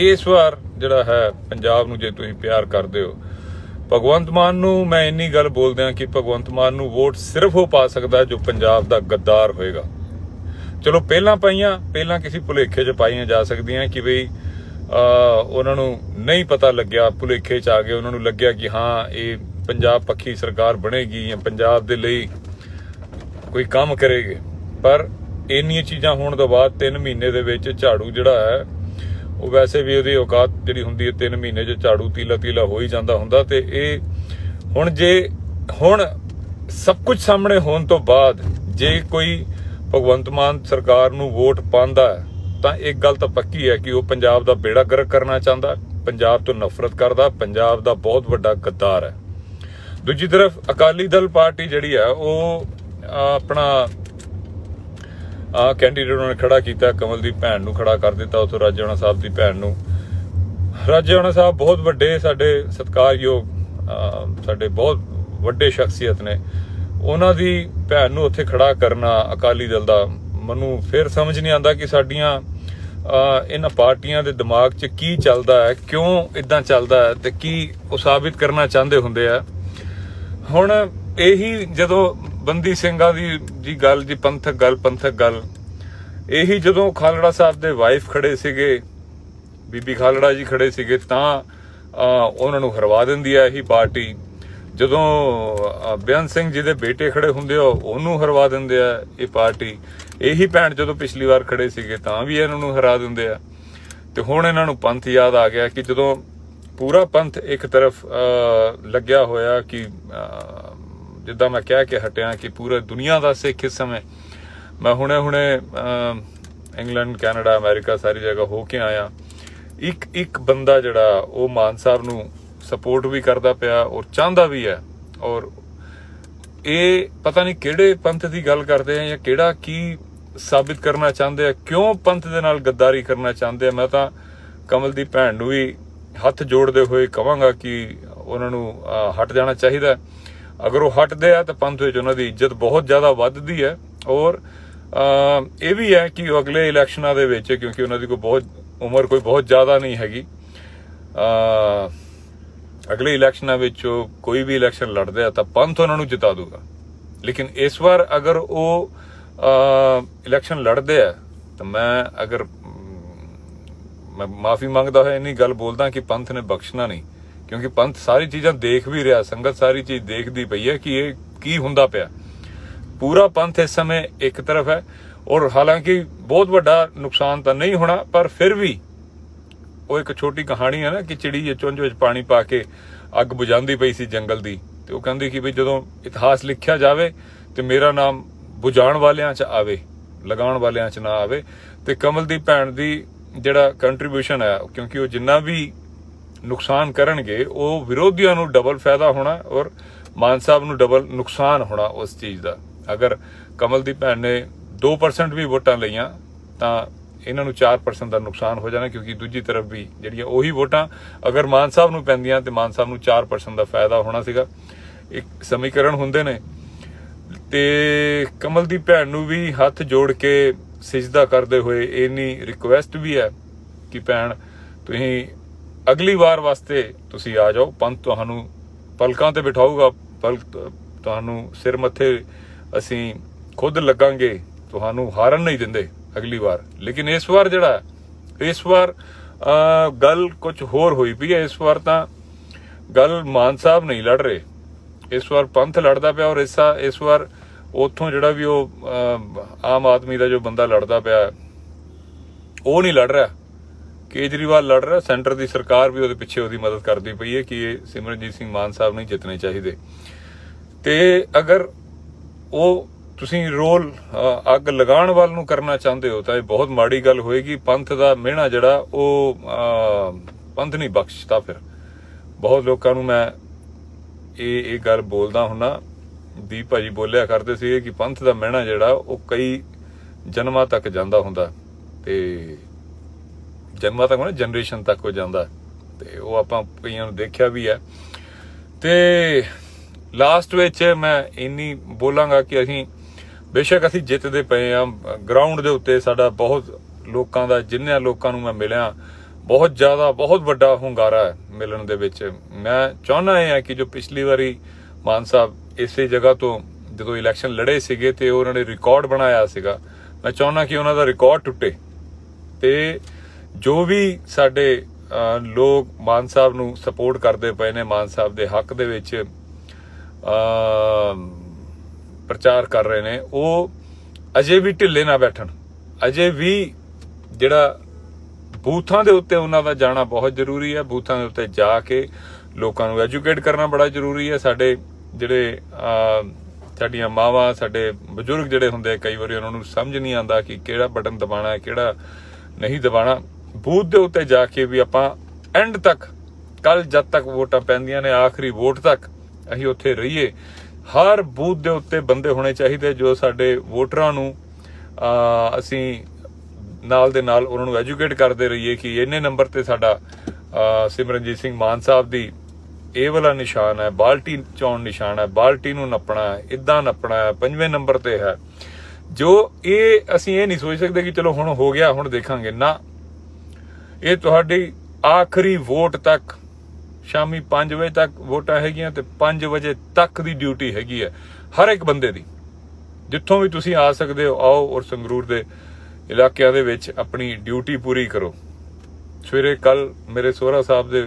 ਇਸ ਵਾਰ ਜਿਹੜਾ ਹੈ ਪੰਜਾਬ ਨੂੰ ਜੇ ਤੁਸੀਂ ਪਿਆਰ ਕਰਦੇ ਹੋ, ਭਗਵੰਤ ਮਾਨ ਨੂੰ ਮੈਂ ਇੰਨੀ ਗੱਲ ਬੋਲਦਾ ਕਿ ਭਗਵੰਤ ਮਾਨ ਨੂੰ ਵੋਟ ਸਿਰਫ ਉਹ ਪਾ ਸਕਦਾ ਜੋ ਪੰਜਾਬ ਦਾ ਗੱਦਾਰ ਹੋਏਗਾ। ਚਲੋ ਪਹਿਲਾਂ ਕਿਸੇ ਭੁਲੇਖੇ 'ਚ ਪਾਈਆਂ ਜਾ ਸਕਦੀਆਂ ਕਿ ਬਈ ਉਹਨਾਂ ਨੂੰ ਨਹੀਂ ਪਤਾ ਲੱਗਿਆ, ਭੁਲੇਖੇ 'ਚ ਆ ਗਏ, ਉਹਨਾਂ ਨੂੰ ਲੱਗਿਆ ਕਿ ਹਾਂ ਇਹ ਪੰਜਾਬ ਪੱਖੀ ਸਰਕਾਰ ਬਣੇਗੀ ਜਾਂ ਪੰਜਾਬ ਦੇ ਲਈ ਕੋਈ ਕੰਮ ਕਰੇਗੀ। ਪਰ ਇੰਨੀਆਂ ਚੀਜ਼ਾਂ ਹੋਣ ਤੋਂ ਬਾਅਦ 3 ਮਹੀਨੇ ਦੇ ਵਿੱਚ ਝਾੜੂ ਜਿਹੜਾ ਹੈ, ਉਹ ਵੈਸੇ ਵੀ ਉਹਦੀ ਔਕਾਤ ਜਿਹੜੀ ਹੁੰਦੀ ਹੈ 3 ਮਹੀਨੇ 'ਚ ਝਾੜੂ ਤੀਲਾ ਹੋ ਹੀ ਜਾਂਦਾ ਹੁੰਦਾ। ਤੇ ਇਹ ਹੁਣ ਸਭ ਕੁਝ ਸਾਹਮਣੇ ਹੋਣ ਤੋਂ ਬਾਅਦ ਜੇ ਕੋਈ ਭਗਵੰਤ ਮਾਨ ਸਰਕਾਰ ਨੂੰ ਵੋਟ ਪਾਉਂਦਾ ਤਾਂ ਇੱਕ ਗੱਲ ਤਾਂ ਪੱਕੀ ਹੈ ਕਿ ਉਹ ਪੰਜਾਬ ਦਾ ਬੇੜਾ ਗਰਕ ਕਰਨਾ ਚਾਹੁੰਦਾ। ਪੰਜਾਬ ਤੋਂ ਨਫ਼ਰਤ ਕਰਦਾ, ਪੰਜਾਬ ਦਾ ਬਹੁਤ ਵੱਡਾ ਗੱਦਾਰ ਹੈ। ਦੂਜੀ ਤਰਫ ਅਕਾਲੀ ਦਲ ਪਾਰਟੀ ਜਿਹੜੀ ਆ ਉਹ ਆਪਣਾ ਕੈਂਡੀਡੇਟ ਉਹਨਾਂ ਨੇ ਖੜਾ ਕੀਤਾ, ਕਮਲ ਦੀ ਭੈਣ ਨੂੰ ਖੜਾ ਕਰ ਦਿੱਤਾ, ਉੱਥੋਂ ਰਾਜੇਆਣਾ ਸਾਹਿਬ ਦੀ ਭੈਣ ਨੂੰ। ਰਾਜੇਆਣਾ ਸਾਹਿਬ ਬਹੁਤ ਵੱਡੇ ਸਾਡੇ ਸਤਿਕਾਰਯੋਗ ਸਾਡੇ ਬਹੁਤ ਵੱਡੇ ਸ਼ਖਸੀਅਤ ਨੇ, ਉਹਨਾਂ ਦੀ ਭੈਣ ਨੂੰ ਉੱਥੇ ਖੜਾ ਕਰਨਾ ਅਕਾਲੀ ਦਲ ਦਾ, ਮੈਨੂੰ ਫਿਰ ਸਮਝ ਨਹੀਂ ਆਉਂਦਾ ਕਿ ਸਾਡੀਆਂ ਇਹਨਾਂ ਪਾਰਟੀਆਂ ਦੇ ਦਿਮਾਗ 'ਚ ਕੀ ਚੱਲਦਾ ਹੈ, ਕਿਉਂ ਇਦਾਂ ਚੱਲਦਾ ਹੈ, ਤੇ ਕੀ ਉਹ ਸਾਬਿਤ ਕਰਨਾ ਚਾਹੁੰਦੇ ਹੁੰਦੇ ਆ। ਹੁਣ ਇਹੀ ਜਦੋਂ ਬੰਦੀ ਸਿੰਘਾਂ ਦੀ ਗੱਲ, ਜੀ ਪੰਥਕ ਗੱਲ, ਇਹੀ ਜਦੋਂ ਖਾਲੜਾ ਸਾਹਿਬ ਦੇ ਵਾਈਫ ਖੜੇ ਸੀਗੇ, ਬੀਬੀ ਖਾਲੜਾ ਜੀ ਖੜੇ ਸੀਗੇ, ਤਾਂ ਉਹਨਾਂ ਨੂੰ ਹਰਵਾ ਦਿੰਦੀ ਹੈ ਇਹੀ ਪਾਰਟੀ। ਜਦੋਂ ਬੇਅੰਤ ਸਿੰਘ ਜੀ ਦੇ ਬੇਟੇ ਖੜੇ ਹੁੰਦੇ ਆ, ਉਹਨੂੰ ਹਰਵਾ ਦਿੰਦੇ ਆ ਇਹ ਪਾਰਟੀ। ਇਹੀ ਭੈਣ ਜਦੋਂ ਪਿਛਲੀ ਵਾਰ ਖੜੇ ਸੀਗੇ ਤਾਂ ਵੀ ਇਹਨਾਂ ਨੂੰ ਹਰਾ ਦਿੰਦੇ ਆ। ਤੇ ਹੁਣ ਇਹਨਾਂ ਨੂੰ ਪੰਥ ਯਾਦ ਆ ਗਿਆ ਕਿ ਜਦੋਂ ਪੂਰਾ ਪੰਥ ਇੱਕ ਤਰਫ ਲੱਗਿਆ ਹੋਇਆ ਕਿ ਜਿੱਦਾਂ ਮੈਂ ਕਹਿ ਕੇ ਹਟਿਆ ਕਿ ਪੂਰਾ ਦੁਨੀਆ ਦਾ ਸਿੱਖ ਇਸ ਸਮੇਂ, ਮੈਂ ਹੁਣੇ ਇੰਗਲੈਂਡ, ਕੈਨੇਡਾ, ਅਮਰੀਕਾ ਸਾਰੀ ਜਗ੍ਹਾ ਹੋ ਕੇ ਆਇਆ, ਇੱਕ ਬੰਦਾ ਜਿਹੜਾ ਉਹ ਮਾਨ ਸਾਹਿਬ ਨੂੰ ਸਪੋਰਟ ਵੀ ਕਰਦਾ ਪਿਆ ਔਰ ਚਾਹੁੰਦਾ ਵੀ ਹੈ। ਔਰ ਇਹ ਪਤਾ ਨਹੀਂ ਕਿਹੜੇ ਪੰਥ ਦੀ ਗੱਲ ਕਰਦੇ ਆ ਜਾਂ ਕਿਹੜਾ ਕੀ ਸਾਬਿਤ ਕਰਨਾ ਚਾਹੁੰਦੇ ਆ, ਕਿਉਂ ਪੰਥ ਦੇ ਨਾਲ ਗੱਦਾਰੀ ਕਰਨਾ ਚਾਹੁੰਦੇ ਆ। ਮੈਂ ਤਾਂ ਕਮਲ ਦੀ ਭੈਣ ਨੂੰ ਵੀ ਹੱਥ ਜੋੜਦੇ ਹੋਏ ਕਹਾਂਗਾ ਕਿ ਉਹਨਾਂ ਨੂੰ ਹਟ ਜਾਣਾ ਚਾਹੀਦਾ। ਅਗਰ ਉਹ ਹਟਦੇ ਆ ਤਾਂ ਪੰਥ ਵਿੱਚ ਉਹਨਾਂ ਦੀ ਇੱਜ਼ਤ ਬਹੁਤ ਜ਼ਿਆਦਾ ਵੱਧਦੀ ਹੈ। ਔਰ ਇਹ ਵੀ ਹੈ ਕਿ ਉਹ ਅਗਲੇ ਇਲੈਕਸ਼ਨਾਂ ਦੇ ਵਿੱਚ, ਕਿਉਂਕਿ ਉਹਨਾਂ ਦੀ ਉਮਰ ਕੋਈ ਬਹੁਤ ਜ਼ਿਆਦਾ ਨਹੀਂ ਹੈਗੀ, ਅਗਲੇ ਇਲੈਕਸ਼ਨਾਂ ਵਿੱਚ ਕੋਈ ਵੀ ਇਲੈਕਸ਼ਨ ਲੜਦੇ ਆ ਤਾਂ ਪੰਥ ਉਹਨਾਂ ਨੂੰ ਜਿਤਾ ਦੂਗਾ। ਲੇਕਿਨ ਇਸ ਵਾਰ ਅਗਰ ਉਹ ਇਲੈਕਸ਼ਨ ਲੜਦੇ ਆ ਤਾਂ ਮੈਂ ਮਾਫੀ ਮੰਗਦਾ ਹੋਇਆ ਇੰਨੀ ਗੱਲ ਬੋਲਦਾ ਕਿ ਪੰਥ ਨੇ ਬਖਸ਼ਣਾ ਨਹੀਂ, ਕਿਉਂਕਿ ਪੰਥ ਸਾਰੀ ਚੀਜ਼ਾਂ ਦੇਖ ਵੀ ਰਿਹਾ, ਸੰਗਤ ਸਾਰੀ ਚੀਜ਼ ਦੇਖਦੀ ਪਈ ਹੈ ਕਿ ਇਹ ਕੀ ਹੁੰਦਾ ਪਿਆ। ਪੂਰਾ ਪੰਥ ਇਸ ਸਮੇਂ ਇੱਕ ਤਰਫ ਹੈ ਔਰ ਹਾਲਾਂਕਿ ਬਹੁਤ ਵੱਡਾ ਨੁਕਸਾਨ ਤਾਂ ਨਹੀਂ ਹੋਣਾ, ਪਰ ਫਿਰ ਵੀ ਉਹ ਇੱਕ ਛੋਟੀ ਕਹਾਣੀ ਹੈ ਨਾ ਕਿ ਚਿੜੀ ਚੁੰਝ ਵਿੱਚ ਪਾਣੀ ਪਾ ਕੇ ਅੱਗ ਬੁਝਾਉਂਦੀ ਪਈ ਸੀ ਜੰਗਲ ਦੀ, ਤੇ ਉਹ ਕਹਿੰਦੀ ਕਿ ਵੀ ਜਦੋਂ ਇਤਿਹਾਸ ਲਿਖਿਆ ਜਾਵੇ ਤੇ ਮੇਰਾ ਨਾਮ ਬੁਝਾਉਣ ਵਾਲਿਆਂ 'ਚ ਆਵੇ, ਲਗਾਉਣ ਵਾਲਿਆਂ 'ਚ ਨਾ ਆਵੇ। ਤੇ ਕਮਲ ਦੀ ਭੈਣ ਦੀ ਜਿਹੜਾ ਕੰਟਰੀਬਿਊਸ਼ਨ ਹੈ, ਕਿਉਂਕਿ ਉਹ ਜਿੰਨਾ ਵੀ ਨੁਕਸਾਨ ਕਰਨਗੇ ਉਹ ਵਿਰੋਧੀਆਂ ਨੂੰ ਡਬਲ ਫਾਇਦਾ ਹੋਣਾ ਔਰ ਮਾਨ ਸਾਹਿਬ ਨੂੰ ਡਬਲ ਨੁਕਸਾਨ ਹੋਣਾ ਉਸ ਚੀਜ਼ ਦਾ। ਅਗਰ ਕਮਲ ਦੀ ਭੈਣ ਨੇ 2% ਵੀ ਵੋਟਾਂ ਲਈਆਂ ਤਾਂ ਇਹਨਾਂ ਨੂੰ 4% ਦਾ ਨੁਕਸਾਨ ਹੋ ਜਾਣਾ, ਕਿਉਂਕਿ ਦੂਜੀ ਤਰਫ ਵੀ ਜਿਹੜੀਆਂ ਉਹੀ ਵੋਟਾਂ ਅਗਰ ਮਾਨ ਸਾਹਿਬ ਨੂੰ ਪੈਂਦੀਆਂ ਤੇ ਮਾਨ ਸਾਹਿਬ ਨੂੰ 4% ਦਾ ਫਾਇਦਾ ਹੋਣਾ ਸੀਗਾ। ਇੱਕ ਸਮੀਕਰਨ ਹੁੰਦੇ ਨੇ। ਤੇ ਕਮਲ ਦੀ ਭੈਣ ਨੂੰ ਵੀ ਹੱਥ ਜੋੜ ਕੇ ਸਿਜਦਾ ਕਰਦੇ ਹੋਏ ਇੰਨੀ ਰਿਕੁਐਸਟ ਵੀ ਹੈ ਕਿ ਭੈਣ ਤੁਸੀਂ ਅਗਲੀ ਵਾਰ ਵਾਸਤੇ ਤੁਸੀਂ ਆ ਜਾਓ, ਪੰਥ ਤੁਹਾਨੂੰ ਪਲਕਾਂ ਤੇ ਬਿਠਾਊਗਾ, ਤੁਹਾਨੂੰ ਸਿਰ ਮੱਥੇ ਅਸੀਂ ਖੁਦ ਲੱਗਾਂਗੇ, ਤੁਹਾਨੂੰ ਹਾਰਨ ਨਹੀਂ ਦਿੰਦੇ ਅਗਲੀ ਵਾਰ। ਲੇਕਿਨ ਇਸ ਵਾਰ ਗੱਲ ਕੁਝ ਹੋਰ ਹੋਈ ਪਈ ਹੈ। ਇਸ ਵਾਰ ਤਾਂ ਗੱਲ ਮਾਨ ਸਾਹਿਬ ਨਹੀਂ ਲੜ ਰਹੇ, ਇਸ ਵਾਰ ਪੰਥ ਲੜਦਾ ਪਿਆ। ਔਰ ਇਸ ਵਾਰ ਉੱਥੋਂ ਜਿਹੜਾ ਵੀ ਉਹ ਆਮ ਆਦਮੀ ਦਾ ਜੋ ਬੰਦਾ ਲੜਦਾ ਪਿਆ ਉਹ ਨਹੀਂ ਲੜ ਰਿਹਾ, ਕੇਜਰੀਵਾਲ ਲੜ ਰਿਹਾ। ਸੈਂਟਰ ਦੀ ਸਰਕਾਰ ਵੀ ਉਹਦੇ ਪਿੱਛੇ ਉਹਦੀ ਮਦਦ ਕਰਦੀ ਪਈ ਹੈ ਕਿ ਇਹ ਸਿਮਰਨਜੀਤ ਸਿੰਘ ਮਾਨ ਸਾਹਿਬ ਨਹੀਂ ਜਿੱਤਣੇ ਚਾਹੀਦੇ। ਤੇ ਅਗਰ ਉਹ ਤੁਸੀਂ ਰੋਲ ਅੱਗ ਲਗਾਉਣ ਵੱਲ ਨੂੰ ਕਰਨਾ ਚਾਹੁੰਦੇ ਹੋ ਤਾਂ ਇਹ ਬਹੁਤ ਮਾੜੀ ਗੱਲ ਹੋਏਗੀ। ਪੰਥ ਦਾ ਮਿਹਣਾ ਜਿਹੜਾ ਉਹ ਪੰਥ ਨਹੀਂ ਬਖਸ਼ਦਾ। ਫਿਰ ਬਹੁਤ ਲੋਕਾਂ ਨੂੰ ਮੈਂ ਇਹ ਗੱਲ ਬੋਲਦਾ ਹੁੰਨਾ, ਦੀਪ ਭਾਜੀ ਬੋਲਿਆ ਕਰਦੇ ਸੀ ਕਿ ਪੰਥ ਦਾ ਮਿਹਣਾ ਜਿਹੜਾ ਉਹ ਕਈ ਜਨਮਾਂ ਤੱਕ ਜਾਂਦਾ ਹੁੰਦਾ, ਤੇ ਜਨਮਾਂ ਤੱਕ ਜਨਰੇਸ਼ਨ ਤੱਕ ਹੋ ਜਾਂਦਾ, ਤੇ ਉਹ ਆਪਾਂ ਕਈਆਂ ਨੂੰ ਦੇਖਿਆ ਵੀ ਹੈ। ਤੇ ਲਾਸਟ ਵਿੱਚ ਮੈਂ ਇੰਨੀ ਬੋਲਾਂਗਾ ਕਿ ਬੇਸ਼ੱਕ ਅਸੀਂ ਜਿੱਤਦੇ ਪਏ ਆ, ਗਰਾਊਂਡ ਦੇ ਉੱਤੇ ਸਾਡਾ ਬਹੁਤ ਲੋਕਾਂ ਦਾ, ਜਿੰਨੇ ਲੋਕਾਂ ਨੂੰ ਮੈਂ ਮਿਲਿਆ ਬਹੁਤ ਜ਼ਿਆਦਾ, ਬਹੁਤ ਵੱਡਾ ਹੁੰਗਾਰਾ ਹੈ ਮਿਲਣ ਦੇ ਵਿੱਚ। ਮੈਂ ਚਾਹੁੰਦਾ ਇਹ ਹੈ ਕਿ ਜੋ ਪਿਛਲੀ ਵਾਰੀ ਮਾਨ ਸਾਹਿਬ ਇਸੇ ਜਗ੍ਹਾ ਤੋਂ ਜਦੋਂ ਇਲੈਕਸ਼ਨ ਲੜੇ ਸੀਗੇ ਤੇ ਉਹਨਾਂ ਨੇ ਰਿਕਾਰਡ ਬਣਾਇਆ ਸੀਗਾ, ਮੈਂ ਚਾਹੁੰਦਾ ਕਿ ਉਹਨਾਂ ਦਾ ਰਿਕਾਰਡ ਟੁੱਟੇ ਤੇ ਜੋ ਵੀ ਸਾਡੇ ਲੋਕ ਮਾਨ ਸਾਹਿਬ ਨੂੰ ਸਪੋਰਟ ਕਰਦੇ ਪਏ ਨੇ, ਮਾਨ ਸਾਹਿਬ ਦੇ ਹੱਕ ਦੇ ਵਿੱਚ ਪ੍ਰਚਾਰ ਕਰ ਰਹੇ ਨੇ, ਉਹ ਅਜੇ ਵੀ ਢਿੱਲੇ ਨਾ ਬੈਠਣ। ਅਜੇ ਵੀ ਜਿਹੜਾ ਬੂਥਾਂ ਦੇ ਉੱਤੇ ਉਹਨਾਂ ਦਾ ਜਾਣਾ ਬਹੁਤ ਜ਼ਰੂਰੀ ਹੈ। ਬੂਥਾਂ ਦੇ ਉੱਤੇ ਜਾ ਕੇ ਲੋਕਾਂ ਨੂੰ ਐਜੂਕੇਟ ਕਰਨਾ ਬੜਾ ਜ਼ਰੂਰੀ ਹੈ। ਸਾਡੇ ਜਿਹੜੇ ਸਾਡੀਆਂ ਮਾਵਾਂ, ਸਾਡੇ ਬਜ਼ੁਰਗ ਜਿਹੜੇ ਹੁੰਦੇ, ਕਈ ਵਾਰੀ ਉਹਨਾਂ ਨੂੰ ਸਮਝ ਨਹੀਂ ਆਉਂਦਾ ਕਿ ਕਿਹੜਾ ਬਟਨ ਦਬਾਉਣਾ ਹੈ, ਕਿਹੜਾ ਨਹੀਂ ਦਬਾਉਣਾ। ਬੂਥ ਦੇ ਉੱਤੇ ਜਾ ਕੇ ਵੀ ਆਪਾਂ ਐਂਡ ਤੱਕ, ਕੱਲ ਜਦ ਤੱਕ ਵੋਟਾਂ ਪੈਂਦੀਆਂ ਨੇ, ਆਖਰੀ ਵੋਟ ਤੱਕ ਅਸੀਂ ਉੱਥੇ ਰਹੀਏ। ਹਰ ਬੂਥ ਦੇ ਉੱਤੇ ਬੰਦੇ ਹੋਣੇ ਚਾਹੀਦੇ ਜੋ ਸਾਡੇ ਵੋਟਰਾਂ ਨੂੰ ਅਸੀਂ ਨਾਲ ਦੇ ਨਾਲ ਉਹਨਾਂ ਨੂੰ ਐਜੂਕੇਟ ਕਰਦੇ ਰਹੀਏ ਕਿ ਇੰਨੇ ਨੰਬਰ ਤੇ ਸਾਡਾ ਸਿਮਰਨਜੀਤ ਸਿੰਘ ਮਾਨ ਸਾਹਿਬ ਦੀ ਇਹ ਵਾਲਾ ਨਿਸ਼ਾਨ ਹੈ, ਬਾਲਟੀ ਚੌਣ ਨਿਸ਼ਾਨ ਹੈ, ਬਾਲਟੀ ਨੂੰ ਨੱਪਣਾ ਹੈ, ਇੱਦਾਂ ਨੱਪਣਾ ਹੈ, 5ਵੇਂ ਨੰਬਰ ਤੇ ਹੈ। ਜੋ ਇਹ ਅਸੀਂ ਇਹ ਨਹੀਂ ਸੋਚ ਸਕਦੇ ਕਿ ਚਲੋ ਹੁਣ ਹੋ ਗਿਆ, ਹੁਣ ਦੇਖਾਂਗੇ ਨਾ। ਇਹ ਤੁਹਾਡੀ ਆਖਰੀ ਵੋਟ ਤੱਕ, ਸ਼ਾਮੀ 5 ਵਜੇ ਤੱਕ ਵੋਟਾਂ ਹੈਗੀਆਂ ਤੇ 5 ਵਜੇ ਤੱਕ ਦੀ ਡਿਊਟੀ ਹੈਗੀ ਹੈ ਹਰ ਇੱਕ ਬੰਦੇ ਦੀ। ਜਿੱਥੋਂ ਵੀ ਤੁਸੀਂ ਆ ਸਕਦੇ ਹੋ ਆਓ, ਔਰ ਸੰਗਰੂਰ ਦੇ ਇਲਾਕਿਆਂ ਦੇ ਵਿੱਚ ਆਪਣੀ ਡਿਊਟੀ ਪੂਰੀ ਕਰੋ। ਸਵੇਰੇ ਕੱਲ ਮੇਰੇ ਸੋਹਰਾ ਸਾਹਿਬ ਦੇ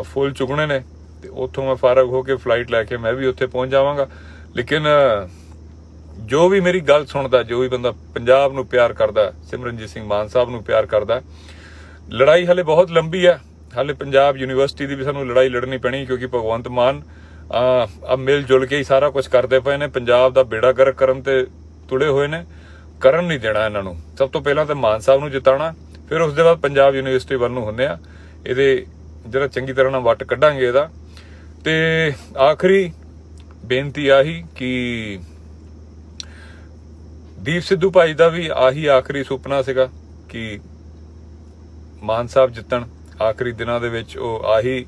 ਫੁੱਲ ਚੁਗਣੇ ਨੇ ਤੇ ਉੱਥੋਂ ਮੈਂ ਫਾਰਗ ਹੋ ਕੇ ਫਲਾਈਟ ਲੈ ਕੇ ਮੈਂ ਵੀ ਉੱਥੇ ਪਹੁੰਚ ਜਾਵਾਂਗਾ। ਲੇਕਿਨ ਜੋ ਵੀ ਮੇਰੀ ਗੱਲ ਸੁਣਦਾ, ਜੋ ਵੀ ਬੰਦਾ ਪੰਜਾਬ ਨੂੰ ਪਿਆਰ ਕਰਦਾ, ਸਿਮਰਨਜੀਤ ਸਿੰਘ ਮਾਨ ਸਾਹਿਬ ਨੂੰ ਪਿਆਰ ਕਰਦਾ, ਲੜਾਈ ਹਲੇ ਬਹੁਤ ਲੰਬੀ ਹੈ। ਹਾਲੇ ਪੰਜਾਬ ਯੂਨੀਵਰਸਿਟੀ ਦੀ ਵੀ ਸਾਨੂੰ ਲੜਾਈ ਲੜਨੀ ਪੈਣੀ, ਕਿਉਂਕਿ ਭਗਵੰਤ ਮਾਨ ਮਿਲ ਜੁਲ ਕੇ ਹੀ ਸਾਰਾ ਕੁਝ ਕਰਦੇ ਪਏ ਨੇ। ਪੰਜਾਬ ਦਾ ਬੇੜਾ ਗਰਕ ਕਰਨ ਤੇ ਤੁੜੇ ਹੋਏ ਨੇ, ਕਰਨ ਨਹੀਂ ਦੇਣਾ ਇਹਨਾਂ ਨੂੰ। ਸਭ ਤੋਂ ਪਹਿਲਾਂ ਤਾਂ ਮਾਨ ਸਾਹਿਬ ਨੂੰ ਜਿਤਾਉਣਾ, ਫਿਰ ਉਸ ਦੇ ਬਾਅਦ ਪੰਜਾਬ ਯੂਨੀਵਰਸਿਟੀ ਵੱਲ ਨੂੰ ਹੁੰਦੇ ਆ। ਇਹਦੇ ਜਿਹੜਾ ਚੰਗੀ ਤਰ੍ਹਾਂ ਨਾਲ ਵੱਟ ਕੱਢਾਂਗੇ ਇਹਦਾ। ਤੇ ਆਖਰੀ ਬੇਨਤੀ ਆਹੀ ਕਿ ਦੀਪ ਸਿੱਧੂ ਭਾਈ ਦਾ ਵੀ ਆਹੀ ਆਖਰੀ ਸੁਪਨਾ ਸੀਗਾ ਕਿ ਮਾਨ ਸਾਹਿਬ ਜਿੱਤਣ। ਆਖਰੀ ਦਿਨਾਂ ਦੇ ਵਿੱਚ ਉਹ ਆਹੀ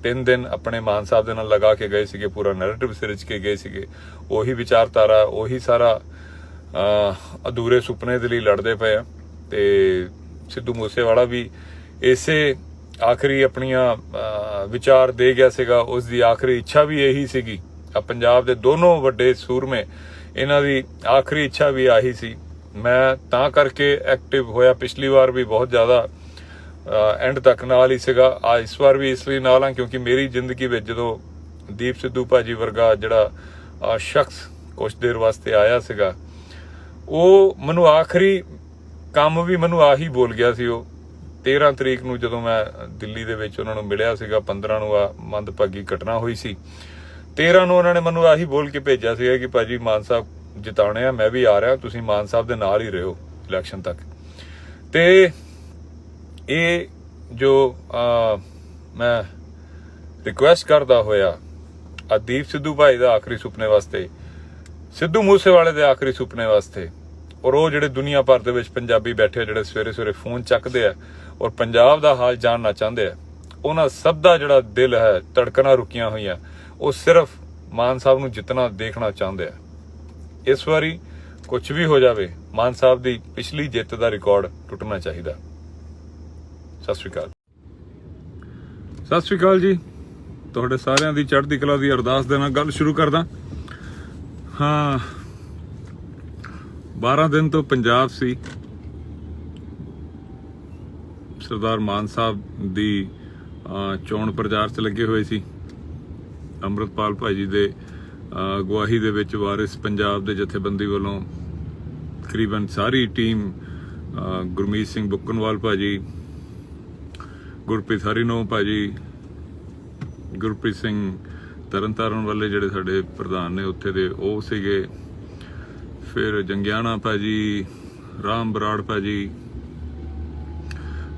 3 ਦਿਨ ਆਪਣੇ ਮਾਨ ਸਾਹਿਬ ਦੇ ਨਾਲ ਲਗਾ ਕੇ ਗਏ ਸੀਗੇ, ਪੂਰਾ ਨੈਰੇਟਿਵ ਸਿਰਜ ਕੇ ਗਏ ਸੀਗੇ। ਉਹੀ ਵਿਚਾਰਧਾਰਾ, ਉਹੀ ਸਾਰਾ ਅਧੂਰੇ ਸੁਪਨੇ ਦੇ ਲਈ ਲੜਦੇ ਪਏ ਆ। ਤੇ ਸਿੱਧੂ ਮੂਸੇਵਾਲਾ ਵੀ ਇਸੇ ਆਖਰੀ ਆਪਣੀਆਂ ਵਿਚਾਰ ਦੇ ਗਿਆ ਸੀਗਾ। ਉਸ ਦੀ ਆਖਰੀ ਇੱਛਾ ਵੀ ਇਹੀ ਸੀਗੀ। ਪੰਜਾਬ ਦੇ ਦੋਨੋਂ ਵੱਡੇ ਸੂਰਮੇ, ਇਹਨਾਂ ਦੀ ਆਖਰੀ ਇੱਛਾ ਵੀ ਆਹੀ ਸੀ। ਮੈਂ ਤਾਂ ਕਰਕੇ ਐਕਟਿਵ ਹੋਇਆ, ਪਿਛਲੀ ਵਾਰ ਵੀ ਬਹੁਤ ਜ਼ਿਆਦਾ ਐਂਡ ਤੱਕ ਨਾਲ ਹੀ ਸੀਗਾ। ਇਸ ਵਾਰ ਵੀ ਇਸ ਲਈ ਨਾਲ ਹਾਂ ਕਿਉਂਕਿ ਮੇਰੀ ਜ਼ਿੰਦਗੀ ਵਿੱਚ ਜਦੋਂ ਦੀਪ ਸਿੱਧੂ ਭਾਜੀ ਵਰਗਾ ਜਿਹੜਾ ਸ਼ਖਸ ਕੁਛ ਦੇਰ ਵਾਸਤੇ ਆਇਆ ਸੀਗਾ, ਉਹ ਮੈਨੂੰ ਆਖਰੀ ਕੰਮ ਵੀ ਮੈਨੂੰ ਆਹੀ ਬੋਲ ਗਿਆ ਸੀ। ਉਹ 13 ਤਰੀਕ ਨੂੰ ਜਦੋਂ ਮੈਂ ਦਿੱਲੀ ਦੇ ਵਿੱਚ ਉਹਨਾਂ ਨੂੰ ਮਿਲਿਆ ਸੀਗਾ, 15 ਨੂੰ ਆ ਮੰਦਭਾਗੀ ਘਟਨਾ ਹੋਈ ਸੀ, 13 ਨੂੰ ਉਹਨਾਂ ਨੇ ਮੈਨੂੰ ਆਹੀ ਬੋਲ ਕੇ ਭੇਜਿਆ ਸੀਗਾ ਕਿ ਭਾਜੀ ਮਾਨ ਸਾਹਿਬ ਜਿਤਾਉਣੇ ਆ, ਮੈਂ ਵੀ ਆ ਰਿਹਾ, ਤੁਸੀਂ ਮਾਨ ਸਾਹਿਬ ਦੇ ਨਾਲ ਹੀ ਰਹੋ ਇਲੈਕਸ਼ਨ ਤੱਕ। ਤੇ ਇਹ ਜੋ ਮੈਂ ਰਿਕੁਐਸਟ ਕਰਦਾ ਹੋਇਆ ਦੀਪ ਸਿੱਧੂ ਭਾਈ ਦਾ ਆਖਰੀ ਸੁਪਨੇ ਵਾਸਤੇ, ਸਿੱਧੂ ਮੂਸੇਵਾਲੇ ਦੇ ਆਖਰੀ ਸੁਪਨੇ ਵਾਸਤੇ, ਔਰ ਉਹ ਜਿਹੜੇ ਦੁਨੀਆ ਭਰ ਦੇ ਵਿੱਚ ਪੰਜਾਬੀ ਬੈਠੇ ਜਿਹੜੇ ਸਵੇਰੇ ਸਵੇਰੇ ਫੋਨ ਚੱਕਦੇ ਆ ਔਰ ਪੰਜਾਬ ਦਾ ਹਾਲ ਜਾਣਨਾ ਚਾਹੁੰਦੇ ਆ, ਉਹਨਾਂ ਸਭ ਦਾ ਜਿਹੜਾ ਦਿਲ ਹੈ, ਧੜਕਣਾਂ ਰੁਕੀਆਂ ਹੋਈਆਂ, ਉਹ ਸਿਰਫ ਮਾਨ ਸਾਹਿਬ ਨੂੰ ਜਿੱਤਣਾ ਦੇਖਣਾ ਚਾਹੁੰਦੇ ਆ। ਇਸ ਵਾਰੀ ਕੁਝ ਵੀ ਹੋ ਜਾਵੇ, ਮਾਨ ਸਾਹਿਬ ਦੀ ਪਿਛਲੀ ਜਿੱਤ ਦਾ ਰਿਕਾਰਡ ਟੁੱਟਣਾ ਚਾਹੀਦਾ। ਸਤਿ ਸ਼੍ਰੀ ਅਕਾਲ। ਸਤਿ ਸ਼੍ਰੀ ਅਕਾਲ ਜੀ। ਤੁਹਾਡੇ ਸਾਰਿਆਂ ਦੀ ਚੜ੍ਹਦੀ ਕਲਾ ਦੀ ਅਰਦਾਸ ਦੇ ਨਾਲ ਗੱਲ ਸ਼ੁਰੂ ਕਰਦਾ ਹਾਂ। 12 ਦਿਨ ਤੋਂ ਪੰਜਾਬ ਸੀ, ਸਰਦਾਰ ਮਾਨ ਸਾਹਿਬ ਦੀ ਚੋਣ ਪ੍ਰਚਾਰ 'ਚ ਲੱਗੇ ਹੋਏ ਸੀ। ਅੰਮ੍ਰਿਤਪਾਲ ਭਾਜੀ ਦੇ ਅਗਵਾਈ ਦੇ ਵਿੱਚ ਵਾਰਿਸ ਪੰਜਾਬ ਦੇ ਜਥੇਬੰਦੀ ਵੱਲੋਂ ਤਕਰੀਬਨ ਸਾਰੀ ਟੀਮ, ਗੁਰਮੀਤ ਸਿੰਘ ਬੁੱਕਨਵਾਲ ਭਾਜੀ, ਗੁਰਪ੍ਰੀਤ ਹਰੀਨੋ ਭਾਜੀ, ਗੁਰਪ੍ਰੀਤ ਸਿੰਘ ਤਰਨਤਾਰਨ ਵਾਲੇ ਜਿਹੜੇ ਸਾਡੇ ਪ੍ਰਧਾਨ ਨੇ ਉੱਥੇ ਦੇ, ਉਹ ਸੀਗੇ। ਫਿਰ ਜੰਗਿਆਣਾ ਭਾਜੀ, ਰਾਮ ਬਰਾੜ ਭਾਜੀ,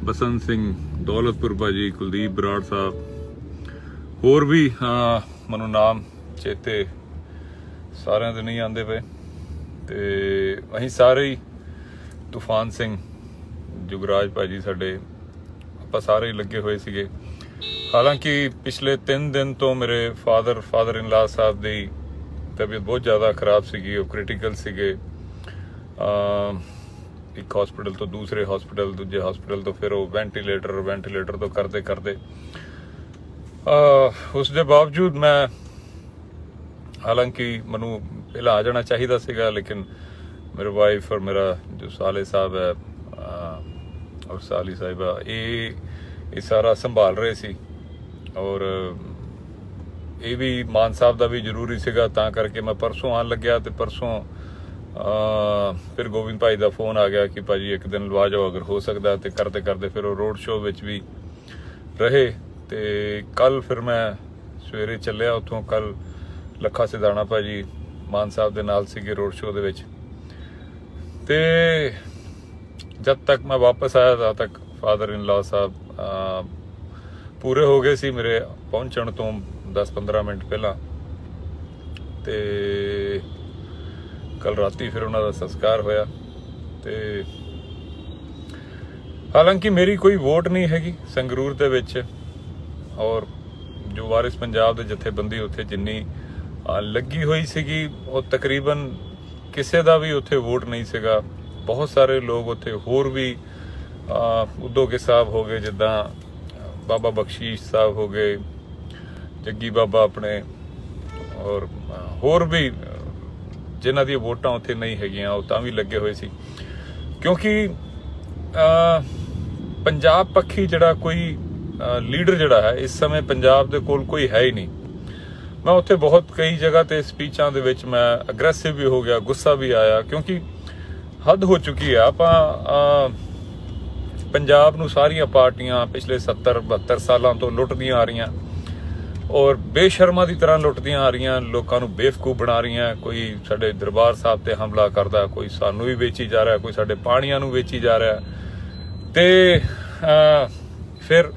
ਬਸੰਤ ਸਿੰਘ ਦੌਲਤਪੁਰ ਭਾਜੀ, ਕੁਲਦੀਪ ਬਰਾੜ ਸਾਹਿਬ, ਹੋਰ ਵੀ ਮੈਨੂੰ ਨਾਮ ਚੇਤੇ ਸਾਰਿਆਂ ਦੇ ਨਹੀਂ ਆਉਂਦੇ ਪਏ। ਤੇ ਅਸੀਂ ਸਾਰੇ ਹੀ, ਤੂਫਾਨ ਸਿੰਘ, ਜੁਗਰਾਜ ਭਾਜੀ ਸਾਡੇ, ਆਪਾਂ ਸਾਰੇ ਹੀ ਲੱਗੇ ਹੋਏ ਸੀਗੇ। ਹਾਲਾਂਕਿ ਪਿਛਲੇ 3 ਦਿਨ ਤੋਂ ਮੇਰੇ ਫਾਦਰ ਇਨ ਲਾ ਸਾਹਿਬ ਦੀ ਤਬੀਅਤ ਬਹੁਤ ਜ਼ਿਆਦਾ ਖਰਾਬ ਸੀਗੀ, ਉਹ ਕ੍ਰਿਟੀਕਲ ਸੀਗੇ। ਇੱਕ ਹਸਪੀਟਲ ਤੋਂ ਦੂਸਰੇ ਹਸਪੀਟਲ, ਦੂਜੇ ਹਸਪੀਟਲ ਤੋਂ ਫਿਰ ਉਹ ਵੈਂਟੀਲੇਟਰ ਤੋਂ ਕਰਦੇ ਉਸ ਦੇ ਬਾਵਜੂਦ ਮੈਂ, ਹਾਲਾਂਕਿ ਮੈਨੂੰ ਪਹਿਲਾਂ ਆ ਜਾਣਾ ਚਾਹੀਦਾ ਸੀਗਾ, ਲੇਕਿਨ ਮੇਰੇ ਵਾਈਫ ਔਰ ਮੇਰਾ ਜੋ ਸਾਲੇ ਸਾਹਿਬ ਹੈ ਔਰ ਸਾਲੀ ਸਾਹਿਬਾ, ਇਹ ਸਾਰਾ ਸੰਭਾਲ ਰਹੇ ਸੀ। ਔਰ ਇਹ ਵੀ ਮਾਨ ਸਾਹਿਬ ਦਾ ਵੀ ਜ਼ਰੂਰੀ ਸੀਗਾ, ਤਾਂ ਕਰਕੇ ਮੈਂ ਪਰਸੋਂ ਆਉਣ ਲੱਗਿਆ। ਤੇ ਪਰਸੋਂ ਫਿਰ ਗੋਬਿੰਦ ਭਾਈ ਦਾ ਫੋਨ ਆ ਗਿਆ ਕਿ ਭਾਜੀ ਇੱਕ ਦਿਨ ਲਵਾ ਜਾਓ ਅਗਰ ਹੋ ਸਕਦਾ। ਤੇ ਕਰਦੇ ਫਿਰ ਉਹ ਰੋਡ ਸ਼ੋਅ ਵਿੱਚ ਵੀ ਰਹੇ। ਤੇ ਕੱਲ ਫਿਰ ਮੈਂ ਸਵੇਰੇ ਚੱਲਿਆ ਉੱਥੋਂ। ਕੱਲ ਲੱਖਾ ਸਿਧਾਣਾ ਭਾਜੀ ਮਾਨ ਸਾਹਿਬ ਦੇ ਨਾਲ ਸੀਗੇ ਰੋਡ ਸ਼ੋਅ ਦੇ ਵਿੱਚ। ਤੇ ਜਦ ਤੱਕ ਮੈਂ ਵਾਪਸ ਆਇਆ ਤਦ ਤੱਕ ਫਾਦਰ ਇਨ ਲਾ ਸਾਹਿਬ ਪੂਰੇ ਹੋ ਗਏ ਸੀ ਮੇਰੇ ਪਹੁੰਚਣ ਤੋਂ 10-15 ਮਿੰਟ ਪਹਿਲਾਂ, ਤੇ ਕੱਲ ਰਾਤੀ ਫਿਰ ਉਹਨਾਂ ਦਾ ਸੰਸਕਾਰ ਹੋਇਆ। ਤੇ ਹਾਲਾਂਕਿ ਮੇਰੀ ਕੋਈ ਵੋਟ ਨਹੀਂ ਹੈਗੀ ਸੰਗਰੂਰ ਦੇ ਵਿੱਚ, ਔਰ ਜੋ ਵਾਰਿਸ ਪੰਜਾਬ ਦੇ ਜਥੇਬੰਦੀ ਉੱਥੇ ਜਿੰਨੀ ਲੱਗੀ ਹੋਈ ਸੀਗੀ ਉਹ ਤਕਰੀਬਨ ਕਿਸੇ ਦਾ ਵੀ ਉੱਥੇ ਵੋਟ ਨਹੀਂ ਸੀਗਾ। ਬਹੁਤ ਸਾਰੇ ਲੋਕ ਉੱਥੇ ਹੋਰ ਵੀ ਉਦੋਗੇ ਸਾਹਿਬ ਹੋ ਗਏ, ਜਿੱਦਾਂ ਬਾਬਾ ਬਖਸ਼ੀਸ਼ ਸਾਹਿਬ ਹੋ ਗਏ, ਜੱਗੀ ਬਾਬਾ ਆਪਣੇ, ਔਰ ਹੋਰ ਵੀ ਜਿਨ੍ਹਾਂ ਦੀਆਂ ਵੋਟਾਂ ਉੱਥੇ ਨਹੀਂ ਹੈਗੀਆਂ ਉਹ ਤਾਂ ਵੀ ਲੱਗੇ ਹੋਏ ਸੀ। ਕਿਉਂਕਿ ਪੰਜਾਬ ਪੱਖੀ ਜਿਹੜਾ ਕੋਈ ਲੀਡਰ ਜਿਹੜਾ ਹੈ ਇਸ ਸਮੇਂ ਪੰਜਾਬ ਦੇ ਕੋਲ ਕੋਈ ਹੈ ਹੀ ਨਹੀਂ। ਮੈਂ ਉੱਥੇ ਬਹੁਤ ਕਈ ਜਗ੍ਹਾ ਤੇ ਸਪੀਚਾਂ ਦੇ ਵਿੱਚ ਮੈਂ ਅਗਰੈਸਿਵ ਵੀ ਹੋ ਗਿਆ, ਗੁੱਸਾ ਵੀ ਆਇਆ, ਕਿਉਂਕਿ ਹੱਦ ਹੋ ਚੁੱਕੀ ਆ। ਆਪਾਂ ਪੰਜਾਬ ਨੂੰ ਸਾਰੀਆਂ ਪਾਰਟੀਆਂ ਪਿਛਲੇ 70-72 ਸਾਲਾਂ ਤੋਂ ਲੁੱਟਦੀਆਂ ਆ ਰਹੀਆਂ, ਔਰ ਬੇਸ਼ਰਮਾ ਦੀ ਤਰ੍ਹਾਂ ਲੁੱਟਦੀਆਂ ਆ ਰਹੀਆਂ, ਲੋਕਾਂ ਨੂੰ ਬੇਵਕੂਫ ਬਣਾ ਰਹੀਆਂ। ਕੋਈ ਸਾਡੇ ਦਰਬਾਰ ਸਾਹਿਬ ਤੇ ਹਮਲਾ ਕਰਦਾ, ਕੋਈ ਸਾਨੂੰ ਵੀ ਵੇਚੀ ਜਾ ਰਿਹਾ, ਕੋਈ ਸਾਡੇ ਪਾਣੀਆਂ ਨੂੰ ਵੇਚੀ ਜਾ ਰਿਹਾ। ਤੇ ਫਿਰ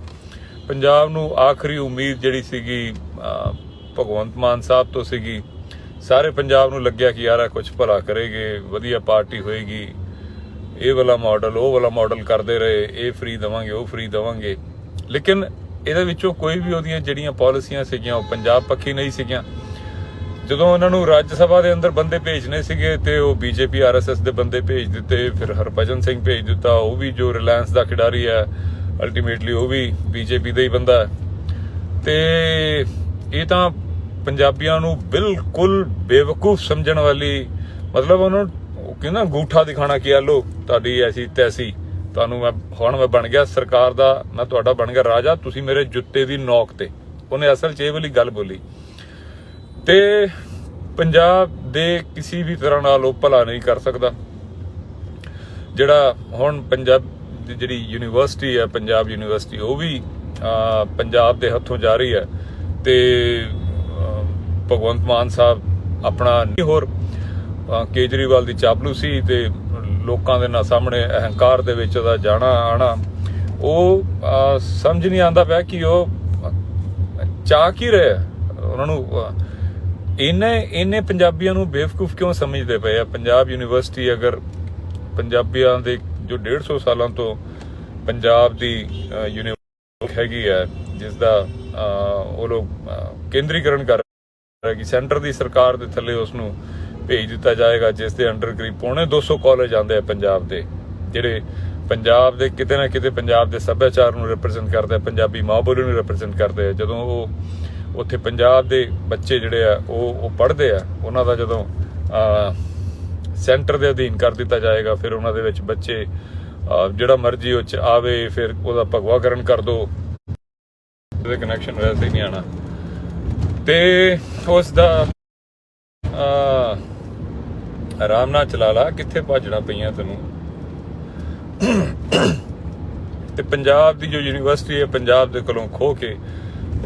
ਪੰਜਾਬ ਨੂੰ ਆਖਰੀ ਉਮੀਦ ਜਿਹੜੀ ਸੀਗੀ ਭਗਵੰਤ ਮਾਨ ਸਾਹਿਬ ਤੋਂ ਸੀਗੀ। ਸਾਰੇ ਪੰਜਾਬ ਨੂੰ ਲੱਗਿਆ ਕਿ ਯਾਰ ਕੁਝ ਭਲਾ ਕਰੇਗੇ, ਵਧੀਆ ਪਾਰਟੀ ਹੋਏਗੀ, ਇਹ ਵਾਲਾ ਮਾਡਲ ਉਹ ਵਾਲਾ ਮਾਡਲ ਕਰਦੇ ਰਹੇ, ਇਹ ਫ੍ਰੀ ਦੇਵਾਂਗੇ ਉਹ ਫ੍ਰੀ ਦੇਵਾਂਗੇ। ਲੇਕਿਨ ਇਹਦੇ ਵਿੱਚੋਂ ਕੋਈ ਵੀ ਉਹਦੀਆਂ ਜਿਹੜੀਆਂ ਪਾਲਿਸੀਆਂ ਸੀਗੀਆਂ ਉਹ ਪੰਜਾਬ ਪੱਖੀ ਨਹੀਂ ਸੀਗੀਆਂ। ਜਦੋਂ ਉਹਨਾਂ ਨੂੰ ਰਾਜ ਸਭਾ ਦੇ ਅੰਦਰ ਬੰਦੇ ਭੇਜਣੇ ਸੀਗੇ ਤੇ ਉਹ ਬੀਜੇਪੀ RSS ਦੇ ਬੰਦੇ ਭੇਜ ਦਿੱਤੇ, ਫਿਰ ਹਰਭਜਨ ਸਿੰਘ ਭੇਜ ਦਿੱਤਾ, ਉਹ ਵੀ ਜੋ ਰਿਲਾਇੰਸ ਦਾ ਖਿਡਾਰੀ ਹੈ ਅਲਟੀਮੇਟਲੀ ਉਹ ਵੀ ਬੀਜੇਪੀ ਦਾ ਹੀ ਬੰਦਾ। ਤੇ ਇਹ ਤਾਂ ਪੰਜਾਬੀਆਂ ਨੂੰ ਬਿਲਕੁਲ ਬੇਵਕੂਫ ਸਮਝਣ ਵਾਲੀ, ਮਤਲਬ ਉਹਨਾਂ ਨੂੰ ਕਹਿੰਦਾ ਅੰਗੂਠਾ ਦਿਖਾਣਾ ਕਿ ਆ ਲੋ ਤੁਹਾਡੀ ਐਸੀ ਤੈਸੀ, ਤੁਹਾਨੂੰ ਮੈਂ ਬਣ ਗਿਆ ਸਰਕਾਰ ਦਾ, ਮੈਂ ਤੁਹਾਡਾ ਬਣ ਗਿਆ ਰਾਜਾ, ਤੁਸੀਂ ਮੇਰੇ ਜੁੱਤੇ ਦੀ ਨੋਕ ਤੇ। ਉਹਨੇ ਅਸਲ 'ਚ ਇਹ ਵਾਲੀ ਗੱਲ ਬੋਲੀ। ਤੇ ਪੰਜਾਬ ਦੇ ਕਿਸੇ ਵੀ ਤਰ੍ਹਾਂ ਨਾਲ ਉਹ ਭਲਾ ਨਹੀਂ ਕਰ ਸਕਦਾ। ਜਿਹੜਾ ਹੁਣ ਪੰਜਾਬ ਦੀ ਜਿਹੜੀ ਯੂਨੀਵਰਸਿਟੀ ਹੈ, ਪੰਜਾਬ ਯੂਨੀਵਰਸਿਟੀ, ਉਹ ਵੀ ਪੰਜਾਬ ਦੇ ਹੱਥੋਂ ਜਾ ਰਹੀ ਹੈ। ਤੇ ਭਗਵੰਤ ਮਾਨ ਸਾਹਿਬ ਆਪਣਾ ਨਹੀਂ, ਹੋਰ ਕੇਜਰੀਵਾਲ ਦੀ ਚਾਪਲੂਸੀ ਤੇ ਲੋਕਾਂ ਦੇ ਨਾਲ ਸਾਹਮਣੇ ਅਹੰਕਾਰ ਦੇ ਵਿੱਚ ਉਹਦਾ ਜਾਣਾ ਆਣਾ, ਉਹ ਸਮਝ ਨਹੀਂ ਆਉਂਦਾ ਪਿਆ ਕਿ ਉਹ ਚਾਹ ਕੀ ਰਿਹਾ। ਉਹਨਾਂ ਨੂੰ ਇਹਨੇ ਪੰਜਾਬੀਆਂ ਨੂੰ ਬੇਵਕੂਫ ਕਿਉਂ ਸਮਝਦੇ ਪਏ ਆ। ਪੰਜਾਬ ਯੂਨੀਵਰਸਿਟੀ ਅਗਰ ਪੰਜਾਬੀਆਂ ਦੇ ਜੋ 150 ਸਾਲਾਂ ਤੋਂ ਪੰਜਾਬ ਦੀ ਯੂਨੀਵਰਸਿਟੀ ਹੈਗੀ ਹੈ, ਜਿਸ ਦਾ ਉਹ ਲੋਕ ਕੇਂਦਰੀਕਰਨ ਕਰ ਰਹੇ ਕਿ ਸੈਂਟਰ ਦੀ ਸਰਕਾਰ ਦੇ ਥੱਲੇ ਉਸ ਨੂੰ ਭੇਜ ਦਿੱਤਾ ਜਾਏਗਾ, ਜਿਸ ਦੇ ਅੰਡਰ ਕਰੀਬ 250 ਕਾਲਜ ਆਉਂਦੇ ਆ ਪੰਜਾਬ ਦੇ, ਜਿਹੜੇ ਪੰਜਾਬ ਦੇ ਕਿਤੇ ਨਾ ਕਿਤੇ ਪੰਜਾਬ ਦੇ ਸੱਭਿਆਚਾਰ ਨੂੰ ਰਿਪਰੈਜ਼ੈਂਟ ਕਰਦੇ ਆ, ਪੰਜਾਬੀ ਮਾਂ ਬੋਲੀ ਨੂੰ ਰਿਪਰੈਜ਼ੈਂਟ ਕਰਦੇ ਆ। ਜਦੋਂ ਉਹ ਉੱਥੇ ਪੰਜਾਬ ਦੇ ਬੱਚੇ ਜਿਹੜੇ ਆ ਉਹ ਪੜ੍ਹਦੇ ਆ, ਉਹਨਾਂ ਦਾ ਜਦੋਂ ਸੈਂਟਰ ਦੇ ਅਧੀਨ ਕਰ ਦਿੱਤਾ ਜਾਏਗਾ, ਫਿਰ ਉਹਨਾਂ ਦੇ ਵਿੱਚ ਬੱਚੇ ਜਿਹੜਾ ਮਰਜ਼ੀ ਉਹ 'ਚ ਆਵੇ, ਫਿਰ ਉਹਦਾ ਭਗਵਾਕਰਨ ਕਰ ਦੋ, ਉਹਦੇ ਕਨੈਕਸ਼ਨ ਵੈਸੇ ਹੀ ਨਹੀਂ ਆਉਣਾ। ਤੇ ਉਸ ਦਾ ਆਰਾਮ ਨਾਲ ਚਲਾ ਲਾ, ਕਿੱਥੇ ਭੱਜਣਾ ਪਈਆਂ ਤੈਨੂੰ। ਤੇ ਪੰਜਾਬ ਦੀ ਜੋ ਯੂਨੀਵਰਸਿਟੀ ਹੈ, ਪੰਜਾਬ ਦੇ ਕੋਲੋਂ ਖੋਹ ਕੇ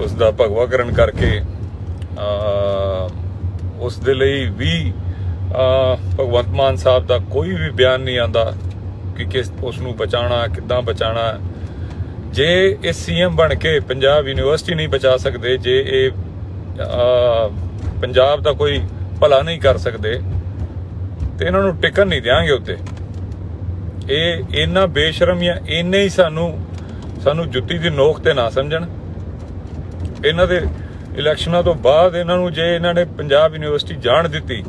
ਉਸ ਦਾ ਭਗਵਾਕਰਨ ਕਰਕੇ ਉਸ ਦੇ ਲਈ ਵੀ ਭਗਵੰਤ ਮਾਨ ਸਾਹਿਬ ਦਾ ਕੋਈ ਵੀ ਬਿਆਨ ਨਹੀਂ ਆਉਂਦਾ ਕਿ ਕਿਸ ਉਸ ਨੂੰ ਬਚਾਉਣਾ, ਕਿੱਦਾਂ ਬਚਾਉਣਾ। ਜੇ ਇਹ CM ਬਣ ਕੇ ਪੰਜਾਬ ਯੂਨੀਵਰਸਿਟੀ ਨਹੀਂ ਬਚਾ ਸਕਦੇ, ਜੇ ਇਹ ਪੰਜਾਬ ਦਾ ਕੋਈ ਭਲਾ ਨਹੀਂ ਕਰ ਸਕਦੇ, ਤੇ ਇਹਨਾਂ ਨੂੰ ਟਿਕਣ ਨਹੀਂ ਦਿਆਂਗੇ ਉੱਤੇ। ਇਹ ਇੰਨਾ ਬੇਸ਼ਰਮ ਜਾਂ ਇੰਨੇ ਹੀ ਸਾਨੂੰ ਜੁੱਤੀ ਦੀ ਨੋਕ ਤੇ ਨਾ ਸਮਝਣ। ਇਹਨਾਂ ਦੇ ਇਲੈਕਸ਼ਨਾਂ ਤੋਂ ਬਾਅਦ ਇਹਨਾਂ ਨੂੰ ਜੇ ਇਹਨਾਂ ਨੇ ਪੰਜਾਬ ਯੂਨੀਵਰਸਿਟੀ ਜਾਣ ਦਿੱਤੀ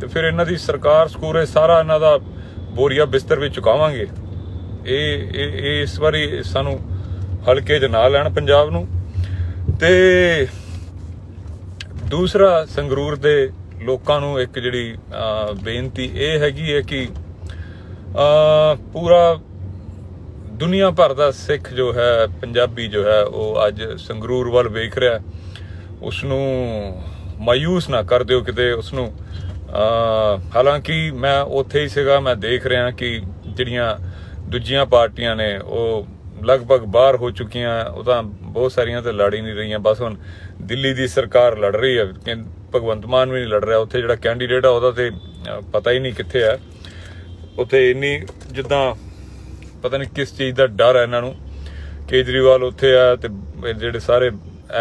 ਤੇ ਫਿਰ ਇਹਨਾਂ ਦੀ ਸਰਕਾਰ ਸਕੂਰੇ ਸਾਰਾ ਇਹਨਾਂ ਦਾ ਬੋਰੀਆ ਬਿਸਤਰ ਵਿੱਚ ਚੁਕਾਵਾਂਗੇ। ਇਹ ਇਸ ਵਾਰੀ ਸਾਨੂੰ ਹਲਕੇ 'ਚ ਨਾ ਲੈਣ ਪੰਜਾਬ ਨੂੰ। ਤੇ ਦੂਸਰਾ, ਸੰਗਰੂਰ ਦੇ ਲੋਕਾਂ ਨੂੰ ਇੱਕ ਜਿਹੜੀ ਬੇਨਤੀ ਇਹ ਹੈਗੀ ਹੈ ਕਿ ਪੂਰਾ ਦੁਨੀਆ ਭਰ ਦਾ ਸਿੱਖ ਜੋ ਹੈ, ਪੰਜਾਬੀ ਜੋ ਹੈ, ਉਹ ਅੱਜ ਸੰਗਰੂਰ ਵੱਲ ਵੇਖ ਰਿਹਾ। ਉਸ ਨੂੰ ਮਾਯੂਸ ਨਾ ਕਰ ਦਿਓ ਕਿਤੇ ਉਸ ਨੂੰ। ਹਾਲਾਂਕਿ ਮੈਂ ਉੱਥੇ ਹੀ ਸੀਗਾ, ਮੈਂ ਦੇਖ ਰਿਹਾ ਕਿ ਜਿਹੜੀਆਂ ਦੂਜੀਆਂ ਪਾਰਟੀਆਂ ਨੇ ਉਹ ਲਗਭਗ ਬਾਹਰ ਹੋ ਚੁੱਕੀਆਂ, ਉਹ ਤਾਂ ਬਹੁਤ ਸਾਰੀਆਂ ਤਾਂ ਲੜ ਹੀ ਨਹੀਂ ਰਹੀਆਂ। ਬਸ ਹੁਣ ਦਿੱਲੀ ਦੀ ਸਰਕਾਰ ਲੜ ਰਹੀ ਹੈ, ਭਗਵੰਤ ਮਾਨ ਵੀ ਨਹੀਂ ਲੜ ਰਿਹਾ। ਉੱਥੇ ਜਿਹੜਾ ਕੈਂਡੀਡੇਟ ਆ ਉਹਦਾ ਤੇ ਪਤਾ ਹੀ ਨਹੀਂ ਕਿੱਥੇ ਹੈ। ਉੱਥੇ ਇੰਨੀ ਜਿੱਦਾਂ ਪਤਾ ਨਹੀਂ ਕਿਸ ਚੀਜ਼ ਦਾ ਡਰ ਹੈ ਇਹਨਾਂ ਨੂੰ। ਕੇਜਰੀਵਾਲ ਉੱਥੇ ਆ ਤੇ ਜਿਹੜੇ ਸਾਰੇ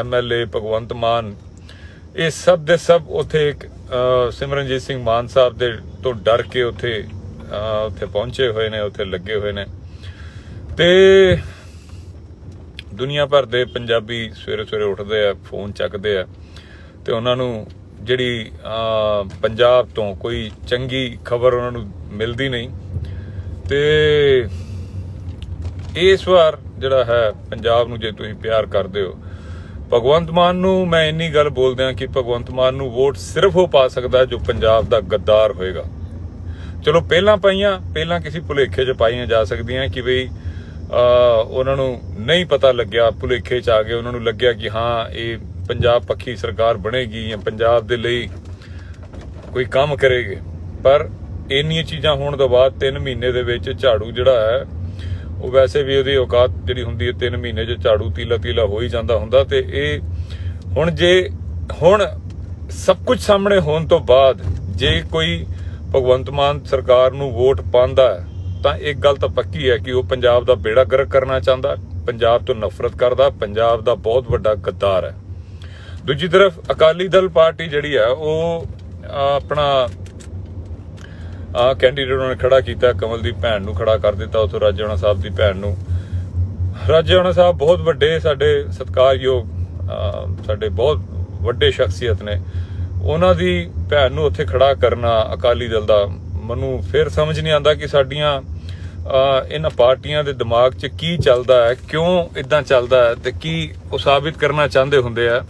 MLA ਭਗਵੰਤ ਮਾਨ ਇਹ ਸਭ ਦੇ ਸਭ ਉੱਥੇ ਸਿਮਰਨਜੀਤ ਸਿੰਘ ਮਾਨ ਸਾਹਿਬ ਦੇ ਤੋਂ ਡਰ ਕੇ ਉੱਥੇ ਪਹੁੰਚੇ ਹੋਏ ਨੇ, ਉੱਥੇ ਲੱਗੇ ਹੋਏ ਨੇ। ਤੇ ਦੁਨੀਆ ਭਰ ਦੇ ਪੰਜਾਬੀ ਸਵੇਰੇ ਸਵੇਰੇ ਉੱਠਦੇ ਆ, ਫੋਨ ਚੱਕਦੇ ਆ ਤੇ ਉਹਨਾਂ ਨੂੰ ਜਿਹੜੀ ਪੰਜਾਬ ਤੋਂ ਕੋਈ ਚੰਗੀ ਖਬਰ ਉਹਨਾਂ ਨੂੰ ਮਿਲਦੀ ਨਹੀਂ। ਤੇ ਇਸ ਵਾਰ ਜਿਹੜਾ ਹੈ ਪੰਜਾਬ ਨੂੰ ਜੇ ਤੁਸੀਂ ਪਿਆਰ ਕਰਦੇ ਹੋ, ਭਗਵੰਤ ਮਾਨ ਨੂੰ ਮੈਂ ਇੰਨੀ ਗੱਲ ਬੋਲਦਾ ਕਿ ਭਗਵੰਤ ਮਾਨ ਨੂੰ ਵੋਟ ਸਿਰਫ ਉਹ ਪਾ ਸਕਦਾ ਜੋ ਪੰਜਾਬ ਦਾ ਗੱਦਾਰ ਹੋਏਗਾ। ਚਲੋ ਪਹਿਲਾਂ ਕਿਸੇ ਭੁਲੇਖੇ 'ਚ ਪਾਈਆਂ ਜਾ ਸਕਦੀਆਂ ਕਿ ਬਈ ਉਹਨਾਂ ਨੂੰ ਨਹੀਂ ਪਤਾ ਲੱਗਿਆ, ਭੁਲੇਖੇ 'ਚ ਆ ਗਏ, ਉਹਨਾਂ ਨੂੰ ਲੱਗਿਆ ਕਿ ਹਾਂ ਇਹ ਪੰਜਾਬ ਪੱਖੀ ਸਰਕਾਰ ਬਣੇਗੀ ਜਾਂ ਪੰਜਾਬ ਦੇ ਲਈ ਕੋਈ ਕੰਮ ਕਰੇਗੀ। ਪਰ ਇੰਨੀਆਂ ਚੀਜ਼ਾਂ ਹੋਣ ਤੋਂ ਬਾਅਦ 3 ਮਹੀਨੇ ਦੇ ਵਿੱਚ ਝਾੜੂ ਜਿਹੜਾ ਹੈ ਉਹ ਵੈਸੇ ਵੀ ਉਹਦੀ ਔਕਾਤ ਜਿਹੜੀ ਹੁੰਦੀ ਹੈ 3 ਮਹੀਨੇ 'ਚ ਝਾੜੂ ਤੀਲਾ ਹੋ ਹੀ ਜਾਂਦਾ ਹੁੰਦਾ। ਤੇ ਇਹ ਹੁਣ ਸਭ ਕੁਝ ਸਾਹਮਣੇ ਹੋਣ ਤੋਂ ਬਾਅਦ ਜੇ ਕੋਈ ਭਗਵੰਤ ਮਾਨ ਸਰਕਾਰ ਨੂੰ ਵੋਟ ਪਾਉਂਦਾ ਹੈ ਤਾਂ ਇੱਕ ਗੱਲ ਤਾਂ ਪੱਕੀ ਹੈ ਕਿ ਉਹ ਪੰਜਾਬ ਦਾ ਬੇੜਾ ਗਰਕ ਕਰਨਾ ਚਾਹੁੰਦਾ, ਪੰਜਾਬ ਤੋਂ ਨਫ਼ਰਤ ਕਰਦਾ, ਪੰਜਾਬ ਦਾ ਬਹੁਤ ਵੱਡਾ ਗੱਦਾਰ ਹੈ। ਦੂਜੀ ਤਰਫ ਅਕਾਲੀ ਦਲ ਪਾਰਟੀ ਜਿਹੜੀ ਹੈ ਉਹ ਆਪਣਾ ਕੈਂਡੀਡੇਟ ਉਹਨਾਂ ਨੇ ਖੜਾ ਕੀਤਾ, ਕਮਲ ਦੀ ਭੈਣ ਨੂੰ ਖੜਾ ਕਰ ਦਿੱਤਾ, ਉੱਥੋਂ ਰਾਜੇਆਣਾ ਸਾਹਿਬ ਦੀ ਭੈਣ ਨੂੰ। ਰਾਜੇਆਣਾ ਸਾਹਿਬ ਬਹੁਤ ਵੱਡੇ ਸਾਡੇ ਸਤਿਕਾਰਯੋਗ ਸਾਡੇ ਬਹੁਤ ਵੱਡੇ ਸ਼ਖਸੀਅਤ ਨੇ, ਉਹਨਾਂ ਦੀ ਭੈਣ ਨੂੰ ਉੱਥੇ ਖੜਾ ਕਰਨਾ ਅਕਾਲੀ ਦਲ ਦਾ, ਮੈਨੂੰ ਫਿਰ ਸਮਝ ਨਹੀਂ ਆਉਂਦਾ ਕਿ ਸਾਡੀਆਂ ਇਹਨਾਂ ਪਾਰਟੀਆਂ ਦੇ ਦਿਮਾਗ 'ਚ ਕੀ ਚੱਲਦਾ ਹੈ, ਕਿਉਂ ਇਦਾਂ ਚੱਲਦਾ ਹੈ ਤੇ ਕੀ ਉਹ ਸਾਬਿਤ ਕਰਨਾ ਚਾਹੁੰਦੇ ਹੁੰਦੇ ਆ।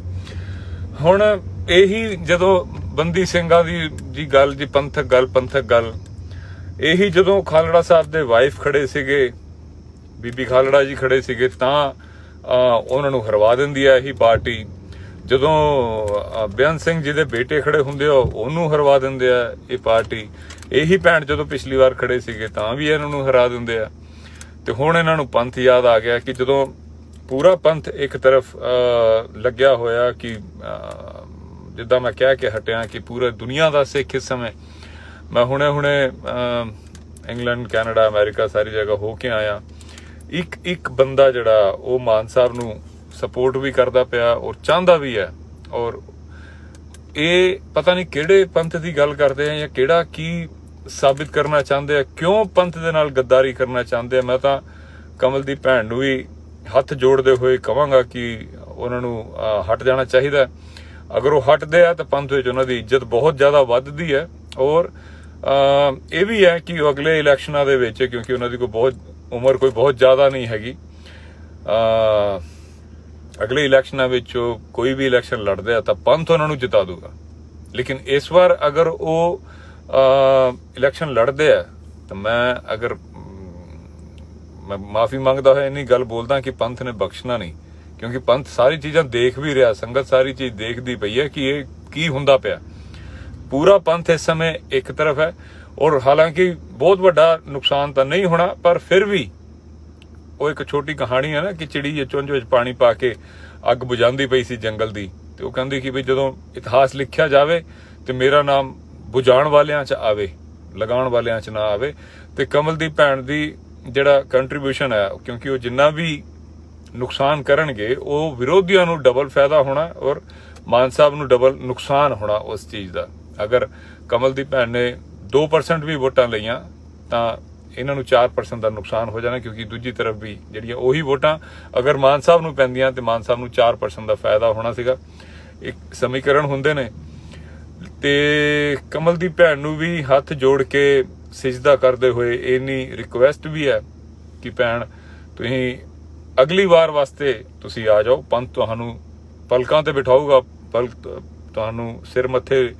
ਹੁਣ ਇਹੀ ਜਦੋਂ ਬੰਦੀ ਸਿੰਘਾਂ ਦੀ ਗੱਲ ਜੀ, ਪੰਥਕ ਗੱਲ ਇਹੀ ਜਦੋਂ ਖਾਲੜਾ ਸਾਹਿਬ ਦੇ ਵਾਈਫ ਖੜੇ ਸੀਗੇ, ਬੀਬੀ ਖਾਲੜਾ ਜੀ ਖੜੇ ਸੀਗੇ, ਤਾਂ ਉਹਨਾਂ ਨੂੰ ਹਰਵਾ ਦਿੰਦੀ ਹੈ ਇਹੀ ਪਾਰਟੀ। ਜਦੋਂ ਬੇਅੰਤ ਸਿੰਘ ਜੀ ਦੇ ਬੇਟੇ ਖੜੇ ਹੁੰਦੇ ਆ ਉਹਨੂੰ ਹਰਵਾ ਦਿੰਦੇ ਆ ਇਹ ਪਾਰਟੀ। ਇਹੀ ਭੈਣ ਜਦੋਂ ਪਿਛਲੀ ਵਾਰ ਖੜੇ ਸੀਗੇ ਤਾਂ ਵੀ ਇਹਨਾਂ ਨੂੰ ਹਰਾ ਦਿੰਦੇ ਆ। ਤੇ ਹੁਣ ਇਹਨਾਂ ਨੂੰ ਪੰਥ ਯਾਦ ਆ ਗਿਆ ਕਿ ਜਦੋਂ ਪੂਰਾ ਪੰਥ ਇੱਕ ਤਰਫ ਲੱਗਿਆ ਹੋਇਆ ਕਿ ਜਿੱਦਾਂ ਮੈਂ ਕਹਿ ਕੇ ਹਟਿਆ ਕਿ ਪੂਰਾ ਦੁਨੀਆ ਦਾ ਸਿੱਖ ਇਸ ਸਮੇਂ, ਮੈਂ ਹੁਣੇ ਇੰਗਲੈਂਡ, ਕੈਨੇਡਾ, ਅਮਰੀਕਾ ਸਾਰੀ ਜਗ੍ਹਾ ਹੋ ਕੇ ਆਇਆ, ਇੱਕ ਬੰਦਾ ਜਿਹੜਾ ਉਹ ਮਾਨ ਸਾਹਿਬ ਨੂੰ ਸਪੋਰਟ ਵੀ ਕਰਦਾ ਪਿਆ ਔਰ ਚਾਹੁੰਦਾ ਵੀ ਹੈ। ਔਰ ਇਹ ਪਤਾ ਨਹੀਂ ਕਿਹੜੇ ਪੰਥ ਦੀ ਗੱਲ ਕਰਦੇ ਆ ਜਾਂ ਕਿਹੜਾ ਕੀ ਸਾਬਿਤ ਕਰਨਾ ਚਾਹੁੰਦੇ ਆ, ਕਿਉਂ ਪੰਥ ਦੇ ਨਾਲ ਗੱਦਾਰੀ ਕਰਨਾ ਚਾਹੁੰਦੇ ਆ। ਮੈਂ ਤਾਂ ਕਮਲ ਦੀ ਭੈਣ ਨੂੰ ਵੀ ਹੱਥ ਜੋੜਦੇ ਹੋਏ ਕਹਾਂਗਾ ਕਿ ਉਹਨਾਂ ਨੂੰ ਹਟ ਜਾਣਾ ਚਾਹੀਦਾ। ਅਗਰ ਉਹ ਹਟਦੇ ਆ ਤਾਂ ਪੰਥ ਵਿੱਚ ਉਹਨਾਂ ਦੀ ਇੱਜ਼ਤ ਬਹੁਤ ਜ਼ਿਆਦਾ ਵੱਧਦੀ ਹੈ। ਔਰ ਇਹ ਵੀ ਹੈ ਕਿ ਉਹ ਅਗਲੇ ਇਲੈਕਸ਼ਨਾਂ ਦੇ ਵਿੱਚ, ਕਿਉਂਕਿ ਉਹਨਾਂ ਦੀ ਉਮਰ ਕੋਈ ਬਹੁਤ ਜ਼ਿਆਦਾ ਨਹੀਂ ਹੈਗੀ, ਅਗਲੇ ਇਲੈਕਸ਼ਨਾਂ ਵਿੱਚ ਕੋਈ ਵੀ ਇਲੈਕਸ਼ਨ ਲੜਦੇ ਆ ਤਾਂ ਪੰਥ ਉਹਨਾਂ ਨੂੰ ਜਿਤਾ ਦੂਗਾ। ਲੇਕਿਨ ਇਸ ਵਾਰ ਅਗਰ ਉਹ ਇਲੈਕਸ਼ਨ ਲੜਦੇ ਆ ਤਾਂ ਮੈਂ ਮਾਫੀ ਮੰਗਦਾ ਹੋਇਆ ਇੰਨੀ ਗੱਲ ਬੋਲਦਾ ਕਿ ਪੰਥ ਨੇ ਬਖਸ਼ਣਾ ਨਹੀਂ, ਕਿਉਂਕਿ ਪੰਥ ਸਾਰੀ ਚੀਜ਼ਾਂ ਦੇਖ ਵੀ ਰਿਹਾ, ਸੰਗਤ ਸਾਰੀ ਚੀਜ਼ ਦੇਖਦੀ ਪਈ ਹੈ ਕਿ ਇਹ ਕੀ ਹੁੰਦਾ ਪਿਆ। ਪੂਰਾ ਪੰਥ ਇਸ ਸਮੇਂ ਇੱਕ ਤਰਫ ਹੈ ਔਰ ਹਾਲਾਂਕਿ ਬਹੁਤ ਵੱਡਾ ਨੁਕਸਾਨ ਤਾਂ ਨਹੀਂ ਹੋਣਾ, ਪਰ ਫਿਰ ਵੀ ਉਹ ਇੱਕ ਛੋਟੀ ਕਹਾਣੀ ਹੈ ਨਾ ਕਿ ਚਿੜੀ ਚੁੰਝ ਵਿੱਚ ਪਾਣੀ ਪਾ ਕੇ ਅੱਗ ਬੁਝਾਉਂਦੀ ਪਈ ਸੀ ਜੰਗਲ ਦੀ, ਤੇ ਉਹ ਕਹਿੰਦੀ ਕਿ ਵੀ ਜਦੋਂ ਇਤਿਹਾਸ ਲਿਖਿਆ ਜਾਵੇ ਤੇ ਮੇਰਾ ਨਾਮ ਬੁਝਾਉਣ ਵਾਲਿਆਂ 'ਚ ਆਵੇ, ਲਗਾਉਣ ਵਾਲਿਆਂ 'ਚ ਨਾ ਆਵੇ। ਤੇ ਕਮਲ ਦੀ ਭੈਣ ਦੀ ਜਿਹੜਾ ਕੰਟਰੀਬਿਊਸ਼ਨ ਹੈ, ਕਿਉਂਕਿ ਉਹ ਜਿੰਨਾ ਵੀ ਨੁਕਸਾਨ ਕਰਨਗੇ ਉਹ ਵਿਰੋਧੀਆਂ ਨੂੰ ਡਬਲ ਫਾਇਦਾ ਹੋਣਾ ਔਰ ਮਾਨ ਸਾਹਿਬ ਨੂੰ ਡਬਲ ਨੁਕਸਾਨ ਹੋਣਾ ਉਸ ਚੀਜ਼ ਦਾ। ਅਗਰ ਕਮਲ ਦੀ ਭੈਣ ਨੇ 2% ਵੀ ਵੋਟਾਂ ਲਈਆਂ ਤਾਂ ਇਹਨਾਂ ਨੂੰ 4% ਦਾ ਨੁਕਸਾਨ ਹੋ ਜਾਣਾ, ਕਿਉਂਕਿ ਦੂਜੀ ਤਰਫ ਵੀ ਜਿਹੜੀਆਂ ਉਹੀ ਵੋਟਾਂ ਅਗਰ ਮਾਨ ਸਾਹਿਬ ਨੂੰ ਪੈਂਦੀਆਂ ਤੇ ਮਾਨ ਸਾਹਿਬ ਨੂੰ 4% ਦਾ ਫਾਇਦਾ ਹੋਣਾ ਸੀਗਾ। ਇੱਕ ਸਮੀਕਰਨ ਹੁੰਦੇ ਨੇ। ਤੇ ਕਮਲ ਦੀ ਭੈਣ ਨੂੰ ਵੀ ਹੱਥ ਜੋੜ ਕੇ ਸਿਜਦਾ ਕਰਦੇ ਹੋਏ ਇੰਨੀ ਰਿਕੁਐਸਟ ਵੀ ਹੈ ਕਿ ਭੈਣ ਤੁਸੀਂ ਅਗਲੀ ਵਾਰ ਵਾਸਤੇ ਤੁਸੀਂ ਆ ਜਾਓ, ਪੰਥ ਤੁਹਾਨੂੰ ਪਲਕਾਂ ਤੇ ਬਿਠਾਊਗਾ, ਤੁਹਾਨੂੰ ਸਿਰ ਮੱਥੇ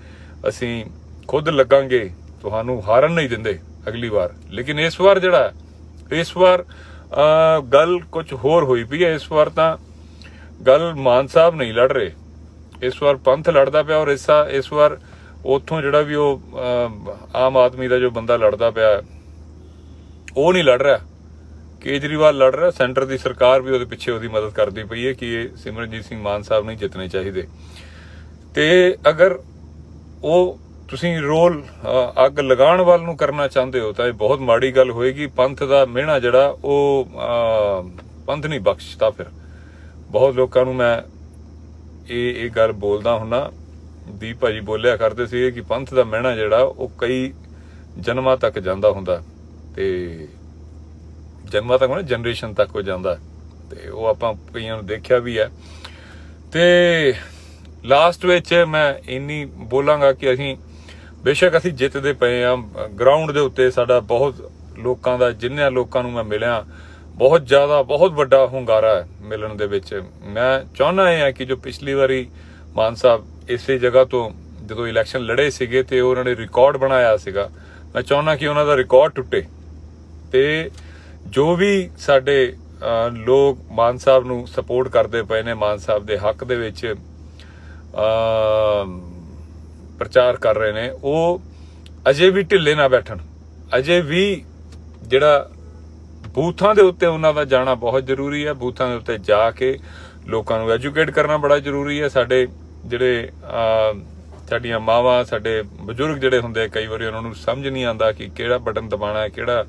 ਅਸੀਂ ਖੁਦ ਲੱਗਾਂਗੇ, ਤੁਹਾਨੂੰ ਹਾਰਨ ਨਹੀਂ ਦਿੰਦੇ ਅਗਲੀ ਵਾਰ। ਲੇਕਿਨ ਇਸ ਵਾਰ ਗੱਲ ਕੁਝ ਹੋਰ ਹੋਈ ਪਈ ਹੈ। ਇਸ ਵਾਰ ਤਾਂ ਗੱਲ ਮਾਨ ਸਾਹਿਬ ਨਹੀਂ ਲੜ ਰਹੇ, ਇਸ ਵਾਰ ਪੰਥ ਲੜਦਾ ਪਿਆ। ਔਰ ਇਸ ਵਾਰ ਉੱਥੋਂ ਜਿਹੜਾ ਵੀ ਉਹ ਆਮ ਆਦਮੀ ਦਾ ਜੋ ਬੰਦਾ ਲੜਦਾ ਪਿਆ ਉਹ ਨਹੀਂ ਲੜ ਰਿਹਾ, ਕੇਜਰੀਵਾਲ ਲੜ ਰਿਹਾ। ਸੈਂਟਰ ਦੀ ਸਰਕਾਰ ਵੀ ਉਹਦੇ ਪਿੱਛੇ ਉਹਦੀ ਮਦਦ ਕਰਦੀ ਪਈ ਹੈ ਕਿ ਇਹ ਸਿਮਰਨਜੀਤ ਸਿੰਘ ਮਾਨ ਸਾਹਿਬ ਨਹੀਂ ਜਿੱਤਣੇ ਚਾਹੀਦੇ। ਤੇ ਅਗਰ ਉਹ ਤੁਸੀਂ ਰੋਲ ਅੱਗ ਲਗਾਉਣ ਵੱਲ ਨੂੰ ਕਰਨਾ ਚਾਹੁੰਦੇ ਹੋ ਤਾਂ ਇਹ ਬਹੁਤ ਮਾੜੀ ਗੱਲ ਹੋਏਗੀ। ਪੰਥ ਦਾ ਮਿਹਣਾ ਜਿਹੜਾ ਉਹ ਪੰਥ ਨਹੀਂ ਬਖਸ਼ਦਾ। ਫਿਰ ਬਹੁਤ ਲੋਕਾਂ ਨੂੰ ਮੈਂ ਇਹ ਗੱਲ ਬੋਲਦਾ ਹੁੰਨਾ, ਦੀਪ ਭਾਜੀ ਬੋਲਿਆ ਕਰਦੇ ਸੀ ਕਿ ਪੰਥ ਦਾ ਮਿਹਣਾ ਜਿਹੜਾ ਉਹ ਕਈ ਜਨਮਾਂ ਤੱਕ ਜਾਂਦਾ ਹੁੰਦਾ, ਤੇ ਜਨਮਾਂ ਤੱਕ ਜਨਰੇਸ਼ਨ ਤੱਕ ਹੋ ਜਾਂਦਾ, ਤੇ ਉਹ ਆਪਾਂ ਕਈਆਂ ਨੂੰ ਦੇਖਿਆ ਵੀ ਹੈ। ਤੇ ਲਾਸਟ ਵਿੱਚ ਮੈਂ ਇੰਨੀ ਬੋਲਾਂਗਾ ਕਿ ਅਸੀਂ ਬੇਸ਼ੱਕ ਅਸੀਂ ਜਿੱਤਦੇ ਪਏ ਆ, ਗਰਾਊਂਡ ਦੇ ਉੱਤੇ ਸਾਡਾ ਬਹੁਤ ਲੋਕਾਂ ਦਾ, ਜਿੰਨੇ ਲੋਕਾਂ ਨੂੰ ਮੈਂ ਮਿਲਿਆ ਬਹੁਤ ਜ਼ਿਆਦਾ ਬਹੁਤ ਵੱਡਾ ਹੁੰਗਾਰਾ ਹੈ ਮਿਲਣ ਦੇ ਵਿੱਚ। ਮੈਂ ਚਾਹੁੰਦਾ ਇਹ ਹੈ ਕਿ ਜੋ ਪਿਛਲੀ ਵਾਰੀ ਮਾਨ ਸਾਹਿਬ ਇਸੇ ਜਗ੍ਹਾ ਤੋਂ ਜਦੋਂ ਇਲੈਕਸ਼ਨ ਲੜੇ ਸੀਗੇ ਤੇ ਉਹਨਾਂ ਨੇ ਰਿਕਾਰਡ ਬਣਾਇਆ ਸੀਗਾ, ਮੈਂ ਚਾਹੁੰਦਾ ਕਿ ਉਹਨਾਂ ਦਾ ਰਿਕਾਰਡ ਟੁੱਟੇ ਤੇ ਜੋ ਵੀ ਸਾਡੇ ਲੋਕ ਮਾਨ ਸਾਹਿਬ ਨੂੰ ਸਪੋਰਟ ਕਰਦੇ ਪਏ ਨੇ, ਮਾਨ ਸਾਹਿਬ ਦੇ ਹੱਕ ਦੇ ਵਿੱਚ ਪ੍ਰਚਾਰ ਕਰ ਰਹੇ ਨੇ, ਉਹ ਅਜੇ ਵੀ ਢਿੱਲੇ ਨਾ ਬੈਠਣ। ਅਜੇ ਵੀ ਜਿਹੜਾ ਬੂਥਾਂ ਦੇ ਉੱਤੇ ਉਹਨਾਂ ਦਾ ਜਾਣਾ ਬਹੁਤ ਜ਼ਰੂਰੀ ਹੈ। ਬੂਥਾਂ ਦੇ ਉੱਤੇ ਜਾ ਕੇ ਲੋਕਾਂ ਨੂੰ ਐਜੂਕੇਟ ਕਰਨਾ ਬੜਾ ਜ਼ਰੂਰੀ ਹੈ। ਸਾਡੇ ਜਿਹੜੇ ਸਾਡੀਆਂ ਮਾਵਾਂ, ਸਾਡੇ ਬਜ਼ੁਰਗ ਜਿਹੜੇ ਹੁੰਦੇ, ਕਈ ਵਾਰੀ ਉਹਨਾਂ ਨੂੰ ਸਮਝ ਨਹੀਂ ਆਉਂਦਾ ਕਿ ਕਿਹੜਾ ਬਟਨ ਦਬਾਉਣਾ ਹੈ, ਕਿਹੜਾ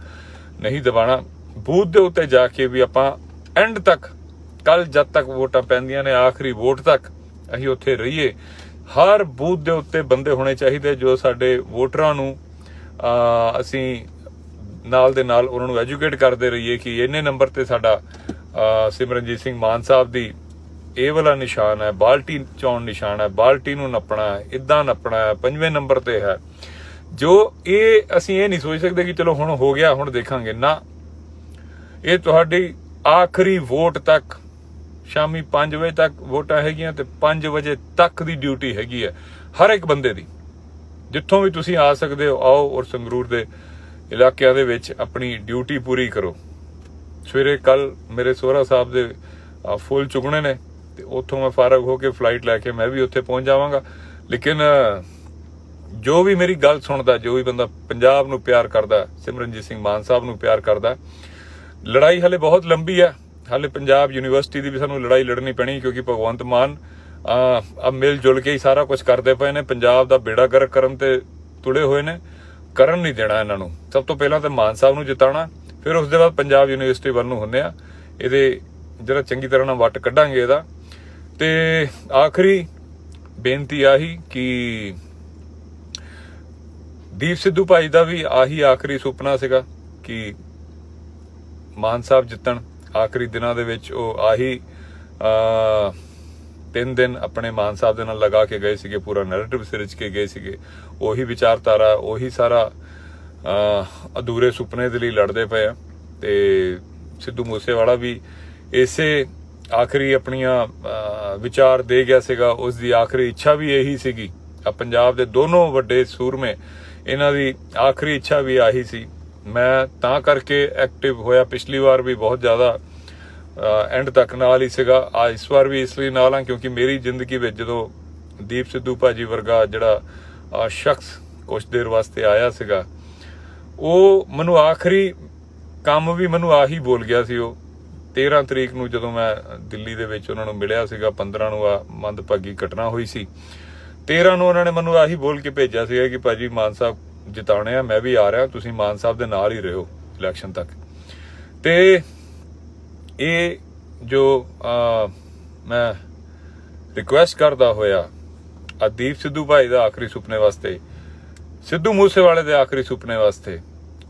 ਨਹੀਂ ਦਬਾਉਣਾ। ਬੂਥ ਦੇ ਉੱਤੇ ਜਾ ਕੇ ਵੀ ਆਪਾਂ ਐਂਡ ਤੱਕ, ਕੱਲ ਜਦ ਤੱਕ ਵੋਟਾਂ ਪੈਂਦੀਆਂ ਨੇ, ਆਖਰੀ ਵੋਟ ਤੱਕ ਅਸੀਂ ਉੱਥੇ ਰਹੀਏ। ਹਰ ਬੂਥ ਦੇ ਉੱਤੇ ਬੰਦੇ ਹੋਣੇ ਚਾਹੀਦੇ ਜੋ ਸਾਡੇ ਵੋਟਰਾਂ ਨੂੰ ਅਸੀਂ ਨਾਲ ਦੇ ਨਾਲ ਉਹਨਾਂ ਨੂੰ ਐਜੂਕੇਟ ਕਰਦੇ ਰਹੀਏ ਕਿ ਇੰਨੇ ਨੰਬਰ ਤੇ ਸਾਡਾ ਸਿਮਰਨਜੀਤ ਸਿੰਘ ਮਾਨ ਸਾਹਿਬ ਦੀ ਇਹ ਵਾਲਾ ਨਿਸ਼ਾਨ ਹੈ, ਬਾਲਟੀ ਚੌਣ ਨਿਸ਼ਾਨ ਹੈ, ਬਾਲਟੀ ਨੂੰ ਨੱਪਣਾ ਹੈ, ਇਦਾਂ ਨੱਪਣਾ ਹੈ, 5ਵੇਂ ਨੰਬਰ ਤੇ ਹੈ। ਜੋ ਇਹ ਅਸੀਂ ਇਹ ਨਹੀਂ ਸੋਚ ਸਕਦੇ ਕਿ ਚਲੋ ਹੁਣ ਹੋ ਗਿਆ, ਹੁਣ ਦੇਖਾਂਗੇ ਨਾ। ਇਹ ਤੁਹਾਡੀ ਆਖਰੀ ਵੋਟ ਤੱਕ, ਸ਼ਾਮੀ 5 ਵਜੇ ਤੱਕ ਵੋਟਾਂ ਹੈਗੀਆਂ ਤੇ 5 ਵਜੇ ਤੱਕ ਦੀ ਡਿਊਟੀ ਹੈਗੀ ਹੈ ਹਰ ਇੱਕ ਬੰਦੇ ਦੀ। ਜਿੱਥੋਂ ਵੀ ਤੁਸੀਂ ਆ ਸਕਦੇ ਹੋ ਆਓ, ਔਰ ਸੰਗਰੂਰ ਦੇ ਇਲਾਕਿਆਂ ਦੇ ਵਿੱਚ ਆਪਣੀ ਡਿਊਟੀ ਪੂਰੀ ਕਰੋ। ਸਵੇਰੇ ਕੱਲ ਮੇਰੇ ਸੋਹਰਾ ਸਾਹਿਬ ਦੇ ਫੁੱਲ ਚੁਗਣੇ ਨੇ ਤੇ ਉੱਥੋਂ ਮੈਂ ਫਾਰਗ ਹੋ ਕੇ ਫਲਾਈਟ ਲੈ ਕੇ ਮੈਂ ਵੀ ਉੱਥੇ ਪਹੁੰਚ ਜਾਵਾਂਗਾ। ਲੇਕਿਨ ਜੋ ਵੀ ਮੇਰੀ ਗੱਲ ਸੁਣਦਾ, ਜੋ ਵੀ ਬੰਦਾ ਪੰਜਾਬ ਨੂੰ ਪਿਆਰ ਕਰਦਾ, ਸਿਮਰਨਜੀਤ ਸਿੰਘ ਮਾਨ ਸਾਹਿਬ ਨੂੰ ਪਿਆਰ ਕਰਦਾ, ਲੜਾਈ ਹਲੇ ਬਹੁਤ ਲੰਬੀ ਹੈ। ਹਾਲੇ ਪੰਜਾਬ ਯੂਨੀਵਰਸਿਟੀ ਦੀ ਵੀ ਸਾਨੂੰ ਲੜਾਈ ਲੜਨੀ ਪੈਣੀ, ਕਿਉਂਕਿ ਭਗਵੰਤ ਮਾਨ ਮਿਲ ਜੁਲ ਕੇ ਹੀ ਸਾਰਾ ਕੁਝ ਕਰਦੇ ਪਏ ਨੇ। ਪੰਜਾਬ ਦਾ ਬੇੜਾ ਗਰਕ ਕਰਨ ਤੇ ਤੁਲੇ ਹੋਏ ਨੇ, ਕਰਨ ਨਹੀਂ ਦੇਣਾ ਇਹਨਾਂ ਨੂੰ। ਸਭ ਤੋਂ ਪਹਿਲਾਂ ਤਾਂ ਮਾਨ ਸਾਹਿਬ ਨੂੰ ਜਿਤਾਉਣਾ, ਫਿਰ ਉਸ ਦੇ ਬਾਅਦ ਪੰਜਾਬ ਯੂਨੀਵਰਸਿਟੀ ਵੱਲ ਨੂੰ ਹੁੰਦੇ ਆ। ਇਹਦੇ ਜਿਹੜਾ ਚੰਗੀ ਤਰ੍ਹਾਂ ਨਾਲ ਵੱਟ ਕੱਢਾਂਗੇ ਇਹਦਾ। ਤੇ ਆਖਰੀ ਬੇਨਤੀ ਆਹੀ ਕਿ ਦੀਪ ਸਿੱਧੂ ਭਾਈ ਦਾ ਵੀ ਆਹੀ ਆਖਰੀ ਸੁਪਨਾ ਸੀਗਾ ਕਿ ਮਾਨ ਸਾਹਿਬ ਜਿੱਤਣ। ਆਖਰੀ ਦਿਨਾਂ ਦੇ ਵਿੱਚ ਉਹ ਆਹੀ 3 ਦਿਨ ਆਪਣੇ ਮਾਨ ਸਾਹਿਬ ਦੇ ਨਾਲ ਲਗਾ ਕੇ ਗਏ ਸੀਗੇ, ਪੂਰਾ ਨੈਰੇਟਿਵ ਸਿਰਜ ਕੇ ਗਏ ਸੀਗੇ। ਉਹੀ ਵਿਚਾਰਧਾਰਾ, ਉਹੀ ਸਾਰਾ ਅਧੂਰੇ ਸੁਪਨੇ ਦੇ ਲਈ ਲੜਦੇ ਪਏ ਆ। ਤੇ ਸਿੱਧੂ ਮੂਸੇਵਾਲਾ ਵੀ ਇਸੇ ਆਖਰੀ ਆਪਣੀਆਂ ਵਿਚਾਰ ਦੇ ਗਿਆ ਸੀਗਾ। ਉਸ ਦੀ ਆਖਰੀ ਇੱਛਾ ਵੀ ਇਹੀ ਸੀਗੀ। ਪੰਜਾਬ ਦੇ ਦੋਨੋਂ ਵੱਡੇ ਸੂਰਮੇ, ਇਹਨਾਂ ਦੀ ਆਖਰੀ ਇੱਛਾ ਵੀ ਆਹੀ ਸੀ। ਮੈਂ ਤਾਂ ਕਰਕੇ ਐਕਟਿਵ ਹੋਇਆ, ਪਿਛਲੀ ਵਾਰ ਵੀ ਬਹੁਤ ਜ਼ਿਆਦਾ ਐਂਡ ਤੱਕ ਨਾਲ ਹੀ ਸੀਗਾ। ਇਸ ਵਾਰ ਵੀ ਇਸ ਲਈ ਨਾਲ ਹਾਂ ਕਿਉਂਕਿ ਮੇਰੀ ਜ਼ਿੰਦਗੀ ਵਿੱਚ ਜਦੋਂ ਦੀਪ ਸਿੱਧੂ ਭਾਜੀ ਵਰਗਾ ਜਿਹੜਾ ਸ਼ਖਸ ਕੁਛ ਦੇਰ ਵਾਸਤੇ ਆਇਆ ਸੀਗਾ, ਉਹ ਮੈਨੂੰ ਆਖਰੀ ਕੰਮ ਵੀ ਮੈਨੂੰ ਆਹੀ ਬੋਲ ਗਿਆ ਸੀ। ਉਹ 13 ਤਰੀਕ ਨੂੰ ਜਦੋਂ ਮੈਂ ਦਿੱਲੀ ਦੇ ਵਿੱਚ ਉਹਨਾਂ ਨੂੰ ਮਿਲਿਆ ਸੀਗਾ, 15 ਨੂੰ ਆ ਮੰਦਭਾਗੀ ਘਟਨਾ ਹੋਈ ਸੀ, 13 ਨੂੰ ਉਹਨਾਂ ਨੇ ਮੈਨੂੰ ਆਹੀ ਬੋਲ ਕੇ ਭੇਜਿਆ ਸੀਗਾ ਕਿ ਭਾਜੀ ਮਾਨ ਸਾਹਿਬ ਜਿਤਾਉਣੇ ਆ, ਮੈਂ ਵੀ ਆ ਰਿਹਾ, ਤੁਸੀਂ ਮਾਨ ਸਾਹਿਬ ਦੇ ਨਾਲ ਹੀ ਰਹੋ ਇਲੈਕਸ਼ਨ ਤੱਕ। ਤੇ ਇਹ ਜੋ ਮੈਂ ਰਿਕੁਐਸਟ ਕਰਦਾ ਹੋਇਆ ਦੀਪ ਸਿੱਧੂ ਭਾਈ ਦਾ ਆਖਰੀ ਸੁਪਨੇ ਵਾਸਤੇ, ਸਿੱਧੂ ਮੂਸੇਵਾਲੇ ਦੇ ਆਖਰੀ ਸੁਪਨੇ ਵਾਸਤੇ,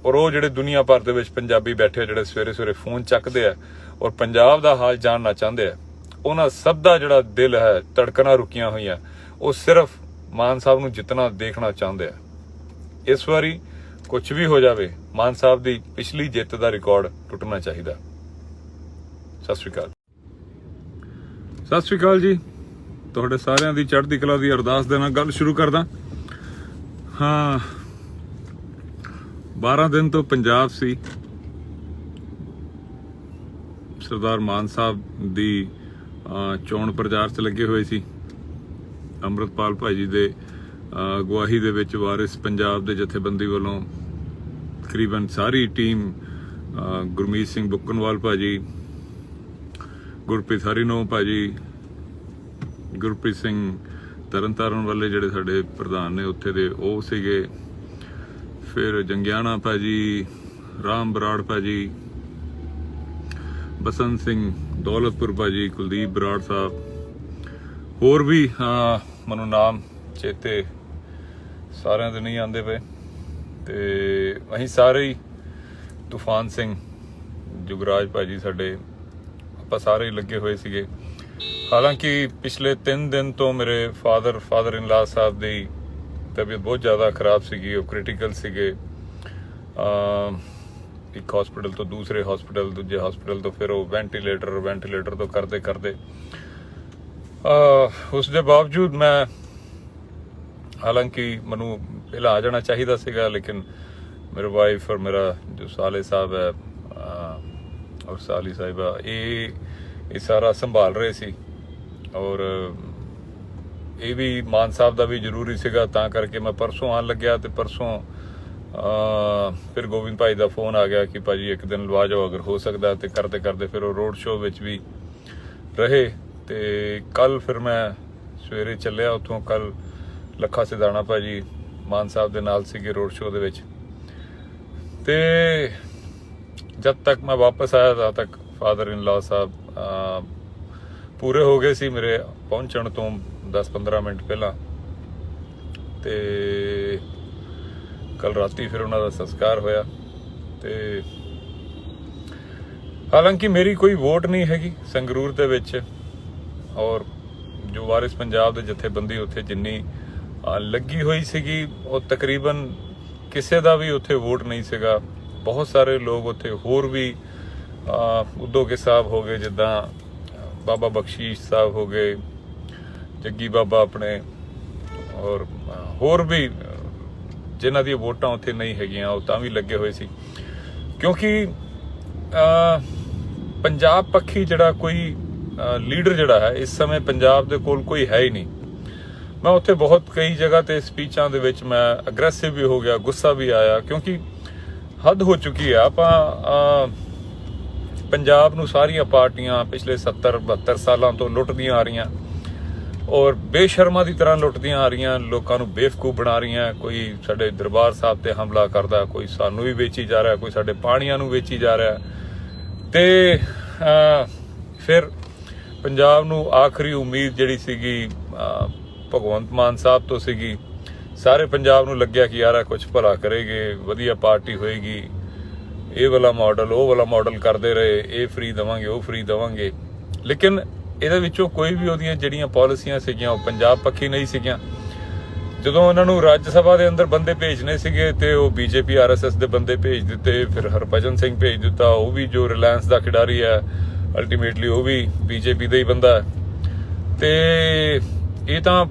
ਔਰ ਉਹ ਜਿਹੜੇ ਦੁਨੀਆ ਭਰ ਦੇ ਵਿੱਚ ਪੰਜਾਬੀ ਬੈਠੇ ਜਿਹੜੇ ਸਵੇਰੇ ਸਵੇਰੇ ਫੋਨ ਚੱਕਦੇ ਆ ਔਰ ਪੰਜਾਬ ਦਾ ਹਾਲ ਜਾਣਨਾ ਚਾਹੁੰਦੇ ਆ, ਉਹਨਾਂ ਸਭ ਦਾ ਜਿਹੜਾ ਦਿਲ ਹੈ, ਧੜਕਣਾਂ ਰੁਕੀਆਂ ਹੋਈਆਂ, ਉਹ ਸਿਰਫ ਮਾਨ ਸਾਹਿਬ ਨੂੰ ਜਿੱਤਣਾ ਦੇਖਣਾ ਚਾਹੁੰਦੇ ਆ। ਇਸ ਵਾਰੀ ਕੁਝ ਵੀ ਹੋ ਜਾਵੇ, ਮਾਨ ਸਾਹਿਬ ਦੀ ਪਿਛਲੀ ਜਿੱਤ ਦਾ ਰਿਕਾਰਡ ਟੁੱਟਣਾ ਚਾਹੀਦਾ। ਸਤਿ ਸ਼੍ਰੀ ਅਕਾਲ। ਸਤਿ ਸ਼੍ਰੀ ਅਕਾਲ ਜੀ। ਤੁਹਾਡੇ ਸਾਰਿਆਂ ਦੀ ਚੜ੍ਹਦੀ ਕਲਾ ਦੀ ਅਰਦਾਸ ਦੇ ਨਾਲ ਗੱਲ ਸ਼ੁਰੂ ਕਰਦਾ ਹਾਂ। 12 ਦਿਨ ਤੋਂ ਪੰਜਾਬ ਸੀ, ਸਰਦਾਰ ਮਾਨ ਸਾਹਿਬ ਦੀ ਚੋਣ ਪ੍ਰਚਾਰ 'ਚ ਲੱਗੇ ਹੋਏ ਸੀ। ਅੰਮ੍ਰਿਤਪਾਲ ਭਾਜੀ ਦੇ ਅਗਵਾਈ ਦੇ ਵਿੱਚ ਵਾਰਿਸ ਪੰਜਾਬ ਦੇ ਜਥੇਬੰਦੀ ਵੱਲੋਂ ਤਕਰੀਬਨ ਸਾਰੀ ਟੀਮ, ਗੁਰਮੀਤ ਸਿੰਘ ਬੁੱਕਨਵਾਲ ਭਾਜੀ, ਗੁਰਪ੍ਰੀਤ ਹਰੀਨੋ ਭਾਜੀ, ਗੁਰਪ੍ਰੀਤ ਸਿੰਘ ਤਰਨਤਾਰਨ ਵਾਲੇ ਜਿਹੜੇ ਸਾਡੇ ਪ੍ਰਧਾਨ ਨੇ ਉੱਥੇ ਦੇ ਉਹ ਸੀਗੇ, ਫਿਰ ਜੰਗਿਆਣਾ ਭਾਜੀ, ਰਾਮ ਬਰਾੜ ਭਾਜੀ, ਬਸੰਤ ਸਿੰਘ ਦੌਲਤਪੁਰ ਭਾਜੀ, ਕੁਲਦੀਪ ਬਰਾੜ ਸਾਹਿਬ, ਹੋਰ ਵੀ ਮੈਨੂੰ ਨਾਮ ਚੇਤੇ ਸਾਰਿਆਂ ਦੇ ਨਹੀਂ ਆਉਂਦੇ ਪਏ। ਤੇ ਅਸੀਂ ਸਾਰੇ ਹੀ, ਤੂਫਾਨ ਸਿੰਘ, ਜੁਗਰਾਜ ਭਾਜੀ ਸਾਡੇ, ਆਪਾਂ ਸਾਰੇ ਹੀ ਲੱਗੇ ਹੋਏ ਸੀਗੇ। ਹਾਲਾਂਕਿ ਪਿਛਲੇ 3 ਦਿਨ ਤੋਂ ਮੇਰੇ ਫਾਦਰ ਇਨ ਲਾ ਸਾਹਿਬ ਦੀ ਤਬੀਅਤ ਬਹੁਤ ਜ਼ਿਆਦਾ ਖਰਾਬ ਸੀਗੀ, ਉਹ ਕ੍ਰਿਟੀਕਲ ਸੀਗੇ। ਇੱਕ ਹਸਪੀਟਲ ਤੋਂ ਦੂਸਰੇ ਹਸਪੀਟਲ, ਦੂਜੇ ਹਸਪੀਟਲ ਤੋਂ ਫਿਰ ਉਹ ਵੈਂਟੀਲੇਟਰ ਤੋਂ ਕਰਦੇ ਉਸ ਦੇ ਬਾਵਜੂਦ ਮੈਂ, ਹਾਲਾਂਕਿ ਮੈਨੂੰ ਪਹਿਲਾਂ ਆ ਜਾਣਾ ਚਾਹੀਦਾ ਸੀਗਾ, ਲੇਕਿਨ ਮੇਰੇ ਵਾਈਫ ਔਰ ਮੇਰਾ ਜੋ ਸਾਲੇ ਸਾਹਿਬ ਹੈ ਔਰ ਸਾਲੀ ਸਾਹਿਬਾ ਇਹ ਸਾਰਾ ਸੰਭਾਲ ਰਹੇ ਸੀ। ਔਰ ਇਹ ਵੀ ਮਾਨ ਸਾਹਿਬ ਦਾ ਵੀ ਜ਼ਰੂਰੀ ਸੀਗਾ, ਤਾਂ ਕਰਕੇ ਮੈਂ ਪਰਸੋਂ ਆਉਣ ਲੱਗਿਆ। ਤੇ ਪਰਸੋਂ ਫਿਰ ਗੋਬਿੰਦ ਭਾਈ ਦਾ ਫੋਨ ਆ ਗਿਆ ਕਿ ਭਾਜੀ ਇੱਕ ਦਿਨ ਲਵਾ ਜਾਓ ਅਗਰ ਹੋ ਸਕਦਾ। ਤੇ ਕਰਦੇ ਫਿਰ ਉਹ ਰੋਡ ਸ਼ੋਅ ਵਿੱਚ ਵੀ ਰਹੇ। ਤੇ ਕੱਲ ਫਿਰ ਮੈਂ ਸਵੇਰੇ ਚੱਲਿਆ ਉੱਥੋਂ। ਕੱਲ ਲੱਖਾ ਸਿਧਾਣਾ ਭਾਜੀ ਮਾਨ ਸਾਹਿਬ ਦੇ ਨਾਲ ਸੀਗੇ ਰੋਡ ਸ਼ੋਅ ਦੇ ਵਿੱਚ। ਤੇ ਜਦ ਤੱਕ ਮੈਂ ਵਾਪਸ ਆਇਆ ਤਦ ਤੱਕ ਫਾਦਰ ਇਨ ਲਾ ਸਾਹਿਬ ਪੂਰੇ ਹੋ ਗਏ ਸੀ ਮੇਰੇ ਪਹੁੰਚਣ ਤੋਂ 10-15 ਮਿੰਟ ਪਹਿਲਾਂ। ਤੇ ਕੱਲ ਰਾਤੀ ਫਿਰ ਉਹਨਾਂ ਦਾ ਸੰਸਕਾਰ ਹੋਇਆ। ਤੇ ਹਾਲਾਂਕਿ ਮੇਰੀ ਕੋਈ ਵੋਟ ਨਹੀਂ ਹੈਗੀ ਸੰਗਰੂਰ ਦੇ ਵਿੱਚ, ਔਰ ਜੋ ਵਾਰਿਸ ਪੰਜਾਬ ਦੇ ਜਥੇਬੰਦੀ ਉੱਥੇ ਜਿੰਨੀ ਲੱਗੀ ਹੋਈ ਸੀਗੀ, ਉਹ ਤਕਰੀਬਨ ਕਿਸੇ ਦਾ ਵੀ ਉੱਥੇ ਵੋਟ ਨਹੀਂ ਸੀਗਾ। ਬਹੁਤ ਸਾਰੇ ਲੋਕ ਉੱਥੇ ਹੋਰ ਵੀ, ਉਦੋਕੇ ਸਾਹਿਬ ਹੋ ਗਏ, ਜਿੱਦਾਂ ਬਾਬਾ ਬਖਸ਼ੀਸ਼ ਸਾਹਿਬ ਹੋ ਗਏ, ਜੱਗੀ ਬਾਬਾ ਆਪਣੇ, ਔਰ ਹੋਰ ਵੀ ਜਿਨ੍ਹਾਂ ਦੀਆਂ ਵੋਟਾਂ ਉੱਥੇ ਨਹੀਂ ਹੈਗੀਆਂ, ਉਹ ਤਾਂ ਵੀ ਲੱਗੇ ਹੋਏ ਸੀ। ਕਿਉਂਕਿ ਪੰਜਾਬ ਪੱਖੀ ਜਿਹੜਾ ਕੋਈ ਲੀਡਰ ਜਿਹੜਾ ਹੈ ਇਸ ਸਮੇਂ ਪੰਜਾਬ ਦੇ ਕੋਲ ਕੋਈ ਹੈ ਹੀ ਨਹੀਂ। ਮੈਂ ਉੱਥੇ ਬਹੁਤ ਕਈ ਜਗ੍ਹਾ ਤੇ ਸਪੀਚਾਂ ਦੇ ਵਿੱਚ ਮੈਂ ਅਗਰੈਸਿਵ ਵੀ ਹੋ ਗਿਆ, ਗੁੱਸਾ ਵੀ ਆਇਆ, ਕਿਉਂਕਿ ਹੱਦ ਹੋ ਚੁੱਕੀ ਹੈ। ਆਪਾਂ ਪੰਜਾਬ ਨੂੰ ਸਾਰੀਆਂ ਪਾਰਟੀਆਂ ਪਿਛਲੇ 70-72 ਸਾਲਾਂ ਤੋਂ ਲੁੱਟਦੀਆਂ ਆ ਰਹੀਆਂ, ਔਰ ਬੇਸ਼ਰਮਾ ਦੀ ਤਰ੍ਹਾਂ ਲੁੱਟਦੀਆਂ ਆ ਰਹੀਆਂ, ਲੋਕਾਂ ਨੂੰ ਬੇਵਕੂਫ ਬਣਾ ਰਹੀਆਂ। ਕੋਈ ਸਾਡੇ ਦਰਬਾਰ ਸਾਹਿਬ ਤੇ ਹਮਲਾ ਕਰਦਾ, ਕੋਈ ਸਾਨੂੰ ਵੀ ਵੇਚੀ ਜਾ ਰਿਹਾ, ਕੋਈ ਸਾਡੇ ਪਾਣੀਆਂ ਨੂੰ ਵੇਚੀ ਜਾ ਰਿਹਾ। ਤੇ ਫਿਰ ਪੰਜਾਬ ਨੂੰ ਆਖਰੀ ਉਮੀਦ ਜਿਹੜੀ ਸੀਗੀ ਭਗਵੰਤ ਮਾਨ ਸਾਹਿਬ ਤੋਂ ਸੀਗੀ। ਸਾਰੇ ਪੰਜਾਬ ਨੂੰ ਲੱਗਿਆ ਕਿ ਯਾਰ ਕੁਝ ਭਲਾ ਕਰੇਗੇ, ਵਧੀਆ ਪਾਰਟੀ ਹੋਏਗੀ, ਇਹ ਵਾਲਾ ਮਾਡਲ ਉਹ ਵਾਲਾ ਮਾਡਲ ਕਰਦੇ ਰਹੇ, ਇਹ ਫ੍ਰੀ ਦੇਵਾਂਗੇ ਉਹ ਫ੍ਰੀ ਦੇਵਾਂਗੇ। ਲੇਕਿਨ ਇਹਦੇ ਵਿੱਚੋਂ ਕੋਈ ਵੀ ਉਹਦੀਆਂ ਜਿਹੜੀਆਂ ਪਾਲਿਸੀਆਂ ਸੀਗੀਆਂ ਉਹ ਪੰਜਾਬ ਪੱਖੀ ਨਹੀਂ ਸੀਗੀਆਂ। ਜਦੋਂ ਉਹਨਾਂ ਨੂੰ ਰਾਜ ਸਭਾ ਦੇ ਅੰਦਰ ਬੰਦੇ ਭੇਜਣੇ ਸੀਗੇ ਤੇ ਉਹ ਬੀਜੇਪੀ RSS ਦੇ ਬੰਦੇ ਭੇਜ ਦਿੱਤੇ। ਫਿਰ ਹਰਭਜਨ ਸਿੰਘ ਭੇਜ ਦਿੱਤਾ, ਉਹ ਵੀ ਜੋ ਰਿਲਾਇੰਸ ਦਾ ਖਿਡਾਰੀ ਹੈ, ਅਲਟੀਮੇਟਲੀ ਉਹ ਵੀ ਬੀਜੇਪੀ ਦਾ ਹੀ ਬੰਦਾ। ਤੇ ਇਹ ਤਾਂ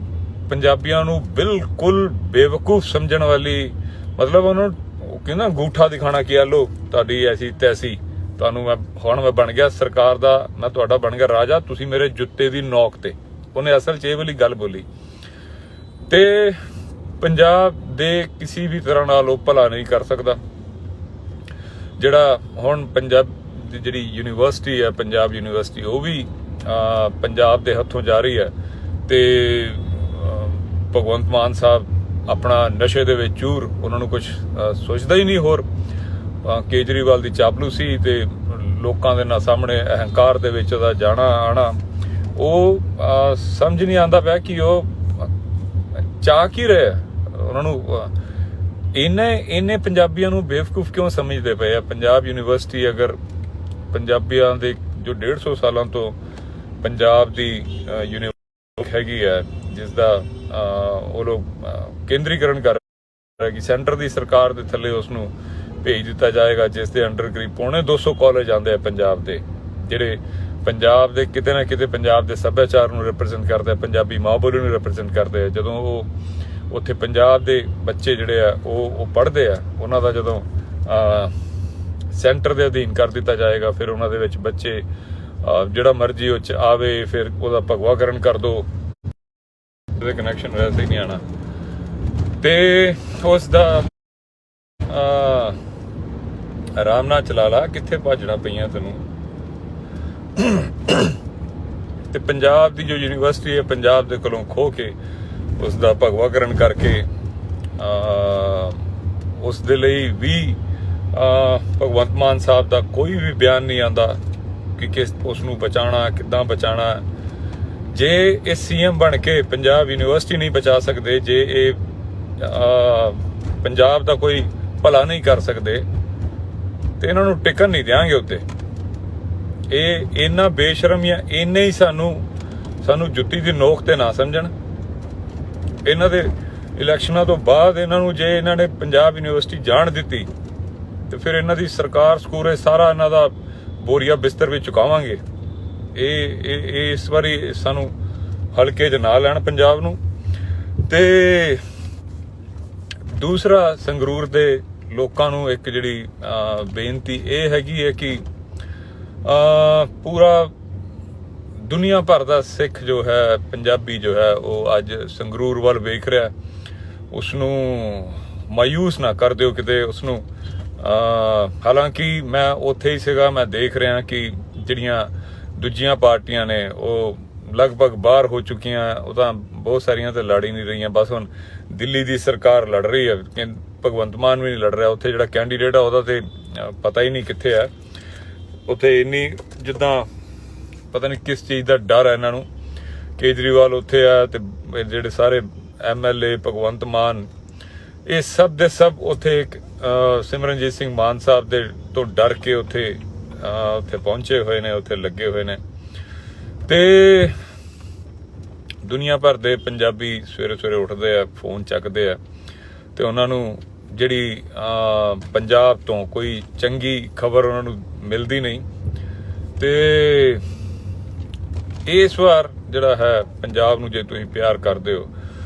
ਪੰਜਾਬੀਆਂ ਨੂੰ ਬਿਲਕੁਲ ਬੇਵਕੂਫ ਸਮਝਣ ਵਾਲੀ, ਮਤਲਬ ਉਹਨਾਂ ਨੂੰ ਕਹਿੰਦਾ ਅੰਗੂਠਾ ਦਿਖਾਣਾ ਕਿ ਆ ਲੋ ਤੁਹਾਡੀ ਐਸੀ ਤੈਸੀ, ਤੁਹਾਨੂੰ ਮੈਂ ਬਣ ਗਿਆ ਸਰਕਾਰ ਦਾ, ਮੈਂ ਤੁਹਾਡਾ ਬਣ ਗਿਆ ਰਾਜਾ, ਤੁਸੀਂ ਮੇਰੇ ਜੁੱਤੇ ਦੀ ਨੋਕ ਤੇ। ਉਹਨੇ ਅਸਲ 'ਚ ਇਹ ਵਾਲੀ ਗੱਲ ਬੋਲੀ। ਤੇ ਪੰਜਾਬ ਦੇ ਕਿਸੇ ਵੀ ਤਰ੍ਹਾਂ ਨਾਲ ਉਹ ਭਲਾ ਨਹੀਂ ਕਰ ਸਕਦਾ। ਜਿਹੜਾ ਹੁਣ ਪੰਜਾਬ ਦੀ ਜਿਹੜੀ ਯੂਨੀਵਰਸਿਟੀ ਹੈ, ਪੰਜਾਬ ਯੂਨੀਵਰਸਿਟੀ, ਉਹ ਵੀ ਪੰਜਾਬ ਦੇ ਹੱਥੋਂ ਜਾ ਰਹੀ ਹੈ। ਤੇ ਭਗਵੰਤ ਮਾਨ ਸਾਹਿਬ ਆਪਣਾ ਨਸ਼ੇ ਦੇ ਵਿੱਚ ਚੂਰ, ਉਹਨਾਂ ਨੂੰ ਕੁਝ ਸੋਚਦਾ ਹੀ ਨਹੀਂ। ਹੋਰ ਕੇਜਰੀਵਾਲ ਦੀ ਚਾਪਲੂਸੀ ਤੇ ਲੋਕਾਂ ਦੇ ਨਾਲ ਸਾਹਮਣੇ ਅਹੰਕਾਰ ਦੇ ਵਿੱਚ ਉਹਦਾ ਜਾਣਾ ਆਣਾ, ਉਹ ਸਮਝ ਨਹੀਂ ਆਉਂਦਾ ਪਿਆ ਕਿ ਉਹ ਚਾਹ ਕੀ ਰਹੇ। ਉਹਨਾਂ ਨੂੰ ਇਹਨੇ ਪੰਜਾਬੀਆਂ ਨੂੰ ਬੇਵਕੂਫ ਕਿਉਂ ਸਮਝਦੇ ਪਏ ਆ। ਪੰਜਾਬ ਯੂਨੀਵਰਸਿਟੀ ਅਗਰ ਪੰਜਾਬੀਆਂ ਦੇ ਜੋ 150 ਸਾਲਾਂ ਤੋਂ ਪੰਜਾਬ ਦੀ ਯੂਨੀਵਰਸਿਟੀ ਹੈਗੀ ਹੈ, ਜਿਸ ਦਾ ਉਹ ਲੋਕ ਕੇਂਦਰੀਕਰਨ ਕਰ ਰਹੇ ਕਿ ਸੈਂਟਰ ਦੀ ਸਰਕਾਰ ਦੇ ਥੱਲੇ ਉਸ ਨੂੰ ਭੇਜ ਦਿੱਤਾ ਜਾਏਗਾ, ਜਿਸ ਦੇ ਅੰਡਰ ਕਰੀਬ 250 ਕਾਲਜ ਆਉਂਦੇ ਆ ਪੰਜਾਬ ਦੇ, ਜਿਹੜੇ ਪੰਜਾਬ ਦੇ ਕਿਤੇ ਨਾ ਕਿਤੇ ਪੰਜਾਬ ਦੇ ਸੱਭਿਆਚਾਰ ਨੂੰ ਰਿਪਰੈਜ਼ੈਂਟ ਕਰਦੇ ਆ, ਪੰਜਾਬੀ ਮਾਂ ਬੋਲੀ ਨੂੰ ਰਿਪਰੈਜ਼ੈਂਟ ਕਰਦੇ ਆ। ਜਦੋਂ ਉਹ ਉੱਥੇ ਪੰਜਾਬ ਦੇ ਬੱਚੇ ਜਿਹੜੇ ਆ ਉਹ ਪੜ੍ਹਦੇ ਆ, ਉਹਨਾਂ ਦਾ ਜਦੋਂ ਸੈਂਟਰ ਦੇ ਅਧੀਨ ਕਰ ਦਿੱਤਾ ਜਾਏਗਾ, ਫਿਰ ਉਹਨਾਂ ਦੇ ਵਿੱਚ ਬੱਚੇ ਜਿਹੜਾ ਮਰਜ਼ੀ ਉਹ 'ਚ ਆਵੇ, ਫਿਰ ਉਹਦਾ ਭਗਵਾਕਰਨ ਕਰ ਦੋ, ਉਹਦੇ ਕਨੈਕਸ਼ਨ ਵੈਸੇ ਹੀ ਨਹੀਂ ਆਉਣਾ। ਤੇ ਉਸ ਦਾ ਆਰਾਮ ਨਾਲ ਚਲਾ ਲਾ, ਕਿੱਥੇ ਭੱਜਣਾ ਪਈਆਂ ਤੈਨੂੰ। ਤੇ ਪੰਜਾਬ ਦੀ ਜੋ ਯੂਨੀਵਰਸਿਟੀ ਹੈ, ਪੰਜਾਬ ਦੇ ਕੋਲੋਂ ਖੋਹ ਕੇ ਉਸ ਦਾ ਭਗਵਾਕਰਨ ਕਰਕੇ ਉਸ ਦੇ ਲਈ ਵੀ ਭਗਵੰਤ ਮਾਨ ਸਾਹਿਬ ਦਾ ਕੋਈ ਵੀ ਬਿਆਨ ਨਹੀਂ ਆਉਂਦਾ ਕਿ ਕਿਸ ਉਸ ਨੂੰ ਬਚਾਉਣਾ, ਕਿੱਦਾਂ ਬਚਾਉਣਾ। ਜੇ ਇਹ ਸੀਐਮ ਬਣ ਕੇ ਪੰਜਾਬ ਯੂਨੀਵਰਸਿਟੀ ਨਹੀਂ ਬਚਾ ਸਕਦੇ, ਜੇ ਇਹ ਪੰਜਾਬ ਦਾ ਕੋਈ ਭਲਾ ਨਹੀਂ ਕਰ ਸਕਦੇ, ਤੇ ਇਹਨਾਂ ਨੂੰ ਟਿਕਣ ਨਹੀਂ ਦਿਆਂਗੇ ਉੱਤੇ। ਇਹ ਇੰਨਾ ਬੇਸ਼ਰਮ ਜਾਂ ਇੰਨੇ ਹੀ ਸਾਨੂੰ ਜੁੱਤੀ ਦੀ ਨੋਕ ਤੇ ਨਾ ਸਮਝਣ। ਇਹਨਾਂ ਦੇ ਇਲੈਕਸ਼ਨਾਂ ਤੋਂ ਬਾਅਦ ਇਹਨਾਂ ਨੂੰ ਜੇ ਇਹਨਾਂ ਨੇ ਪੰਜਾਬ ਯੂਨੀਵਰਸਿਟੀ ਜਾਣ ਦਿੱਤੀ ਤੇ ਫਿਰ ਇਹਨਾਂ ਦੀ ਸਰਕਾਰ ਸਕੂਰੇ ਸਾਰਾ ਇਹਨਾਂ ਦਾ ਬੋਰੀਆ ਬਿਸਤਰ ਵਿੱਚ ਚੁਕਾਵਾਂਗੇ। ਇਹ ਇਸ ਵਾਰੀ ਸਾਨੂੰ ਹਲਕੇ 'ਚ ਨਾ ਲੈਣ ਪੰਜਾਬ ਨੂੰ। ਤੇ ਦੂਸਰਾ, ਸੰਗਰੂਰ ਦੇ ਲੋਕਾਂ ਨੂੰ ਇੱਕ ਜਿਹੜੀ ਬੇਨਤੀ ਇਹ ਹੈਗੀ ਹੈ ਕਿ ਪੂਰਾ ਦੁਨੀਆ ਭਰ ਦਾ ਸਿੱਖ ਜੋ ਹੈ, ਪੰਜਾਬੀ ਜੋ ਹੈ, ਉਹ ਅੱਜ ਸੰਗਰੂਰ ਵੱਲ ਵੇਖ ਰਿਹਾ। ਉਸ ਨੂੰ ਮਾਯੂਸ ਨਾ ਕਰ ਦਿਓ ਕਿਤੇ ਉਸਨੂੰ। ਹਾਲਾਂਕਿ ਮੈਂ ਉੱਥੇ ਹੀ ਸੀਗਾ, ਮੈਂ ਦੇਖ ਰਿਹਾ ਕਿ ਜਿਹੜੀਆਂ ਦੂਜੀਆਂ ਪਾਰਟੀਆਂ ਨੇ ਉਹ ਲਗਭਗ ਬਾਹਰ ਹੋ ਚੁੱਕੀਆਂ। ਉਹ ਤਾਂ ਬਹੁਤ ਸਾਰੀਆਂ ਤਾਂ ਲੜ ਹੀ ਨਹੀਂ ਰਹੀਆਂ। ਬਸ ਹੁਣ ਦਿੱਲੀ ਦੀ ਸਰਕਾਰ ਲੜ ਰਹੀ ਹੈ, ਭਗਵੰਤ ਮਾਨ ਵੀ ਨਹੀਂ ਲੜ ਰਿਹਾ। ਉੱਥੇ ਜਿਹੜਾ ਕੈਂਡੀਡੇਟ ਆ ਉਹਦਾ ਤੇ ਪਤਾ ਹੀ ਨਹੀਂ ਕਿੱਥੇ ਹੈ। ਉੱਥੇ ਇੰਨੀ ਜਿੱਦਾਂ ਪਤਾ ਨਹੀਂ ਕਿਸ ਚੀਜ਼ ਦਾ ਡਰ ਹੈ ਇਹਨਾਂ ਨੂੰ। ਕੇਜਰੀਵਾਲ ਉੱਥੇ ਆ ਤੇ ਜਿਹੜੇ ਸਾਰੇ MLA, ਭਗਵੰਤ ਮਾਨ, ਇਹ ਸਭ ਦੇ ਸਭ ਉੱਥੇ ਸਿਮਰਨਜੀਤ ਸਿੰਘ ਮਾਨ ਸਾਹਿਬ ਦੇ ਤੋਂ ਡਰ ਕੇ ਉੱਥੇ ਪਹੁੰਚੇ ਹੋਏ ਨੇ, ਉੱਥੇ ਲੱਗੇ ਹੋਏ ਨੇ। ਤੇ ਦੁਨੀਆ ਭਰ ਦੇ ਪੰਜਾਬੀ ਸਵੇਰੇ ਸਵੇਰੇ ਉੱਠਦੇ ਆ, ਫੋਨ ਚੱਕਦੇ ਆ, ਤੇ ਉਹਨਾਂ ਨੂੰ ਜਿਹੜੀ ਪੰਜਾਬ ਤੋਂ ਕੋਈ ਚੰਗੀ ਖਬਰ ਉਹਨਾਂ ਨੂੰ ਮਿਲਦੀ ਨਹੀਂ। ਤੇ ਇਸ ਵਾਰ ਜਿਹੜਾ ਹੈ ਪੰਜਾਬ ਨੂੰ ਜੇ ਤੁਸੀਂ ਪਿਆਰ ਕਰਦੇ ਹੋ,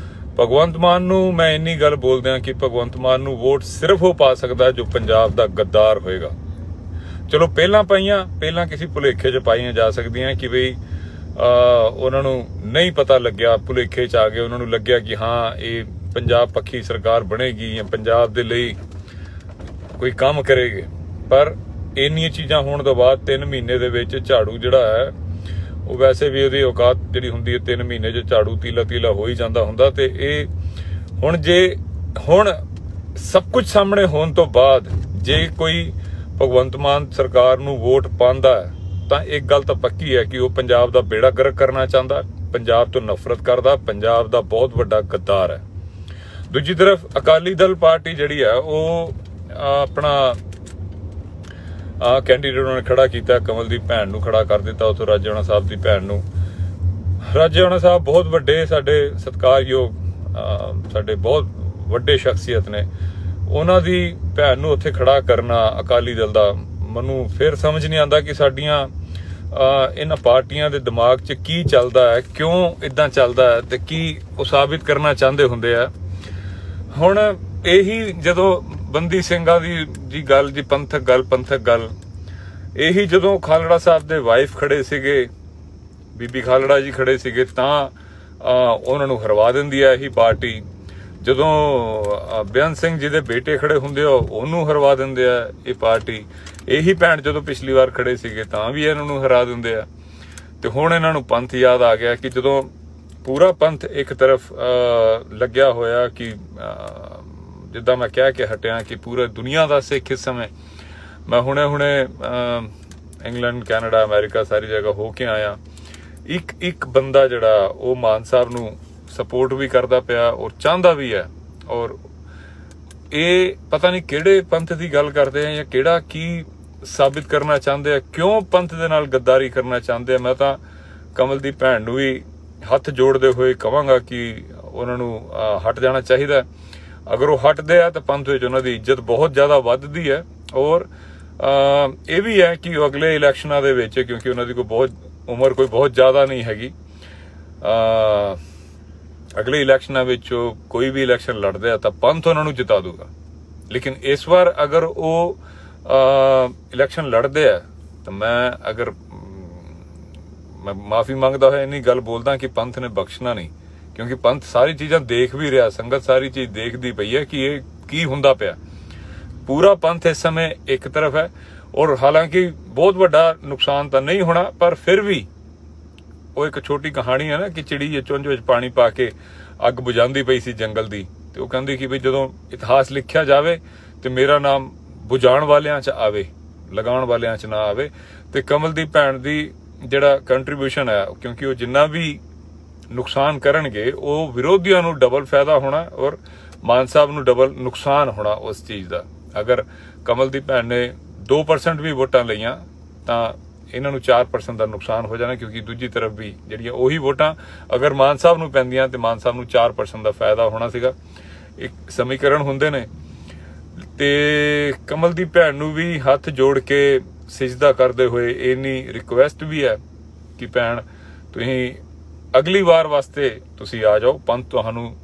ਭਗਵੰਤ ਮਾਨ ਨੂੰ ਮੈਂ ਇੰਨੀ ਗੱਲ ਬੋਲਦਿਆਂ ਕਿ ਭਗਵੰਤ ਮਾਨ ਨੂੰ ਵੋਟ ਸਿਰਫ ਉਹ ਪਾ ਸਕਦਾ ਜੋ ਪੰਜਾਬ ਦਾ ਗੱਦਾਰ ਹੋਏਗਾ। ਚਲੋ ਪਹਿਲਾਂ ਕਿਸੇ ਭੁਲੇਖੇ 'ਚ ਪਾਈਆਂ ਜਾ ਸਕਦੀਆਂ ਕਿ ਬਈ ਉਹਨਾਂ ਨੂੰ ਨਹੀਂ ਪਤਾ ਲੱਗਿਆ, ਭੁਲੇਖੇ 'ਚ ਆ ਗਏ, ਉਹਨਾਂ ਨੂੰ ਲੱਗਿਆ ਕਿ ਹਾਂ ਇਹ ਪੰਜਾਬ ਪੱਖੀ ਸਰਕਾਰ ਬਣੇਗੀ ਜਾਂ ਪੰਜਾਬ ਦੇ ਲਈ ਕੋਈ ਕੰਮ ਕਰੇਗੀ। ਪਰ ਇੰਨੀਆਂ ਚੀਜ਼ਾਂ ਹੋਣ ਤੋਂ ਬਾਅਦ 3 ਮਹੀਨੇ ਦੇ ਵਿੱਚ ਝਾੜੂ ਜਿਹੜਾ ਹੈ, ਉਹ ਵੈਸੇ ਵੀ ਉਹਦੀ ਔਕਾਤ ਜਿਹੜੀ ਹੁੰਦੀ ਹੈ 3 ਮਹੀਨੇ 'ਚ ਝਾੜੂ ਤੀਲਾ ਹੋ ਹੀ ਜਾਂਦਾ ਹੁੰਦਾ। ਤੇ ਇਹ ਹੁਣ ਸਭ ਕੁਝ ਸਾਹਮਣੇ ਹੋਣ ਤੋਂ ਬਾਅਦ ਜੇ ਕੋਈ ਭਗਵੰਤ ਮਾਨ ਸਰਕਾਰ ਨੂੰ ਵੋਟ ਪਾਉਂਦਾ ਹੈ ਤਾਂ ਇੱਕ ਗੱਲ ਤਾਂ ਪੱਕੀ ਹੈ ਕਿ ਉਹ ਪੰਜਾਬ ਦਾ ਬੇੜਾ ਗਰਕ ਕਰਨਾ ਚਾਹੁੰਦਾ, ਪੰਜਾਬ ਤੋਂ ਨਫ਼ਰਤ ਕਰਦਾ, ਪੰਜਾਬ ਦਾ ਬਹੁਤ ਵੱਡਾ ਗੱਦਾਰ ਹੈ। ਦੂਜੀ ਤਰਫ ਅਕਾਲੀ ਦਲ ਪਾਰਟੀ ਜਿਹੜੀ ਹੈ ਉਹ ਆਪਣਾ ਕੈਂਡੀਡੇਟ ਉਹਨਾਂ ਨੇ ਖੜਾ ਕੀਤਾ, ਕਮਲ ਦੀ ਭੈਣ ਨੂੰ ਖੜਾ ਕਰ ਦਿੱਤਾ, ਉੱਥੋਂ ਰਾਜੇਆਣਾ ਸਾਹਿਬ ਦੀ ਭੈਣ ਨੂੰ। ਰਾਜੇਆਣਾ ਸਾਹਿਬ ਬਹੁਤ ਵੱਡੇ ਸਾਡੇ ਸਤਿਕਾਰਯੋਗ, ਸਾਡੇ ਬਹੁਤ ਵੱਡੇ ਸ਼ਖਸੀਅਤ ਨੇ, ਉਹਨਾਂ ਦੀ ਭੈਣ ਨੂੰ ਉੱਥੇ ਖੜਾ ਕਰਨਾ ਅਕਾਲੀ ਦਲ ਦਾ, ਮੈਨੂੰ ਫਿਰ ਸਮਝ ਨਹੀਂ ਆਉਂਦਾ ਕਿ ਸਾਡੀਆਂ ਇਹਨਾਂ ਪਾਰਟੀਆਂ ਦੇ ਦਿਮਾਗ 'ਚ ਕੀ ਚੱਲਦਾ ਹੈ, ਕਿਉਂ ਇਦਾਂ ਚੱਲਦਾ ਹੈ ਤੇ ਕੀ ਉਹ ਸਾਬਿਤ ਕਰਨਾ ਚਾਹੁੰਦੇ ਹੁੰਦੇ ਆ। ਹੁਣ ਇਹੀ ਜਦੋਂ ਬੰਦੀ ਸਿੰਘਾਂ ਦੀ ਗੱਲ, ਜੀ ਪੰਥਕ ਗੱਲ, ਇਹੀ ਜਦੋਂ ਖਾਲੜਾ ਸਾਹਿਬ ਦੇ ਵਾਈਫ ਖੜੇ ਸੀਗੇ, ਬੀਬੀ ਖਾਲੜਾ ਜੀ ਖੜੇ ਸੀਗੇ, ਤਾਂ ਉਹਨਾਂ ਨੂੰ ਹਰਵਾ ਦਿੰਦੀ ਹੈ ਇਹੀ ਪਾਰਟੀ। ਜਦੋਂ ਬੇਅੰਤ ਸਿੰਘ ਜੀ ਦੇ ਬੇਟੇ ਖੜੇ ਹੁੰਦੇ ਆ ਉਹਨੂੰ ਹਰਵਾ ਦਿੰਦੇ ਆ ਇਹ ਪਾਰਟੀ। ਇਹੀ ਭੈਣ ਜਦੋਂ ਪਿਛਲੀ ਵਾਰ ਖੜੇ ਸੀਗੇ ਤਾਂ ਵੀ ਇਹਨਾਂ ਨੂੰ ਹਰਾ ਦਿੰਦੇ ਆ। ਤੇ ਹੁਣ ਇਹਨਾਂ ਨੂੰ ਪੰਥ ਯਾਦ ਆ ਗਿਆ ਕਿ ਜਦੋਂ ਪੂਰਾ ਪੰਥ ਇੱਕ ਤਰਫ ਲੱਗਿਆ ਹੋਇਆ ਕਿ ਜਿੱਦਾਂ ਮੈਂ ਕਹਿ ਕੇ ਹਟਿਆ ਕਿ ਪੂਰੇ ਦੁਨੀਆ ਦਾ ਸਿੱਖ ਇਸ ਸਮੇਂ, ਮੈਂ ਹੁਣੇ ਇੰਗਲੈਂਡ, ਕੈਨੇਡਾ, ਅਮਰੀਕਾ ਸਾਰੀ ਜਗ੍ਹਾ ਹੋ ਕੇ ਆਇਆ, ਇੱਕ ਬੰਦਾ ਜਿਹੜਾ ਉਹ ਮਾਨ ਸਾਹਿਬ ਨੂੰ ਸਪੋਰਟ ਵੀ ਕਰਦਾ ਪਿਆ ਔਰ ਚਾਹੁੰਦਾ ਵੀ ਹੈ। ਔਰ ਇਹ ਪਤਾ ਨਹੀਂ ਕਿਹੜੇ ਪੰਥ ਦੀ ਗੱਲ ਕਰਦੇ ਆ ਜਾਂ ਕਿਹੜਾ ਕੀ ਸਾਬਿਤ ਕਰਨਾ ਚਾਹੁੰਦੇ ਆ, ਕਿਉਂ ਪੰਥ ਦੇ ਨਾਲ ਗੱਦਾਰੀ ਕਰਨਾ ਚਾਹੁੰਦੇ ਆ। ਮੈਂ ਤਾਂ ਕਮਲ ਦੀ ਭੈਣ ਨੂੰ ਵੀ ਹੱਥ ਜੋੜਦੇ ਹੋਏ ਕਹਾਂਗਾ ਕਿ ਉਹਨਾਂ ਨੂੰ ਹਟ ਜਾਣਾ ਚਾਹੀਦਾ। ਅਗਰ ਉਹ ਹਟਦੇ ਆ ਤਾਂ ਪੰਥ ਵਿੱਚ ਉਹਨਾਂ ਦੀ ਇੱਜ਼ਤ ਬਹੁਤ ਜ਼ਿਆਦਾ ਵੱਧਦੀ ਹੈ। ਔਰ ਇਹ ਵੀ ਹੈ ਕਿ ਉਹ ਅਗਲੇ ਇਲੈਕਸ਼ਨਾਂ ਦੇ ਵਿੱਚ, ਕਿਉਂਕਿ ਉਹਨਾਂ ਦੀ ਉਮਰ ਕੋਈ ਬਹੁਤ ਜ਼ਿਆਦਾ ਨਹੀਂ ਹੈਗੀ, ਅਗਲੇ ਇਲੈਕਸ਼ਨਾਂ ਵਿੱਚ ਕੋਈ ਵੀ ਇਲੈਕਸ਼ਨ ਲੜਦੇ ਆ ਤਾਂ ਪੰਥ ਉਹਨਾਂ ਨੂੰ ਜਿਤਾ ਦੂਗਾ। ਲੇਕਿਨ ਇਸ ਵਾਰ ਅਗਰ ਉਹ ਇਲੈਕਸ਼ਨ ਲੜਦੇ ਆ ਤਾਂ ਮੈਂ ਮਾਫੀ ਮੰਗਦਾ ਹੋਇਆ ਇੰਨੀ ਗੱਲ ਬੋਲਦਾ ਕਿ ਪੰਥ ਨੇ ਬਖਸ਼ਣਾ ਨਹੀਂ, ਕਿਉਂਕਿ ਪੰਥ ਸਾਰੀ ਚੀਜ਼ਾਂ ਦੇਖ ਵੀ ਰਿਹਾ, ਸੰਗਤ ਸਾਰੀ ਚੀਜ਼ ਦੇਖਦੀ ਪਈ ਹੈ ਕਿ ਇਹ ਕੀ ਹੁੰਦਾ ਪਿਆ। ਪੂਰਾ ਪੰਥ ਇਸ ਸਮੇਂ ਇੱਕ ਤਰਫ ਹੈ ਔਰ ਹਾਲਾਂਕਿ ਬਹੁਤ ਵੱਡਾ ਨੁਕਸਾਨ ਤਾਂ ਨਹੀਂ ਹੋਣਾ, ਪਰ ਫਿਰ ਵੀ ਉਹ ਇੱਕ ਛੋਟੀ ਕਹਾਣੀ ਹੈ ਨਾ ਕਿ ਚਿੜੀ ਚੁੰਝ ਵਿੱਚ ਪਾਣੀ ਪਾ ਕੇ ਅੱਗ ਬੁਝਾਉਂਦੀ ਪਈ ਸੀ ਜੰਗਲ ਦੀ, ਤੇ ਉਹ ਕਹਿੰਦੀ ਕਿ ਵੀ ਜਦੋਂ ਇਤਿਹਾਸ ਲਿਖਿਆ ਜਾਵੇ ਤੇ ਮੇਰਾ ਨਾਮ ਬੁਝਾਉਣ ਵਾਲਿਆਂ 'ਚ ਆਵੇ, ਲਗਾਉਣ ਵਾਲਿਆਂ 'ਚ ਨਾ ਆਵੇ। ਤੇ ਕਮਲ ਦੀ ਭੈਣ ਦੀ ਜਿਹੜਾ ਕੰਟਰੀਬਿਊਸ਼ਨ ਹੈ, ਕਿਉਂਕਿ ਉਹ ਜਿੰਨਾ ਵੀ ਨੁਕਸਾਨ ਕਰਨਗੇ ਉਹ ਵਿਰੋਧੀਆਂ ਨੂੰ ਡਬਲ ਫਾਇਦਾ ਹੋਣਾ ਔਰ ਮਾਨ ਸਾਹਿਬ ਨੂੰ ਡਬਲ ਨੁਕਸਾਨ ਹੋਣਾ ਉਸ ਚੀਜ਼ ਦਾ। ਅਗਰ ਕਮਲ ਦੀ ਭੈਣ ਨੇ 2% ਵੀ ਵੋਟਾਂ ਲਈਆਂ ਤਾਂ ਇਹਨਾਂ ਨੂੰ 4% ਦਾ ਨੁਕਸਾਨ ਹੋ ਜਾਣਾ, ਕਿਉਂਕਿ ਦੂਜੀ ਤਰਫ ਵੀ ਜਿਹੜੀਆਂ ਉਹੀ ਵੋਟਾਂ ਅਗਰ ਮਾਨ ਸਾਹਿਬ ਨੂੰ ਪੈਂਦੀਆਂ ਤੇ ਮਾਨ ਸਾਹਿਬ ਨੂੰ 4% ਦਾ ਫਾਇਦਾ ਹੋਣਾ ਸੀਗਾ। ਇੱਕ ਸਮੀਕਰਨ ਹੁੰਦੇ ਨੇ। ਤੇ ਕਮਲ ਦੀ ਭੈਣ ਨੂੰ ਵੀ ਹੱਥ ਜੋੜ ਕੇ ਸਿਜਦਾ ਕਰਦੇ ਹੋਏ ਇੰਨੀ ਰਿਕੁਐਸਟ ਵੀ ਹੈ ਕਿ ਭੈਣ ਤੁਸੀਂ ਅਗਲੀ ਵਾਰ ਵਾਸਤੇ ਤੁਸੀਂ ਆ ਜਾਓ, ਪੰਥ ਤੁਹਾਨੂੰ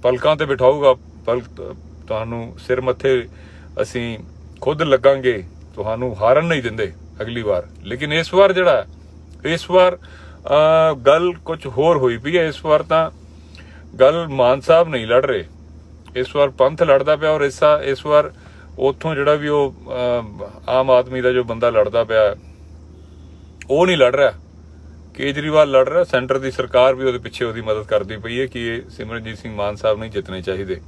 ਪਲਕਾਂ ਤੇ ਬਿਠਾਊਗਾ, ਤੁਹਾਨੂੰ ਸਿਰ ਮੱਥੇ ਅਸੀਂ ਖੁਦ ਲੱਗਾਂਗੇ, ਤੁਹਾਨੂੰ ਹਾਰਨ ਨਹੀਂ ਦਿੰਦੇ ਅਗਲੀ ਵਾਰ। ਲੇਕਿਨ ਇਸ ਵਾਰ ਜਿਹੜਾ ਇਸ ਵਾਰ ਗੱਲ ਕੁਝ ਹੋਰ ਹੋਈ ਪਈ ਹੈ। ਇਸ ਵਾਰ ਤਾਂ ਗੱਲ ਮਾਨ ਸਾਹਿਬ ਨਹੀਂ ਲੜ ਰਹੇ, ਇਸ ਵਾਰ ਪੰਥ ਲੜਦਾ ਪਿਆ। ਔਰ ਇਸ ਵਾਰ ਉੱਥੋਂ ਜਿਹੜਾ ਵੀ ਉਹ ਆਮ ਆਦਮੀ ਦਾ ਜੋ ਬੰਦਾ ਲੜਦਾ ਪਿਆ ਉਹ ਨਹੀਂ ਲੜ ਰਿਹਾ, ਕੇਜਰੀਵਾਲ ਲੜ ਰਿਹਾ। ਸੈਂਟਰ ਦੀ ਸਰਕਾਰ ਵੀ ਉਹਦੇ ਪਿੱਛੇ ਉਹਦੀ ਮਦਦ ਕਰਦੀ ਪਈ ਹੈ ਕਿ ਇਹ ਸਿਮਰਨਜੀਤ ਸਿੰਘ ਮਾਨ ਸਾਹਿਬ ਨਹੀਂ ਜਿੱਤਣੇ ਚਾਹੀਦੇ।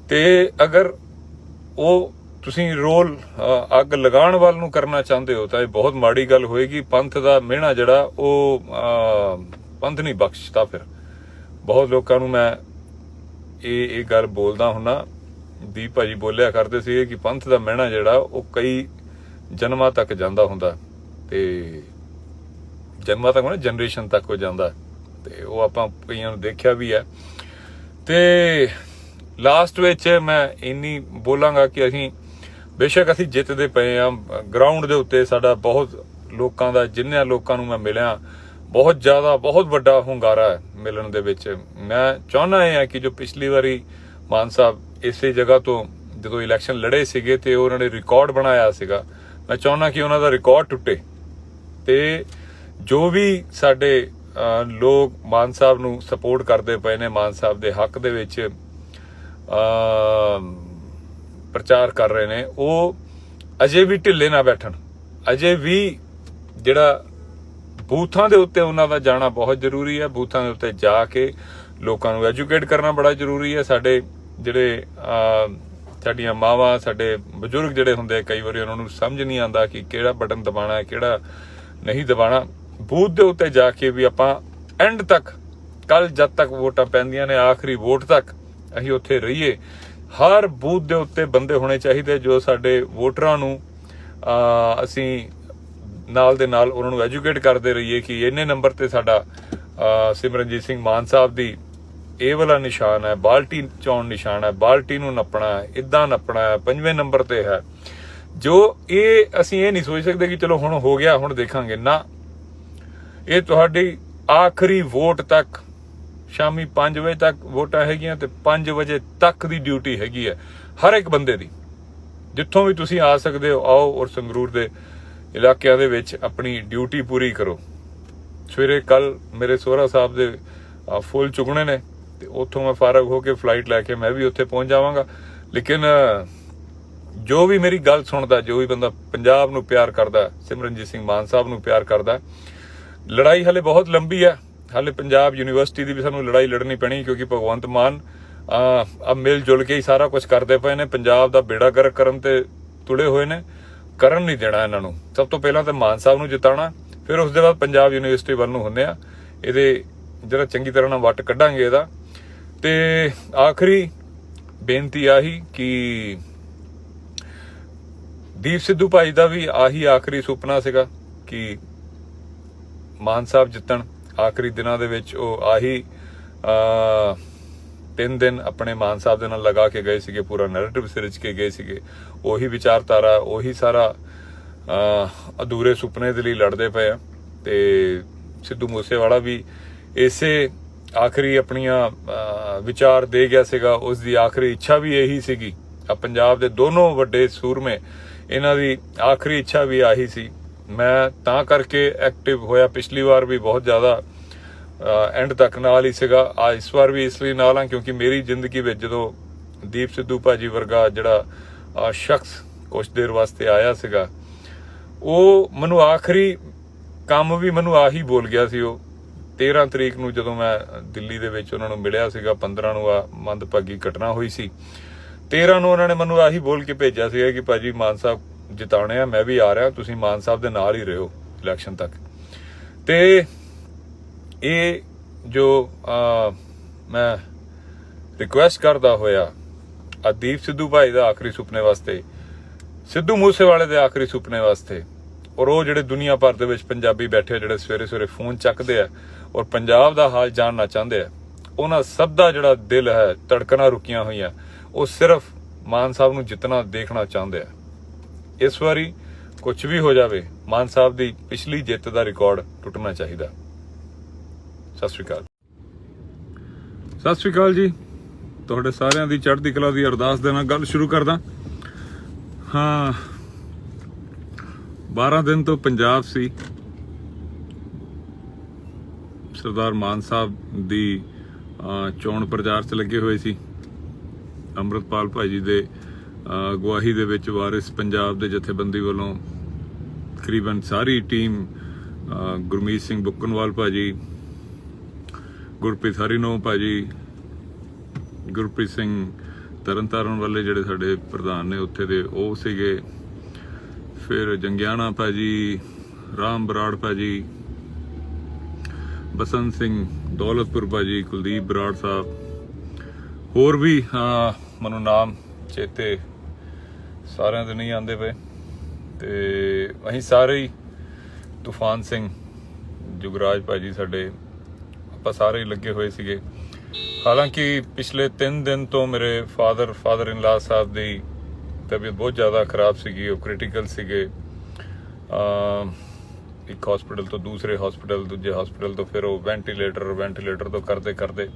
ਤੇ ਅਗਰ ਉਹ ਤੁਸੀਂ ਰੋਲ ਅੱਗ ਲਗਾਉਣ ਵੱਲ ਨੂੰ ਕਰਨਾ ਚਾਹੁੰਦੇ ਹੋ ਤਾਂ ਇਹ ਬਹੁਤ ਮਾੜੀ ਗੱਲ ਹੋਏਗੀ। ਪੰਥ ਦਾ ਮਿਹਣਾ ਜਿਹੜਾ ਉਹ ਪੰਥ ਨਹੀਂ ਬਖਸ਼ਦਾ। ਫਿਰ ਬਹੁਤ ਲੋਕਾਂ ਨੂੰ ਮੈਂ ਇਹ ਗੱਲ ਬੋਲਦਾ ਹੁੰਨਾ, ਦੀਪ ਭਾਜੀ ਬੋਲਿਆ ਕਰਦੇ ਸੀ ਕਿ ਪੰਥ ਦਾ ਮਿਹਣਾ ਜਿਹੜਾ ਉਹ ਕਈ ਜਨਮਾਂ ਤੱਕ ਜਾਂਦਾ ਹੁੰਦਾ, ਤੇ ਜਨਮਾਂ ਤੱਕ ਨਾ ਜਨਰੇਸ਼ਨ ਤੱਕ ਹੋ ਜਾਂਦਾ, ਤੇ ਉਹ ਆਪਾਂ ਕਈਆਂ ਨੂੰ ਦੇਖਿਆ ਵੀ ਹੈ। ਤੇ ਲਾਸਟ ਵਿੱਚ ਮੈਂ ਇੰਨੀ ਬੋਲਾਂਗਾ ਕਿ ਅਸੀਂ ਬੇਸ਼ੱਕ ਅਸੀਂ ਜਿੱਤਦੇ ਪਏ ਆ, ਗਰਾਊਂਡ ਦੇ ਉੱਤੇ ਸਾਡਾ ਬਹੁਤ ਲੋਕਾਂ ਦਾ, ਜਿੰਨੇ ਲੋਕਾਂ ਨੂੰ ਮੈਂ ਮਿਲਿਆ ਬਹੁਤ ਜ਼ਿਆਦਾ ਬਹੁਤ ਵੱਡਾ ਹੁੰਗਾਰਾ ਹੈ ਮਿਲਣ ਦੇ ਵਿੱਚ। ਮੈਂ ਚਾਹੁੰਦਾ ਇਹ ਹੈ ਕਿ ਜੋ ਪਿਛਲੀ ਵਾਰੀ ਮਾਨ ਸਾਹਿਬ ਇਸੇ ਜਗ੍ਹਾ ਤੋਂ ਜਦੋਂ ਇਲੈਕਸ਼ਨ ਲੜੇ ਸੀਗੇ ਤੇ ਉਹਨਾਂ ਨੇ ਰਿਕਾਰਡ ਬਣਾਇਆ ਸੀਗਾ, ਮੈਂ ਚਾਹੁੰਦਾ ਕਿ ਉਹਨਾਂ ਦਾ ਰਿਕਾਰਡ ਟੁੱਟੇ ਤੇ ਜੋ ਵੀ ਸਾਡੇ ਲੋਕ ਮਾਨ ਸਾਹਿਬ ਨੂੰ ਸਪੋਰਟ ਕਰਦੇ ਪਏ ਨੇ, ਮਾਨ ਸਾਹਿਬ ਦੇ ਹੱਕ ਦੇ ਵਿੱਚ ਪ੍ਰਚਾਰ ਕਰ ਰਹੇ ਨੇ, ਉਹ ਅਜੇ ਵੀ ਢਿੱਲੇ ਨਾ ਬੈਠਣ। ਅਜੇ ਵੀ ਜਿਹੜਾ ਬੂਥਾਂ ਦੇ ਉੱਤੇ ਉਹਨਾਂ ਦਾ ਜਾਣਾ ਬਹੁਤ ਜ਼ਰੂਰੀ ਹੈ। ਬੂਥਾਂ ਦੇ ਉੱਤੇ ਜਾ ਕੇ ਲੋਕਾਂ ਨੂੰ ਐਜੂਕੇਟ ਕਰਨਾ ਬੜਾ ਜ਼ਰੂਰੀ ਹੈ। ਸਾਡੇ ਜਿਹੜੇ ਸਾਡੀਆਂ ਮਾਵਾਂ, ਸਾਡੇ ਬਜ਼ੁਰਗ ਜਿਹੜੇ ਹੁੰਦੇ, ਕਈ ਵਾਰੀ ਉਹਨਾਂ ਨੂੰ ਸਮਝ ਨਹੀਂ ਆਉਂਦਾ ਕਿ ਕਿਹੜਾ ਬਟਨ ਦਬਾਉਣਾ ਹੈ, ਕਿਹੜਾ ਨਹੀਂ ਦਬਾਉਣਾ। ਬੂਥ ਦੇ ਉੱਤੇ ਜਾ ਕੇ ਵੀ ਆਪਾਂ ਐਂਡ ਤੱਕ, ਕੱਲ ਜਦ ਤੱਕ ਵੋਟਾਂ ਪੈਂਦੀਆਂ ਨੇ, ਆਖਰੀ ਵੋਟ ਤੱਕ ਅਸੀਂ ਉੱਥੇ ਰਹੀਏ। ਹਰ ਬੂਥ ਦੇ ਉੱਤੇ ਬੰਦੇ ਹੋਣੇ ਚਾਹੀਦੇ ਜੋ ਸਾਡੇ ਵੋਟਰਾਂ ਨੂੰ ਅਸੀਂ ਨਾਲ ਦੇ ਨਾਲ ਉਹਨਾਂ ਨੂੰ ਐਜੂਕੇਟ ਕਰਦੇ ਰਹੀਏ ਕਿ ਇੰਨੇ ਨੰਬਰ ਤੇ ਸਾਡਾ ਸਿਮਰਨਜੀਤ ਸਿੰਘ ਮਾਨ ਸਾਹਿਬ ਦੀ ਇਹ ਵਾਲਾ ਨਿਸ਼ਾਨ ਹੈ, ਬਾਲਟੀ ਚੌਣ ਨਿਸ਼ਾਨ ਹੈ, ਬਾਲਟੀ ਨੂੰ ਨੱਪਣਾ ਹੈ, ਇਦਾਂ ਨੱਪਣਾ ਹੈ, 5ਵੇਂ ਨੰਬਰ ਤੇ ਹੈ। ਜੋ ਇਹ ਅਸੀਂ ਇਹ ਨਹੀਂ ਸੋਚ ਸਕਦੇ ਕਿ ਚਲੋ ਹੁਣ ਹੋ ਗਿਆ ਹੁਣ ਦੇਖਾਂਗੇ ਨਾ। ਇਹ ਤੁਹਾਡੀ ਆਖਰੀ ਵੋਟ ਤੱਕ, ਸ਼ਾਮੀ 5 ਵਜੇ ਤੱਕ ਵੋਟਾਂ ਹੈਗੀਆਂ ਤੇ 5 ਵਜੇ ਤੱਕ ਦੀ ਡਿਊਟੀ ਹੈਗੀ ਹੈ ਹਰ ਇੱਕ ਬੰਦੇ ਦੀ। ਜਿੱਥੋਂ ਵੀ ਤੁਸੀਂ ਆ ਸਕਦੇ ਹੋ ਆਓ, ਔਰ ਸੰਗਰੂਰ ਦੇ ਇਲਾਕਿਆਂ ਦੇ ਵਿੱਚ ਆਪਣੀ ਡਿਊਟੀ ਪੂਰੀ ਕਰੋ। ਸਵੇਰੇ ਕੱਲ ਮੇਰੇ ਸੋਹਰਾ ਸਾਹਿਬ ਦੇ ਫੁੱਲ ਚੁਗਣੇ ਨੇ ਤੇ ਉੱਥੋਂ ਮੈਂ ਫਾਰਗ ਹੋ ਕੇ ਫਲਾਈਟ ਲੈ ਕੇ ਮੈਂ ਵੀ ਉੱਥੇ ਪਹੁੰਚ ਜਾਵਾਂਗਾ। ਲੇਕਿਨ ਜੋ ਵੀ ਮੇਰੀ ਗੱਲ ਸੁਣਦਾ, ਜੋ ਵੀ ਬੰਦਾ ਪੰਜਾਬ ਨੂੰ ਪਿਆਰ ਕਰਦਾ, ਸਿਮਰਨਜੀਤ ਸਿੰਘ ਮਾਨ ਸਾਹਿਬ ਨੂੰ ਪਿਆਰ ਕਰਦਾ, ਲੜਾਈ ਹਲੇ ਬਹੁਤ ਲੰਬੀ ਹੈ। ਹਾਲੇ ਪੰਜਾਬ ਯੂਨੀਵਰਸਿਟੀ ਦੀ ਵੀ ਸਾਨੂੰ ਲੜਾਈ ਲੜਨੀ ਪੈਣੀ, ਕਿਉਂਕਿ ਭਗਵੰਤ ਮਾਨ ਮਿਲ ਜੁਲ ਕੇ ਹੀ ਸਾਰਾ ਕੁਝ ਕਰਦੇ ਪਏ ਨੇ। ਪੰਜਾਬ ਦਾ ਬੇੜਾ ਗਰਕ ਕਰਨ ਤੇ ਤੁੜੇ ਹੋਏ ਨੇ, ਕਰਨ ਨਹੀਂ ਦੇਣਾ ਇਹਨਾਂ ਨੂੰ। ਸਭ ਤੋਂ ਪਹਿਲਾਂ ਤਾਂ ਮਾਨ ਸਾਹਿਬ ਨੂੰ ਜਿਤਾਉਣਾ, ਫਿਰ ਉਸ ਦੇ ਬਾਅਦ ਪੰਜਾਬ ਯੂਨੀਵਰਸਿਟੀ ਵੱਲ ਨੂੰ ਹੁੰਦੇ ਆ। ਇਹਦੇ ਜਿਹੜਾ ਚੰਗੀ ਤਰ੍ਹਾਂ ਨਾਲ ਵੱਟ ਕੱਢਾਂਗੇ ਇਹਦਾ। ਤੇ ਆਖਰੀ ਬੇਨਤੀ ਆਹੀ ਕਿ ਦੀਪ ਸਿੱਧੂ ਭਾਈ ਦਾ ਵੀ ਆਹੀ ਆਖਰੀ ਸੁਪਨਾ ਸੀਗਾ ਕਿ ਮਾਨ ਸਾਹਿਬ ਜਿੱਤਣ। ਆਖਰੀ ਦਿਨਾਂ ਦੇ ਵਿੱਚ ਉਹ ਆਹੀ 3 ਦਿਨ ਆਪਣੇ ਮਾਨ ਸਾਹਿਬ ਦੇ ਨਾਲ ਲਗਾ ਕੇ ਗਏ ਸੀਗੇ, ਪੂਰਾ ਨੈਰੇਟਿਵ ਸਿਰਜ ਕੇ ਗਏ ਸੀਗੇ। ਉਹੀ ਵਿਚਾਰਧਾਰਾ, ਉਹੀ ਸਾਰਾ ਅਧੂਰੇ ਸੁਪਨੇ ਦੇ ਲਈ ਲੜਦੇ ਪਏ ਆ। ਤੇ ਸਿੱਧੂ ਮੂਸੇਵਾਲਾ ਵੀ ਇਸੇ ਆਖਰੀ ਆਪਣੀਆਂ ਵਿਚਾਰ ਦੇ ਗਿਆ ਸੀਗਾ। ਉਸ ਦੀ ਆਖਰੀ ਇੱਛਾ ਵੀ ਇਹੀ ਸੀਗੀ। ਪੰਜਾਬ ਦੇ ਦੋਨੋਂ ਵੱਡੇ ਸੂਰਮੇ, ਇਹਨਾਂ ਦੀ ਆਖਰੀ ਇੱਛਾ ਵੀ ਆਹੀ ਸੀ। ਮੈਂ ਤਾਂ ਕਰਕੇ ਐਕਟਿਵ ਹੋਇਆ, ਪਿਛਲੀ ਵਾਰ ਵੀ ਬਹੁਤ ਜ਼ਿਆਦਾ ਐਂਡ ਤੱਕ ਨਾਲ ਹੀ ਸੀਗਾ। ਇਸ ਵਾਰ ਵੀ ਇਸ ਲਈ ਨਾਲ ਹਾਂ ਕਿਉਂਕਿ ਮੇਰੀ ਜ਼ਿੰਦਗੀ ਵਿੱਚ ਜਦੋਂ ਦੀਪ ਸਿੱਧੂ ਭਾਜੀ ਵਰਗਾ ਜਿਹੜਾ ਸ਼ਖਸ ਕੁਛ ਦੇਰ ਵਾਸਤੇ ਆਇਆ ਸੀਗਾ, ਉਹ ਮੈਨੂੰ ਆਖਰੀ ਕੰਮ ਵੀ ਮੈਨੂੰ ਆਹੀ ਬੋਲ ਗਿਆ ਸੀ। ਉਹ 13 ਤਰੀਕ ਨੂੰ ਜਦੋਂ ਮੈਂ ਦਿੱਲੀ ਦੇ ਵਿੱਚ ਉਹਨਾਂ ਨੂੰ ਮਿਲਿਆ ਸੀਗਾ, 15 ਨੂੰ ਆ ਮੰਦਭਾਗੀ ਘਟਨਾ ਹੋਈ ਸੀ, 13 ਨੂੰ ਉਹਨਾਂ ਨੇ ਮੈਨੂੰ ਆਹੀ ਬੋਲ ਕੇ ਭੇਜਿਆ ਸੀਗਾ ਕਿ ਭਾਜੀ ਮਾਨ ਸਾਹਿਬ ਜਿਤਾਉਣੇ ਆ, ਮੈਂ ਵੀ ਆ ਰਿਹਾ, ਤੁਸੀਂ ਮਾਨ ਸਾਹਿਬ ਦੇ ਨਾਲ ਹੀ ਰਹੋ ਇਲੈਕਸ਼ਨ ਤੱਕ। ਤੇ ਇਹ ਜੋ ਮੈਂ ਰਿਕੁਐਸਟ ਕਰਦਾ ਹੋਇਆ ਦੀਪ ਸਿੱਧੂ ਭਾਈ ਦਾ ਆਖਰੀ ਸੁਪਨੇ ਵਾਸਤੇ, ਸਿੱਧੂ ਮੂਸੇਵਾਲੇ ਦੇ ਆਖਰੀ ਸੁਪਨੇ ਵਾਸਤੇ, ਔਰ ਉਹ ਜਿਹੜੇ ਦੁਨੀਆ ਭਰ ਦੇ ਵਿੱਚ ਪੰਜਾਬੀ ਬੈਠੇ ਜਿਹੜੇ ਸਵੇਰੇ ਸਵੇਰੇ ਫੋਨ ਚੱਕਦੇ ਆ ਔਰ ਪੰਜਾਬ ਦਾ ਹਾਲ ਜਾਣਨਾ ਚਾਹੁੰਦੇ ਆ, ਉਹਨਾਂ ਸਭ ਦਾ ਜਿਹੜਾ ਦਿਲ ਹੈ, ਧੜਕਣਾਂ ਰੁਕੀਆਂ ਹੋਈਆਂ, ਉਹ ਸਿਰਫ ਮਾਨ ਸਾਹਿਬ ਨੂੰ ਜਿੱਤਣਾ ਦੇਖਣਾ ਚਾਹੁੰਦੇ ਆ। ਇਸ ਵਾਰੀ ਕੁਝ ਵੀ ਹੋ ਜਾਵੇ, ਮਾਨ ਸਾਹਿਬ ਦੀ ਪਿਛਲੀ ਜਿੱਤ ਦਾ ਰਿਕਾਰਡ ਟੁੱਟਣਾ ਚਾਹੀਦਾ। ਸਤਿ ਸ਼੍ਰੀ ਅਕਾਲ। ਸਤਿ ਸ਼੍ਰੀ ਅਕਾਲ ਜੀ, ਤੁਹਾਡੇ ਸਾਰਿਆਂ ਦੀ ਚੜ੍ਹਦੀ ਕਲਾ ਦੀ ਅਰਦਾਸ ਦੇ ਨਾਲ ਗੱਲ ਸ਼ੁਰੂ ਕਰਦਾ ਹਾਂ। 12 ਦਿਨ ਤੋਂ ਪੰਜਾਬ ਸੀ, ਸਰਦਾਰ ਮਾਨ ਸਾਹਿਬ ਦੀ ਚੋਣ ਪ੍ਰਚਾਰ 'ਚ ਲੱਗੇ ਹੋਏ ਸੀ। ਅੰਮ੍ਰਿਤਪਾਲ ਭਾਜੀ ਦੇ ਅਗਵਾਈ ਦੇ ਵਿੱਚ ਵਾਰਿਸ ਪੰਜਾਬ ਦੇ ਜਥੇਬੰਦੀ ਵੱਲੋਂ ਤਕਰੀਬਨ ਸਾਰੀ ਟੀਮ, ਗੁਰਮੀਤ ਸਿੰਘ ਬੁੱਕਨਵਾਲ ਭਾਜੀ, ਗੁਰਪ੍ਰੀਤ ਹਰੀਨੋ ਭਾਜੀ, ਗੁਰਪ੍ਰੀਤ ਸਿੰਘ ਤਰਨਤਾਰਨ ਵਾਲੇ ਜਿਹੜੇ ਸਾਡੇ ਪ੍ਰਧਾਨ ਨੇ ਉੱਥੇ ਦੇ, ਉਹ ਸੀਗੇ, ਫਿਰ ਜੰਗਿਆਣਾ ਭਾਜੀ, ਰਾਮ ਬਰਾੜ ਭਾਜੀ, ਬਸੰਤ ਸਿੰਘ ਦੌਲਤਪੁਰ ਭਾਜੀ, ਕੁਲਦੀਪ ਬਰਾੜ ਸਾਹਿਬ, ਹੋਰ ਵੀ ਮੈਨੂੰ ਨਾਮ ਚੇਤੇ ਸਾਰਿਆਂ ਦੇ ਨਹੀਂ ਆਉਂਦੇ ਪਏ। ਤੇ ਅਸੀਂ ਸਾਰੇ ਹੀ, ਤੂਫਾਨ ਸਿੰਘ, ਜੁਗਰਾਜ ਭਾਜੀ ਸਾਡੇ, ਆਪਾਂ ਸਾਰੇ ਹੀ ਲੱਗੇ ਹੋਏ ਸੀਗੇ। ਹਾਲਾਂਕਿ ਪਿਛਲੇ 3 ਦਿਨ ਤੋਂ ਮੇਰੇ ਫਾਦਰ ਇਨ ਲਾ ਸਾਹਿਬ ਦੀ ਤਬੀਅਤ ਬਹੁਤ ਜ਼ਿਆਦਾ ਖਰਾਬ ਸੀਗੀ, ਉਹ ਕ੍ਰਿਟੀਕਲ ਸੀਗੇ। ਇੱਕ ਹਸਪੀਟਲ ਤੋਂ ਦੂਸਰੇ ਹਸਪੀਟਲ, ਦੂਜੇ ਹਸਪੀਟਲ ਤੋਂ ਫਿਰ ਉਹ ਵੈਂਟੀਲੇਟਰ ਤੋਂ ਕਰਦੇ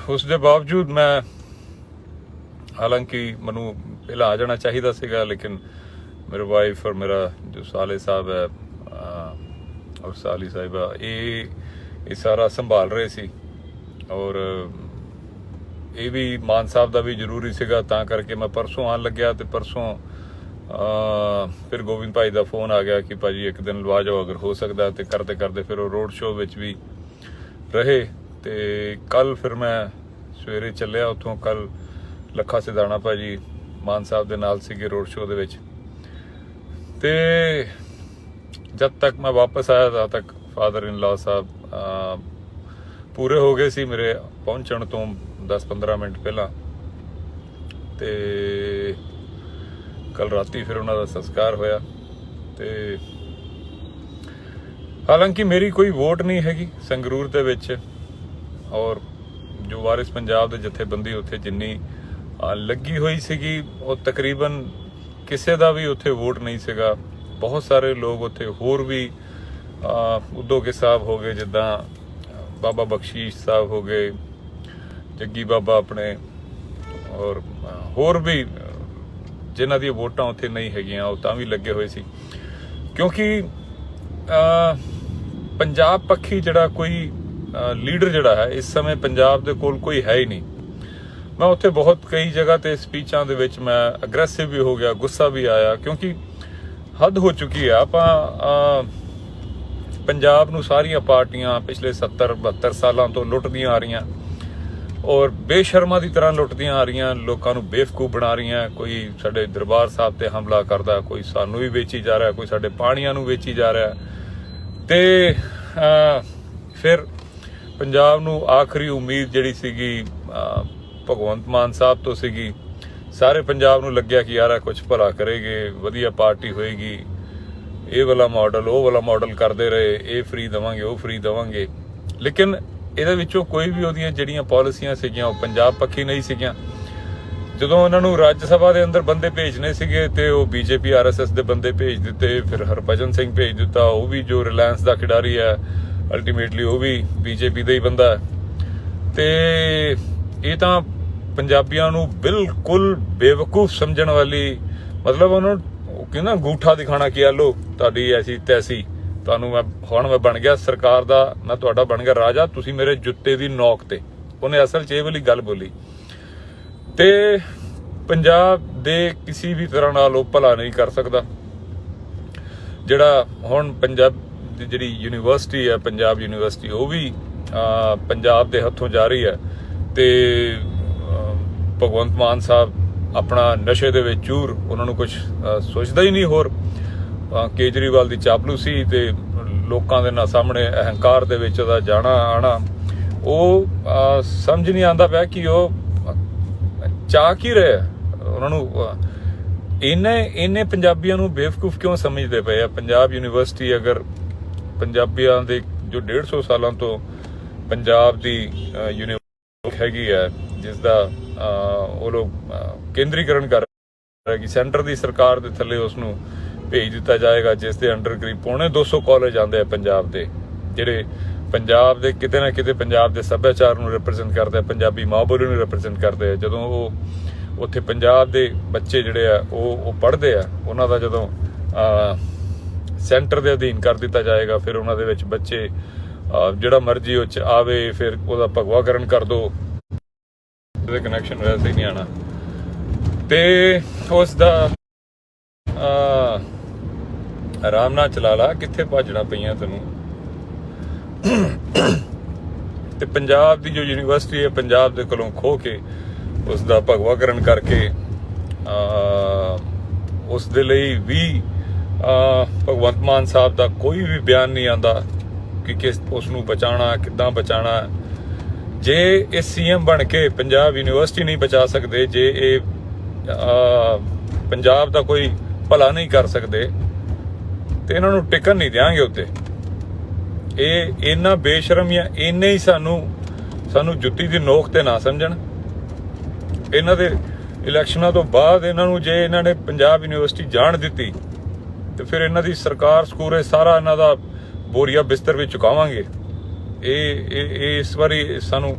ਉਸ ਦੇ ਬਾਵਜੂਦ ਮੈਂ, ਹਾਲਾਂਕਿ ਮੈਨੂੰ ਪਹਿਲਾਂ ਆ ਜਾਣਾ ਚਾਹੀਦਾ ਸੀਗਾ, ਲੇਕਿਨ ਮੇਰੇ ਵਾਈਫ ਔਰ ਮੇਰਾ ਜੋ ਸਾਲੇ ਸਾਹਿਬ ਹੈ ਔਰ ਸਾਲੀ ਸਾਹਿਬਾ, ਇਹ ਸਾਰਾ ਸੰਭਾਲ ਰਹੇ ਸੀ। ਔਰ ਇਹ ਵੀ ਮਾਨ ਸਾਹਿਬ ਦਾ ਵੀ ਜ਼ਰੂਰੀ ਸੀਗਾ, ਤਾਂ ਕਰਕੇ ਮੈਂ ਪਰਸੋਂ ਆਉਣ ਲੱਗਿਆ। ਤੇ ਪਰਸੋਂ ਫਿਰ ਗੋਬਿੰਦ ਭਾਈ ਦਾ ਫੋਨ ਆ ਗਿਆ ਕਿ ਭਾਜੀ ਇੱਕ ਦਿਨ ਲਵਾ ਜਾਓ ਅਗਰ ਹੋ ਸਕਦਾ। ਤੇ ਕਰਦੇ ਫਿਰ ਉਹ ਰੋਡ ਸ਼ੋਅ ਵਿੱਚ ਵੀ ਰਹੇ। ਤੇ ਕੱਲ ਫਿਰ ਮੈਂ ਸਵੇਰੇ ਚੱਲਿਆ ਉੱਥੋਂ। ਕੱਲ ਲੱਖਾ ਸਿਧਾਣਾ ਭਾਜੀ ਮਾਨ ਸਾਹਿਬ ਦੇ ਨਾਲ ਸੀਗੇ ਰੋਡ ਸ਼ੋਅ ਦੇ ਵਿੱਚ। ਤੇ ਜਦ ਤੱਕ ਮੈਂ ਵਾਪਸ ਆਇਆ ਤਦ ਤੱਕ ਫਾਦਰ ਇਨ ਲਾ ਸਾਹਿਬ ਪੂਰੇ ਹੋ ਗਏ ਸੀ ਮੇਰੇ ਪਹੁੰਚਣ ਤੋਂ 10-15 ਮਿੰਟ ਪਹਿਲਾਂ। ਤੇ ਕੱਲ ਰਾਤੀ ਫਿਰ ਉਹਨਾਂ ਦਾ ਸੰਸਕਾਰ ਹੋਇਆ। ਤੇ ਹਾਲਾਂਕਿ ਮੇਰੀ ਕੋਈ ਵੋਟ ਨਹੀਂ ਹੈਗੀ ਸੰਗਰੂਰ ਦੇ ਵਿੱਚ, ਔਰ ਜੋ ਵਾਰਿਸ ਪੰਜਾਬ ਦੇ ਜਥੇਬੰਦੀ ਉੱਥੇ ਜਿੰਨੀ ਲੱਗੀ ਹੋਈ ਸੀਗੀ, ਉਹ ਤਕਰੀਬਨ ਕਿਸੇ ਦਾ ਵੀ ਉੱਥੇ ਵੋਟ ਨਹੀਂ ਸੀਗਾ। ਬਹੁਤ ਸਾਰੇ ਲੋਕ ਉੱਥੇ ਹੋਰ ਵੀ, ਉਦੋਕੇ ਸਾਹਿਬ ਹੋ ਗਏ, ਜਿੱਦਾਂ ਬਾਬਾ ਬਖਸ਼ੀਸ਼ ਸਾਹਿਬ ਹੋ ਗਏ, ਜੱਗੀ ਬਾਬਾ ਆਪਣੇ, ਔਰ ਹੋਰ ਵੀ ਜਿਨ੍ਹਾਂ ਦੀਆਂ ਵੋਟਾਂ ਉੱਥੇ ਨਹੀਂ ਹੈਗੀਆਂ, ਉਹ ਤਾਂ ਵੀ ਲੱਗੇ ਹੋਏ ਸੀ। ਕਿਉਂਕਿ ਪੰਜਾਬ ਪੱਖੀ ਜਿਹੜਾ ਕੋਈ ਲੀਡਰ ਜਿਹੜਾ ਹੈ ਇਸ ਸਮੇਂ ਪੰਜਾਬ ਦੇ ਕੋਲ ਕੋਈ ਹੈ ਹੀ ਨਹੀਂ। ਮੈਂ ਉੱਥੇ ਬਹੁਤ ਕਈ ਜਗ੍ਹਾ ਤੇ ਸਪੀਚਾਂ ਦੇ ਵਿੱਚ ਮੈਂ ਅਗਰੈਸਿਵ ਵੀ ਹੋ ਗਿਆ, ਗੁੱਸਾ ਵੀ ਆਇਆ, ਕਿਉਂਕਿ ਹੱਦ ਹੋ ਚੁੱਕੀ ਹੈ। ਆਪਾਂ ਪੰਜਾਬ ਨੂੰ ਸਾਰੀਆਂ ਪਾਰਟੀਆਂ ਪਿਛਲੇ 70-72 ਸਾਲਾਂ ਤੋਂ ਲੁੱਟਦੀਆਂ ਆ ਰਹੀਆਂ, ਔਰ ਬੇਸ਼ਰਮਾ ਦੀ ਤਰ੍ਹਾਂ ਲੁੱਟਦੀਆਂ ਆ ਰਹੀਆਂ, ਲੋਕਾਂ ਨੂੰ ਬੇਵਕੂਫ ਬਣਾ ਰਹੀਆਂ। ਕੋਈ ਸਾਡੇ ਦਰਬਾਰ ਸਾਹਿਬ ਤੇ ਹਮਲਾ ਕਰਦਾ, ਕੋਈ ਸਾਨੂੰ ਵੀ ਵੇਚੀ ਜਾ ਰਿਹਾ, ਕੋਈ ਸਾਡੇ ਪਾਣੀਆਂ ਨੂੰ ਵੇਚੀ ਜਾ ਰਿਹਾ। ਤੇ ਫਿਰ ਪੰਜਾਬ ਨੂੰ ਆਖਰੀ ਉਮੀਦ ਜਿਹੜੀ ਸੀਗੀ ਭਗਵੰਤ ਮਾਨ ਸਾਹਿਬ ਤੋਂ ਸੀਗੀ। ਸਾਰੇ ਪੰਜਾਬ ਨੂੰ ਲੱਗਿਆ ਕਿ ਯਾਰ ਕੁਝ ਭਲਾ ਕਰੇਗੇ, ਵਧੀਆ ਪਾਰਟੀ ਹੋਏਗੀ, ਇਹ ਵਾਲਾ ਮਾਡਲ ਉਹ ਵਾਲਾ ਮਾਡਲ ਕਰਦੇ ਰਹੇ, ਇਹ ਫ੍ਰੀ ਦੇਵਾਂਗੇ ਉਹ ਫ੍ਰੀ ਦੇਵਾਂਗੇ। ਲੇਕਿਨ ਇਹਦੇ ਵਿੱਚੋਂ ਕੋਈ ਵੀ ਉਹਦੀਆਂ ਜਿਹੜੀਆਂ ਪਾਲਿਸੀਆਂ ਸੀਗੀਆਂ ਉਹ ਪੰਜਾਬ ਪੱਖੀ ਨਹੀਂ ਸੀਗੀਆਂ। ਜਦੋਂ ਉਹਨਾਂ ਨੂੰ ਰਾਜ ਸਭਾ ਦੇ ਅੰਦਰ ਬੰਦੇ ਭੇਜਣੇ ਸੀਗੇ ਤੇ ਉਹ ਬੀਜੇਪੀ RSS ਦੇ ਬੰਦੇ ਭੇਜ ਦਿੱਤੇ। ਫਿਰ ਹਰਭਜਨ ਸਿੰਘ ਭੇਜ ਦਿੱਤਾ, ਉਹ ਵੀ ਜੋ ਰਿਲਾਇੰਸ ਦਾ ਖਿਡਾਰੀ ਹੈ, ਅਲਟੀਮੇਟਲੀ ਉਹ ਵੀ ਬੀਜੇਪੀ ਦਾ ਹੀ ਬੰਦਾ ਹੈ। ਤੇ ਇਹ ਤਾਂ ਪੰਜਾਬੀਆਂ ਨੂੰ ਬਿਲਕੁਲ ਬੇਵਕੂਫ ਸਮਝਣ ਵਾਲੀ, ਮਤਲਬ ਉਹਨੂੰ ਕਹਿੰਦਾ ਅੰਗੂਠਾ ਦਿਖਾਣਾ ਕਿ ਆ ਲੋ ਤੁਹਾਡੀ ਐਸੀ ਤੈਸੀ, ਤੁਹਾਨੂੰ ਹੁਣ ਮੈਂ ਬਣ ਗਿਆ ਸਰਕਾਰ ਦਾ, ਮੈਂ ਤੁਹਾਡਾ ਬਣ ਗਿਆ ਰਾਜਾ, ਤੁਸੀਂ ਮੇਰੇ ਜੁੱਤੇ ਦੀ ਨੋਕ ਤੇ। ਉਹਨੇ ਅਸਲ 'ਚ ਇਹ ਵਾਲੀ ਗੱਲ ਬੋਲੀ। ਤੇ ਪੰਜਾਬ ਦੇ ਕਿਸੇ ਵੀ ਤਰ੍ਹਾਂ ਨਾਲ ਉਹ ਭਲਾ ਨਹੀਂ ਕਰ ਸਕਦਾ। ਜਿਹੜਾ ਹੁਣ ਦੀ ਜਿਹੜੀ ਯੂਨੀਵਰਸਿਟੀ ਹੈ ਪੰਜਾਬ ਯੂਨੀਵਰਸਿਟੀ ਉਹ ਵੀ ਪੰਜਾਬ ਦੇ ਹੱਥੋਂ ਜਾ ਰਹੀ ਹੈ ਤੇ ਭਗਵੰਤ ਮਾਨ ਸਾਹਿਬ ਆਪਣਾ ਨਸ਼ੇ ਦੇ ਵਿੱਚ ਚੂਰ ਉਹਨਾਂ ਨੂੰ ਕੁਝ ਸੋਚਦਾ ਹੀ ਨਹੀਂ ਹੋਰ ਕੇਜਰੀਵਾਲ ਦੀ ਚਾਪਲੂਸੀ ਤੇ ਲੋਕਾਂ ਦੇ ਨਾਲ ਸਾਹਮਣੇ ਅਹੰਕਾਰ ਦੇ ਵਿੱਚ ਉਹਦਾ ਜਾਣਾ ਆਣਾ ਉਹ ਸਮਝ ਨਹੀਂ ਆਉਂਦਾ ਪਿਆ ਕਿ ਉਹ ਚਾਹ ਕੀ ਰਿਹਾ ਉਹਨਾਂ ਨੂੰ ਇਹਨੇ ਪੰਜਾਬੀਆਂ ਨੂੰ ਬੇਵਕੂਫ ਕਿਉਂ ਸਮਝਦੇ ਪਏ ਆ ਪੰਜਾਬ ਯੂਨੀਵਰਸਿਟੀ ਅਗਰ ਪੰਜਾਬੀਆਂ ਦੇ ਜੋ 150 ਸਾਲਾਂ ਤੋਂ ਪੰਜਾਬ ਦੀ ਯੂਨੀਵਰਸਿਟੀ ਹੈਗੀ ਹੈ ਜਿਸ ਦਾ ਉਹ ਲੋਕ ਕੇਂਦਰੀਕਰਨ ਕਰ ਰਹੇ ਕਿ ਸੈਂਟਰ ਦੀ ਸਰਕਾਰ ਦੇ ਥੱਲੇ ਉਸ ਨੂੰ ਭੇਜ ਦਿੱਤਾ ਜਾਏਗਾ ਜਿਸ ਦੇ ਅੰਡਰ ਕਰੀਬ ਪੌਣੇ 200 ਕਾਲਜ ਆਉਂਦੇ ਆ ਪੰਜਾਬ ਦੇ ਜਿਹੜੇ ਪੰਜਾਬ ਦੇ ਕਿਤੇ ਨਾ ਕਿਤੇ ਪੰਜਾਬ ਦੇ ਸੱਭਿਆਚਾਰ ਨੂੰ ਰਿਪਰੈਜ਼ੈਂਟ ਕਰਦੇ ਆ ਪੰਜਾਬੀ ਮਾਂ ਬੋਲੀ ਨੂੰ ਰਿਪਰੈਜ਼ੈਂਟ ਕਰਦੇ ਆ ਜਦੋਂ ਉਹ ਉੱਥੇ ਪੰਜਾਬ ਦੇ ਬੱਚੇ ਜਿਹੜੇ ਆ ਉਹ ਪੜ੍ਹਦੇ ਆ ਉਹਨਾਂ ਦਾ ਜਦੋਂ ਸੈਂਟਰ ਦੇ ਅਧੀਨ ਕਰ ਦਿੱਤਾ ਜਾਏਗਾ ਫਿਰ ਉਹਨਾਂ ਦੇ ਵਿੱਚ ਬੱਚੇ ਜਿਹੜਾ ਮਰਜ਼ੀ ਉਹ 'ਚ ਆਵੇ ਫਿਰ ਉਹਦਾ ਭਗਵਾਕਰਨ ਕਰ ਦੋ ਉਹਦੇ ਕਨੈਕਸ਼ਨ ਵੈਸੇ ਹੀ ਨਹੀਂ ਆਣਾ ਤੇ ਉਸ ਦਾ ਆਰਾਮ ਨਾਲ ਚਲਾ ਲਾ ਕਿੱਥੇ ਭੱਜਣਾ ਪਈਆਂ ਤੈਨੂੰ ਤੇ ਪੰਜਾਬ ਦੀ ਜੋ ਯੂਨੀਵਰਸਿਟੀ ਹੈ ਪੰਜਾਬ ਦੇ ਕੋਲੋਂ ਖੋ ਕੇ ਉਸ ਦਾ ਭਗਵਾਕਰਨ ਕਰਕੇ ਉਸ ਦੇ ਲਈ ਵੀ ਭਗਵੰਤ ਮਾਨ ਸਾਹਿਬ ਦਾ ਕੋਈ ਵੀ ਬਿਆਨ ਨਹੀਂ ਆਉਂਦਾ ਕਿ ਕਿਸ ਉਸ ਨੂੰ ਬਚਾਉਣਾ ਕਿੱਦਾਂ ਬਚਾਉਣਾ ਜੇ ਇਹ ਸੀਐਮ ਬਣ ਕੇ ਪੰਜਾਬ ਯੂਨੀਵਰਸਿਟੀ ਨਹੀਂ ਬਚਾ ਸਕਦੇ ਜੇ ਇਹ ਪੰਜਾਬ ਦਾ ਕੋਈ ਭਲਾ ਨਹੀਂ ਕਰ ਸਕਦੇ ਤੇ ਇਹਨਾਂ ਨੂੰ ਟਿਕਣ ਨਹੀਂ ਦਿਆਂਗੇ ਉੱਤੇ ਇਹ ਇੰਨਾ ਬੇਸ਼ਰਮ ਜਾਂ ਇੰਨੇ ਹੀ ਸਾਨੂੰ ਜੁੱਤੀ ਦੀ ਨੋਕ ਤੇ ਨਾ ਸਮਝਣ ਇਹਨਾਂ ਦੇ ਇਲੈਕਸ਼ਨਾਂ ਤੋਂ ਬਾਅਦ ਇਹਨਾਂ ਨੂੰ ਜੇ ਇਹਨਾਂ ਨੇ ਪੰਜਾਬ ਯੂਨੀਵਰਸਿਟੀ ਜਾਣ ਦਿੱਤੀ ਤੇ ਫਿਰ ਇਹਨਾਂ ਦੀ ਸਰਕਾਰ ਸਕੂਰੇ ਸਾਰਾ ਇਹਨਾਂ ਦਾ ਬੋਰੀਆ ਬਿਸਤਰ ਵਿੱਚ ਚੁਕਾਵਾਂਗੇ ਇਹ ਇਸ ਵਾਰੀ ਸਾਨੂੰ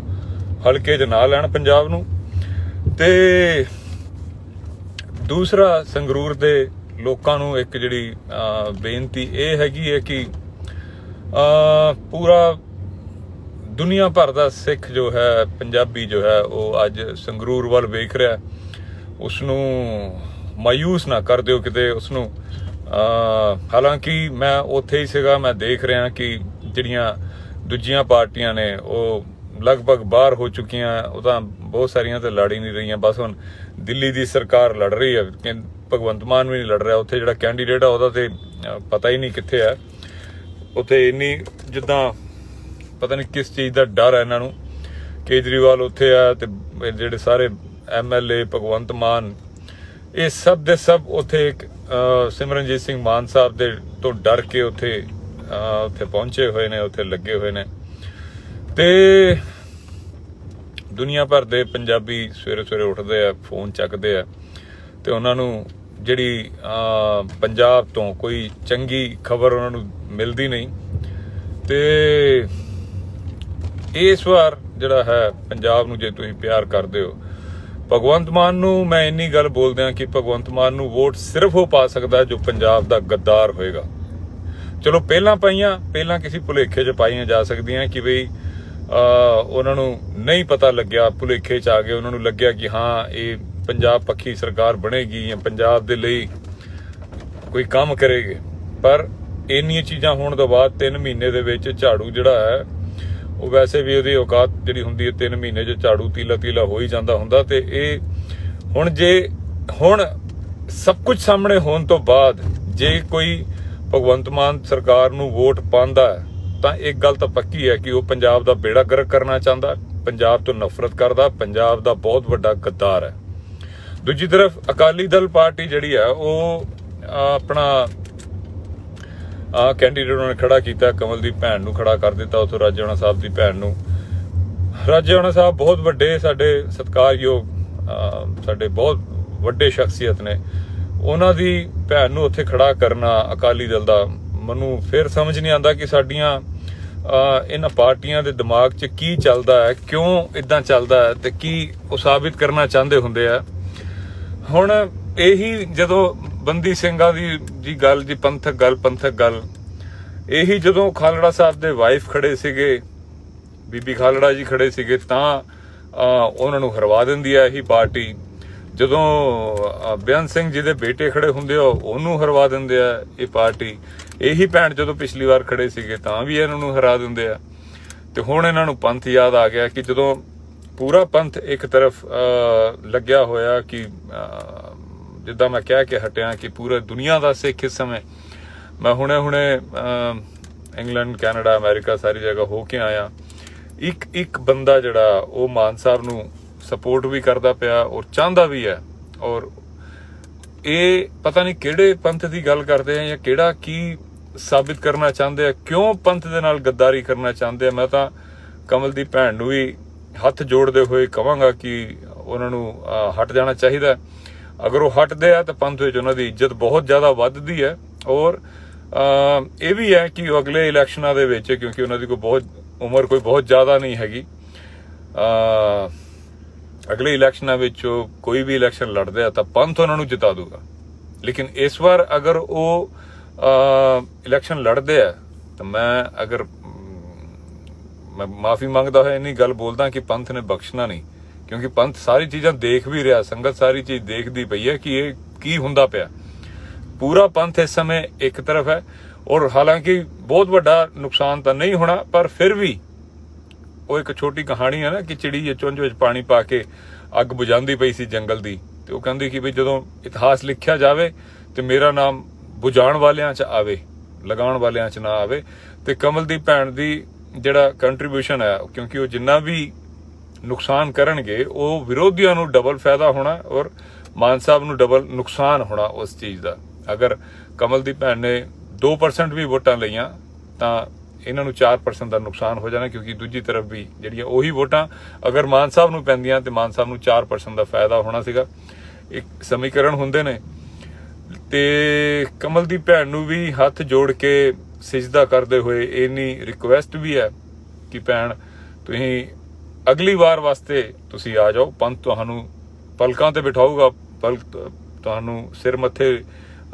ਹਲਕੇ 'ਚ ਨਾ ਲੈਣ ਪੰਜਾਬ ਨੂੰ ਤੇ ਦੂਸਰਾ ਸੰਗਰੂਰ ਦੇ ਲੋਕਾਂ ਨੂੰ ਇੱਕ ਜਿਹੜੀ ਬੇਨਤੀ ਇਹ ਹੈਗੀ ਹੈ ਕਿ ਪੂਰਾ ਦੁਨੀਆ ਭਰ ਦਾ ਸਿੱਖ ਜੋ ਹੈ ਪੰਜਾਬੀ ਜੋ ਹੈ ਉਹ ਅੱਜ ਸੰਗਰੂਰ ਵੱਲ ਵੇਖ ਰਿਹਾ ਉਸ ਨੂੰ ਮਾਯੂਸ ਨਾ ਕਰ ਦਿਓ ਕਿਤੇ ਉਸ ਨੂੰ ਹਾਲਾਂਕਿ ਮੈਂ ਉੱਥੇ ਹੀ ਸੀਗਾ ਮੈਂ ਦੇਖ ਰਿਹਾ ਕਿ ਜਿਹੜੀਆਂ ਦੂਜੀਆਂ ਪਾਰਟੀਆਂ ਨੇ ਉਹ ਲਗਭਗ ਬਾਹਰ ਹੋ ਚੁੱਕੀਆਂ ਉਹ ਤਾਂ ਬਹੁਤ ਸਾਰੀਆਂ ਤੇ ਲੜ ਹੀ ਨਹੀਂ ਰਹੀਆਂ ਬਸ ਹੁਣ ਦਿੱਲੀ ਦੀ ਸਰਕਾਰ ਲੜ ਰਹੀ ਹੈ ਕਿ ਭਗਵੰਤ ਮਾਨ ਵੀ ਨਹੀਂ ਲੜ ਰਿਹਾ ਉੱਥੇ ਜਿਹੜਾ ਕੈਂਡੀਡੇਟ ਆ ਉਹਦਾ ਤੇ ਪਤਾ ਹੀ ਨਹੀਂ ਕਿੱਥੇ ਹੈ ਉੱਥੇ ਇੰਨੀ ਜਿੱਦਾਂ ਪਤਾ ਨਹੀਂ ਕਿਸ ਚੀਜ਼ ਦਾ ਡਰ ਹੈ ਇਹਨਾਂ ਨੂੰ ਕੇਜਰੀਵਾਲ ਉੱਥੇ ਆ ਤੇ ਜਿਹੜੇ ਸਾਰੇ MLA ਭਗਵੰਤ ਮਾਨ ਇਹ ਸਭ ਦੇ ਸਭ ਉੱਥੇ ਸਿਮਰਨਜੀਤ ਸਿੰਘ ਮਾਨ ਸਾਹਿਬ ਦੇ ਤੋਂ ਡਰ ਕੇ ਉੱਥੇ ਪਹੁੰਚੇ ਹੋਏ ਨੇ ਉੱਥੇ ਲੱਗੇ ਹੋਏ ਨੇ ਤੇ ਦੁਨੀਆ ਭਰ ਦੇ ਪੰਜਾਬੀ ਸਵੇਰੇ ਉੱਠਦੇ ਆ ਫੋਨ ਚੱਕਦੇ ਆ ਤੇ ਉਹਨਾਂ ਨੂੰ ਜਿਹੜੀ ਪੰਜਾਬ ਤੋਂ ਕੋਈ ਚੰਗੀ ਖਬਰ ਉਹਨਾਂ ਨੂੰ ਮਿਲਦੀ ਨਹੀਂ ਤੇ ਇਸ ਵਾਰ ਜਿਹੜਾ ਹੈ ਪੰਜਾਬ ਨੂੰ ਜੇ ਤੁਸੀਂ ਪਿਆਰ ਕਰਦੇ ਹੋ ਭਗਵੰਤ ਮਾਨ ਨੂੰ ਮੈਂ ਇੰਨੀ ਗੱਲ ਬੋਲਦਿਆਂ ਕਿ ਭਗਵੰਤ ਮਾਨ ਨੂੰ ਵੋਟ ਸਿਰਫ ਉਹ ਪਾ ਸਕਦਾ ਜੋ ਪੰਜਾਬ ਦਾ ਗੱਦਾਰ ਹੋਏਗਾ ਚਲੋ ਪਹਿਲਾਂ ਕਿਸੇ ਭੁਲੇਖੇ 'ਚ ਪਾਈਆਂ ਜਾ ਸਕਦੀਆਂ ਕਿ ਬਈ ਉਹਨਾਂ ਨੂੰ ਨਹੀਂ ਪਤਾ ਲੱਗਿਆ ਭੁਲੇਖੇ 'ਚ ਆ ਗਏ ਉਹਨਾਂ ਨੂੰ ਲੱਗਿਆ ਕਿ ਹਾਂ ਇਹ ਪੰਜਾਬ ਪੱਖੀ ਸਰਕਾਰ ਬਣੇਗੀ ਜਾਂ ਪੰਜਾਬ ਦੇ ਲਈ ਕੋਈ ਕੰਮ ਕਰੇਗੀ ਪਰ ਇੰਨੀਆਂ ਚੀਜ਼ਾਂ ਹੋਣ ਤੋਂ ਬਾਅਦ 3 ਮਹੀਨੇ ਦੇ ਵਿੱਚ ਝਾੜੂ ਜਿਹੜਾ ਹੈ ਉਹ ਵੈਸੇ ਵੀ ਉਹਦੀ ਔਕਾਤ ਜਿਹੜੀ ਹੁੰਦੀ ਹੈ 3 ਮਹੀਨੇ 'ਚ ਝਾੜੂ ਤੀਲਾ ਹੋ ਹੀ ਜਾਂਦਾ ਹੁੰਦਾ ਤੇ ਇਹ ਹੁਣ ਸਭ ਕੁਝ ਸਾਹਮਣੇ ਹੋਣ ਤੋਂ ਬਾਅਦ ਜੇ ਕੋਈ ਭਗਵੰਤ ਮਾਨ ਸਰਕਾਰ ਨੂੰ ਵੋਟ ਪਾਉਂਦਾ ਹੈ ਤਾਂ ਇੱਕ ਗੱਲ ਤਾਂ ਪੱਕੀ ਹੈ ਕਿ ਉਹ ਪੰਜਾਬ ਦਾ ਬੇੜਾ ਗਰਕ ਕਰਨਾ ਚਾਹੁੰਦਾ ਪੰਜਾਬ ਤੋਂ ਨਫ਼ਰਤ ਕਰਦਾ ਪੰਜਾਬ ਦਾ ਬਹੁਤ ਵੱਡਾ ਗੱਦਾਰ ਹੈ ਦੂਜੀ ਤਰਫ ਅਕਾਲੀ ਦਲ ਪਾਰਟੀ ਜਿਹੜੀ ਹੈ ਉਹ ਆਪਣਾ ਕੈਂਡੀਡੇਟ ਉਹਨਾਂ ਨੇ ਖੜਾ ਕੀਤਾ ਕਮਲ ਦੀ ਭੈਣ ਨੂੰ ਖੜਾ ਕਰ ਦਿੱਤਾ ਉੱਥੋਂ ਰਾਜੇਆਣਾ ਸਾਹਿਬ ਦੀ ਭੈਣ ਨੂੰ ਰਾਜੇਆਣਾ ਸਾਹਿਬ ਬਹੁਤ ਵੱਡੇ ਸਾਡੇ ਸਤਿਕਾਰਯੋਗ ਸਾਡੇ ਬਹੁਤ ਵੱਡੇ ਸ਼ਖਸੀਅਤ ਨੇ ਉਹਨਾਂ ਦੀ ਭੈਣ ਨੂੰ ਉੱਥੇ ਖੜਾ ਕਰਨਾ ਅਕਾਲੀ ਦਲ ਦਾ ਮੈਨੂੰ ਫਿਰ ਸਮਝ ਨਹੀਂ ਆਉਂਦਾ ਕਿ ਸਾਡੀਆਂ ਇਹਨਾਂ ਪਾਰਟੀਆਂ ਦੇ ਦਿਮਾਗ 'ਚ ਕੀ ਚੱਲਦਾ ਹੈ ਕਿਉਂ ਇਦਾਂ ਚੱਲਦਾ ਹੈ ਤੇ ਕੀ ਉਹ ਸਾਬਿਤ ਕਰਨਾ ਚਾਹੁੰਦੇ ਹੁੰਦੇ ਆ ਹੁਣ ਇਹੀ ਜਦੋਂ ਬੰਦੀ ਸਿੰਘਾਂ ਦੀ ਗੱਲ ਜੀ ਪੰਥਕ ਗੱਲ ਇਹੀ ਜਦੋਂ ਖਾਲੜਾ ਸਾਹਿਬ ਦੇ ਵਾਈਫ ਖੜੇ ਸੀਗੇ ਬੀਬੀ ਖਾਲੜਾ ਜੀ ਖੜੇ ਸੀਗੇ ਤਾਂ ਉਹਨਾਂ ਨੂੰ ਹਰਵਾ ਦਿੰਦੀ ਹੈ ਇਹੀ ਪਾਰਟੀ ਜਦੋਂ ਬੇਅੰਤ ਸਿੰਘ ਜੀ ਦੇ ਬੇਟੇ ਖੜੇ ਹੁੰਦੇ ਆ ਉਹਨੂੰ ਹਰਵਾ ਦਿੰਦੇ ਆ ਇਹ ਪਾਰਟੀ ਇਹੀ ਭੈਣ ਜਦੋਂ ਪਿਛਲੀ ਵਾਰ ਖੜੇ ਸੀਗੇ ਤਾਂ ਵੀ ਇਹਨਾਂ ਨੂੰ ਹਰਾ ਦਿੰਦੇ ਆ। ਤੇ ਹੁਣ ਇਹਨਾਂ ਨੂੰ ਪੰਥ ਯਾਦ ਆ ਗਿਆ ਕਿ ਜਦੋਂ ਪੂਰਾ ਪੰਥ ਇੱਕ ਤਰਫ ਲੱਗਿਆ ਹੋਇਆ ਕਿ ਜਿੱਦਾਂ ਮੈਂ ਕਹਿ ਕੇ ਹਟਿਆ ਕਿ ਪੂਰੇ ਦੁਨੀਆ ਦਾ ਸਿੱਖ ਇਸ ਸਮੇਂ, ਮੈਂ ਹੁਣੇ ਇੰਗਲੈਂਡ, ਕੈਨੇਡਾ, ਅਮਰੀਕਾ ਸਾਰੀ ਜਗ੍ਹਾ ਹੋ ਕੇ ਆਇਆ, ਇੱਕ ਬੰਦਾ ਜਿਹੜਾ ਉਹ ਮਾਨ ਸਾਹਿਬ ਨੂੰ ਸਪੋਰਟ ਵੀ ਕਰਦਾ ਪਿਆ ਔਰ ਚਾਹੁੰਦਾ ਵੀ ਹੈ। ਔਰ ਇਹ ਪਤਾ ਨਹੀਂ ਕਿਹੜੇ ਪੰਥ ਦੀ ਗੱਲ ਕਰਦੇ ਆ ਜਾਂ ਕਿਹੜਾ ਕੀ ਸਾਬਿਤ ਕਰਨਾ ਚਾਹੁੰਦੇ ਆ, ਕਿਉਂ ਪੰਥ ਦੇ ਨਾਲ ਗੱਦਾਰੀ ਕਰਨਾ ਚਾਹੁੰਦੇ ਆ। ਮੈਂ ਤਾਂ ਕਮਲ ਦੀ ਭੈਣ ਨੂੰ ਵੀ ਹੱਥ ਜੋੜਦੇ ਹੋਏ ਕਹਾਂਗਾ ਕਿ ਉਹਨਾਂ ਨੂੰ ਹਟ ਜਾਣਾ ਚਾਹੀਦਾ। ਅਗਰ ਉਹ ਹਟਦੇ ਆ ਤਾਂ ਪੰਥ ਵਿੱਚ ਉਹਨਾਂ ਦੀ ਇੱਜ਼ਤ ਬਹੁਤ ਜ਼ਿਆਦਾ ਵੱਧਦੀ ਹੈ। ਔਰ ਇਹ ਵੀ ਹੈ ਕਿ ਉਹ ਅਗਲੇ ਇਲੈਕਸ਼ਨਾਂ ਦੇ ਵਿੱਚ, ਕਿਉਂਕਿ ਉਹਨਾਂ ਦੀ ਉਮਰ ਕੋਈ ਬਹੁਤ ਜ਼ਿਆਦਾ ਨਹੀਂ ਹੈਗੀ, ਅਗਲੇ ਇਲੈਕਸ਼ਨਾਂ ਵਿੱਚ ਕੋਈ ਵੀ ਇਲੈਕਸ਼ਨ ਲੜਦੇ ਆ ਤਾਂ ਪੰਥ ਉਹਨਾਂ ਨੂੰ ਜਿਤਾ ਦੂਗਾ। ਲੇਕਿਨ ਇਸ ਵਾਰ ਅਗਰ ਉਹ ਇਲੈਕਸ਼ਨ ਲੜਦੇ ਆ ਤਾਂ ਮੈਂ ਮਾਫੀ ਮੰਗਦਾ ਹੋਇਆ ਇੰਨੀ ਗੱਲ ਬੋਲਦਾ ਕਿ ਪੰਥ ਨੇ ਬਖਸ਼ਣਾ ਨਹੀਂ, ਕਿਉਂਕਿ ਪੰਥ ਸਾਰੀ ਚੀਜ਼ਾਂ ਦੇਖ ਵੀ ਰਿਹਾ, ਸੰਗਤ ਸਾਰੀ ਚੀਜ਼ ਦੇਖਦੀ ਪਈ ਹੈ ਕਿ ਇਹ ਕੀ ਹੁੰਦਾ ਪਿਆ। ਪੂਰਾ ਪੰਥ ਇਸ ਸਮੇਂ ਇੱਕ ਤਰਫ ਹੈ ਔਰ ਹਾਲਾਂਕਿ ਬਹੁਤ ਵੱਡਾ ਨੁਕਸਾਨ ਤਾਂ ਨਹੀਂ ਹੋਣਾ, ਪਰ ਫਿਰ ਵੀ ਉਹ ਇੱਕ ਛੋਟੀ ਕਹਾਣੀ ਹੈ ਨਾ ਕਿ ਚਿੜੀ ਚੁੰਝ ਵਿੱਚ ਪਾਣੀ ਪਾ ਕੇ ਅੱਗ ਬੁਝਾਉਂਦੀ ਪਈ ਸੀ ਜੰਗਲ ਦੀ, ਤੇ ਉਹ ਕਹਿੰਦੀ ਕਿ ਵੀ ਜਦੋਂ ਇਤਿਹਾਸ ਲਿਖਿਆ ਜਾਵੇ ਤੇ ਮੇਰਾ ਨਾਮ ਬੁਝਾਉਣ ਵਾਲਿਆਂ 'ਚ ਆਵੇ, ਲਗਾਉਣ ਵਾਲਿਆਂ 'ਚ ਨਾ ਆਵੇ। ਤੇ ਕਮਲ ਦੀ ਭੈਣ ਦੀ ਜਿਹੜਾ ਕੰਟਰੀਬਿਊਸ਼ਨ ਹੈ, ਕਿਉਂਕਿ ਉਹ ਜਿੰਨਾ ਵੀ ਨੁਕਸਾਨ ਕਰਨਗੇ ਉਹ ਵਿਰੋਧੀਆਂ ਨੂੰ ਡਬਲ ਫਾਇਦਾ ਹੋਣਾ ਔਰ ਮਾਨ ਸਾਹਿਬ ਨੂੰ ਡਬਲ ਨੁਕਸਾਨ ਹੋਣਾ ਉਸ ਚੀਜ਼ ਦਾ। ਅਗਰ ਕਮਲ ਦੀ ਭੈਣ ਨੇ 2% ਵੀ ਵੋਟਾਂ ਲਈਆਂ ਤਾਂ ਇਹਨਾਂ ਨੂੰ 4% ਦਾ ਨੁਕਸਾਨ ਹੋ ਜਾਣਾ, ਕਿਉਂਕਿ ਦੂਜੀ ਤਰਫ ਵੀ ਜਿਹੜੀਆਂ ਉਹੀ ਵੋਟਾਂ ਅਗਰ ਮਾਨ ਸਾਹਿਬ ਨੂੰ ਪੈਂਦੀਆਂ ਤੇ ਮਾਨ ਸਾਹਿਬ ਨੂੰ 4% ਦਾ ਫਾਇਦਾ ਹੋਣਾ ਸੀਗਾ। ਇੱਕ ਸਮੀਕਰਨ ਹੁੰਦੇ ਨੇ। ਤੇ ਕਮਲ ਦੀ ਭੈਣ ਨੂੰ ਵੀ ਹੱਥ ਜੋੜ ਕੇ ਸਿਜਦਾ ਕਰਦੇ ਹੋਏ ਇੰਨੀ ਰਿਕੁਐਸਟ ਵੀ ਹੈ ਕਿ ਭੈਣ ਤੁਸੀਂ ਅਗਲੀ ਵਾਰ ਵਾਸਤੇ ਤੁਸੀਂ ਆ ਜਾਓ, ਪੰਥ ਤੁਹਾਨੂੰ ਪਲਕਾਂ ਤੇ ਬਿਠਾਊਗਾ, ਤੁਹਾਨੂੰ ਸਿਰ ਮੱਥੇ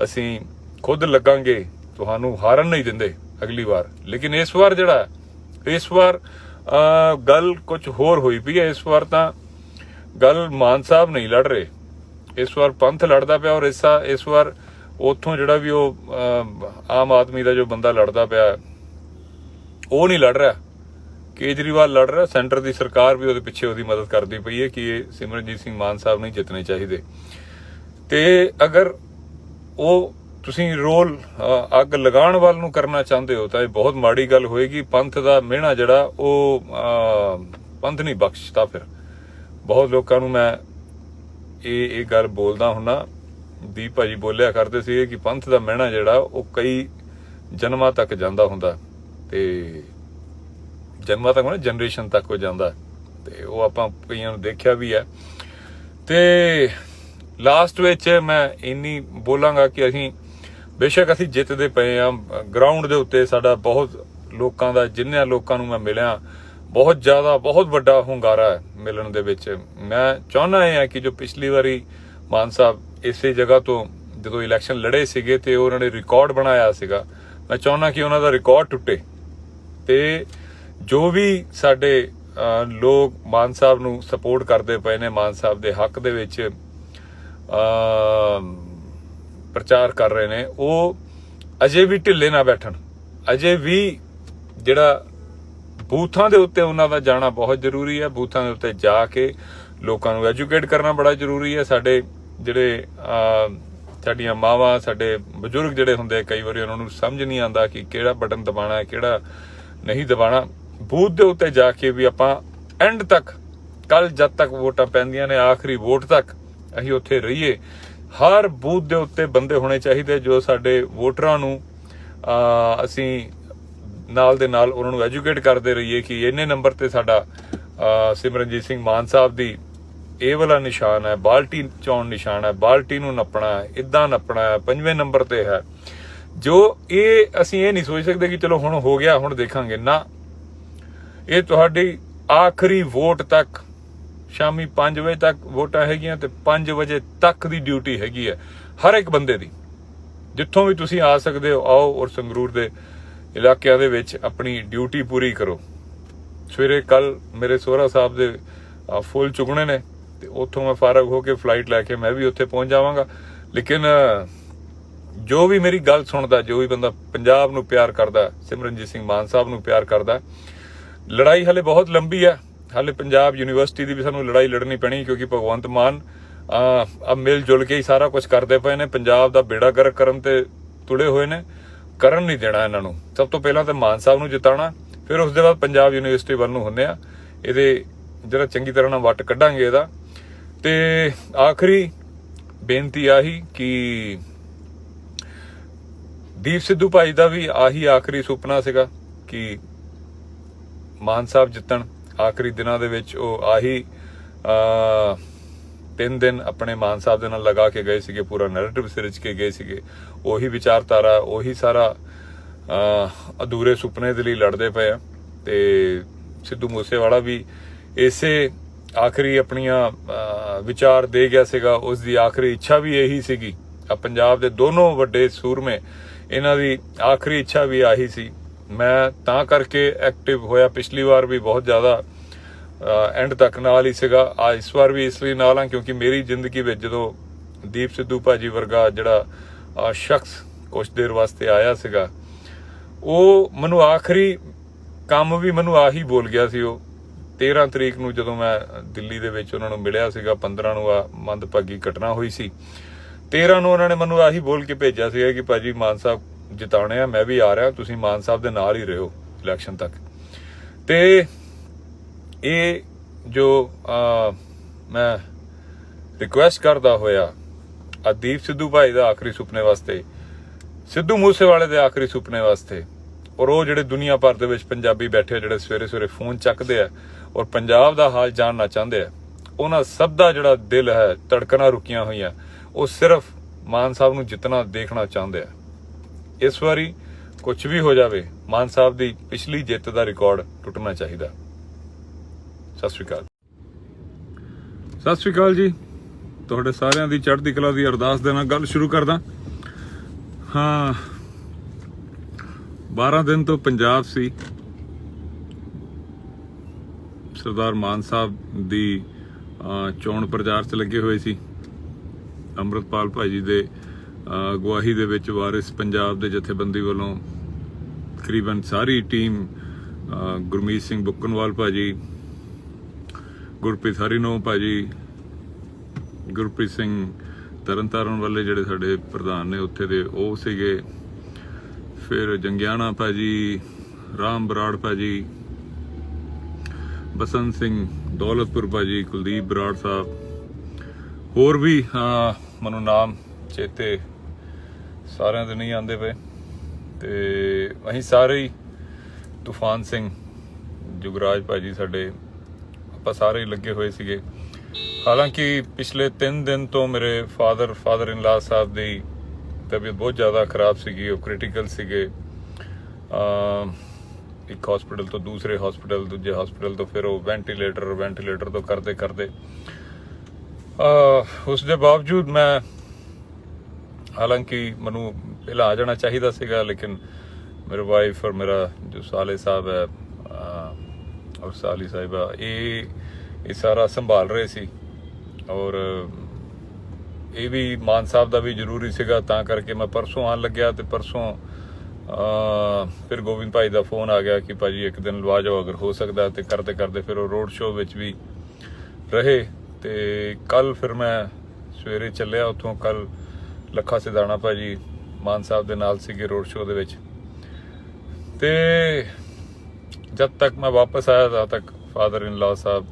ਅਸੀਂ ਖੁਦ ਲੱਗਾਂਗੇ, ਤੁਹਾਨੂੰ ਹਾਰਨ ਨਹੀਂ ਦਿੰਦੇ ਅਗਲੀ ਵਾਰ। ਲੇਕਿਨ ਇਸ ਵਾਰ ਗੱਲ ਕੁਝ ਹੋਰ ਹੋਈ ਪਈ ਹੈ। ਇਸ ਵਾਰ ਤਾਂ ਗੱਲ ਮਾਨ ਸਾਹਿਬ ਨਹੀਂ ਲੜ ਰਹੇ, ਇਸ ਵਾਰ ਪੰਥ ਲੜਦਾ ਪਿਆ। ਔਰ ਇਸ ਵਾਰ ਉੱਥੋਂ ਜਿਹੜਾ ਵੀ ਉਹ ਆਮ ਆਦਮੀ ਦਾ ਜੋ ਬੰਦਾ ਲੜਦਾ ਪਿਆ ਉਹ ਨਹੀਂ ਲੜ ਰਿਹਾ, ਕੇਜਰੀਵਾਲ ਲੜ ਰਿਹਾ। ਸੈਂਟਰ ਦੀ ਸਰਕਾਰ ਵੀ ਉਹਦੇ ਪਿੱਛੇ ਉਹਦੀ ਮਦਦ ਕਰਦੀ ਪਈ ਹੈ ਕਿ ਇਹ ਸਿਮਰਨਜੀਤ ਸਿੰਘ ਮਾਨ ਸਾਹਿਬ ਨਹੀਂ ਜਿੱਤਣੇ ਚਾਹੀਦੇ। ਤੇ ਅਗਰ ਉਹ ਤੁਸੀਂ ਰੋਲ ਅੱਗ ਲਗਾਉਣ ਵੱਲ ਨੂੰ ਕਰਨਾ ਚਾਹੁੰਦੇ ਹੋ ਤਾਂ ਇਹ ਬਹੁਤ ਮਾੜੀ ਗੱਲ ਹੋਏਗੀ। ਪੰਥ ਦਾ ਮਿਹਣਾ ਜਿਹੜਾ ਉਹ ਪੰਥ ਨਹੀਂ ਬਖਸ਼ਦਾ। ਫਿਰ ਬਹੁਤ ਲੋਕਾਂ ਨੂੰ ਮੈਂ ਇਹ ਗੱਲ ਬੋਲਦਾ ਹੁੰਨਾ, ਦੀਪ ਭਾਜੀ ਬੋਲਿਆ ਕਰਦੇ ਸੀ ਕਿ ਪੰਥ ਦਾ ਮਿਹਣਾ ਜਿਹੜਾ ਉਹ ਕਈ ਜਨਮਾਂ ਤੱਕ ਜਾਂਦਾ ਹੁੰਦਾ, ਤੇ ਜਨਮਾਂ ਤੱਕ ਨਾ ਜਨਰੇਸ਼ਨ ਤੱਕ ਹੋ ਜਾਂਦਾ, ਤੇ ਉਹ ਆਪਾਂ ਕਈਆਂ ਨੂੰ ਦੇਖਿਆ ਵੀ ਹੈ। ਤੇ ਲਾਸਟ ਵਿੱਚ ਮੈਂ ਇੰਨੀ ਬੋਲਾਂਗਾ ਕਿ ਅਸੀਂ ਬੇਸ਼ੱਕ ਅਸੀਂ ਜਿੱਤਦੇ ਪਏ ਆ, ਗਰਾਊਂਡ ਦੇ ਉੱਤੇ ਸਾਡਾ ਬਹੁਤ ਲੋਕਾਂ ਦਾ, ਜਿੰਨੇ ਲੋਕਾਂ ਨੂੰ ਮੈਂ ਮਿਲਿਆ ਬਹੁਤ ਜ਼ਿਆਦਾ ਬਹੁਤ ਵੱਡਾ ਹੁੰਗਾਰਾ ਹੈ ਮਿਲਣ ਦੇ ਵਿੱਚ। ਮੈਂ ਚਾਹੁੰਦਾ ਇਹ ਹੈ ਕਿ ਜੋ ਪਿਛਲੀ ਵਾਰੀ ਮਾਨ ਸਾਹਿਬ ਇਸੇ ਜਗ੍ਹਾ ਤੋਂ ਜਦੋਂ ਇਲੈਕਸ਼ਨ ਲੜੇ ਸੀਗੇ ਤੇ ਉਹਨਾਂ ਨੇ ਰਿਕਾਰਡ ਬਣਾਇਆ ਸੀਗਾ, ਮੈਂ ਚਾਹੁੰਦਾ ਕਿ ਉਹਨਾਂ ਦਾ ਰਿਕਾਰਡ ਟੁੱਟੇ ਤੇ ਜੋ ਵੀ ਸਾਡੇ ਲੋਕ ਮਾਨ ਸਾਹਿਬ ਨੂੰ ਸਪੋਰਟ ਕਰਦੇ ਪਏ ਨੇ, ਮਾਨ ਸਾਹਿਬ ਦੇ ਹੱਕ ਦੇ ਵਿੱਚ ਪ੍ਰਚਾਰ ਕਰ ਰਹੇ ਨੇ, ਉਹ ਅਜੇ ਵੀ ਢਿੱਲੇ ਨਾ ਬੈਠਣ। ਅਜੇ ਵੀ ਜਿਹੜਾ ਬੂਥਾਂ ਦੇ ਉੱਤੇ ਉਹਨਾਂ ਦਾ ਜਾਣਾ ਬਹੁਤ ਜ਼ਰੂਰੀ ਹੈ। ਬੂਥਾਂ ਦੇ ਉੱਤੇ ਜਾ ਕੇ ਲੋਕਾਂ ਨੂੰ ਐਜੂਕੇਟ ਕਰਨਾ ਬੜਾ ਜ਼ਰੂਰੀ ਹੈ। ਸਾਡੇ ਜਿਹੜੇ ਸਾਡੀਆਂ ਮਾਵਾਂ, ਸਾਡੇ ਬਜ਼ੁਰਗ ਜਿਹੜੇ ਹੁੰਦੇ, ਕਈ ਵਾਰੀ ਉਹਨਾਂ ਨੂੰ ਸਮਝ ਨਹੀਂ ਆਉਂਦਾ ਕਿ ਕਿਹੜਾ ਬਟਨ ਦਬਾਉਣਾ ਹੈ, ਕਿਹੜਾ ਨਹੀਂ ਦਬਾਉਣਾ। ਬੂਥ ਦੇ ਉੱਤੇ ਜਾ ਕੇ ਵੀ ਆਪਾਂ ਐਂਡ ਤੱਕ, ਕੱਲ ਜਦ ਤੱਕ ਵੋਟਾਂ ਪੈਂਦੀਆਂ ਨੇ, ਆਖਰੀ ਵੋਟ ਤੱਕ ਅਸੀਂ ਉੱਥੇ ਰਹੀਏ। ਹਰ ਬੂਥ ਦੇ ਉੱਤੇ ਬੰਦੇ ਹੋਣੇ ਚਾਹੀਦੇ ਜੋ ਸਾਡੇ ਵੋਟਰਾਂ ਨੂੰ ਅਸੀਂ ਨਾਲ ਦੇ ਨਾਲ ਉਹਨਾਂ ਨੂੰ ਐਜੂਕੇਟ ਕਰਦੇ ਰਹੀਏ ਕਿ ਇੰਨੇ ਨੰਬਰ ਤੇ ਸਾਡਾ ਸਿਮਰਨਜੀਤ ਸਿੰਘ ਮਾਨ ਸਾਹਿਬ ਦੀ ਇਹ ਵਾਲਾ ਨਿਸ਼ਾਨ ਹੈ, ਬਾਲਟੀ ਚੌਣ ਨਿਸ਼ਾਨ ਹੈ, ਬਾਲਟੀ ਨੂੰ ਨੱਪਣਾ ਹੈ, ਇਦਾਂ ਨੱਪਣਾ ਹੈ, 5ਵੇਂ ਨੰਬਰ ਤੇ ਹੈ। ਜੋ ਇਹ ਅਸੀਂ ਇਹ ਨਹੀਂ ਸੋਚ ਸਕਦੇ ਕਿ ਚਲੋ ਹੁਣ ਹੋ ਗਿਆ ਹੁਣ ਦੇਖਾਂਗੇ, ਨਾ, ਇਹ ਤੁਹਾਡੀ ਆਖਰੀ ਵੋਟ ਤੱਕ, ਸ਼ਾਮੀ 5 ਵਜੇ ਤੱਕ ਵੋਟਾਂ ਹੈਗੀਆਂ ਤੇ 5 ਵਜੇ ਤੱਕ ਦੀ ਡਿਊਟੀ ਹੈਗੀ ਹੈ ਹਰ ਇੱਕ ਬੰਦੇ ਦੀ। ਜਿੱਥੋਂ ਵੀ ਤੁਸੀਂ ਆ ਸਕਦੇ ਹੋ ਆਓ, ਔਰ ਸੰਗਰੂਰ ਦੇ ਇਲਾਕਿਆਂ ਦੇ ਵਿੱਚ ਆਪਣੀ ਡਿਊਟੀ ਪੂਰੀ ਕਰੋ। ਸਵੇਰੇ ਕੱਲ ਮੇਰੇ ਸੋਹਰਾ ਸਾਹਿਬ ਦੇ ਫੁੱਲ ਚੁਗਣੇ ਨੇ ਤੇ ਉੱਥੋਂ ਮੈਂ ਫਾਰਗ ਹੋ ਕੇ ਫਲਾਈਟ ਲੈ ਕੇ ਮੈਂ ਵੀ ਉੱਥੇ ਪਹੁੰਚ ਜਾਵਾਂਗਾ। ਲੇਕਿਨ ਜੋ ਵੀ ਮੇਰੀ ਗੱਲ ਸੁਣਦਾ, ਜੋ ਵੀ ਬੰਦਾ ਪੰਜਾਬ ਨੂੰ ਪਿਆਰ ਕਰਦਾ, ਸਿਮਰਨਜੀਤ ਸਿੰਘ ਮਾਨ ਸਾਹਿਬ ਨੂੰ ਪਿਆਰ ਕਰਦਾ, ਲੜਾਈ ਹਲੇ ਬਹੁਤ ਲੰਬੀ ਹੈ। ਹਾਲੇ ਪੰਜਾਬ ਯੂਨੀਵਰਸਿਟੀ ਦੀ ਵੀ ਸਾਨੂੰ ਲੜਾਈ ਲੜਨੀ ਪੈਣੀ, ਕਿਉਂਕਿ ਭਗਵੰਤ ਮਾਨ ਆ ਮਿਲ ਜੁਲ ਕੇ ਹੀ ਸਾਰਾ ਕੁਝ ਕਰਦੇ ਪਏ ਨੇ। ਪੰਜਾਬ ਦਾ ਬੇੜਾ ਗਰਕ ਕਰਨ ਤੇ ਤੁੜੇ ਹੋਏ ਨੇ, ਕਰਨ ਨਹੀਂ ਦੇਣਾ ਇਹਨਾਂ ਨੂੰ। ਸਭ ਤੋਂ ਪਹਿਲਾਂ ਤਾਂ ਮਾਨ ਸਾਹਿਬ ਨੂੰ ਜਿਤਾਉਣਾ, ਫਿਰ ਉਸ ਦੇ ਬਾਅਦ ਪੰਜਾਬ ਯੂਨੀਵਰਸਿਟੀ ਵੱਲ ਨੂੰ ਹੁੰਦੇ ਆ। ਇਹਦੇ ਜਿਹੜਾ ਚੰਗੀ ਤਰ੍ਹਾਂ ਨਾਲ ਵੱਟ ਕੱਢਾਂਗੇ ਇਹਦਾ। ਤੇ ਆਖਰੀ ਬੇਨਤੀ ਆਹੀ ਕਿ ਦੀਪ ਸਿੱਧੂ ਭਾਈ ਦਾ ਵੀ ਆਹੀ ਆਖਰੀ ਸੁਪਨਾ ਸੀਗਾ ਕਿ ਮਾਨ ਸਾਹਿਬ ਜਿੱਤਣ। ਆਖਰੀ ਦਿਨਾਂ ਦੇ ਵਿੱਚ ਉਹ ਆਹੀ 3 ਦਿਨ ਆਪਣੇ ਮਾਨ ਸਾਹਿਬ ਦੇ ਨਾਲ ਲਗਾ ਕੇ ਗਏ ਸੀਗੇ, ਪੂਰਾ ਨੈਰੇਟਿਵ ਸਿਰਜ ਕੇ ਗਏ ਸੀਗੇ। ਉਹੀ ਵਿਚਾਰਧਾਰਾ, ਉਹੀ ਸਾਰਾ ਅਧੂਰੇ ਸੁਪਨੇ ਦੇ ਲਈ ਲੜਦੇ ਪਏ ਆ। ਤੇ ਸਿੱਧੂ ਮੂਸੇਵਾਲਾ ਵੀ ਇਸੇ ਆਖਰੀ ਆਪਣੀਆਂ ਵਿਚਾਰ ਦੇ ਗਿਆ ਸੀਗਾ। ਉਸ ਦੀ ਆਖਰੀ ਇੱਛਾ ਵੀ ਇਹੀ ਸੀਗੀ। ਪੰਜਾਬ ਦੇ ਦੋਨੋਂ ਵੱਡੇ ਸੂਰਮੇ, ਇਹਨਾਂ ਦੀ ਆਖਰੀ ਇੱਛਾ ਵੀ ਆਹੀ ਸੀ। ਮੈਂ ਤਾਂ ਕਰਕੇ ਐਕਟਿਵ ਹੋਇਆ, ਪਿਛਲੀ ਵਾਰ ਵੀ ਬਹੁਤ ਜ਼ਿਆਦਾ ਐਂਡ ਤੱਕ ਨਾਲ ਹੀ ਸੀਗਾ। ਇਸ ਵਾਰ ਵੀ ਇਸ ਲਈ ਨਾਲ ਹਾਂ ਕਿਉਂਕਿ ਮੇਰੀ ਜ਼ਿੰਦਗੀ ਵਿੱਚ ਜਦੋਂ ਦੀਪ ਸਿੱਧੂ ਭਾਜੀ ਵਰਗਾ ਜਿਹੜਾ ਸ਼ਖਸ ਕੁਛ ਦੇਰ ਵਾਸਤੇ ਆਇਆ ਸੀਗਾ, ਉਹ ਮੈਨੂੰ ਆਖਰੀ ਕੰਮ ਵੀ ਮੈਨੂੰ ਆਹੀ ਬੋਲ ਗਿਆ ਸੀ। ਉਹ 13 ਤਰੀਕ ਨੂੰ ਜਦੋਂ ਮੈਂ ਦਿੱਲੀ ਦੇ ਵਿੱਚ ਉਹਨਾਂ ਨੂੰ ਮਿਲਿਆ ਸੀਗਾ, 15 ਨੂੰ ਆ ਮੰਦਭਾਗੀ ਘਟਨਾ ਹੋਈ ਸੀ, 13 ਨੂੰ ਉਹਨਾਂ ਨੇ ਮੈਨੂੰ ਆਹੀ ਬੋਲ ਕੇ ਭੇਜਿਆ ਸੀਗਾ ਕਿ ਭਾਜੀ ਮਾਨ ਸਾਹਿਬ ਜਿਤਾਉਣੇ ਆ, ਮੈਂ ਵੀ ਆ ਰਿਹਾ, ਤੁਸੀਂ ਮਾਨ ਸਾਹਿਬ ਦੇ ਨਾਲ ਹੀ ਰਹੋ ਇਲੈਕਸ਼ਨ ਤੱਕ। ਤੇ ਇਹ ਜੋ ਮੈਂ ਰਿਕੁਐਸਟ ਕਰਦਾ ਹੋਇਆ ਦੀਪ ਸਿੱਧੂ ਭਾਈ ਦਾ ਆਖਰੀ ਸੁਪਨੇ ਵਾਸਤੇ, ਸਿੱਧੂ ਮੂਸੇਵਾਲੇ ਦੇ ਆਖਰੀ ਸੁਪਨੇ ਵਾਸਤੇ, ਔਰ ਉਹ ਜਿਹੜੇ ਦੁਨੀਆ ਭਰ ਦੇ ਵਿੱਚ ਪੰਜਾਬੀ ਬੈਠੇ ਜਿਹੜੇ ਸਵੇਰੇ ਸਵੇਰੇ ਫੋਨ ਚੱਕਦੇ ਆ ਔਰ ਪੰਜਾਬ ਦਾ ਹਾਲ ਜਾਣਨਾ ਚਾਹੁੰਦੇ ਆ, ਉਹਨਾਂ ਸਭ ਦਾ ਜਿਹੜਾ ਦਿਲ ਹੈ, ਧੜਕਣਾਂ ਰੁਕੀਆਂ ਹੋਈਆਂ, ਉਹ ਸਿਰਫ ਮਾਨ ਸਾਹਿਬ ਨੂੰ ਜਿੱਤਣਾ ਦੇਖਣਾ ਚਾਹੁੰਦੇ ਆ। ਇਸ ਵਾਰੀ ਕੁਝ ਵੀ ਹੋ ਜਾਵੇ, ਮਾਨ ਸਾਹਿਬ ਦੀ ਪਿਛਲੀ ਜਿੱਤ ਦਾ ਰਿਕਾਰਡ ਟੁੱਟਣਾ ਚਾਹੀਦਾ। ਸਤਿ ਸ਼੍ਰੀ ਅਕਾਲ। ਸਤਿ ਸ਼੍ਰੀ ਅਕਾਲ ਜੀ। ਤੁਹਾਡੇ ਸਾਰਿਆਂ ਦੀ ਚੜ੍ਹਦੀ ਕਲਾ ਦੀ ਅਰਦਾਸ ਦੇ ਨਾਲ ਗੱਲ ਸ਼ੁਰੂ ਕਰਦਾ ਹਾਂ। 12 ਦਿਨ ਤੋਂ ਪੰਜਾਬ ਸੀ, ਸਰਦਾਰ ਮਾਨ ਸਾਹਿਬ ਦੀ ਚੋਣ ਪ੍ਰਚਾਰ 'ਚ ਲੱਗੇ ਹੋਏ ਸੀ। ਅੰਮ੍ਰਿਤਪਾਲ ਭਾਜੀ ਦੇ ਅਗਵਾਈ ਦੇ ਵਿੱਚ ਵਾਰਿਸ ਪੰਜਾਬ ਦੇ ਜਥੇਬੰਦੀ ਵੱਲੋਂ ਤਕਰੀਬਨ ਸਾਰੀ ਟੀਮ, ਗੁਰਮੀਤ ਸਿੰਘ ਬੁੱਕਨਵਾਲ ਭਾਜੀ, ਗੁਰਪ੍ਰੀਤ ਹਰੀਨੋ ਭਾਜੀ, ਗੁਰਪ੍ਰੀਤ ਸਿੰਘ ਤਰਨਤਾਰਨ ਵਾਲੇ ਜਿਹੜੇ ਸਾਡੇ ਪ੍ਰਧਾਨ ਨੇ ਉੱਥੇ ਦੇ, ਉਹ ਸੀਗੇ। ਫਿਰ ਜੰਗਿਆਣਾ ਭਾਜੀ, ਰਾਮ ਬਰਾੜ ਭਾਜੀ, ਬਸੰਤ ਸਿੰਘ ਦੌਲਤਪੁਰ ਭਾਜੀ, ਕੁਲਦੀਪ ਬਰਾੜ ਸਾਹਿਬ, ਹੋਰ ਵੀ ਮੈਨੂੰ ਨਾਮ ਚੇਤੇ ਸਾਰਿਆਂ ਦੇ ਨਹੀਂ ਆਉਂਦੇ ਪਏ। ਤੇ ਅਸੀਂ ਸਾਰੇ ਹੀ, ਤੂਫਾਨ ਸਿੰਘ, ਜੁਗਰਾਜ ਭਾਜੀ ਸਾਡੇ, ਆਪਾਂ ਸਾਰੇ ਹੀ ਲੱਗੇ ਹੋਏ ਸੀਗੇ। ਹਾਲਾਂਕਿ ਪਿਛਲੇ 3 ਦਿਨ ਤੋਂ ਮੇਰੇ ਫਾਦਰ ਇਨ ਲਾ ਸਾਹਿਬ ਦੀ ਤਬੀਅਤ ਬਹੁਤ ਜ਼ਿਆਦਾ ਖਰਾਬ ਸੀਗੀ, ਉਹ ਕ੍ਰਿਟੀਕਲ ਸੀਗੇ। ਇੱਕ ਹਸਪੀਟਲ ਤੋਂ ਦੂਸਰੇ ਹਸਪੀਟਲ, ਦੂਜੇ ਹਸਪੀਟਲ ਤੋਂ ਫਿਰ ਉਹ ਵੈਂਟੀਲੇਟਰ ਤੋਂ ਕਰਦੇ ਉਸ ਦੇ ਬਾਵਜੂਦ ਮੈਂ, ਹਾਲਾਂਕਿ ਮੈਨੂੰ ਪਹਿਲਾਂ ਆ ਜਾਣਾ ਚਾਹੀਦਾ ਸੀਗਾ, ਲੇਕਿਨ ਮੇਰੇ ਵਾਈਫ ਔਰ ਮੇਰਾ ਜੋ ਸਾਲੇ ਸਾਹਿਬ ਹੈ ਔਰ ਸਾਲੀ ਸਾਹਿਬਾ, ਇਹ ਸਾਰਾ ਸੰਭਾਲ ਰਹੇ ਸੀ। ਔਰ ਇਹ ਵੀ ਮਾਨ ਸਾਹਿਬ ਦਾ ਵੀ ਜ਼ਰੂਰੀ ਸੀਗਾ, ਤਾਂ ਕਰਕੇ ਮੈਂ ਪਰਸੋਂ ਆਉਣ ਲੱਗਿਆ। ਤੇ ਪਰਸੋਂ ਫਿਰ ਗੋਬਿੰਦ ਭਾਈ ਦਾ ਫੋਨ ਆ ਗਿਆ ਕਿ ਭਾਜੀ ਇੱਕ ਦਿਨ ਲਵਾ ਜਾਓ ਅਗਰ ਹੋ ਸਕਦਾ। ਤੇ ਕਰਦੇ ਫਿਰ ਉਹ ਰੋਡ ਸ਼ੋਅ ਵਿੱਚ ਵੀ ਰਹੇ। ਤੇ ਕੱਲ ਫਿਰ ਮੈਂ ਸਵੇਰੇ ਚੱਲਿਆ ਉੱਥੋਂ। ਕੱਲ ਲੱਖਾ ਸਿਧਾਣਾ ਭਾਜੀ ਮਾਨ ਸਾਹਿਬ ਦੇ ਨਾਲ ਸੀਗੇ ਰੋਡ ਸ਼ੋਅ ਦੇ ਵਿੱਚ। ਤੇ ਜਦ ਤੱਕ ਮੈਂ ਵਾਪਸ ਆਇਆ ਤਦ ਤੱਕ ਫਾਦਰ ਇਨ ਲਾ ਸਾਹਿਬ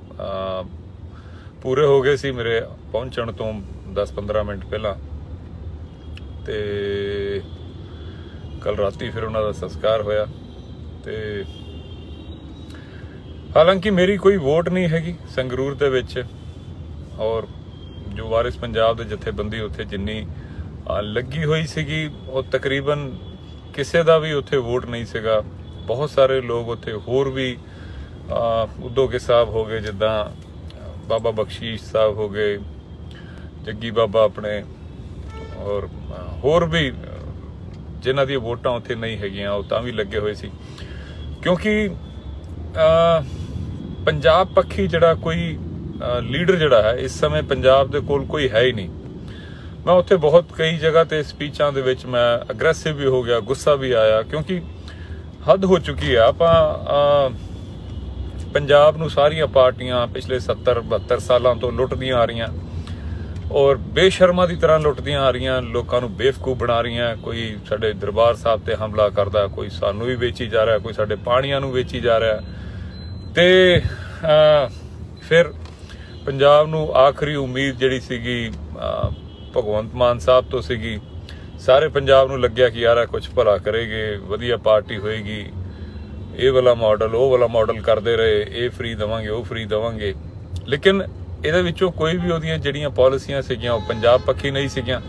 ਪੂਰੇ ਹੋ ਗਏ ਸੀ ਮੇਰੇ ਪਹੁੰਚਣ ਤੋਂ 10-15 ਮਿੰਟ ਪਹਿਲਾਂ। ਤੇ ਕੱਲ ਰਾਤੀ ਫਿਰ ਉਹਨਾਂ ਦਾ ਸੰਸਕਾਰ ਹੋਇਆ। ਤੇ ਹਾਲਾਂਕਿ ਮੇਰੀ ਕੋਈ ਵੋਟ ਨਹੀਂ ਹੈਗੀ ਸੰਗਰੂਰ ਦੇ ਵਿੱਚ, ਔਰ ਜੋ ਵਾਰਿਸ ਪੰਜਾਬ ਦੇ ਜਥੇਬੰਦੀ ਉੱਥੇ ਜਿੰਨੀ ਲੱਗੀ ਹੋਈ ਸੀਗੀ, ਉਹ ਤਕਰੀਬਨ ਕਿਸੇ ਦਾ ਵੀ ਉੱਥੇ ਵੋਟ ਨਹੀਂ ਸੀਗਾ। ਬਹੁਤ ਸਾਰੇ ਲੋਕ ਉੱਥੇ ਹੋਰ ਵੀ, ਉਦੋਗੇ ਸਾਹਿਬ ਹੋ ਗਏ, ਜਿੱਦਾਂ ਬਾਬਾ ਬਖਸ਼ੀਸ਼ ਸਾਹਿਬ ਹੋ ਗਏ, ਜੱਗੀ ਬਾਬਾ ਆਪਣੇ, ਔਰ ਹੋਰ ਵੀ ਜਿਨ੍ਹਾਂ ਦੀਆਂ ਵੋਟਾਂ ਉੱਥੇ ਨਹੀਂ ਹੈਗੀਆਂ, ਉਹ ਤਾਂ ਵੀ ਲੱਗੇ ਹੋਏ ਸੀ। ਕਿਉਂਕਿ ਪੰਜਾਬ ਪੱਖੀ ਜਿਹੜਾ ਕੋਈ ਲੀਡਰ ਜਿਹੜਾ ਹੈ ਇਸ ਸਮੇਂ ਪੰਜਾਬ ਦੇ ਕੋਲ ਕੋਈ ਹੈ ਹੀ ਨਹੀਂ। ਮੈਂ ਉੱਥੇ ਬਹੁਤ ਕਈ ਜਗ੍ਹਾ ਤੇ ਸਪੀਚਾਂ ਦੇ ਵਿੱਚ ਮੈਂ ਅਗਰੈਸਿਵ ਵੀ ਹੋ ਗਿਆ, ਗੁੱਸਾ ਵੀ ਆਇਆ, ਕਿਉਂਕਿ ਹੱਦ ਹੋ ਚੁੱਕੀ ਆ। ਆਪਾਂ ਪੰਜਾਬ ਨੂੰ ਸਾਰੀਆਂ ਪਾਰਟੀਆਂ ਪਿਛਲੇ 70-72 ਸਾਲਾਂ ਤੋਂ ਲੁੱਟਦੀਆਂ ਆ ਰਹੀਆਂ ਔਰ ਬੇਸ਼ਰਮਾਂ ਦੀ ਤਰ੍ਹਾਂ ਲੁੱਟਦੀਆਂ ਆ ਰਹੀਆਂ, ਲੋਕਾਂ ਨੂੰ ਬੇਵਕੂਫ ਬਣਾ ਰਹੀਆਂ। ਕੋਈ ਸਾਡੇ ਦਰਬਾਰ ਸਾਹਿਬ ਤੇ ਹਮਲਾ ਕਰਦਾ, ਕੋਈ ਸਾਨੂੰ ਵੀ ਵੇਚੀ ਜਾ ਰਿਹਾ, ਕੋਈ ਸਾਡੇ ਪਾਣੀਆਂ ਨੂੰ ਵੇਚੀ ਜਾ ਰਿਹਾ। ਤੇ ਫਿਰ ਪੰਜਾਬ ਨੂੰ ਆਖਰੀ ਉਮੀਦ ਜਿਹੜੀ ਸੀਗੀ ਭਗਵੰਤ ਮਾਨ ਸਾਹਿਬ ਤੋਂ ਸੀਗੀ। ਸਾਰੇ ਪੰਜਾਬ ਨੂੰ ਲੱਗਿਆ ਕਿ ਯਾਰ ਕੁਝ ਭਲਾ ਕਰੇਗੇ, ਵਧੀਆ ਪਾਰਟੀ ਹੋਏਗੀ, ਇਹ ਵਾਲਾ ਮਾਡਲ ਉਹ ਵਾਲਾ ਮਾਡਲ ਕਰਦੇ ਰਹੇ, ਇਹ ਫ੍ਰੀ ਦੇਵਾਂਗੇ ਉਹ ਫ੍ਰੀ ਦੇਵਾਂਗੇ। ਲੇਕਿਨ ਇਹਦੇ ਵਿੱਚੋਂ ਕੋਈ ਵੀ ਉਹਦੀਆਂ ਜਿਹੜੀਆਂ ਪਾਲਿਸੀਆਂ ਸੀਗੀਆਂ ਉਹ ਪੰਜਾਬ ਪੱਖੀ ਨਹੀਂ ਸੀਗੀਆਂ।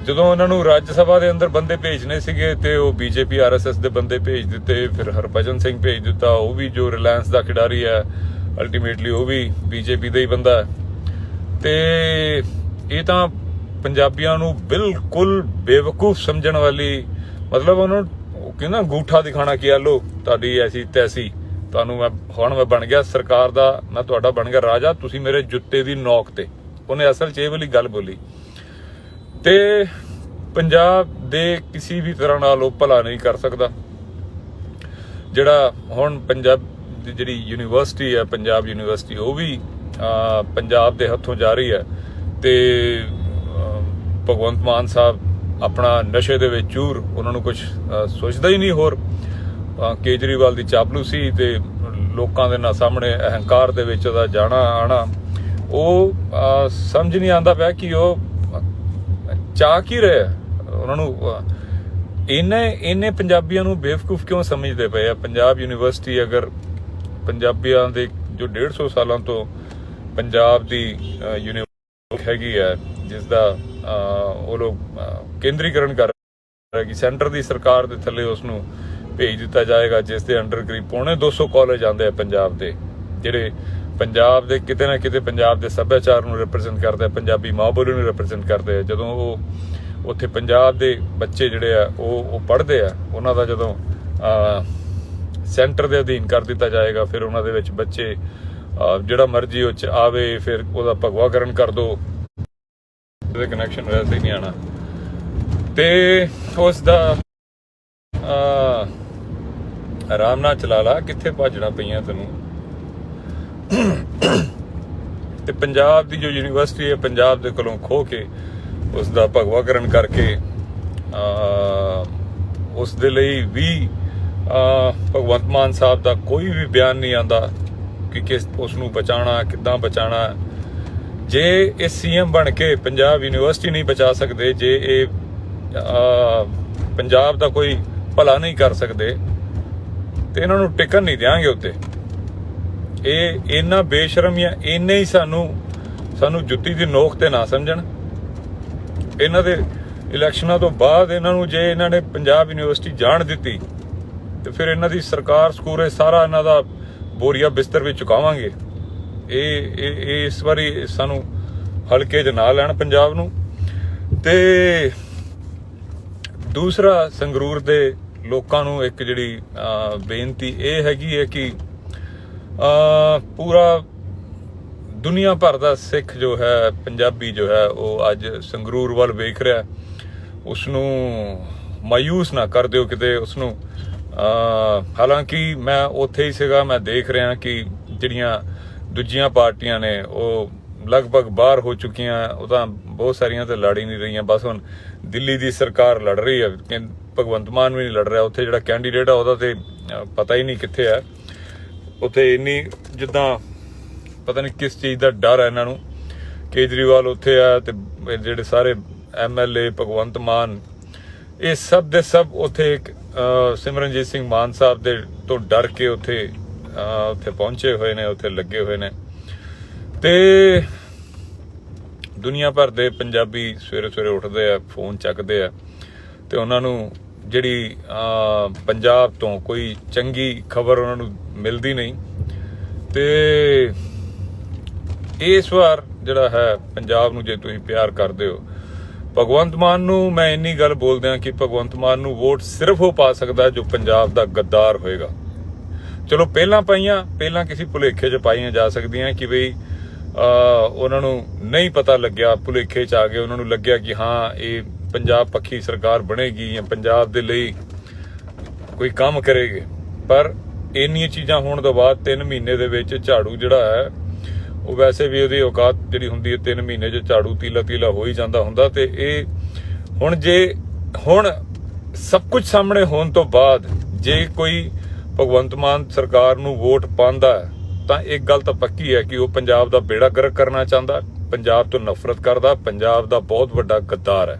ਜਦੋਂ ਉਹਨਾਂ ਨੂੰ ਰਾਜ ਸਭਾ ਦੇ ਅੰਦਰ ਬੰਦੇ ਭੇਜਣੇ ਸੀਗੇ ਤੇ ਉਹ ਬੀਜੇਪੀ RSS ਦੇ ਬੰਦੇ ਭੇਜ ਦਿੱਤੇ। ਫਿਰ ਹਰਭਜਨ ਸਿੰਘ ਭੇਜ ਦਿੱਤਾ, ਉਹ ਵੀ ਜੋ ਰਿਲਾਇੰਸ ਦਾ ਖਿਡਾਰੀ ਹੈ, ਅਲਟੀਮੇਟਲੀ ਉਹ ਵੀ ਬੀਜੇਪੀ ਦਾ ਹੀ ਬੰਦਾ ਹੈ। ਤੇ ਇਹ ਤਾਂ ਪੰਜਾਬੀਆਂ ਨੂੰ ਬਿਲਕੁਲ ਬੇਵਕੂਫ ਸਮਝਣ ਵਾਲੀ, ਮਤਲਬ ਉਹਨੂੰ ਕਹਿੰਦਾ ਅੰਗੂਠਾ ਦਿਖਾਣਾ ਕਿ ਆ ਲੋ ਤੁਹਾਡੀ ਐਸੀ ਤੈਸੀ, ਤੁਹਾਨੂੰ ਹੁਣ ਮੈਂ ਬਣ ਗਿਆ ਸਰਕਾਰ ਦਾ, ਮੈਂ ਤੁਹਾਡਾ ਬਣ ਗਿਆ ਰਾਜਾ, ਤੁਸੀਂ ਮੇਰੇ ਜੁੱਤੇ ਦੀ ਨੋਕ ਤੇ। ਉਹਨੇ ਅਸਲ 'ਚ ਇਹ ਵਾਲੀ ਗੱਲ ਬੋਲੀ। ਤੇ ਪੰਜਾਬ ਦੇ ਕਿਸੇ ਵੀ ਤਰ੍ਹਾਂ ਨਾਲ ਉਹ ਭਲਾ ਨਹੀਂ ਕਰ ਸਕਦਾ। ਜਿਹੜਾ ਹੁਣ ਪੰਜਾਬ ਦੀ ਜਿਹੜੀ ਯੂਨੀਵਰਸਿਟੀ ਹੈ, ਪੰਜਾਬ ਯੂਨੀਵਰਸਿਟੀ, ਉਹ ਵੀ ਪੰਜਾਬ ਦੇ ਹੱਥੋਂ ਜਾ ਰਹੀ ਹੈ। ਤੇ ਭਗਵੰਤ ਮਾਨ ਸਾਹਿਬ ਆਪਣਾ ਨਸ਼ੇ ਦੇ ਵਿੱਚ ਚੂਰ, ਉਹਨਾਂ ਨੂੰ ਕੁਝ ਸੋਚਦਾ ਹੀ ਨਹੀਂ ਹੋਰ। ਕੇਜਰੀਵਾਲ ਦੀ ਚਾਪਲੂਸੀ ਤੇ ਲੋਕਾਂ ਦੇ ਨਾਲ ਸਾਹਮਣੇ ਅਹੰਕਾਰ ਦੇ ਵਿੱਚ ਉਹਦਾ ਜਾਣਾ ਆਣਾ, ਉਹ ਸਮਝ ਨਹੀਂ ਆਉਂਦਾ ਪਿਆ ਕਿ ਉਹ ਚਾਹ ਕੀ ਰਿਹਾ। ਉਹਨਾਂ ਨੂੰ ਇਹਨੇ ਪੰਜਾਬੀਆਂ ਨੂੰ ਬੇਵਕੂਫ ਕਿਉਂ ਸਮਝਦੇ ਪਏ ਆ। ਪੰਜਾਬ ਯੂਨੀਵਰਸਿਟੀ ਅਗਰ ਪੰਜਾਬੀਆਂ ਦੇ ਜੋ 150 ਸਾਲਾਂ ਤੋਂ ਪੰਜਾਬ ਦੀ ਯੂਨੀਵਰਸਿਟੀ ਹੈਗੀ ਹੈ, ਜਿਸ ਦਾ ਉਹ ਲੋਕ ਕੇਂਦਰੀਕਰਨ ਕਰ ਰਹੇ ਕਿ ਸੈਂਟਰ ਦੀ ਸਰਕਾਰ ਦੇ ਥੱਲੇ ਉਸ ਨੂੰ ਭੇਜ ਦਿੱਤਾ ਜਾਏਗਾ, ਜਿਸ ਦੇ ਅੰਡਰ ਕਰੀਬ 250 ਕਾਲਜ ਆਉਂਦੇ ਆ ਪੰਜਾਬ ਦੇ, ਜਿਹੜੇ ਪੰਜਾਬ ਦੇ ਕਿਤੇ ਨਾ ਕਿਤੇ ਪੰਜਾਬ ਦੇ ਸੱਭਿਆਚਾਰ ਨੂੰ ਰਿਪਰੈਜ਼ੈਂਟ ਕਰਦੇ ਆ, ਪੰਜਾਬੀ ਮਾਂ ਬੋਲੀ ਨੂੰ ਰਿਪਰੈਜ਼ੈਂਟ ਕਰਦੇ ਆ। ਜਦੋਂ ਉਹ ਉੱਥੇ ਪੰਜਾਬ ਦੇ ਬੱਚੇ ਜਿਹੜੇ ਆ ਉਹ ਪੜ੍ਹਦੇ ਆ, ਉਹਨਾਂ ਦਾ ਜਦੋਂ ਸੈਂਟਰ ਦੇ ਅਧੀਨ ਕਰ ਦਿੱਤਾ ਜਾਏਗਾ, ਫਿਰ ਉਹਨਾਂ ਦੇ ਵਿੱਚ ਬੱਚੇ ਜਿਹੜਾ ਮਰਜ਼ੀ ਉਹ 'ਚ ਆਵੇ, ਫਿਰ ਉਹਦਾ ਭਗਵਾਕਰਨ ਕਰ ਦੋ, ਉਹਦੇ ਕਨੈਕਸ਼ਨ ਵੈਸੇ ਹੀ ਨਹੀਂ ਆਉਣਾ। ਤੇ ਉਸ ਦਾ ਆਰਾਮ ਨਾਲ ਚਲਾ ਲਾ, ਕਿੱਥੇ ਭੱਜਣਾ ਪਈਆਂ ਤੈਨੂੰ। ਤੇ ਪੰਜਾਬ ਦੀ ਜੋ ਯੂਨੀਵਰਸਿਟੀ ਹੈ, ਪੰਜਾਬ ਦੇ ਕੋਲੋਂ ਖੋਹ ਕੇ ਉਸ ਦਾ ਭਗਵਾਕਰਨ ਕਰਕੇ ਉਸ ਦੇ ਲਈ ਵੀ ਭਗਵੰਤ ਮਾਨ ਸਾਹਿਬ ਦਾ ਕੋਈ ਵੀ ਬਿਆਨ ਨਹੀਂ ਆਉਂਦਾ ਕਿ ਕਿਸ ਉਸ ਨੂੰ ਬਚਾਉਣਾ, ਕਿੱਦਾਂ ਬਚਾਉਣਾ। ਜੇ ਇਹ CM ਬਣ ਕੇ ਪੰਜਾਬ ਯੂਨੀਵਰਸਿਟੀ ਨਹੀਂ ਬਚਾ ਸਕਦੇ, ਜੇ ਇਹ ਪੰਜਾਬ ਦਾ ਕੋਈ ਭਲਾ ਨਹੀਂ ਕਰ ਸਕਦੇ, ਤੇ ਇਹਨਾਂ ਨੂੰ ਟਿਕਣ ਨਹੀਂ ਦਿਆਂਗੇ ਉੱਤੇ। ਇਹ ਇੰਨਾ ਬੇਸ਼ਰਮ ਜਾਂ ਇੰਨੇ ਹੀ ਸਾਨੂੰ ਜੁੱਤੀ ਦੀ ਨੋਕ ਤੇ ਨਾ ਸਮਝਣ। ਇਹਨਾਂ ਦੇ ਇਲੈਕਸ਼ਨਾਂ ਤੋਂ ਬਾਅਦ ਇਹਨਾਂ ਨੂੰ ਜੇ ਇਹਨਾਂ ਨੇ ਪੰਜਾਬ ਯੂਨੀਵਰਸਿਟੀ ਜਾਣ ਦਿੱਤੀ ਤੇ ਫਿਰ ਇਹਨਾਂ ਦੀ ਸਰਕਾਰ ਸਕੂਰੇ ਸਾਰਾ ਇਹਨਾਂ ਦਾ ਬੋਰੀਆ ਬਿਸਤਰ ਵਿੱਚ ਚੁਕਾਵਾਂਗੇ। ਇਹ ਇਸ ਵਾਰੀ ਸਾਨੂੰ ਹਲਕੇ 'ਚ ਨਾ ਲੈਣ ਪੰਜਾਬ ਨੂੰ। ਤੇ ਦੂਸਰਾ, ਸੰਗਰੂਰ ਦੇ ਲੋਕਾਂ ਨੂੰ ਇੱਕ ਜਿਹੜੀ ਬੇਨਤੀ ਇਹ ਹੈਗੀ ਹੈ ਕਿ ਪੂਰਾ ਦੁਨੀਆ ਭਰ ਦਾ ਸਿੱਖ ਜੋ ਹੈ, ਪੰਜਾਬੀ ਜੋ ਹੈ, ਉਹ ਅੱਜ ਸੰਗਰੂਰ ਵੱਲ ਵੇਖ ਰਿਹਾ। ਉਸ ਨੂੰ ਮਾਯੂਸ ਨਾ ਕਰ ਦਿਓ ਕਿਤੇ ਉਸਨੂੰ। ਹਾਲਾਂਕਿ ਮੈਂ ਉੱਥੇ ਹੀ ਸੀਗਾ, ਮੈਂ ਦੇਖ ਰਿਹਾ ਕਿ ਜਿਹੜੀਆਂ ਦੂਜੀਆਂ ਪਾਰਟੀਆਂ ਨੇ ਉਹ ਲਗਭਗ ਬਾਹਰ ਹੋ ਚੁੱਕੀਆਂ। ਉਹ ਤਾਂ ਬਹੁਤ ਸਾਰੀਆਂ ਤੇ ਲੜ ਹੀ ਨਹੀਂ ਰਹੀਆਂ। ਬਸ ਹੁਣ ਦਿੱਲੀ ਦੀ ਸਰਕਾਰ ਲੜ ਰਹੀ ਹੈ, ਭਗਵੰਤ ਮਾਨ ਵੀ ਨਹੀਂ ਲੜ ਰਿਹਾ। ਉੱਥੇ ਜਿਹੜਾ ਕੈਂਡੀਡੇਟ ਆ ਉਹਦਾ ਤੇ ਪਤਾ ਹੀ ਨਹੀਂ ਕਿੱਥੇ ਹੈ। ਉੱਥੇ ਇੰਨੀ ਜਿੱਦਾਂ ਪਤਾ ਨਹੀਂ ਕਿਸ ਚੀਜ਼ ਦਾ ਡਰ ਹੈ ਇਹਨਾਂ ਨੂੰ। ਕੇਜਰੀਵਾਲ ਉੱਥੇ ਆ ਤੇ ਜਿਹੜੇ ਸਾਰੇ MLA, ਭਗਵੰਤ ਮਾਨ, ਇਹ ਸਭ ਦੇ ਸਭ ਉੱਥੇ ਸਿਮਰਨਜੀਤ ਸਿੰਘ ਮਾਨ ਸਾਹਿਬ ਦੇ ਤੋਂ ਡਰ ਕੇ ਉੱਥੇ ਪਹੁੰਚੇ ਹੋਏ ਨੇ, ਉੱਥੇ ਲੱਗੇ ਹੋਏ ਨੇ। ਤੇ ਦੁਨੀਆ ਭਰ ਦੇ ਪੰਜਾਬੀ ਸਵੇਰੇ ਸਵੇਰੇ ਉੱਠਦੇ ਆ, ਫੋਨ ਚੱਕਦੇ ਆ, ਤੇ ਉਹਨਾਂ ਨੂੰ ਜਿਹੜੀ ਪੰਜਾਬ ਤੋਂ ਕੋਈ ਚੰਗੀ ਖਬਰ ਉਹਨਾਂ ਨੂੰ ਮਿਲਦੀ ਨਹੀਂ। ਤੇ ਇਸ ਵਾਰ ਜਿਹੜਾ ਹੈ ਪੰਜਾਬ ਨੂੰ ਜੇ ਤੁਸੀਂ ਪਿਆਰ ਕਰਦੇ ਹੋ, ਭਗਵੰਤ ਮਾਨ ਨੂੰ ਮੈਂ ਇੰਨੀ ਗੱਲ ਬੋਲਦਿਆਂ ਕਿ ਭਗਵੰਤ ਮਾਨ ਨੂੰ ਵੋਟ ਸਿਰਫ ਉਹ ਪਾ ਸਕਦਾ ਜੋ ਪੰਜਾਬ ਦਾ ਗੱਦਾਰ ਹੋਏਗਾ। ਚਲੋ ਪਹਿਲਾਂ ਕਿਸੇ ਭੁਲੇਖੇ 'ਚ ਪਾਈਆਂ ਜਾ ਸਕਦੀਆਂ ਕਿ ਬਈ ਉਹਨਾਂ ਨੂੰ ਨਹੀਂ ਪਤਾ ਲੱਗਿਆ, ਭੁਲੇਖੇ 'ਚ ਆ ਗਏ। ਉਹਨਾਂ ਨੂੰ ਲੱਗਿਆ ਕਿ ਹਾਂ ਇਹ ਪੰਜਾਬ ਪੱਖੀ ਸਰਕਾਰ ਬਣੇਗੀ ਜਾਂ ਪੰਜਾਬ ਦੇ ਲਈ ਕੋਈ ਕੰਮ ਕਰੇਗੀ। ਪਰ ਇੰਨੀਆਂ ਚੀਜ਼ਾਂ ਹੋਣ ਤੋਂ ਬਾਅਦ 3 ਮਹੀਨੇ ਦੇ ਵਿੱਚ ਝਾੜੂ ਜਿਹੜਾ ਹੈ ਉਹ ਵੈਸੇ ਵੀ ਉਹਦੀ ਔਕਾਤ ਜਿਹੜੀ ਹੁੰਦੀ ਹੈ 3 ਮਹੀਨੇ 'ਚ ਝਾੜੂ ਤੀਲਾ ਹੋ ਹੀ ਜਾਂਦਾ ਹੁੰਦਾ। ਤੇ ਇਹ ਹੁਣ ਸਭ ਕੁਝ ਸਾਹਮਣੇ ਹੋਣ ਤੋਂ ਬਾਅਦ ਜੇ ਕੋਈ ਭਗਵੰਤ ਮਾਨ ਸਰਕਾਰ ਨੂੰ ਵੋਟ ਪਾਉਂਦਾ ਹੈ ਤਾਂ ਇੱਕ ਗੱਲ ਤਾਂ ਪੱਕੀ ਹੈ ਕਿ ਉਹ ਪੰਜਾਬ ਦਾ ਬੇੜਾ ਗਰਕ ਕਰਨਾ ਚਾਹੁੰਦਾ, ਪੰਜਾਬ ਤੋਂ ਨਫ਼ਰਤ ਕਰਦਾ, ਪੰਜਾਬ ਦਾ ਬਹੁਤ ਵੱਡਾ ਗੱਦਾਰ ਹੈ।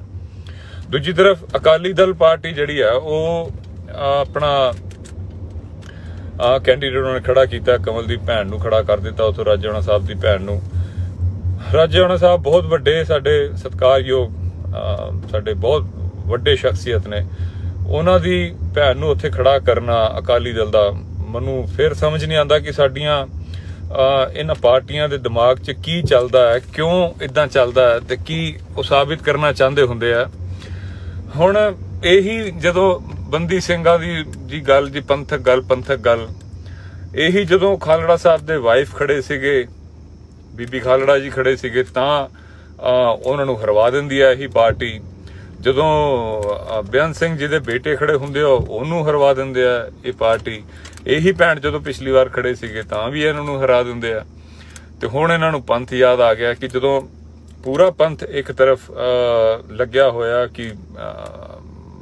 ਦੂਜੀ ਤਰਫ ਅਕਾਲੀ ਦਲ ਪਾਰਟੀ ਜਿਹੜੀ ਹੈ ਉਹ ਆਪਣਾ ਕੈਂਡੀਡੇਟ ਉਹਨਾਂ ਨੇ ਖੜਾ ਕੀਤਾ, ਕਮਲ ਦੀ ਭੈਣ ਨੂੰ ਖੜਾ ਕਰ ਦਿੱਤਾ ਉੱਥੋਂ, ਰਾਜੇਆਣਾ ਸਾਹਿਬ ਦੀ ਭੈਣ ਨੂੰ। ਰਾਜੇਆਣਾ ਸਾਹਿਬ ਬਹੁਤ ਵੱਡੇ ਸਾਡੇ ਸਤਿਕਾਰਯੋਗ ਸਾਡੇ ਬਹੁਤ ਵੱਡੇ ਸ਼ਖਸੀਅਤ ਨੇ, ਉਹਨਾਂ ਦੀ ਭੈਣ ਨੂੰ ਉੱਥੇ ਖੜਾ ਕਰਨਾ ਅਕਾਲੀ ਦਲ ਦਾ, ਮੈਨੂੰ ਫਿਰ ਸਮਝ ਨਹੀਂ ਆਉਂਦਾ ਕਿ ਸਾਡੀਆਂ ਇਹਨਾਂ ਪਾਰਟੀਆਂ ਦੇ ਦਿਮਾਗ 'ਚ ਕੀ ਚੱਲਦਾ ਹੈ, ਕਿਉਂ ਇਦਾਂ ਚੱਲਦਾ ਹੈ ਤੇ ਕੀ ਉਹ ਸਾਬਿਤ ਕਰਨਾ ਚਾਹੁੰਦੇ ਹੁੰਦੇ ਆ। ਹੁਣ ਇਹੀ ਜਦੋਂ ਬੰਦੀ ਸਿੰਘਾਂ ਦੀ ਗੱਲ ਜੀ, ਪੰਥਕ ਗੱਲ ਇਹੀ ਜਦੋਂ ਖਾਲੜਾ ਸਾਹਿਬ ਦੇ ਵਾਈਫ ਖੜੇ ਸੀਗੇ, ਬੀਬੀ ਖਾਲੜਾ ਜੀ ਖੜੇ ਸੀਗੇ, ਤਾਂ ਉਹਨਾਂ ਨੂੰ ਹਰਵਾ ਦਿੰਦੀ ਹੈ ਇਹੀ ਪਾਰਟੀ। ਜਦੋਂ ਬੇਅੰਤ ਸਿੰਘ ਜੀ ਦੇ ਬੇਟੇ ਖੜੇ ਹੁੰਦੇ ਆ ਉਹਨੂੰ ਹਰਵਾ ਦਿੰਦੇ ਆ ਇਹ ਪਾਰਟੀ। ਇਹੀ ਭੈਣ ਜਦੋਂ ਪਿਛਲੀ ਵਾਰ ਖੜੇ ਸੀਗੇ ਤਾਂ ਵੀ ਇਹਨਾਂ ਨੂੰ ਹਰਾ ਦਿੰਦੇ ਆ। ਤੇ ਹੁਣ ਇਹਨਾਂ ਨੂੰ ਪੰਥ ਯਾਦ ਆ ਗਿਆ ਕਿ ਜਦੋਂ ਪੂਰਾ ਪੰਥ ਇੱਕ ਤਰਫ ਲੱਗਿਆ ਹੋਇਆ ਕਿ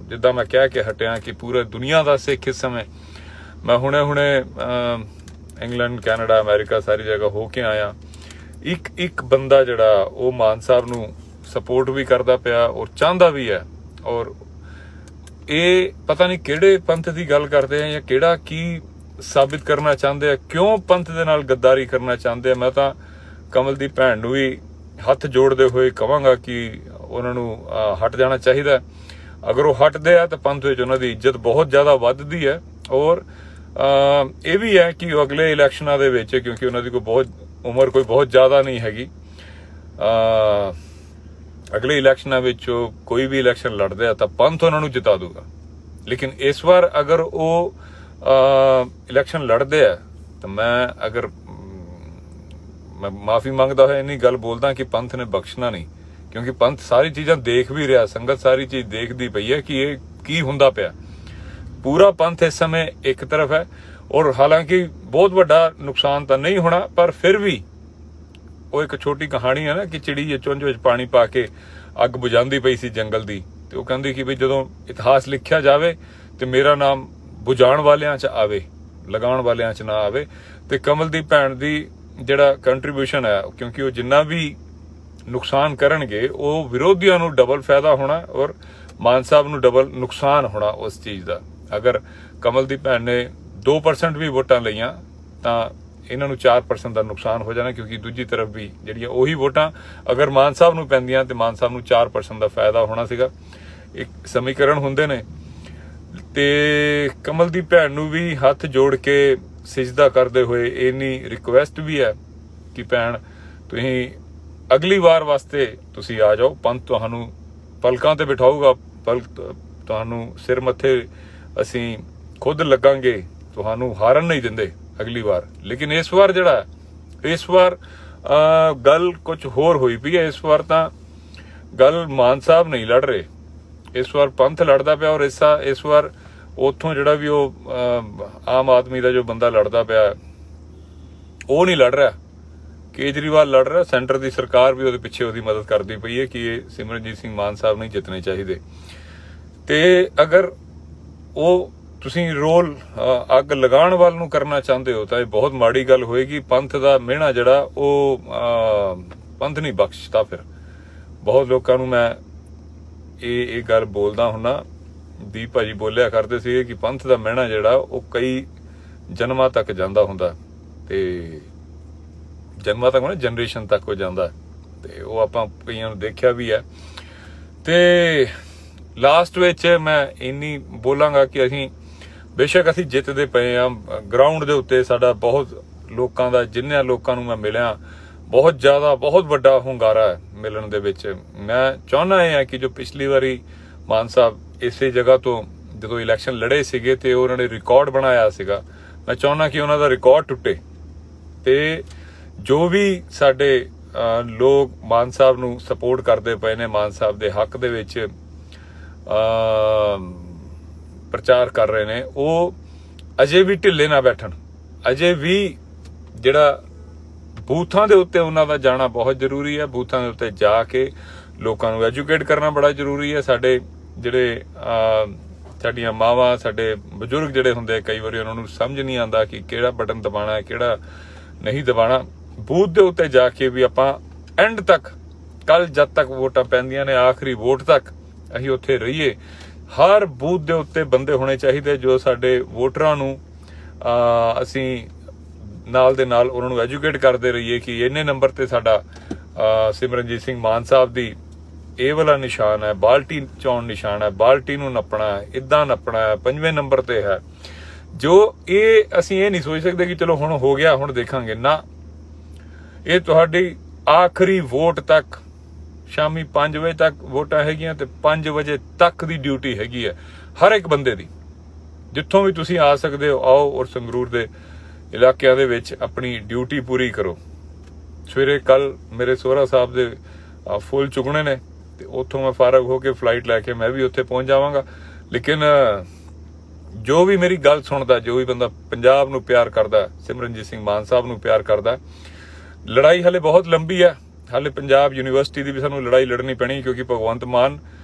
ਜਿੱਦਾਂ ਮੈਂ ਕਹਿ ਕੇ ਹਟਿਆ ਕਿ ਪੂਰੇ ਦੁਨੀਆ ਦਾ ਸਿੱਖ ਇਸ ਸਮੇਂ, ਮੈਂ ਹੁਣੇ ਇੰਗਲੈਂਡ, ਕੈਨੇਡਾ, ਅਮਰੀਕਾ ਸਾਰੀ ਜਗ੍ਹਾ ਹੋ ਕੇ ਆਇਆ, ਇੱਕ ਬੰਦਾ ਜਿਹੜਾ ਉਹ ਮਾਨ ਸਾਹਿਬ ਨੂੰ ਸਪੋਰਟ ਵੀ ਕਰਦਾ ਪਿਆ ਔਰ ਚਾਹੁੰਦਾ ਵੀ ਹੈ। ਔਰ ਇਹ ਪਤਾ ਨਹੀਂ ਕਿਹੜੇ ਪੰਥ ਦੀ ਗੱਲ ਕਰਦੇ ਆ ਜਾਂ ਕਿਹੜਾ ਕੀ ਸਾਬਿਤ ਕਰਨਾ ਚਾਹੁੰਦੇ ਆ, ਕਿਉਂ ਪੰਥ ਦੇ ਨਾਲ ਗੱਦਾਰੀ ਕਰਨਾ ਚਾਹੁੰਦੇ ਆ। ਮੈਂ ਤਾਂ ਕਮਲ ਦੀ ਭੈਣ ਨੂੰ ਵੀ ਹੱਥ ਜੋੜਦੇ ਹੋਏ ਕਹਾਂਗਾ ਕਿ ਉਹਨਾਂ ਨੂੰ ਹਟ ਜਾਣਾ ਚਾਹੀਦਾ। ਅਗਰ ਉਹ ਹਟਦੇ ਆ ਤਾਂ ਪੰਥ ਵਿੱਚ ਉਹਨਾਂ ਦੀ ਇੱਜ਼ਤ ਬਹੁਤ ਜ਼ਿਆਦਾ ਵੱਧਦੀ ਹੈ। ਔਰ ਇਹ ਵੀ ਹੈ ਕਿ ਉਹ ਅਗਲੇ ਇਲੈਕਸ਼ਨਾਂ ਦੇ ਵਿੱਚ, ਕਿਉਂਕਿ ਉਹਨਾਂ ਦੀ ਕੋਈ ਉਮਰ ਬਹੁਤ ਜ਼ਿਆਦਾ ਨਹੀਂ ਹੈਗੀ, ਅਗਲੇ ਇਲੈਕਸ਼ਨਾਂ ਵਿੱਚ ਕੋਈ ਵੀ ਇਲੈਕਸ਼ਨ ਲੜਦੇ ਆ ਤਾਂ ਪੰਥ ਉਹਨਾਂ ਨੂੰ ਜਿਤਾ ਦੂਗਾ। ਲੇਕਿਨ ਇਸ ਵਾਰ ਅਗਰ ਉਹ ਇਲੈਕਸ਼ਨ ਲੜਦੇ ਆ ਤਾਂ ਮੈਂ ਮਾਫੀ ਮੰਗਦਾ ਹੋਇਆ ਇੰਨੀ ਗੱਲ ਬੋਲਦਾ ਕਿ ਪੰਥ ਨੇ ਬਖਸ਼ਣਾ ਨਹੀਂ, ਕਿਉਂਕਿ ਪੰਥ ਸਾਰੀ ਚੀਜ਼ਾਂ ਦੇਖ ਵੀ ਰਿਹਾ, ਸੰਗਤ ਸਾਰੀ ਚੀਜ਼ ਦੇਖਦੀ ਪਈ ਹੈ ਕਿ ਇਹ ਕੀ ਹੁੰਦਾ ਪਿਆ। ਪੂਰਾ ਪੰਥ ਇਸ ਸਮੇਂ ਇੱਕ ਤਰਫ ਹੈ ਔਰ ਹਾਲਾਂਕਿ ਬਹੁਤ ਵੱਡਾ ਨੁਕਸਾਨ ਤਾਂ ਨਹੀਂ ਹੋਣਾ, ਪਰ ਫਿਰ ਵੀ ਉਹ ਇੱਕ ਛੋਟੀ ਕਹਾਣੀ ਹੈ ਨਾ ਕਿ ਚਿੜੀ ਚੁੰਝ ਵਿੱਚ ਪਾਣੀ ਪਾ ਕੇ ਅੱਗ ਬੁਝਾਉਂਦੀ ਪਈ ਸੀ ਜੰਗਲ ਦੀ, ਤੇ ਉਹ ਕਹਿੰਦੀ ਕਿ ਵੀ ਜਦੋਂ ਇਤਿਹਾਸ ਲਿਖਿਆ ਜਾਵੇ ਤੇ ਮੇਰਾ ਨਾਮ ਬੁਝਾਉਣ ਵਾਲਿਆਂ 'ਚ ਆਵੇ, ਲਗਾਉਣ ਵਾਲਿਆਂ 'ਚ ਨਾ ਆਵੇ। ਤੇ ਕਮਲ ਦੀ ਭੈਣ ਦੀ ਜਿਹੜਾ ਕੰਟਰੀਬਿਊਸ਼ਨ ਹੈ, ਕਿਉਂਕਿ ਉਹ ਜਿੰਨਾ ਵੀ ਨੁਕਸਾਨ ਕਰਨਗੇ ਉਹ ਵਿਰੋਧੀਆਂ ਨੂੰ ਡਬਲ ਫਾਇਦਾ ਹੋਣਾ ਔਰ ਮਾਨ ਸਾਹਿਬ ਨੂੰ ਡਬਲ ਨੁਕਸਾਨ ਹੋਣਾ ਉਸ ਚੀਜ਼ ਦਾ। ਅਗਰ ਕਮਲ ਦੀ ਭੈਣ ਨੇ 2% ਵੀ ਵੋਟਾਂ ਲਈਆਂ ਤਾਂ ਇਹਨਾਂ ਨੂੰ 4% ਦਾ ਨੁਕਸਾਨ ਹੋ ਜਾਣਾ, ਕਿਉਂਕਿ ਦੂਜੀ ਤਰਫ ਵੀ ਜਿਹੜੀਆਂ ਉਹੀ ਵੋਟਾਂ ਅਗਰ ਮਾਨ ਸਾਹਿਬ ਨੂੰ ਪੈਂਦੀਆਂ ਤੇ ਮਾਨ ਸਾਹਿਬ ਨੂੰ 4% ਦਾ ਫਾਇਦਾ ਹੋਣਾ ਸੀਗਾ। ਇੱਕ ਸਮੀਕਰਨ ਹੁੰਦੇ ਨੇ। ਤੇ ਕਮਲ ਦੀ ਭੈਣ ਨੂੰ ਵੀ ਹੱਥ ਜੋੜ ਕੇ ਸਿਜਦਾ ਕਰਦੇ ਹੋਏ ਇੰਨੀ ਰਿਕੁਐਸਟ ਵੀ ਹੈ ਕਿ ਭੈਣ ਤੁਸੀਂ ਅਗਲੀ ਵਾਰ ਵਾਸਤੇ ਤੁਸੀਂ ਆ ਜਾਓ, ਪੰਥ ਤੁਹਾਨੂੰ ਪਲਕਾਂ ਤੇ ਬਿਠਾਊਗਾ, ਤੁਹਾਨੂੰ ਸਿਰ ਮੱਥੇ ਅਸੀਂ ਖੁਦ ਲੱਗਾਂਗੇ, ਤੁਹਾਨੂੰ ਹਾਰਨ ਨਹੀਂ ਦਿੰਦੇ ਅਗਲੀ ਵਾਰ। ਲੇਕਿਨ ਇਸ ਵਾਰ ਗੱਲ ਕੁਝ ਹੋਰ ਹੋਈ ਪਈ ਹੈ। ਇਸ ਵਾਰ ਤਾਂ ਗੱਲ ਮਾਨ ਸਾਹਿਬ ਨਹੀਂ ਲੜ ਰਹੇ, ਇਸ ਵਾਰ ਪੰਥ ਲੜਦਾ ਪਿਆ। ਔਰ ਇਸ ਵਾਰ ਉੱਥੋਂ ਜਿਹੜਾ ਵੀ ਉਹ ਆਮ ਆਦਮੀ ਦਾ ਜੋ ਬੰਦਾ ਲੜਦਾ ਪਿਆ ਉਹ ਨਹੀਂ ਲੜ ਰਿਹਾ, ਕੇਜਰੀਵਾਲ ਲੜ ਰਿਹਾ। ਸੈਂਟਰ ਦੀ ਸਰਕਾਰ ਵੀ ਉਹਦੇ ਪਿੱਛੇ ਉਹਦੀ ਮਦਦ ਕਰਦੀ ਪਈ ਹੈ ਕਿ ਇਹ ਸਿਮਰਨਜੀਤ ਸਿੰਘ ਮਾਨ ਸਾਹਿਬ ਨਹੀਂ ਜਿੱਤਣੇ ਚਾਹੀਦੇ। ਤੇ ਅਗਰ ਉਹ ਤੁਸੀਂ ਰੋਲ ਅੱਗ ਲਗਾਉਣ ਵੱਲ ਨੂੰ ਕਰਨਾ ਚਾਹੁੰਦੇ ਹੋ ਤਾਂ ਇਹ ਬਹੁਤ ਮਾੜੀ ਗੱਲ ਹੋਏਗੀ। ਪੰਥ ਦਾ ਮਿਹਣਾ ਜਿਹੜਾ ਉਹ ਪੰਥ ਨਹੀਂ ਬਖਸ਼ਦਾ। ਫਿਰ ਬਹੁਤ ਲੋਕਾਂ ਨੂੰ ਮੈਂ ਇਹ ਗੱਲ ਬੋਲਦਾ ਹੁੰਨਾ, ਦੀਪ ਭਾਜੀ ਬੋਲਿਆ ਕਰਦੇ ਸੀ ਕਿ ਪੰਥ ਦਾ ਮਿਹਣਾ ਜਿਹੜਾ ਉਹ ਕਈ ਜਨਮਾਂ ਤੱਕ ਜਾਂਦਾ ਹੁੰਦਾ, ਤੇ ਜਨਮਾਂ ਤੱਕ ਜਨਰੇਸ਼ਨ ਤੱਕ ਹੋ ਜਾਂਦਾ, ਤੇ ਉਹ ਆਪਾਂ ਕਈਆਂ ਨੂੰ ਦੇਖਿਆ ਵੀ ਹੈ। ਤੇ ਲਾਸਟ ਵਿੱਚ ਮੈਂ ਇੰਨੀ ਬੋਲਾਂਗਾ ਕਿ ਅਸੀਂ ਬੇਸ਼ੱਕ ਅਸੀਂ ਜਿੱਤਦੇ ਪਏ ਆ, ਗਰਾਊਂਡ ਦੇ ਉੱਤੇ ਸਾਡਾ ਬਹੁਤ ਲੋਕਾਂ ਦਾ, ਜਿੰਨੇ ਲੋਕਾਂ ਨੂੰ ਮੈਂ ਮਿਲਿਆ ਬਹੁਤ ਜ਼ਿਆਦਾ ਬਹੁਤ ਵੱਡਾ ਹੁੰਗਾਰਾ ਹੈ ਮਿਲਣ ਦੇ ਵਿੱਚ। ਮੈਂ ਚਾਹੁੰਦਾ ਇਹ ਹੈ ਕਿ ਜੋ ਪਿਛਲੀ ਵਾਰੀ ਮਾਨ ਸਾਹਿਬ ਇਸੇ ਜਗ੍ਹਾ ਤੋਂ ਜਦੋਂ ਇਲੈਕਸ਼ਨ ਲੜੇ ਸੀਗੇ ਤੇ ਉਹਨਾਂ ਨੇ ਰਿਕਾਰਡ ਬਣਾਇਆ ਸੀਗਾ, ਮੈਂ ਚਾਹੁੰਦਾ ਕਿ ਉਹਨਾਂ ਦਾ ਰਿਕਾਰਡ ਟੁੱਟੇ। ਤੇ ਜੋ ਵੀ ਸਾਡੇ ਲੋਕ ਮਾਨ ਸਾਹਿਬ ਨੂੰ ਸਪੋਰਟ ਕਰਦੇ ਪਏ ਨੇ, ਮਾਨ ਸਾਹਿਬ ਦੇ ਹੱਕ ਦੇ ਵਿੱਚ ਪ੍ਰਚਾਰ ਕਰ ਰਹੇ ਨੇ, ਉਹ ਅਜੇ ਵੀ ਢਿੱਲੇ ਨਾ ਬੈਠਣ। ਅਜੇ ਵੀ ਜਿਹੜਾ ਬੂਥਾਂ ਦੇ ਉੱਤੇ ਉਹਨਾਂ ਦਾ ਜਾਣਾ ਬਹੁਤ ਜ਼ਰੂਰੀ ਹੈ। ਬੂਥਾਂ ਦੇ ਉੱਤੇ ਜਾ ਕੇ ਲੋਕਾਂ ਨੂੰ ਐਜੂਕੇਟ ਕਰਨਾ ਬੜਾ ਜ਼ਰੂਰੀ ਹੈ। ਸਾਡੇ ਜਿਹੜੇ ਸਾਡੀਆਂ ਮਾਵਾਂ, ਸਾਡੇ ਬਜ਼ੁਰਗ ਜਿਹੜੇ ਹੁੰਦੇ, ਕਈ ਵਾਰੀ ਉਹਨਾਂ ਨੂੰ ਸਮਝ ਨਹੀਂ ਆਉਂਦਾ ਕਿ ਕਿਹੜਾ ਬਟਨ ਦਬਾਉਣਾ ਹੈ, ਕਿਹੜਾ ਨਹੀਂ ਦਬਾਉਣਾ। ਬੂਥ ਦੇ ਉੱਤੇ ਜਾ ਕੇ ਵੀ ਆਪਾਂ ਐਂਡ ਤੱਕ, ਕੱਲ ਜਦ ਤੱਕ ਵੋਟਾਂ ਪੈਂਦੀਆਂ ਨੇ, ਆਖਰੀ ਵੋਟ ਤੱਕ ਅਸੀਂ ਉੱਥੇ ਰਹੀਏ। ਹਰ ਬੂਥ ਦੇ ਉੱਤੇ ਬੰਦੇ ਹੋਣੇ ਚਾਹੀਦੇ ਜੋ ਸਾਡੇ ਵੋਟਰਾਂ ਨੂੰ ਅਸੀਂ ਨਾਲ ਦੇ ਨਾਲ ਉਹਨਾਂ ਨੂੰ ਐਜੂਕੇਟ ਕਰਦੇ ਰਹੀਏ ਕਿ ਇੰਨੇ ਨੰਬਰ ਤੇ ਸਾਡਾ ਸਿਮਰਨਜੀਤ ਸਿੰਘ ਮਾਨ ਸਾਹਿਬ ਦੀ ਇਹ ਵਾਲਾ ਨਿਸ਼ਾਨ ਹੈ, ਬਾਲਟੀ ਚੌਣ ਨਿਸ਼ਾਨ ਹੈ, ਬਾਲਟੀ ਨੂੰ ਨੱਪਣਾ ਹੈ, ਇਦਾਂ ਨੱਪਣਾ ਹੈ, 5ਵੇਂ ਨੰਬਰ ਤੇ ਹੈ। ਜੋ ਇਹ ਅਸੀਂ ਇਹ ਨਹੀਂ ਸੋਚ ਸਕਦੇ ਕਿ ਚਲੋ ਹੁਣ ਹੋ ਗਿਆ, ਹੁਣ ਦੇਖਾਂਗੇ ਨਾ। ਇਹ ਤੁਹਾਡੀ ਆਖਰੀ ਵੋਟ ਤੱਕ, ਸ਼ਾਮੀ 5 ਵਜੇ ਤੱਕ ਵੋਟਾਂ ਹੈਗੀਆਂ ਤੇ 5 ਵਜੇ ਤੱਕ ਦੀ ਡਿਊਟੀ ਹੈਗੀ ਹੈ ਹਰ ਇੱਕ ਬੰਦੇ ਦੀ। ਜਿੱਥੋਂ ਵੀ ਤੁਸੀਂ ਆ ਸਕਦੇ ਹੋ ਆਓ, ਔਰ ਸੰਗਰੂਰ ਦੇ ਇਲਾਕਿਆਂ ਦੇ ਵਿੱਚ ਆਪਣੀ ਡਿਊਟੀ ਪੂਰੀ ਕਰੋ। ਸਵੇਰੇ ਕੱਲ ਮੇਰੇ ਸੋਹਰਾ ਸਾਹਿਬ ਦੇ ਫੁੱਲ ਚੁਗਣੇ ਨੇ ਤੇ ਉੱਥੋਂ ਮੈਂ ਫਾਰਗ ਹੋ ਕੇ ਫਲਾਈਟ ਲੈ ਕੇ ਮੈਂ ਵੀ ਉੱਥੇ ਪਹੁੰਚ ਜਾਵਾਂਗਾ। ਲੇਕਿਨ ਜੋ ਵੀ ਮੇਰੀ ਗੱਲ ਸੁਣਦਾ, ਜੋ ਵੀ ਬੰਦਾ ਪੰਜਾਬ ਨੂੰ ਪਿਆਰ ਕਰਦਾ, ਸਿਮਰਨਜੀਤ ਸਿੰਘ ਮਾਨ ਸਾਹਿਬ ਨੂੰ ਪਿਆਰ ਕਰਦਾ, ਲੜਾਈ ਹਲੇ ਬਹੁਤ ਲੰਬੀ ਹੈ। ਹਾਲੇ ਪੰਜਾਬ ਯੂਨੀਵਰਸਿਟੀ ਦੀ ਵੀ ਸਾਨੂੰ ਲੜਾਈ ਲੜਨੀ ਪੈਣੀ, ਕਿਉਂਕਿ ਭਗਵੰਤ ਮਾਨ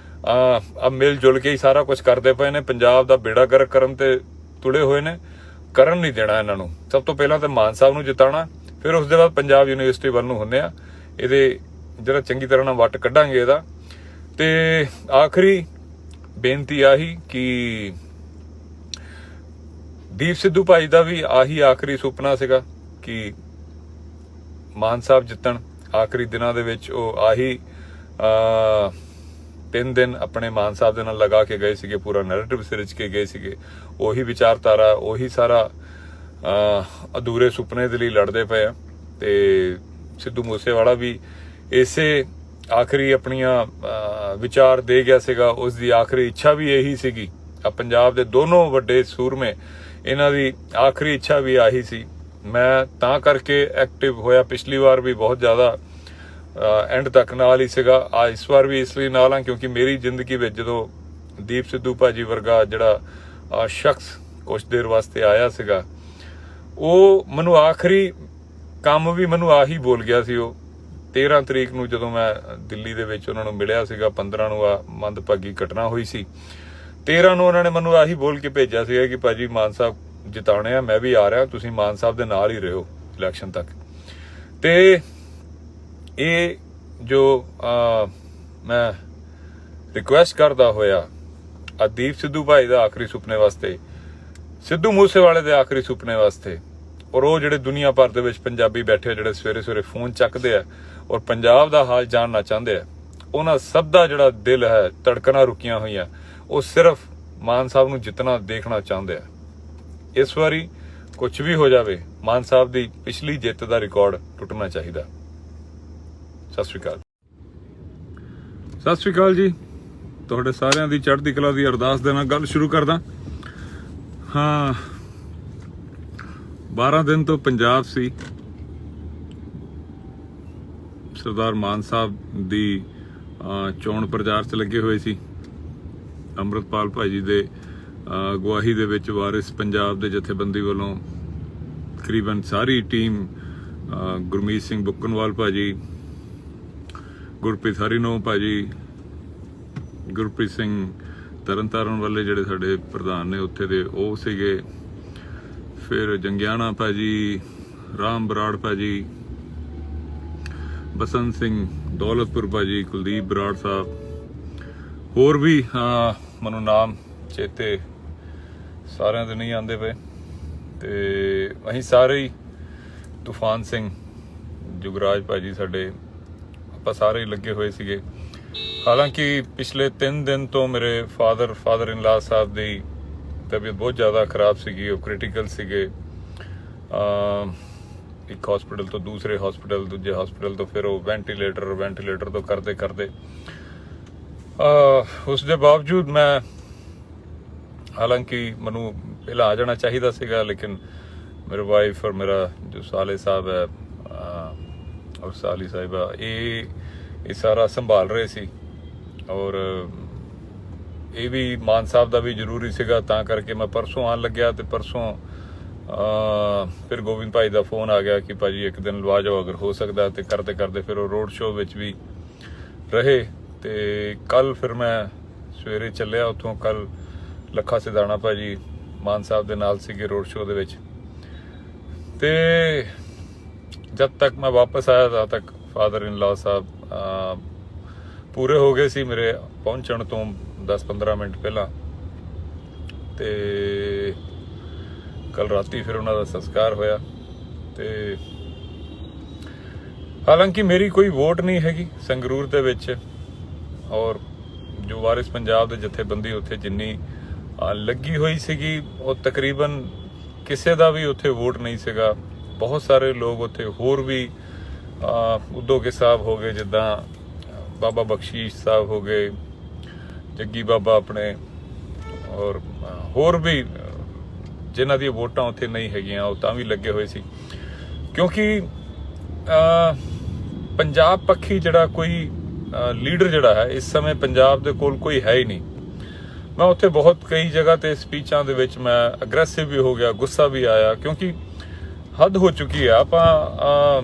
ਆ ਮਿਲ ਜੁਲ ਕੇ ਹੀ ਸਾਰਾ ਕੁਝ ਕਰਦੇ ਪਏ ਨੇ। ਪੰਜਾਬ ਦਾ ਬੇੜਾ ਗਰਕ ਕਰਨ ਤੇ ਤੁੜੇ ਹੋਏ ਨੇ, ਕਰਨ ਨਹੀਂ ਦੇਣਾ ਇਹਨਾਂ ਨੂੰ। ਸਭ ਤੋਂ ਪਹਿਲਾਂ ਤਾਂ ਮਾਨ ਸਾਹਿਬ ਨੂੰ ਜਿਤਾਉਣਾ, ਫਿਰ ਉਸ ਦੇ ਬਾਅਦ ਪੰਜਾਬ ਯੂਨੀਵਰਸਿਟੀ ਵੱਲ ਨੂੰ ਹੁੰਦੇ ਆ। ਇਹਦੇ ਜਿਹੜਾ ਚੰਗੀ ਤਰ੍ਹਾਂ ਨਾਲ ਵੱਟ ਕੱਢਾਂਗੇ ਇਹਦਾ। ਤੇ ਆਖਰੀ ਬੇਨਤੀ ਆਹੀ ਕਿ ਦੀਪ ਸਿੱਧੂ ਭਾਈ ਦਾ ਵੀ ਆਹੀ ਆਖਰੀ ਸੁਪਨਾ ਸੀਗਾ ਕਿ ਮਾਨ ਸਾਹਿਬ ਜਿੱਤਣ। ਆਖਰੀ ਦਿਨਾਂ ਦੇ ਵਿੱਚ ਉਹ ਆਹੀ 3 ਦਿਨ ਆਪਣੇ ਮਾਨ ਸਾਹਿਬ ਦੇ ਨਾਲ ਲਗਾ ਕੇ ਗਏ ਸੀਗੇ, ਪੂਰਾ ਨੈਰੇਟਿਵ ਸਿਰਜ ਕੇ ਗਏ ਸੀਗੇ। ਉਹੀ ਵਿਚਾਰਧਾਰਾ, ਉਹੀ ਸਾਰਾ ਅਧੂਰੇ ਸੁਪਨੇ ਦੇ ਲਈ ਲੜਦੇ ਪਏ ਆ। ਤੇ ਸਿੱਧੂ ਮੂਸੇਵਾਲਾ ਵੀ ਇਸੇ ਆਖਰੀ ਆਪਣੀਆਂ ਵਿਚਾਰ ਦੇ ਗਿਆ ਸੀਗਾ। ਉਸ ਦੀ ਆਖਰੀ ਇੱਛਾ ਵੀ ਇਹੀ ਸੀਗੀ। ਪੰਜਾਬ ਦੇ ਦੋਨੋਂ ਵੱਡੇ ਸੂਰਮੇ, ਇਹਨਾਂ ਦੀ ਆਖਰੀ ਇੱਛਾ ਵੀ ਆਹੀ ਸੀ। ਮੈਂ ਤਾਂ ਕਰਕੇ ਐਕਟਿਵ ਹੋਇਆ, ਪਿਛਲੀ ਵਾਰ ਵੀ ਬਹੁਤ ਜ਼ਿਆਦਾ ਐਂਡ ਤੱਕ ਨਾਲ ਹੀ ਸੀਗਾ। ਇਸ ਵਾਰ ਵੀ ਇਸ ਲਈ ਨਾਲ ਹਾਂ ਕਿਉਂਕਿ ਮੇਰੀ ਜ਼ਿੰਦਗੀ ਵਿੱਚ ਜਦੋਂ ਦੀਪ ਸਿੱਧੂ ਭਾਜੀ ਵਰਗਾ ਜਿਹੜਾ ਸ਼ਖਸ ਕੁਛ ਦੇਰ ਵਾਸਤੇ ਆਇਆ ਸੀਗਾ, ਉਹ ਮੈਨੂੰ ਆਖਰੀ ਕੰਮ ਵੀ ਮੈਨੂੰ ਆਹੀ ਬੋਲ ਗਿਆ ਸੀ। ਉਹ 13 ਤਰੀਕ ਨੂੰ ਜਦੋਂ ਮੈਂ ਦਿੱਲੀ ਦੇ ਵਿੱਚ ਉਹਨਾਂ ਨੂੰ ਮਿਲਿਆ ਸੀਗਾ, 15 ਨੂੰ ਆ ਮੰਦਭਾਗੀ ਘਟਨਾ ਹੋਈ ਸੀ, 13 ਨੂੰ ਉਹਨਾਂ ਨੇ ਮੈਨੂੰ ਆਹੀ ਬੋਲ ਕੇ ਭੇਜਿਆ ਸੀਗਾ ਕਿ ਭਾਜੀ ਮਾਨ ਸਾਹਿਬ ਜਿਤਾਉਣੇ ਆ, ਮੈਂ ਵੀ ਆ ਰਿਹਾ, ਤੁਸੀਂ ਮਾਨ ਸਾਹਿਬ ਦੇ ਨਾਲ ਹੀ ਰਹੋ ਇਲੈਕਸ਼ਨ ਤੱਕ। ਤੇ ਇਹ ਜੋ ਮੈਂ ਰਿਕੁਐਸਟ ਕਰਦਾ ਹੋਇਆ ਦੀਪ ਸਿੱਧੂ ਭਾਈ ਦਾ ਆਖਰੀ ਸੁਪਨੇ ਵਾਸਤੇ, ਸਿੱਧੂ ਮੂਸੇਵਾਲੇ ਦੇ ਆਖਰੀ ਸੁਪਨੇ ਵਾਸਤੇ, ਔਰ ਉਹ ਜਿਹੜੇ ਦੁਨੀਆ ਭਰ ਦੇ ਵਿੱਚ ਪੰਜਾਬੀ ਬੈਠੇ ਜਿਹੜੇ ਸਵੇਰੇ ਸਵੇਰੇ ਫੋਨ ਚੱਕਦੇ ਆ ਔਰ ਪੰਜਾਬ ਦਾ ਹਾਲ ਜਾਣਨਾ ਚਾਹੁੰਦੇ ਆ, ਉਹਨਾਂ ਸਭ ਦਾ ਜਿਹੜਾ ਦਿਲ ਹੈ, ਧੜਕਣਾਂ ਰੁਕੀਆਂ ਹੋਈਆਂ, ਉਹ ਸਿਰਫ ਮਾਨ ਸਾਹਿਬ ਨੂੰ ਜਿੱਤਣਾ ਦੇਖਣਾ ਚਾਹੁੰਦੇ ਆ। ਇਸ ਵਾਰੀ ਕੁਝ ਵੀ ਹੋ ਜਾਵੇ, ਮਾਨ ਸਾਹਿਬ ਦੀ ਪਿਛਲੀ ਜਿੱਤ ਦਾ ਰਿਕਾਰਡ ਟੁੱਟਣਾ ਚਾਹੀਦਾ। ਸਤਿ ਸ਼੍ਰੀ ਅਕਾਲ। ਸਤਿ ਸ਼੍ਰੀ ਅਕਾਲ ਜੀ। ਤੁਹਾਡੇ ਸਾਰਿਆਂ ਦੀ ਚੜ੍ਹਦੀ ਕਲਾ ਦੀ ਅਰਦਾਸ ਦੇ ਨਾਲ ਗੱਲ ਸ਼ੁਰੂ ਕਰਦਾ ਹਾਂ। 12 ਦਿਨ ਤੋਂ ਪੰਜਾਬ ਸੀ, ਸਰਦਾਰ ਮਾਨ ਸਾਹਿਬ ਦੀ ਚੋਣ ਪ੍ਰਚਾਰ 'ਚ ਲੱਗੇ ਹੋਏ ਸੀ। ਅੰਮ੍ਰਿਤਪਾਲ ਭਾਜੀ ਦੇ ਅਗਵਾਈ ਦੇ ਵਿੱਚ ਵਾਰਿਸ ਪੰਜਾਬ ਦੇ ਜਥੇਬੰਦੀ ਵੱਲੋਂ ਤਕਰੀਬਨ ਸਾਰੀ ਟੀਮ, ਗੁਰਮੀਤ ਸਿੰਘ ਬੁੱਕਨਵਾਲ ਭਾਜੀ, ਗੁਰਪ੍ਰੀਤ ਹਰੀਨੋ ਭਾਜੀ, ਗੁਰਪ੍ਰੀਤ ਸਿੰਘ ਤਰਨਤਾਰਨ ਵਾਲੇ ਜਿਹੜੇ ਸਾਡੇ ਪ੍ਰਧਾਨ ਨੇ ਉੱਥੇ ਦੇ, ਉਹ ਸੀਗੇ। ਫਿਰ ਜੰਗਿਆਣਾ ਭਾਜੀ, ਰਾਮ ਬਰਾੜ ਭਾਜੀ, ਬਸੰਤ ਸਿੰਘ ਦੌਲਤਪੁਰ ਭਾਜੀ, ਕੁਲਦੀਪ ਬਰਾੜ ਸਾਹਿਬ, ਹੋਰ ਵੀ ਮੈਨੂੰ ਨਾਮ ਚੇਤੇ ਸਾਰਿਆਂ ਦੇ ਨਹੀਂ ਆਉਂਦੇ ਪਏ। ਤੇ ਅਸੀਂ ਸਾਰੇ ਹੀ, ਤੂਫਾਨ ਸਿੰਘ, ਜੁਗਰਾਜ ਭਾਜੀ ਸਾਡੇ, ਆਪਾਂ ਸਾਰੇ ਹੀ ਲੱਗੇ ਹੋਏ ਸੀਗੇ। ਹਾਲਾਂਕਿ ਪਿਛਲੇ 3 ਦਿਨ ਤੋਂ ਮੇਰੇ ਫਾਦਰ ਇਨ ਲਾ ਸਾਹਿਬ ਦੀ ਤਬੀਅਤ ਬਹੁਤ ਜ਼ਿਆਦਾ ਖਰਾਬ ਸੀਗੀ, ਉਹ ਕ੍ਰਿਟੀਕਲ ਸੀਗੇ। ਇੱਕ ਹਸਪੀਟਲ ਤੋਂ ਦੂਸਰੇ ਹਸਪੀਟਲ, ਦੂਜੇ ਹਸਪੀਟਲ ਤੋਂ ਫਿਰ ਉਹ ਵੈਂਟੀਲੇਟਰ ਤੋਂ ਕਰਦੇ ਉਸ ਦੇ ਬਾਵਜੂਦ ਮੈਂ, ਹਾਲਾਂਕਿ ਮੈਨੂੰ ਪਹਿਲਾਂ ਆ ਜਾਣਾ ਚਾਹੀਦਾ ਸੀਗਾ, ਲੇਕਿਨ ਮੇਰੇ ਵਾਈਫ ਔਰ ਮੇਰਾ ਜੋ ਸਾਲੇ ਸਾਹਿਬ ਹੈ ਔਰ ਸਾਲੀ ਸਾਹਿਬਾ ਇਹ ਸਾਰਾ ਸੰਭਾਲ ਰਹੇ ਸੀ। ਔਰ ਇਹ ਵੀ ਮਾਨ ਸਾਹਿਬ ਦਾ ਵੀ ਜ਼ਰੂਰੀ ਸੀਗਾ, ਤਾਂ ਕਰਕੇ ਮੈਂ ਪਰਸੋਂ ਆਉਣ ਲੱਗਿਆ ਤੇ ਪਰਸੋਂ ਫਿਰ ਗੋਬਿੰਦ ਭਾਈ ਦਾ ਫੋਨ ਆ ਗਿਆ ਕਿ ਭਾਜੀ ਇੱਕ ਦਿਨ ਲਵਾ ਜਾਓ ਅਗਰ ਹੋ ਸਕਦਾ, ਤੇ ਕਰਦੇ ਕਰਦੇ ਫਿਰ ਉਹ ਰੋਡ ਸ਼ੋਅ ਵਿੱਚ ਵੀ ਰਹੇ। ਤੇ ਕੱਲ ਫਿਰ ਮੈਂ ਸਵੇਰੇ ਚੱਲਿਆ ਉੱਥੋਂ। ਕੱਲ ਲੱਖਾ ਸਿਧਾਣਾ ਭਾਜੀ ਮਾਨ ਸਾਹਿਬ ਦੇ ਨਾਲ ਸੀਗੇ ਰੋਡ ਸ਼ੋਅ ਦੇ ਵਿੱਚ। ਤੇ ਜਦ ਤੱਕ ਮੈਂ ਵਾਪਸ ਆਇਆ ਤਦ ਤੱਕ ਫਾਦਰ ਇਨ ਲਾ ਸਾਹਿਬ ਪੂਰੇ ਹੋ ਗਏ ਸੀ ਮੇਰੇ ਪਹੁੰਚਣ ਤੋਂ 10-15 ਮਿੰਟ ਪਹਿਲਾਂ। ਤੇ ਕੱਲ ਰਾਤੀ ਫਿਰ ਉਹਨਾਂ ਦਾ ਸੰਸਕਾਰ ਹੋਇਆ। ਤੇ ਹਾਲਾਂਕਿ ਮੇਰੀ ਕੋਈ ਵੋਟ ਨਹੀਂ ਹੈਗੀ ਸੰਗਰੂਰ ਦੇ ਵਿੱਚ, ਔਰ ਜੋ ਵਾਰਿਸ ਪੰਜਾਬ ਦੇ ਜਥੇਬੰਦੀ ਉੱਥੇ ਜਿੰਨੀ ਲੱਗੀ ਹੋਈ ਸੀਗੀ ਉਹ ਤਕਰੀਬਨ ਕਿਸੇ ਦਾ ਵੀ ਉੱਥੇ ਵੋਟ ਨਹੀਂ ਸੀਗਾ। ਬਹੁਤ ਸਾਰੇ ਲੋਕ ਉੱਥੇ ਹੋਰ ਵੀ ਉਦੋਗੇ ਸਾਹਿਬ ਹੋ ਗਏ, ਜਿੱਦਾਂ ਬਾਬਾ ਬਖਸ਼ੀਸ਼ ਸਾਹਿਬ ਹੋ ਗਏ, ਜੱਗੀ ਬਾਬਾ ਆਪਣੇ, ਔਰ ਹੋਰ ਵੀ ਜਿਨ੍ਹਾਂ ਦੀਆਂ ਵੋਟਾਂ ਉੱਥੇ ਨਹੀਂ ਹੈਗੀਆਂ ਉਹ ਤਾਂ ਵੀ ਲੱਗੇ ਹੋਏ ਸੀ। ਕਿਉਂਕਿ ਪੰਜਾਬ ਪੱਖੀ ਜਿਹੜਾ ਕੋਈ ਲੀਡਰ ਜਿਹੜਾ ਹੈ ਇਸ ਸਮੇਂ ਪੰਜਾਬ ਦੇ ਕੋਲ ਕੋਈ ਹੈ ਹੀ ਨਹੀਂ। ਮੈਂ ਉੱਥੇ ਬਹੁਤ ਕਈ ਜਗ੍ਹਾ ਤੇ ਸਪੀਚਾਂ ਦੇ ਵਿੱਚ ਮੈਂ ਅਗਰੈਸਿਵ ਵੀ ਹੋ ਗਿਆ, ਗੁੱਸਾ ਵੀ ਆਇਆ, ਕਿਉਂਕਿ ਹੱਦ ਹੋ ਚੁੱਕੀ ਆ। ਆਪਾਂ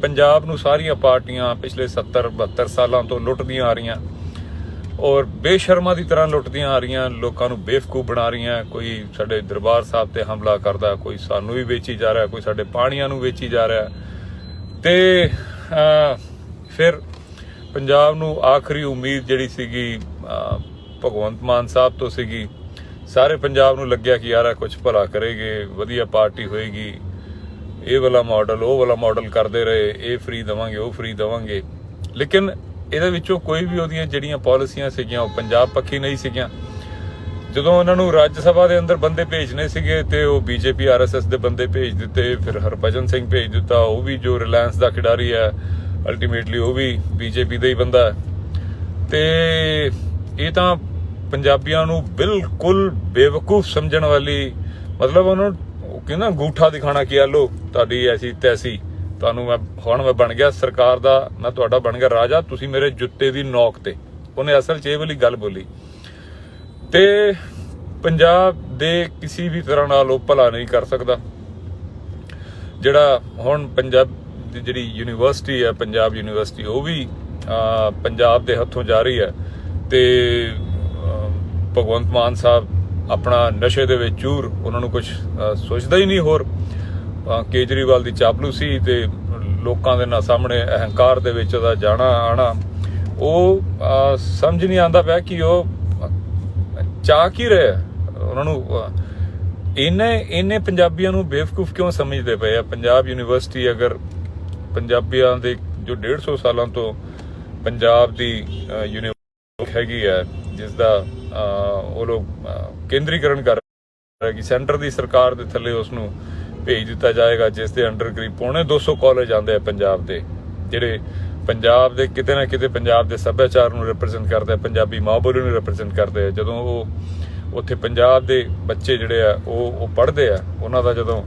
ਪੰਜਾਬ ਨੂੰ ਸਾਰੀਆਂ ਪਾਰਟੀਆਂ ਪਿਛਲੇ 70-72 ਸਾਲਾਂ ਤੋਂ ਲੁੱਟਦੀਆਂ ਆ ਰਹੀਆਂ, ਔਰ ਬੇਸ਼ਰਮਾ ਦੀ ਤਰ੍ਹਾਂ ਲੁੱਟਦੀਆਂ ਆ ਰਹੀਆਂ, ਲੋਕਾਂ ਨੂੰ ਬੇਵਕੂਫ ਬਣਾ ਰਹੀਆਂ। ਕੋਈ ਸਾਡੇ ਦਰਬਾਰ ਸਾਹਿਬ ਤੇ ਹਮਲਾ ਕਰਦਾ, ਕੋਈ ਸਾਨੂੰ ਵੀ ਵੇਚੀ ਜਾ ਰਿਹਾ, ਕੋਈ ਸਾਡੇ ਪਾਣੀਆਂ ਨੂੰ ਵੇਚੀ ਜਾ ਰਿਹਾ। ਤੇ ਫਿਰ ਪੰਜਾਬ ਨੂੰ ਆਖਰੀ ਉਮੀਦ ਜਿਹੜੀ ਸੀਗੀ ਭਗਵੰਤ ਮਾਨ ਸਾਹਿਬ ਤੋਂ ਸੀਗੀ। ਸਾਰੇ ਪੰਜਾਬ ਨੂੰ ਲੱਗਿਆ ਕਿ ਯਾਰ ਕੁਝ ਭਲਾ ਕਰੇਗੇ, ਵਧੀਆ ਪਾਰਟੀ ਹੋਏਗੀ, ਇਹ ਵਾਲਾ ਮਾਡਲ ਉਹ ਵਾਲਾ ਮਾਡਲ ਕਰਦੇ ਰਹੇ, ਇਹ ਫ੍ਰੀ ਦੇਵਾਂਗੇ ਉਹ ਫ੍ਰੀ ਦੇਵਾਂਗੇ। ਲੇਕਿਨ ਇਹਦੇ ਵਿੱਚੋਂ ਕੋਈ ਵੀ ਉਹਦੀਆਂ ਜਿਹੜੀਆਂ ਪਾਲਿਸੀਆਂ ਸੀਗੀਆਂ ਉਹ ਪੰਜਾਬ ਪੱਖੀ ਨਹੀਂ ਸੀਗੀਆਂ। ਜਦੋਂ ਉਹਨਾਂ ਨੂੰ ਰਾਜ ਸਭਾ ਦੇ ਅੰਦਰ ਬੰਦੇ ਭੇਜਣੇ ਸੀਗੇ ਤੇ ਉਹ ਬੀਜੇਪੀ RSS ਦੇ ਬੰਦੇ ਭੇਜ ਦਿੱਤੇ, ਫਿਰ ਹਰਭਜਨ ਸਿੰਘ ਭੇਜ ਦਿੱਤਾ, ਉਹ ਵੀ ਜੋ ਰਿਲਾਇੰਸ ਦਾ ਖਿਡਾਰੀ ਹੈ ਅਲਟੀਮੇਟਲੀ ਉਹ ਵੀ ਬੀਜੇਪੀ ਦਾ ਹੀ ਬੰਦਾ। ਤੇ ਇਹ ਤਾਂ ਪੰਜਾਬੀਆਂ ਨੂੰ ਬਿਲਕੁਲ ਬੇਵਕੂਫ ਸਮਝਣ ਵਾਲੀ, ਮਤਲਬ ਉਹਨਾਂ ਨੂੰ ਕਹਿੰਦਾ ਅੰਗੂਠਾ ਦਿਖਾਣਾ ਕਿ ਆ ਲੋ ਤੁਹਾਡੀ ਐਸੀ ਤੈਸੀ, ਤੁਹਾਨੂੰ ਹੁਣ ਮੈਂ ਬਣ ਗਿਆ ਸਰਕਾਰ ਦਾ, ਮੈਂ ਤੁਹਾਡਾ ਬਣ ਗਿਆ ਰਾਜਾ, ਤੁਸੀਂ ਮੇਰੇ ਜੁੱਤੇ ਦੀ ਨੋਕ ਤੇ। ਉਹਨੇ ਅਸਲ 'ਚ ਇਹ ਵਾਲੀ ਗੱਲ ਬੋਲੀ। ਤੇ ਪੰਜਾਬ ਦੇ ਕਿਸੇ ਵੀ ਤਰ੍ਹਾਂ ਨਾਲ ਉਹ ਭਲਾ ਨਹੀਂ ਕਰ ਸਕਦਾ। ਜਿਹੜਾ ਹੁਣ ਪੰਜਾਬ ਦੀ ਜਿਹੜੀ ਯੂਨੀਵਰਸਿਟੀ ਹੈ, ਪੰਜਾਬ ਯੂਨੀਵਰਸਿਟੀ, ਉਹ ਵੀ ਪੰਜਾਬ ਦੇ ਹੱਥੋਂ ਜਾ ਰਹੀ ਹੈ। ਤੇ ਭਗਵੰਤ ਮਾਨ ਸਾਹਿਬ ਆਪਣਾ ਨਸ਼ੇ ਦੇ ਵਿੱਚ ਚੂਰ, ਉਹਨਾਂ ਨੂੰ ਕੁਝ ਸੋਚਦਾ ਹੀ ਨਹੀਂ ਹੋਰ। ਕੇਜਰੀਵਾਲ ਦੀ ਚਾਪਲੂਸੀ ਤੇ ਲੋਕਾਂ ਦੇ ਨਾਲ ਸਾਹਮਣੇ ਅਹੰਕਾਰ ਦੇ ਵਿੱਚ ਉਹਦਾ ਜਾਣਾ ਆਣਾ, ਉਹ ਸਮਝ ਨਹੀਂ ਆਉਂਦਾ ਪਿਆ ਕਿ ਉਹ ਚਾਹ ਕੀ ਰਿਹਾ। ਉਹਨਾਂ ਨੂੰ ਇਹਨੇ ਪੰਜਾਬੀਆਂ ਨੂੰ ਬੇਵਕੂਫ ਕਿਉਂ ਸਮਝਦੇ ਪਏ ਆ। ਪੰਜਾਬ ਯੂਨੀਵਰਸਿਟੀ ਅਗਰ ਪੰਜਾਬੀਆਂ ਦੇ ਜੋ 150 ਸਾਲਾਂ ਤੋਂ ਪੰਜਾਬ ਦੀ ਯੂਨੀਵਰਸਿਟੀ ਹੈਗੀ ਹੈ, ਜਿਸ ਦਾ ਉਹ ਲੋਕ ਕੇਂਦਰੀਕਰਨ ਕਰ ਰਹੇ ਕਿ ਸੈਂਟਰ ਦੀ ਸਰਕਾਰ ਦੇ ਥੱਲੇ ਉਸ ਨੂੰ ਭੇਜ ਦਿੱਤਾ ਜਾਏਗਾ, ਜਿਸ ਦੇ ਅੰਡਰ ਕਰੀਬ 250 ਕਾਲਜ ਆਉਂਦੇ ਆ ਪੰਜਾਬ ਦੇ, ਜਿਹੜੇ ਪੰਜਾਬ ਦੇ ਕਿਤੇ ਨਾ ਕਿਤੇ ਪੰਜਾਬ ਦੇ ਸੱਭਿਆਚਾਰ ਨੂੰ ਰਿਪਰੈਜ਼ੈਂਟ ਕਰਦੇ ਆ, ਪੰਜਾਬੀ ਮਾਂ ਬੋਲੀ ਨੂੰ ਰਿਪਰੈਜ਼ੈਂਟ ਕਰਦੇ ਆ। ਜਦੋਂ ਉਹ ਉੱਥੇ ਪੰਜਾਬ ਦੇ ਬੱਚੇ ਜਿਹੜੇ ਆ ਉਹ ਪੜ੍ਹਦੇ ਆ, ਉਹਨਾਂ ਦਾ ਜਦੋਂ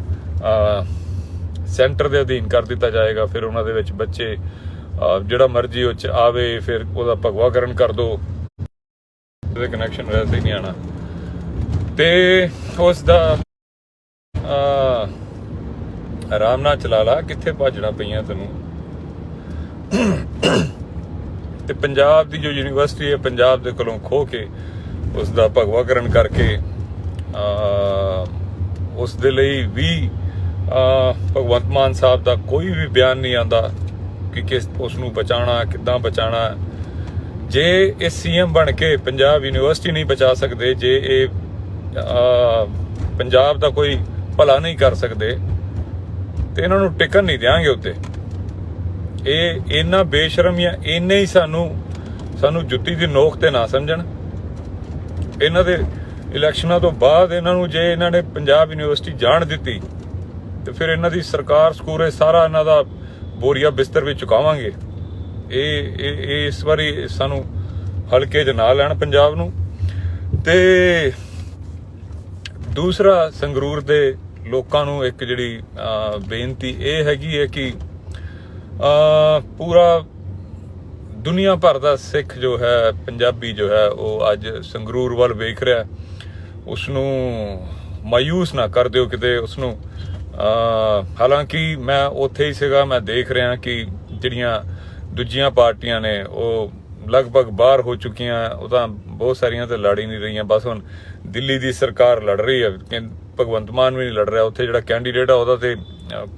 ਸੈਂਟਰ ਦੇ ਅਧੀਨ ਕਰ ਦਿੱਤਾ ਜਾਏਗਾ, ਫਿਰ ਉਹਨਾਂ ਦੇ ਵਿੱਚ ਬੱਚੇ ਜਿਹੜਾ ਮਰਜ਼ੀ ਉਹ 'ਚ ਆਵੇ, ਫਿਰ ਉਹਦਾ ਭਗਵਾਕਰਨ ਕਰ ਦੋ, ਉਹਦੇ ਕਨੈਕਸ਼ਨ ਵੈਸੇ ਹੀ ਨਹੀਂ ਆਉਣਾ। ਤੇ ਉਸ ਦਾ ਆਰਾਮ ਨਾਲ ਚਲਾ ਲਾ, ਕਿੱਥੇ ਭੱਜਣਾ ਪਈਆਂ ਤੈਨੂੰ। ਤੇ ਪੰਜਾਬ ਦੀ ਜੋ ਯੂਨੀਵਰਸਿਟੀ ਹੈ, ਪੰਜਾਬ ਦੇ ਕੋਲੋਂ ਖੋਹ ਕੇ ਉਸ ਦਾ ਭਗਵਾਕਰਨ ਕਰਕੇ ਉਸ ਦੇ ਲਈ ਵੀ ਭਗਵੰਤ ਮਾਨ ਸਾਹਿਬ ਦਾ ਕੋਈ ਵੀ ਬਿਆਨ ਨਹੀਂ ਆਉਂਦਾ ਕਿ ਕਿਸ ਉਸ ਨੂੰ ਬਚਾਉਣਾ, ਕਿੱਦਾਂ ਬਚਾਉਣਾ। ਜੇ ਇਹ CM ਬਣ ਕੇ ਪੰਜਾਬ ਯੂਨੀਵਰਸਿਟੀ ਨਹੀਂ ਬਚਾ ਸਕਦੇ, ਜੇ ਇਹ ਪੰਜਾਬ ਦਾ ਕੋਈ ਭਲਾ ਨਹੀਂ ਕਰ ਸਕਦੇ, ਤੇ ਇਹਨਾਂ ਨੂੰ ਟਿਕਣ ਨਹੀਂ ਦਿਆਂਗੇ ਉੱਤੇ। ਇਹ ਇੰਨਾ ਬੇਸ਼ਰਮ ਜਾਂ ਇੰਨੇ ਹੀ ਸਾਨੂੰ ਜੁੱਤੀ ਦੀ ਨੋਕ ਤੇ ਨਾ ਸਮਝਣ। ਇਹਨਾਂ ਦੇ ਇਲੈਕਸ਼ਨਾਂ ਤੋਂ ਬਾਅਦ ਇਹਨਾਂ ਨੂੰ ਜੇ ਇਹਨਾਂ ਨੇ ਪੰਜਾਬ ਯੂਨੀਵਰਸਿਟੀ ਜਾਣ ਦਿੱਤੀ ਤੇ ਫਿਰ ਇਹਨਾਂ ਦੀ ਸਰਕਾਰ ਸਕੂਰੇ ਸਾਰਾ ਇਹਨਾਂ ਦਾ ਬੋਰੀਆ ਬਿਸਤਰ ਵੀ ਚੁਕਾਵਾਂਗੇ। ਇਹ ਇਸ ਵਾਰੀ ਸਾਨੂੰ ਹਲਕੇ 'ਚ ਨਾ ਲੈਣ ਪੰਜਾਬ ਨੂੰ। ਤੇ ਦੂਸਰਾ, ਸੰਗਰੂਰ ਦੇ ਲੋਕਾਂ ਨੂੰ ਇੱਕ ਜਿਹੜੀ ਬੇਨਤੀ ਇਹ ਹੈਗੀ ਹੈ ਕਿ पूरा दुनिया भर का सिख जो है पंजाबी जो है वो अज संगरूर वाल वेख रहा, उसनू मायूस ना कर दिओ किते उसनू। हालांकि मैं उत्थे ही सीगा, मैं देख रहा कि जिहड़ियां दूजियां पार्टियां ने वो लगभग बाहर हो चुकियां, वो तां बहुत सारियां तो लड़ ही नहीं रही, बस हुण दिल्ली दी सरकार लड़ रही है, भगवंत मान भी नहीं लड़ रहा। उत्थे जिहड़ा कैंडीडेट है ਉਹਦਾ ते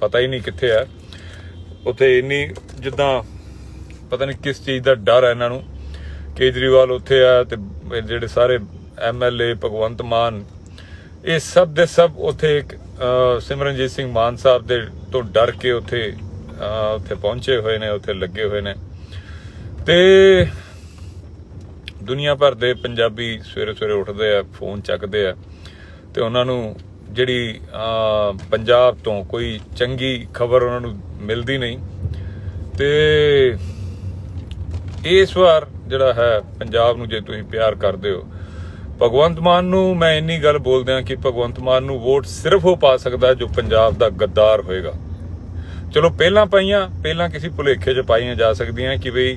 पता ही नहीं कित्थे है, उत्थे इन्नी जिद्दां पता नहीं किस चीज़ का डर है इन्हों। केजरीवाल उत्थे आ ते जिहड़े सारे MLA भगवंत मान ये सब दे सब उत्थे सिमरनजीत सिंह मान साहब दे तो डर के उत्थे पहुंचे हुए ने, उत्थे लगे हुए ने। ते दुनिया भर दे पंजाबी सवेरे सवेरे उठते हैं, फोन चकते हैं, तो उन्होंने जिहड़ी पंजाब तो कोई चंगी खबर उन्होंने मिलती नहीं। तो इस वार जिहड़ा है पंजाब नूं जे तुसीं प्यार करदे हो, भगवंत मान नूं मैं इन्नी गल बोलदा कि भगवंत मान नूं वोट सिर्फ वो पा सकदा जो पंजाब दा गद्दार होएगा। चलो पहलां पाईयां, पहलां किसी भुलेखे च पाईयां जा सकदियां कि बई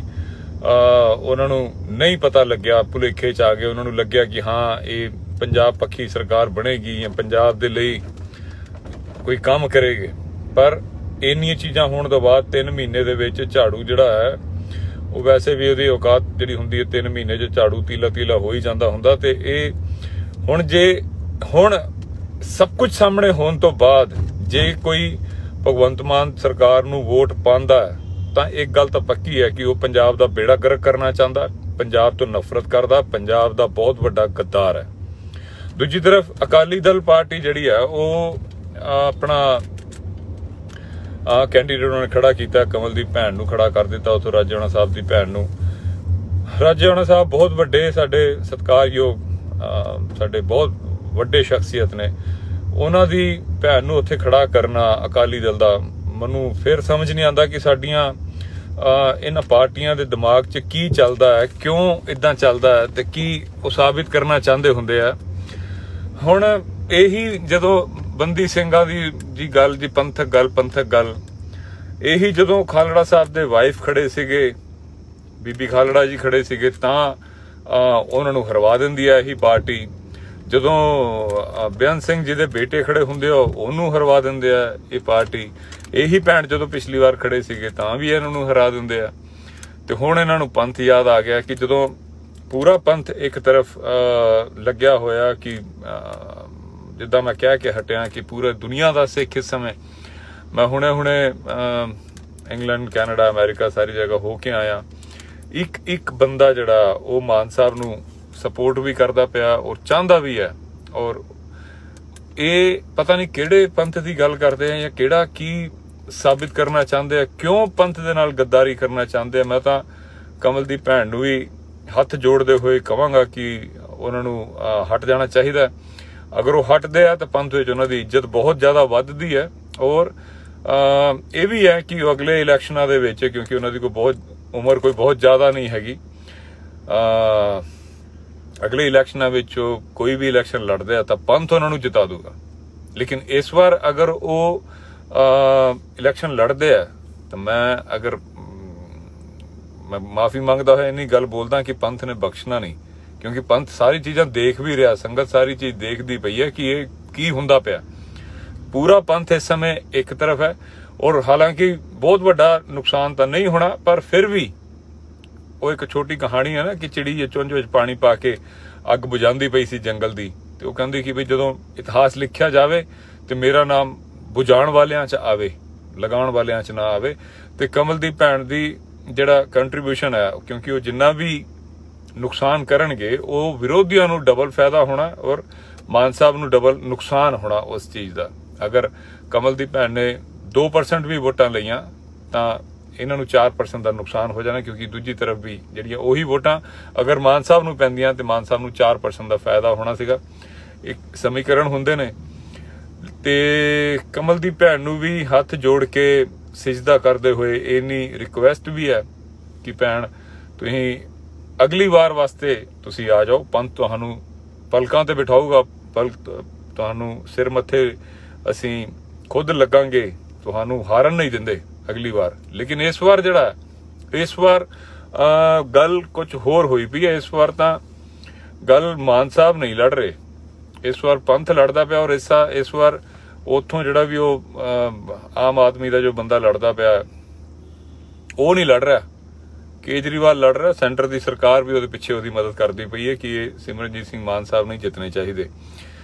उन्हां नूं नहीं पता लग्या, भुलेखे च आ गए, उन्हां नूं लग्या कि हाँ ये पंजाब पक्खी सरकार बनेगी या पंजाब दे लई कोई काम करेगी। पर इन्नियां चीज़ां होण तो बाद 3 महीने दे विच झाड़ू जिहड़ा है वो वैसे भी ਉਹਦੀ औकात ਜਿਹੜੀ ਹੁੰਦੀ है 3 ਮਹੀਨੇ 'ਚ ਝਾੜੂ ਤੀਲਾ ਹੋ ਹੀ ਜਾਂਦਾ ਹੁੰਦਾ। ਤੇ ਇਹ ਹੁਣ ਜੇ ਹੁਣ ਸਭ ਕੁਝ ਸਾਹਮਣੇ ਹੋਣ ਤੋਂ ਬਾਅਦ ਜੇ ਕੋਈ ਭਗਵੰਤ ਮਾਨ ਸਰਕਾਰ ਨੂੰ ਵੋਟ ਪਾਉਂਦਾ ਹੈ ਤਾਂ ਇੱਕ ਗੱਲ ਤਾਂ ਪੱਕੀ ਹੈ ਕਿ ਉਹ ਪੰਜਾਬ ਦਾ ਬੇੜਾ ਗਰਕ ਕਰਨਾ ਚਾਹੁੰਦਾ, ਪੰਜਾਬ ਤੋਂ ਨਫ਼ਰਤ ਕਰਦਾ, ਪੰਜਾਬ ਦਾ ਬਹੁਤ ਵੱਡਾ ਗੱਦਾਰ ਹੈ। ਦੂਜੀ ਤਰਫ ਅਕਾਲੀ ਦਲ ਪਾਰਟੀ ਜਿਹੜੀ ਹੈ ਉਹ ਆਪਣਾ कैंडीडेट उन्होंने खड़ा किया, कमलदीप भैन नूं खड़ा कर दिता, उतो राजेवाणा साहब की भैन नूं। राजेवाणा साहब बहुत वड्डे साडे सत्कारयोग साडे बहुत वड्डे शख्सियत ने, उन्हां दी भैन नूं उत्थे खड़ा करना अकाली दल दा मैनूं फिर समझ नहीं आंदा कि साडियां इन्हां पार्टियां दे दिमाग 'च की चलदा है, क्यों इदां चलदा है ते की वो साबित करना चाहते हुंदे आ। हुण यही जदों बंदी ਸਿੰਘਾਂ ਦੀ ਗੱਲ ਜੀ ਪੰਥਕ ਗੱਲ ਇਹੀ ਜਦੋਂ ਖਾਲੜਾ ਸਾਹਿਬ ਦੇ ਵਾਈਫ ਖੜੇ ਸੀਗੇ, ਬੀਬੀ ਖਾਲੜਾ ਜੀ ਖੜੇ ਸੀਗੇ, ਤਾਂ ਉਹਨਾਂ ਨੂੰ ਹਰਵਾ ਦਿੰਦੀ ਹੈ ਇਹੀ ਪਾਰਟੀ। ਜਦੋਂ ਬਿਆਨ ਸਿੰਘ ਜੀ ਦੇ ਬੇਟੇ ਖੜੇ ਹੁੰਦੇ ਆ ਉਹਨੂੰ ਹਰਵਾ ਦਿੰਦੇ ਆ ਇਹ ਪਾਰਟੀ। ਇਹੀ ਭੈਣ ਜਦੋਂ ਪਿਛਲੀ ਵਾਰ ਖੜੇ ਸੀਗੇ ਤਾਂ ਵੀ ਇਹਨਾਂ ਨੂੰ ਹਰਾ ਦਿੰਦੇ ਆ। ਤੇ ਹੁਣ ਇਹਨਾਂ ਨੂੰ ਪੰਥ ਯਾਦ ਆ ਗਿਆ ਕਿ ਜਦੋਂ ਪੂਰਾ ਪੰਥ ਇੱਕ ਤਰਫ ਲੱਗਿਆ ਹੋਇਆ ਕਿ जिदा मैं कह के हटिया कि पूरे दुनिया का सिख इस समय, मैं हुणे इंग्लैंड कैनेडा अमेरिका सारी जगह हो के आया, एक बंदा जड़ा वो मान साहब नूं सपोर्ट भी करता पिया और चाहता भी है। और ये पता नहीं किहड़े पंथ की गल करते हैं या किहड़ा की साबित करना चाहते हैं, क्यों पंथ दे नाल गद्दारी करना चाहते हैं। मैं तो कमलदीप भैन नूं भी हथ जोड़ते हुए कहांगा कि उन्हां नूं हट जाना चाहिए। अगर वो हटते हैं तो पंथ विच उन्हां दी इज्जत बहुत ज़्यादा वधदी है। और ये भी है कि अगले इलैक्शनां दे विच, क्योंकि उन्हां दी कोई बहुत उम्र कोई बहुत ज़्यादा नहीं हैगी, अगले इलैक्शनां विच कोई भी इलैक्शन लड़दे हैं तो पंथ उन्हां नूं जिता दूगा। लेकिन इस बार अगर वो इलैक्शन लड़दे हैं तो मैं माफ़ी मंगदा होया इन्नी गल बोलदा कि पंथ ने बख्शना नहीं, क्योंकि पंथ सारी चीज़ां देख भी रहा, संगत सारी चीज़ देखती पई है कि ये की हुंदा पिया। पूरा पंथ इस समय एक तरफ है और हालांकि बहुत बड़ा नुकसान तो नहीं होना, पर फिर भी वो एक छोटी कहानी है ना कि चिड़ी ये चुंझ विच पानी पा के अग बुझांदी पई सी जंगल दी, ते वो कहंदी कि बई जदों इतिहास लिखिया जावे ते मेरा नाम बुझाण वालियां च आवे, लगाउण वालियां च ना आवे। ते कमलदीप भैन दी जिहड़ा कंट्रीब्यूशन है, क्योंकि वो जिन्ना भी नुकसान करनगे वो विरोधियों नूं डबल फायदा होना और मान साहब नूं डबल नुकसान होना उस चीज़ का। अगर कमलदीप भैन ने 2% भी वोटां लईआं तां इन्हां नूं 4% का नुकसान हो जाना, क्योंकि दूजी तरफ भी जिहड़ियां ओही वोटां अगर मान साहब नूं पैंदियां ते मान साहब नूं 4% का फायदा होना सीगा। एक समीकरण हुंदे ने। ते कमलदीप भैन नूं भी हथ जोड़ के सिजदा करते हुए इन्नी रिक्वेस्ट भी है कि भैन तुसीं अगली वार वास्ते तुसी आ जाओ, पंथ तुहानू पलकां ते बिठाऊगा, पलक तुहानू सिर मत्थे असीं खुद लगांगे, तुहानू हारन नहीं दिंदे। ਅਗਲੀ ਵਾਰ। ਲੇਕਿਨ ਇਸ ਵਾਰ ਜਿਹੜਾ ਇਸ ਵਾਰ ਗੱਲ ਕੁਝ ਹੋਰ ਹੋਈ ਪਈ ਹੈ। ਇਸ ਵਾਰ ਤਾਂ ਗੱਲ ਮਾਨ ਸਾਹਿਬ ਨਹੀਂ ਲੜ ਰਹੇ, ਇਸ ਵਾਰ ਪੰਥ ਲੜਦਾ ਪਿਆ। ਔਰ ਇਸ ਵਾਰ ਉੱਥੋਂ ਜਿਹੜਾ ਵੀ ਉਹ ਆਮ ਆਦਮੀ ਦਾ ਜੋ ਬੰਦਾ ਲੜਦਾ ਪਿਆ ਉਹ ਨਹੀਂ ਲੜ ਰਿਹਾ, ਕੇਜਰੀਵਾਲ ਲੜ ਰਿਹਾ। ਸੈਂਟਰ ਦੀ ਸਰਕਾਰ ਵੀ ਉਹਦੇ ਪਿੱਛੇ ਉਹਦੀ ਮਦਦ ਕਰਦੀ ਪਈ ਹੈ ਕਿ ਇਹ ਸਿਮਰਨਜੀਤ ਸਿੰਘ ਮਾਨ ਸਾਹਿਬ ਨਹੀਂ ਜਿੱਤਣੇ ਚਾਹੀਦੇ।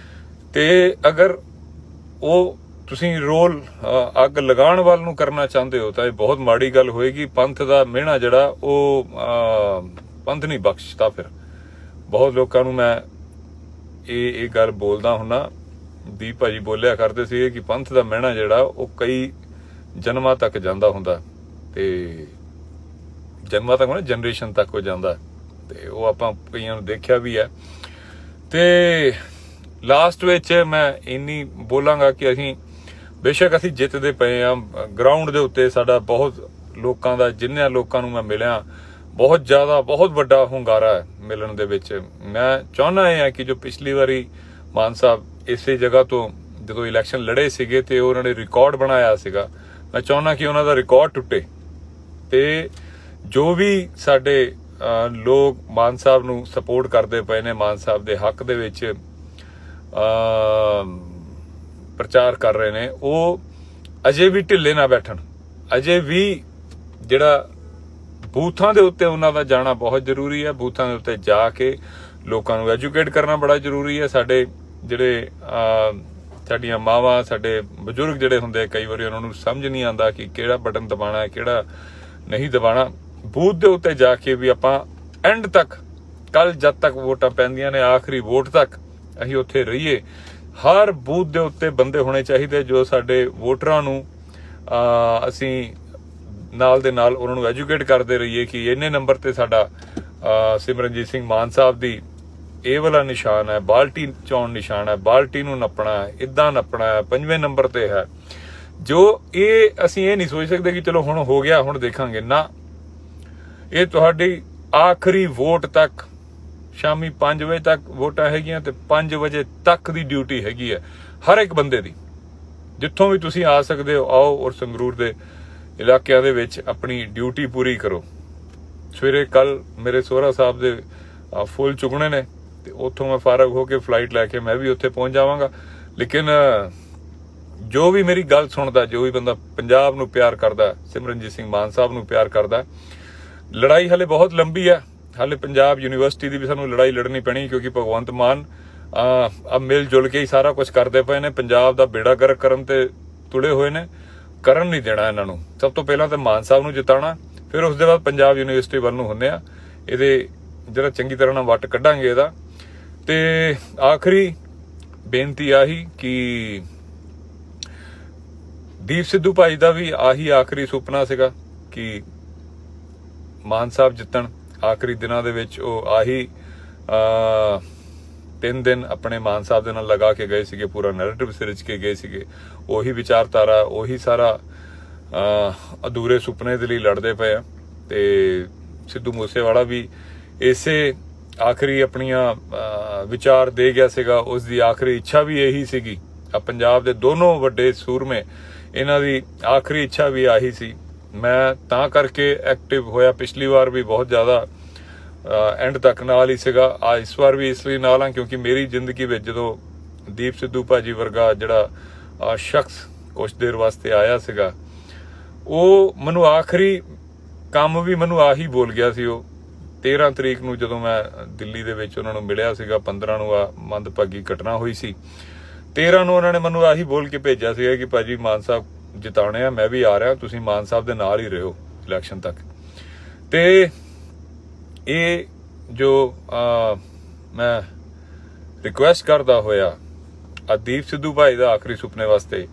ਤੇ ਅਗਰ ਉਹ ਤੁਸੀਂ ਰੋਲ ਅੱਗ ਲਗਾਉਣ ਵੱਲ ਨੂੰ ਕਰਨਾ ਚਾਹੁੰਦੇ ਹੋ ਤਾਂ ਇਹ ਬਹੁਤ ਮਾੜੀ ਗੱਲ ਹੋਏਗੀ। ਪੰਥ ਦਾ ਮਿਹਣਾ ਜਿਹੜਾ ਉਹ ਪੰਥ ਨਹੀਂ ਬਖਸ਼ਦਾ। ਫਿਰ ਬਹੁਤ ਲੋਕਾਂ ਨੂੰ ਮੈਂ ਇਹ ਗੱਲ ਬੋਲਦਾ ਹੁੰਨਾ, ਦੀਪ ਭਾਜੀ ਬੋਲਿਆ ਕਰਦੇ ਸੀ ਕਿ ਪੰਥ ਦਾ ਮਿਹਣਾ ਜਿਹੜਾ ਉਹ ਕਈ ਜਨਮਾਂ ਤੱਕ ਜਾਂਦਾ ਹੁੰਦਾ, ਤੇ ਜਨਮਾਂ ਤੱਕ ਨਾ ਜਨਰੇਸ਼ਨ ਤੱਕ ਹੋ ਜਾਂਦਾ, ਤੇ ਉਹ ਆਪਾਂ ਕਈਆਂ ਨੂੰ ਦੇਖਿਆ ਵੀ ਹੈ। ਤੇ ਲਾਸਟ ਵਿੱਚ ਮੈਂ ਇੰਨੀ ਬੋਲਾਂਗਾ ਕਿ ਅਸੀਂ ਬੇਸ਼ੱਕ ਅਸੀਂ ਜਿੱਤਦੇ ਪਏ ਆ, ਗਰਾਊਂਡ ਦੇ ਉੱਤੇ ਸਾਡਾ ਬਹੁਤ ਲੋਕਾਂ ਦਾ, ਜਿੰਨੇ ਲੋਕਾਂ ਨੂੰ ਮੈਂ ਮਿਲਿਆ ਬਹੁਤ ਜ਼ਿਆਦਾ ਬਹੁਤ ਵੱਡਾ ਹੁੰਗਾਰਾ ਹੈ ਮਿਲਣ ਦੇ ਵਿੱਚ। ਮੈਂ ਚਾਹੁੰਦਾ ਇਹ ਹੈ ਕਿ ਜੋ ਪਿਛਲੀ ਵਾਰੀ ਮਾਨ ਸਾਹਿਬ ਇਸੇ ਜਗ੍ਹਾ ਤੋਂ ਜਦੋਂ ਇਲੈਕਸ਼ਨ ਲੜੇ ਸੀਗੇ ਤੇ ਉਹਨਾਂ ਨੇ ਰਿਕਾਰਡ ਬਣਾਇਆ ਸੀਗਾ, ਮੈਂ ਚਾਹੁੰਦਾ ਕਿ ਉਹਨਾਂ ਦਾ ਰਿਕਾਰਡ ਟੁੱਟੇ ਤੇ ਜੋ ਵੀ ਸਾਡੇ ਲੋਕ ਮਾਨ ਸਾਹਿਬ ਨੂੰ ਸਪੋਰਟ ਕਰਦੇ ਪਏ ਨੇ, ਮਾਨ ਸਾਹਿਬ ਦੇ ਹੱਕ ਦੇ ਵਿੱਚ ਪ੍ਰਚਾਰ ਕਰ ਰਹੇ ਨੇ, ਉਹ ਅਜੇ ਵੀ ਢਿੱਲੇ ਨਾ ਬੈਠਣ। ਅਜੇ ਵੀ ਜਿਹੜਾ ਬੂਥਾਂ ਦੇ ਉੱਤੇ ਉਹਨਾਂ ਦਾ ਜਾਣਾ ਬਹੁਤ ਜ਼ਰੂਰੀ ਹੈ। ਬੂਥਾਂ ਦੇ ਉੱਤੇ ਜਾ ਕੇ ਲੋਕਾਂ ਨੂੰ ਐਜੂਕੇਟ ਕਰਨਾ ਬੜਾ ਜ਼ਰੂਰੀ ਹੈ। ਸਾਡੇ ਜਿਹੜੇ ਸਾਡੀਆਂ ਮਾਵਾਂ, ਸਾਡੇ ਬਜ਼ੁਰਗ ਜਿਹੜੇ ਹੁੰਦੇ, ਕਈ ਵਾਰੀ ਉਹਨਾਂ ਨੂੰ ਸਮਝ ਨਹੀਂ ਆਉਂਦਾ ਕਿ ਕਿਹੜਾ ਬਟਨ ਦਬਾਉਣਾ ਹੈ, ਕਿਹੜਾ ਨਹੀਂ ਦਬਾਉਣਾ। ਬੂਥ ਦੇ ਉੱਤੇ ਜਾ ਕੇ ਵੀ ਆਪਾਂ ਐਂਡ ਤੱਕ, ਕੱਲ ਜਦ ਤੱਕ ਵੋਟਾਂ ਪੈਂਦੀਆਂ ਨੇ, ਆਖਰੀ ਵੋਟ ਤੱਕ ਅਸੀਂ ਉੱਥੇ ਰਹੀਏ। ਹਰ ਬੂਥ ਦੇ ਉੱਤੇ ਬੰਦੇ ਹੋਣੇ ਚਾਹੀਦੇ ਜੋ ਸਾਡੇ ਵੋਟਰਾਂ ਨੂੰ ਅਸੀਂ ਨਾਲ ਦੇ ਨਾਲ ਉਹਨਾਂ ਨੂੰ ਐਜੂਕੇਟ ਕਰਦੇ ਰਹੀਏ ਕਿ ਇੰਨੇ ਨੰਬਰ ਤੇ ਸਾਡਾ ਸਿਮਰਨਜੀਤ ਸਿੰਘ ਮਾਨ ਸਾਹਿਬ ਦੀ ਇਹ ਵਾਲਾ ਨਿਸ਼ਾਨ ਹੈ, ਬਾਲਟੀ ਚੌਣ ਨਿਸ਼ਾਨ ਹੈ, ਬਾਲਟੀ ਨੂੰ ਨੱਪਣਾ ਹੈ, ਇਦਾਂ ਨੱਪਣਾ ਹੈ, 5ਵੇਂ ਨੰਬਰ ਤੇ ਹੈ। ਜੋ ਇਹ ਅਸੀਂ ਇਹ ਨਹੀਂ ਸੋਚ ਸਕਦੇ ਕਿ ਚਲੋ ਹੁਣ ਹੋ ਗਿਆ ਹੁਣ ਦੇਖਾਂਗੇ ਨਾ। ਇਹ ਤੁਹਾਡੀ ਆਖਰੀ ਵੋਟ ਤੱਕ, ਸ਼ਾਮੀ 5 ਵਜੇ ਤੱਕ ਵੋਟਾਂ ਹੈਗੀਆਂ ਤੇ 5 ਵਜੇ ਤੱਕ ਦੀ ਡਿਊਟੀ ਹੈਗੀ ਹੈ ਹਰ ਇੱਕ ਬੰਦੇ ਦੀ। ਜਿੱਥੋਂ ਵੀ ਤੁਸੀਂ ਆ ਸਕਦੇ ਹੋ ਆਓ, ਔਰ ਸੰਗਰੂਰ ਦੇ ਇਲਾਕਿਆਂ ਦੇ ਵਿੱਚ ਆਪਣੀ ਡਿਊਟੀ ਪੂਰੀ ਕਰੋ। ਸਵੇਰੇ ਕੱਲ ਮੇਰੇ ਸੋਹਰਾ ਸਾਹਿਬ ਦੇ ਫੁੱਲ ਚੁਗਣੇ ਨੇ ਤੇ ਉੱਥੋਂ ਮੈਂ ਫਾਰਗ ਹੋ ਕੇ ਫਲਾਈਟ ਲੈ ਕੇ ਮੈਂ ਵੀ ਉੱਥੇ ਪਹੁੰਚ ਜਾਵਾਂਗਾ। ਲੇਕਿਨ ਜੋ ਵੀ ਮੇਰੀ ਗੱਲ ਸੁਣਦਾ, ਜੋ ਵੀ ਬੰਦਾ ਪੰਜਾਬ ਨੂੰ ਪਿਆਰ ਕਰਦਾ, ਸਿਮਰਨਜੀਤ ਸਿੰਘ ਮਾਨ ਸਾਹਿਬ ਨੂੰ ਪਿਆਰ ਕਰਦਾ, ਲੜਾਈ ਹਲੇ ਬਹੁਤ ਲੰਬੀ ਹੈ। ਹਾਲੇ ਪੰਜਾਬ ਯੂਨੀਵਰਸਿਟੀ ਦੀ ਵੀ ਸਾਨੂੰ ਲੜਾਈ ਲੜਨੀ ਪੈਣੀ, ਕਿਉਂਕਿ ਭਗਵੰਤ ਮਾਨ ਮਿਲ ਜੁਲ ਕੇ ਹੀ ਸਾਰਾ ਕੁਝ ਕਰਦੇ ਪਏ ਨੇ। ਪੰਜਾਬ ਦਾ ਬੇੜਾ ਗਰਕ ਕਰਨ ਤੇ ਤੁੜੇ ਹੋਏ ਨੇ, ਕਰਨ ਨਹੀਂ ਦੇਣਾ ਇਹਨਾਂ ਨੂੰ। ਸਭ ਤੋਂ ਪਹਿਲਾਂ ਤਾਂ ਮਾਨ ਸਾਹਿਬ ਨੂੰ ਜਿਤਾਉਣਾ, ਫਿਰ ਉਸ ਦੇ ਬਾਅਦ ਪੰਜਾਬ ਯੂਨੀਵਰਸਿਟੀ ਵੱਲ ਨੂੰ ਹੁੰਦੇ ਆ। ਇਹਦੇ ਜਿਹੜਾ ਚੰਗੀ ਤਰ੍ਹਾਂ ਨਾਲ ਵੱਟ ਕੱਢਾਂਗੇ ਇਹਦਾ। ਤੇ ਆਖਰੀ ਬੇਨਤੀ ਆਹੀ ਕਿ ਦੀਪ ਸਿੱਧੂ ਭਾਈ ਦਾ ਵੀ ਆਹੀ ਆਖਰੀ ਸੁਪਨਾ ਸੀਗਾ ਕਿ ਮਾਨ ਸਾਹਿਬ ਜਿੱਤਣ। ਆਖਰੀ ਦਿਨਾਂ ਦੇ ਵਿੱਚ ਉਹ ਆਹੀ 3 ਦਿਨ ਆਪਣੇ ਮਾਨ ਸਾਹਿਬ ਦੇ ਨਾਲ ਲਗਾ ਕੇ ਗਏ ਸੀਗੇ, ਪੂਰਾ ਨੈਰੇਟਿਵ ਸਿਰਜ ਕੇ ਗਏ ਸੀਗੇ। ਉਹੀ ਵਿਚਾਰਧਾਰਾ, ਉਹੀ ਸਾਰਾ ਅਧੂਰੇ ਸੁਪਨੇ ਦੇ ਲਈ ਲੜਦੇ ਪਏ ਆ। ਤੇ ਸਿੱਧੂ ਮੂਸੇਵਾਲਾ ਵੀ ਇਸੇ ਆਖਰੀ ਆਪਣੀਆਂ ਵਿਚਾਰ ਦੇ ਗਿਆ ਸੀਗਾ। ਉਸ ਦੀ ਆਖਰੀ ਇੱਛਾ ਵੀ ਇਹੀ ਸੀਗੀ। ਪੰਜਾਬ ਦੇ ਦੋਨੋਂ ਵੱਡੇ ਸੂਰਮੇ, ਇਹਨਾਂ ਦੀ ਆਖਰੀ ਇੱਛਾ ਵੀ ਆਹੀ ਸੀ। ਮੈਂ ਤਾਂ ਕਰਕੇ ਐਕਟਿਵ ਹੋਇਆ, ਪਿਛਲੀ ਵਾਰ ਵੀ ਬਹੁਤ ਜ਼ਿਆਦਾ ਐਂਡ ਤੱਕ ਨਾਲ ਹੀ ਸੀਗਾ। ਇਸ ਵਾਰ ਵੀ ਇਸ ਲਈ ਨਾਲ ਹਾਂ ਕਿਉਂਕਿ ਮੇਰੀ ਜ਼ਿੰਦਗੀ ਵਿੱਚ ਜਦੋਂ ਦੀਪ ਸਿੱਧੂ ਭਾਜੀ ਵਰਗਾ ਜਿਹੜਾ ਸ਼ਖਸ ਕੁਛ ਦੇਰ ਵਾਸਤੇ ਆਇਆ ਸੀਗਾ, ਉਹ ਮੈਨੂੰ ਆਖਰੀ ਕੰਮ ਵੀ ਮੈਨੂੰ ਆਹੀ ਬੋਲ ਗਿਆ ਸੀ। ਉਹ 13 ਤਰੀਕ ਨੂੰ ਜਦੋਂ ਮੈਂ ਦਿੱਲੀ ਦੇ ਵਿੱਚ ਉਹਨਾਂ ਨੂੰ ਮਿਲਿਆ ਸੀਗਾ, 15 ਨੂੰ ਆ ਮੰਦਭਾਗੀ ਘਟਨਾ ਹੋਈ ਸੀ, 13 ਨੂੰ ਉਹਨਾਂ ਨੇ ਮੈਨੂੰ ਆਹੀ ਬੋਲ ਕੇ ਭੇਜਿਆ ਸੀਗਾ ਕਿ ਭਾਜੀ ਮਾਨ ਸਾਹਿਬ ਜਿਤਾਉਣੇ ਆ, ਮੈਂ ਵੀ ਆ ਰਿਹਾ, ਤੁਸੀਂ ਮਾਨ ਸਾਹਿਬ ਦੇ ਨਾਲ ਹੀ ਰਹੋ ਇਲੈਕਸ਼ਨ ਤੱਕ। ਤੇ ਇਹ ਜੋ ਮੈਂ ਰਿਕੁਐਸਟ ਕਰਦਾ ਹੋਇਆ ਦੀਪ ਸਿੱਧੂ ਭਾਈ ਦਾ ਆਖਰੀ ਸੁਪਨੇ ਵਾਸਤੇ,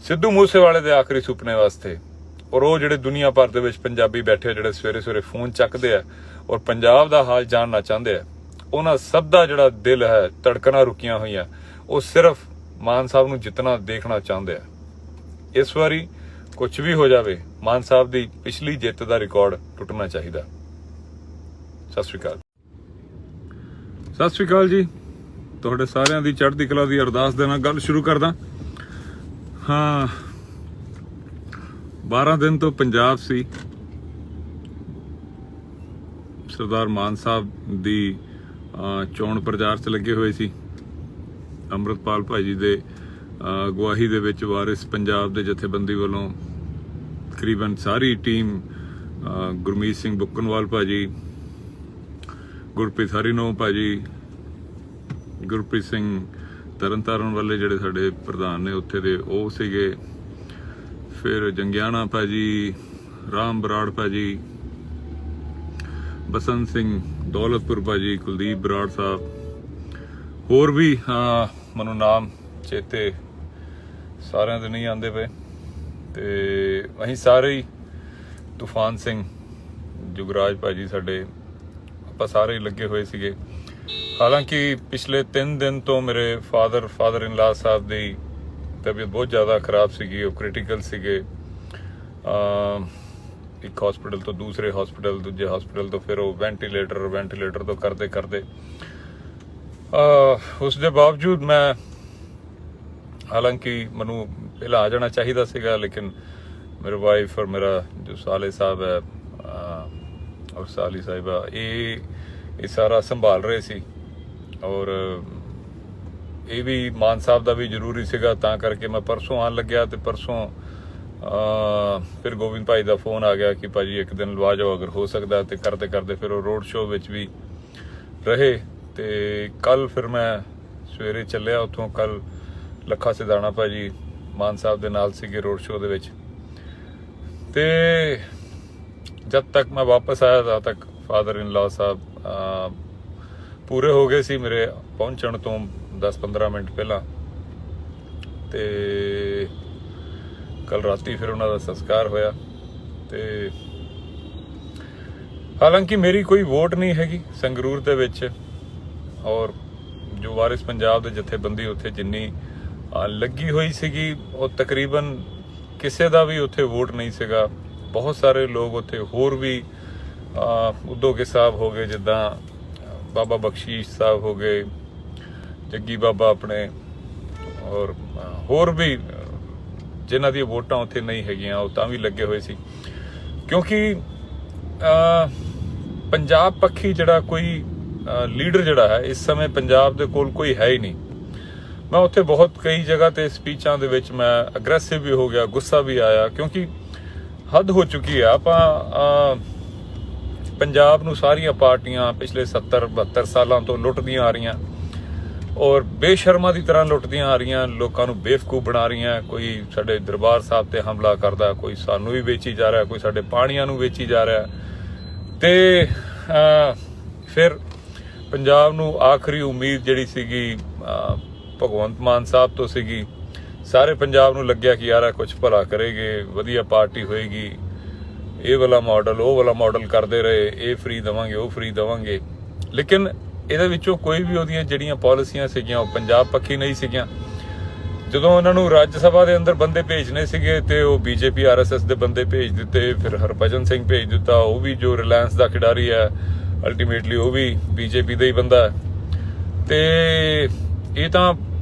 ਸਿੱਧੂ ਮੂਸੇਵਾਲੇ ਦੇ ਆਖਰੀ ਸੁਪਨੇ ਵਾਸਤੇ, ਔਰ ਉਹ ਜਿਹੜੇ ਦੁਨੀਆ ਭਰ ਦੇ ਵਿੱਚ ਪੰਜਾਬੀ ਬੈਠੇ ਜਿਹੜੇ ਸਵੇਰੇ ਸਵੇਰੇ ਫੋਨ ਚੱਕਦੇ ਆ ਔਰ ਪੰਜਾਬ ਦਾ ਹਾਲ ਜਾਣਨਾ ਚਾਹੁੰਦੇ ਆ, ਉਹਨਾਂ ਸਭ ਦਾ ਜਿਹੜਾ ਦਿਲ ਹੈ, ਧੜਕਣਾਂ ਰੁਕੀਆਂ ਹੋਈਆਂ, ਉਹ ਸਿਰਫ ਮਾਨ ਸਾਹਿਬ ਨੂੰ ਜਿੱਤਣਾ ਦੇਖਣਾ ਚਾਹੁੰਦੇ ਆ। ਇਸ ਵਾਰੀ ਕੁਝ ਵੀ ਹੋ ਜਾਵੇ, ਮਾਨ ਸਾਹਿਬ ਦੀ ਪਿਛਲੀ ਜਿੱਤ ਦਾ ਰਿਕਾਰਡ ਟੁੱਟਣਾ ਚਾਹੀਦਾ। ਸਤਿ ਸ਼੍ਰੀ ਅਕਾਲ। ਸਤਿ ਸ਼੍ਰੀ ਅਕਾਲ ਜੀ। ਤੁਹਾਡੇ ਸਾਰਿਆਂ ਦੀ ਚੜ੍ਹਦੀ ਕਲਾ ਦੀ ਅਰਦਾਸ ਦੇ ਨਾਲ ਗੱਲ ਸ਼ੁਰੂ ਕਰਦਾ ਹਾਂ। 12 ਦਿਨ ਤੋਂ ਪੰਜਾਬ ਸੀ। ਸਰਦਾਰ ਮਾਨ ਸਾਹਿਬ ਦੀ ਚੋਣ ਪ੍ਰਚਾਰ 'ਚ ਲੱਗੇ ਹੋਏ ਸੀ। ਅੰਮ੍ਰਿਤਪਾਲ ਭਾਜੀ ਦੇ ਅਗਵਾਈ ਦੇ ਵਿੱਚ ਵਾਰਿਸ ਪੰਜਾਬ ਦੇ ਜਥੇਬੰਦੀ ਵੱਲੋਂ ਤਕਰੀਬਨ ਸਾਰੀ ਟੀਮ, ਗੁਰਮੀਤ ਸਿੰਘ ਬੁੱਕਨਵਾਲ ਭਾਜੀ, ਗੁਰਪ੍ਰੀਤ ਹਰੀਨੋ ਭਾਜੀ, ਗੁਰਪ੍ਰੀਤ ਸਿੰਘ ਤਰਨਤਾਰਨ ਵਾਲੇ ਜਿਹੜੇ ਸਾਡੇ ਪ੍ਰਧਾਨ ਨੇ ਉੱਥੇ ਦੇ, ਉਹ ਸੀਗੇ। ਫਿਰ ਜੰਗਿਆਣਾ ਭਾਜੀ, ਰਾਮ ਬਰਾੜ ਭਾਜੀ, ਬਸੰਤ ਸਿੰਘ ਦੌਲਤਪੁਰ ਭਾਜੀ, ਕੁਲਦੀਪ ਬਰਾੜ ਸਾਹਿਬ, ਹੋਰ ਵੀ ਮੈਨੂੰ ਨਾਮ ਚੇਤੇ ਸਾਰਿਆਂ ਦੇ ਨਹੀਂ ਆਉਂਦੇ ਪਏ। ਤੇ ਅਸੀਂ ਸਾਰੇ ਹੀ, ਤੂਫਾਨ ਸਿੰਘ, ਜੁਗਰਾਜ ਭਾਜੀ ਸਾਡੇ, ਆਪਾਂ ਸਾਰੇ ਹੀ ਲੱਗੇ ਹੋਏ ਸੀਗੇ। ਹਾਲਾਂਕਿ ਪਿਛਲੇ 3 ਦਿਨ ਤੋਂ ਮੇਰੇ ਫਾਦਰ ਇਨ ਲਾ ਸਾਹਿਬ ਦੀ ਤਬੀਅਤ ਬਹੁਤ ਜ਼ਿਆਦਾ ਖਰਾਬ ਸੀਗੀ, ਉਹ ਕ੍ਰਿਟੀਕਲ ਸੀਗੇ। ਇੱਕ ਹਸਪੀਟਲ ਤੋਂ ਦੂਸਰੇ ਹਸਪੀਟਲ, ਦੂਜੇ ਹਸਪੀਟਲ ਤੋਂ ਫਿਰ ਉਹ ਵੈਂਟੀਲੇਟਰ ਤੋਂ ਕਰਦੇ ਉਸ ਦੇ ਬਾਵਜੂਦ ਮੈਂ, ਹਾਲਾਂਕਿ ਮੈਨੂੰ ਪਹਿਲਾਂ ਆ ਜਾਣਾ ਚਾਹੀਦਾ ਸੀਗਾ, ਲੇਕਿਨ ਮੇਰੇ ਵਾਈਫ ਔਰ ਮੇਰਾ ਜੋ ਸਾਲੇ ਸਾਹਿਬ ਹੈ ਔਰ ਸਾਲੀ ਸਾਹਿਬਾ, ਇਹ ਸਾਰਾ ਸੰਭਾਲ ਰਹੇ ਸੀ। ਔਰ ਇਹ ਵੀ ਮਾਨ ਸਾਹਿਬ ਦਾ ਵੀ ਜ਼ਰੂਰੀ ਸੀਗਾ, ਤਾਂ ਕਰਕੇ ਮੈਂ ਪਰਸੋਂ ਆਉਣ ਲੱਗਿਆ। ਤੇ ਪਰਸੋਂ ਫਿਰ ਗੋਬਿੰਦ ਭਾਈ ਦਾ ਫੋਨ ਆ ਗਿਆ ਕਿ ਭਾਜੀ ਇੱਕ ਦਿਨ ਲਵਾ ਜਾਓ ਅਗਰ ਹੋ ਸਕਦਾ। ਤੇ ਕਰਦੇ ਫਿਰ ਉਹ ਰੋਡ ਸ਼ੋਅ ਵਿੱਚ ਵੀ ਰਹੇ। ਤੇ ਕੱਲ ਫਿਰ ਮੈਂ ਸਵੇਰੇ ਚੱਲਿਆ ਉੱਥੋਂ। ਕੱਲ ਲੱਖਾ ਸਿਧਾਣਾ ਭਾਜੀ ਮਾਨ ਸਾਹਿਬ ਦੇ ਨਾਲ ਸੀਗੇ ਰੋਡ ਸ਼ੋਅ ਦੇ ਵਿੱਚ। ਤੇ ਜਦ ਤੱਕ ਮੈਂ ਵਾਪਸ ਆਇਆ ਤਦ ਤੱਕ ਫਾਦਰ ਇਨ ਲਾ ਸਾਹਿਬ ਪੂਰੇ ਹੋ ਗਏ ਸੀ ਮੇਰੇ ਪਹੁੰਚਣ ਤੋਂ 10-15 ਮਿੰਟ ਪਹਿਲਾਂ। ਤੇ ਕੱਲ ਰਾਤੀ ਫਿਰ ਉਹਨਾਂ ਦਾ ਸੰਸਕਾਰ ਹੋਇਆ। ਤੇ ਹਾਲਾਂਕਿ ਮੇਰੀ ਕੋਈ ਵੋਟ ਨਹੀਂ ਹੈਗੀ ਸੰਗਰੂਰ ਦੇ ਵਿੱਚ, ਔਰ ਜੋ ਵਾਰਿਸ ਪੰਜਾਬ ਦੇ ਜਥੇਬੰਦੀ ਉੱਥੇ ਜਿੰਨੀ ਲੱਗੀ ਹੋਈ ਸੀਗੀ, ਉਹ ਤਕਰੀਬਨ ਕਿਸੇ ਦਾ ਵੀ ਉੱਥੇ ਵੋਟ ਨਹੀਂ ਸੀਗਾ। ਬਹੁਤ ਸਾਰੇ ਲੋਕ ਉੱਥੇ ਹੋਰ ਵੀ, ਉਦੋਗੇ ਸਾਹਿਬ ਹੋ ਗਏ, ਜਿੱਦਾਂ ਬਾਬਾ ਬਖਸ਼ੀਸ਼ ਸਾਹਿਬ ਹੋ ਗਏ, ਜੱਗੀ ਬਾਬਾ ਆਪਣੇ, ਔਰ ਹੋਰ ਵੀ ਜਿਨ੍ਹਾਂ ਦੀਆਂ ਵੋਟਾਂ ਉੱਥੇ ਨਹੀਂ ਹੈਗੀਆਂ, ਉਹ ਤਾਂ ਵੀ ਲੱਗੇ ਹੋਏ ਸੀ। ਕਿਉਂਕਿ ਪੰਜਾਬ ਪੱਖੀ ਜਿਹੜਾ ਕੋਈ ਲੀਡਰ ਜਿਹੜਾ ਹੈ ਇਸ ਸਮੇਂ ਪੰਜਾਬ ਦੇ ਕੋਲ ਕੋਈ ਹੈ ਹੀ ਨਹੀਂ। ਮੈਂ ਉੱਥੇ ਬਹੁਤ ਕਈ ਜਗ੍ਹਾ ਤੇ ਸਪੀਚਾਂ ਦੇ ਵਿੱਚ ਮੈਂ ਅਗਰੈਸਿਵ ਵੀ ਹੋ ਗਿਆ, ਗੁੱਸਾ ਵੀ ਆਇਆ, ਕਿਉਂਕਿ ਹੱਦ ਹੋ ਚੁੱਕੀ ਆ। ਆਪਾਂ ਪੰਜਾਬ ਨੂੰ ਸਾਰੀਆਂ ਪਾਰਟੀਆਂ ਪਿਛਲੇ 70-72 ਸਾਲਾਂ ਤੋਂ ਲੁੱਟਦੀਆਂ ਆ ਰਹੀਆਂ, ਔਰ ਬੇਸ਼ਰਮਾ ਦੀ ਤਰ੍ਹਾਂ ਲੁੱਟਦੀਆਂ ਆ ਰਹੀਆਂ, ਲੋਕਾਂ ਨੂੰ ਬੇਵਕੂਫ ਬਣਾ ਰਹੀਆਂ। ਕੋਈ ਸਾਡੇ ਦਰਬਾਰ ਸਾਹਿਬ ਤੇ ਹਮਲਾ ਕਰਦਾ, ਕੋਈ ਸਾਨੂੰ ਵੀ ਵੇਚੀ ਜਾ ਰਿਹਾ, ਕੋਈ ਸਾਡੇ ਪਾਣੀਆਂ ਨੂੰ ਵੇਚੀ ਜਾ ਰਿਹਾ। ਤੇ ਫਿਰ ਪੰਜਾਬ ਨੂੰ ਆਖਰੀ ਉਮੀਦ ਜਿਹੜੀ ਸੀਗੀ ਭਗਵੰਤ ਮਾਨ ਸਾਹਿਬ ਤੋਂ ਸੀਗੀ। ਸਾਰੇ ਪੰਜਾਬ ਨੂੰ ਲੱਗਿਆ ਕਿ ਯਾਰ ਕੁਝ ਭਲਾ ਕਰੇਗੇ, ਵਧੀਆ ਪਾਰਟੀ ਹੋਏਗੀ, ਇਹ ਵਾਲਾ ਮਾਡਲ ਉਹ ਵਾਲਾ ਮਾਡਲ ਕਰਦੇ ਰਹੇ, ਇਹ ਫ੍ਰੀ ਦੇਵਾਂਗੇ ਉਹ ਫ੍ਰੀ ਦੇਵਾਂਗੇ। ਲੇਕਿਨ ਇਹਦੇ ਵਿੱਚੋਂ ਕੋਈ ਵੀ ਉਹਦੀਆਂ ਜਿਹੜੀਆਂ ਪਾਲਿਸੀਆਂ ਸੀਗੀਆਂ ਉਹ ਪੰਜਾਬ ਪੱਖੀ ਨਹੀਂ ਸੀਗੀਆਂ। ਜਦੋਂ ਉਹਨਾਂ ਨੂੰ ਰਾਜ ਸਭਾ ਦੇ ਅੰਦਰ ਬੰਦੇ ਭੇਜਣੇ ਸੀਗੇ ਤੇ ਉਹ ਬੀਜੇਪੀ RSS ਦੇ ਬੰਦੇ ਭੇਜ ਦਿੱਤੇ। ਫਿਰ ਹਰਭਜਨ ਸਿੰਘ ਭੇਜ ਦਿੱਤਾ, ਉਹ ਵੀ ਜੋ ਰਿਲਾਇੰਸ ਦਾ ਖਿਡਾਰੀ ਹੈ, ਅਲਟੀਮੇਟਲੀ ਉਹ ਵੀ ਬੀਜੇਪੀ ਦਾ ਹੀ ਬੰਦਾ ਹੈ। ਤੇ ਇਹ ਤਾਂ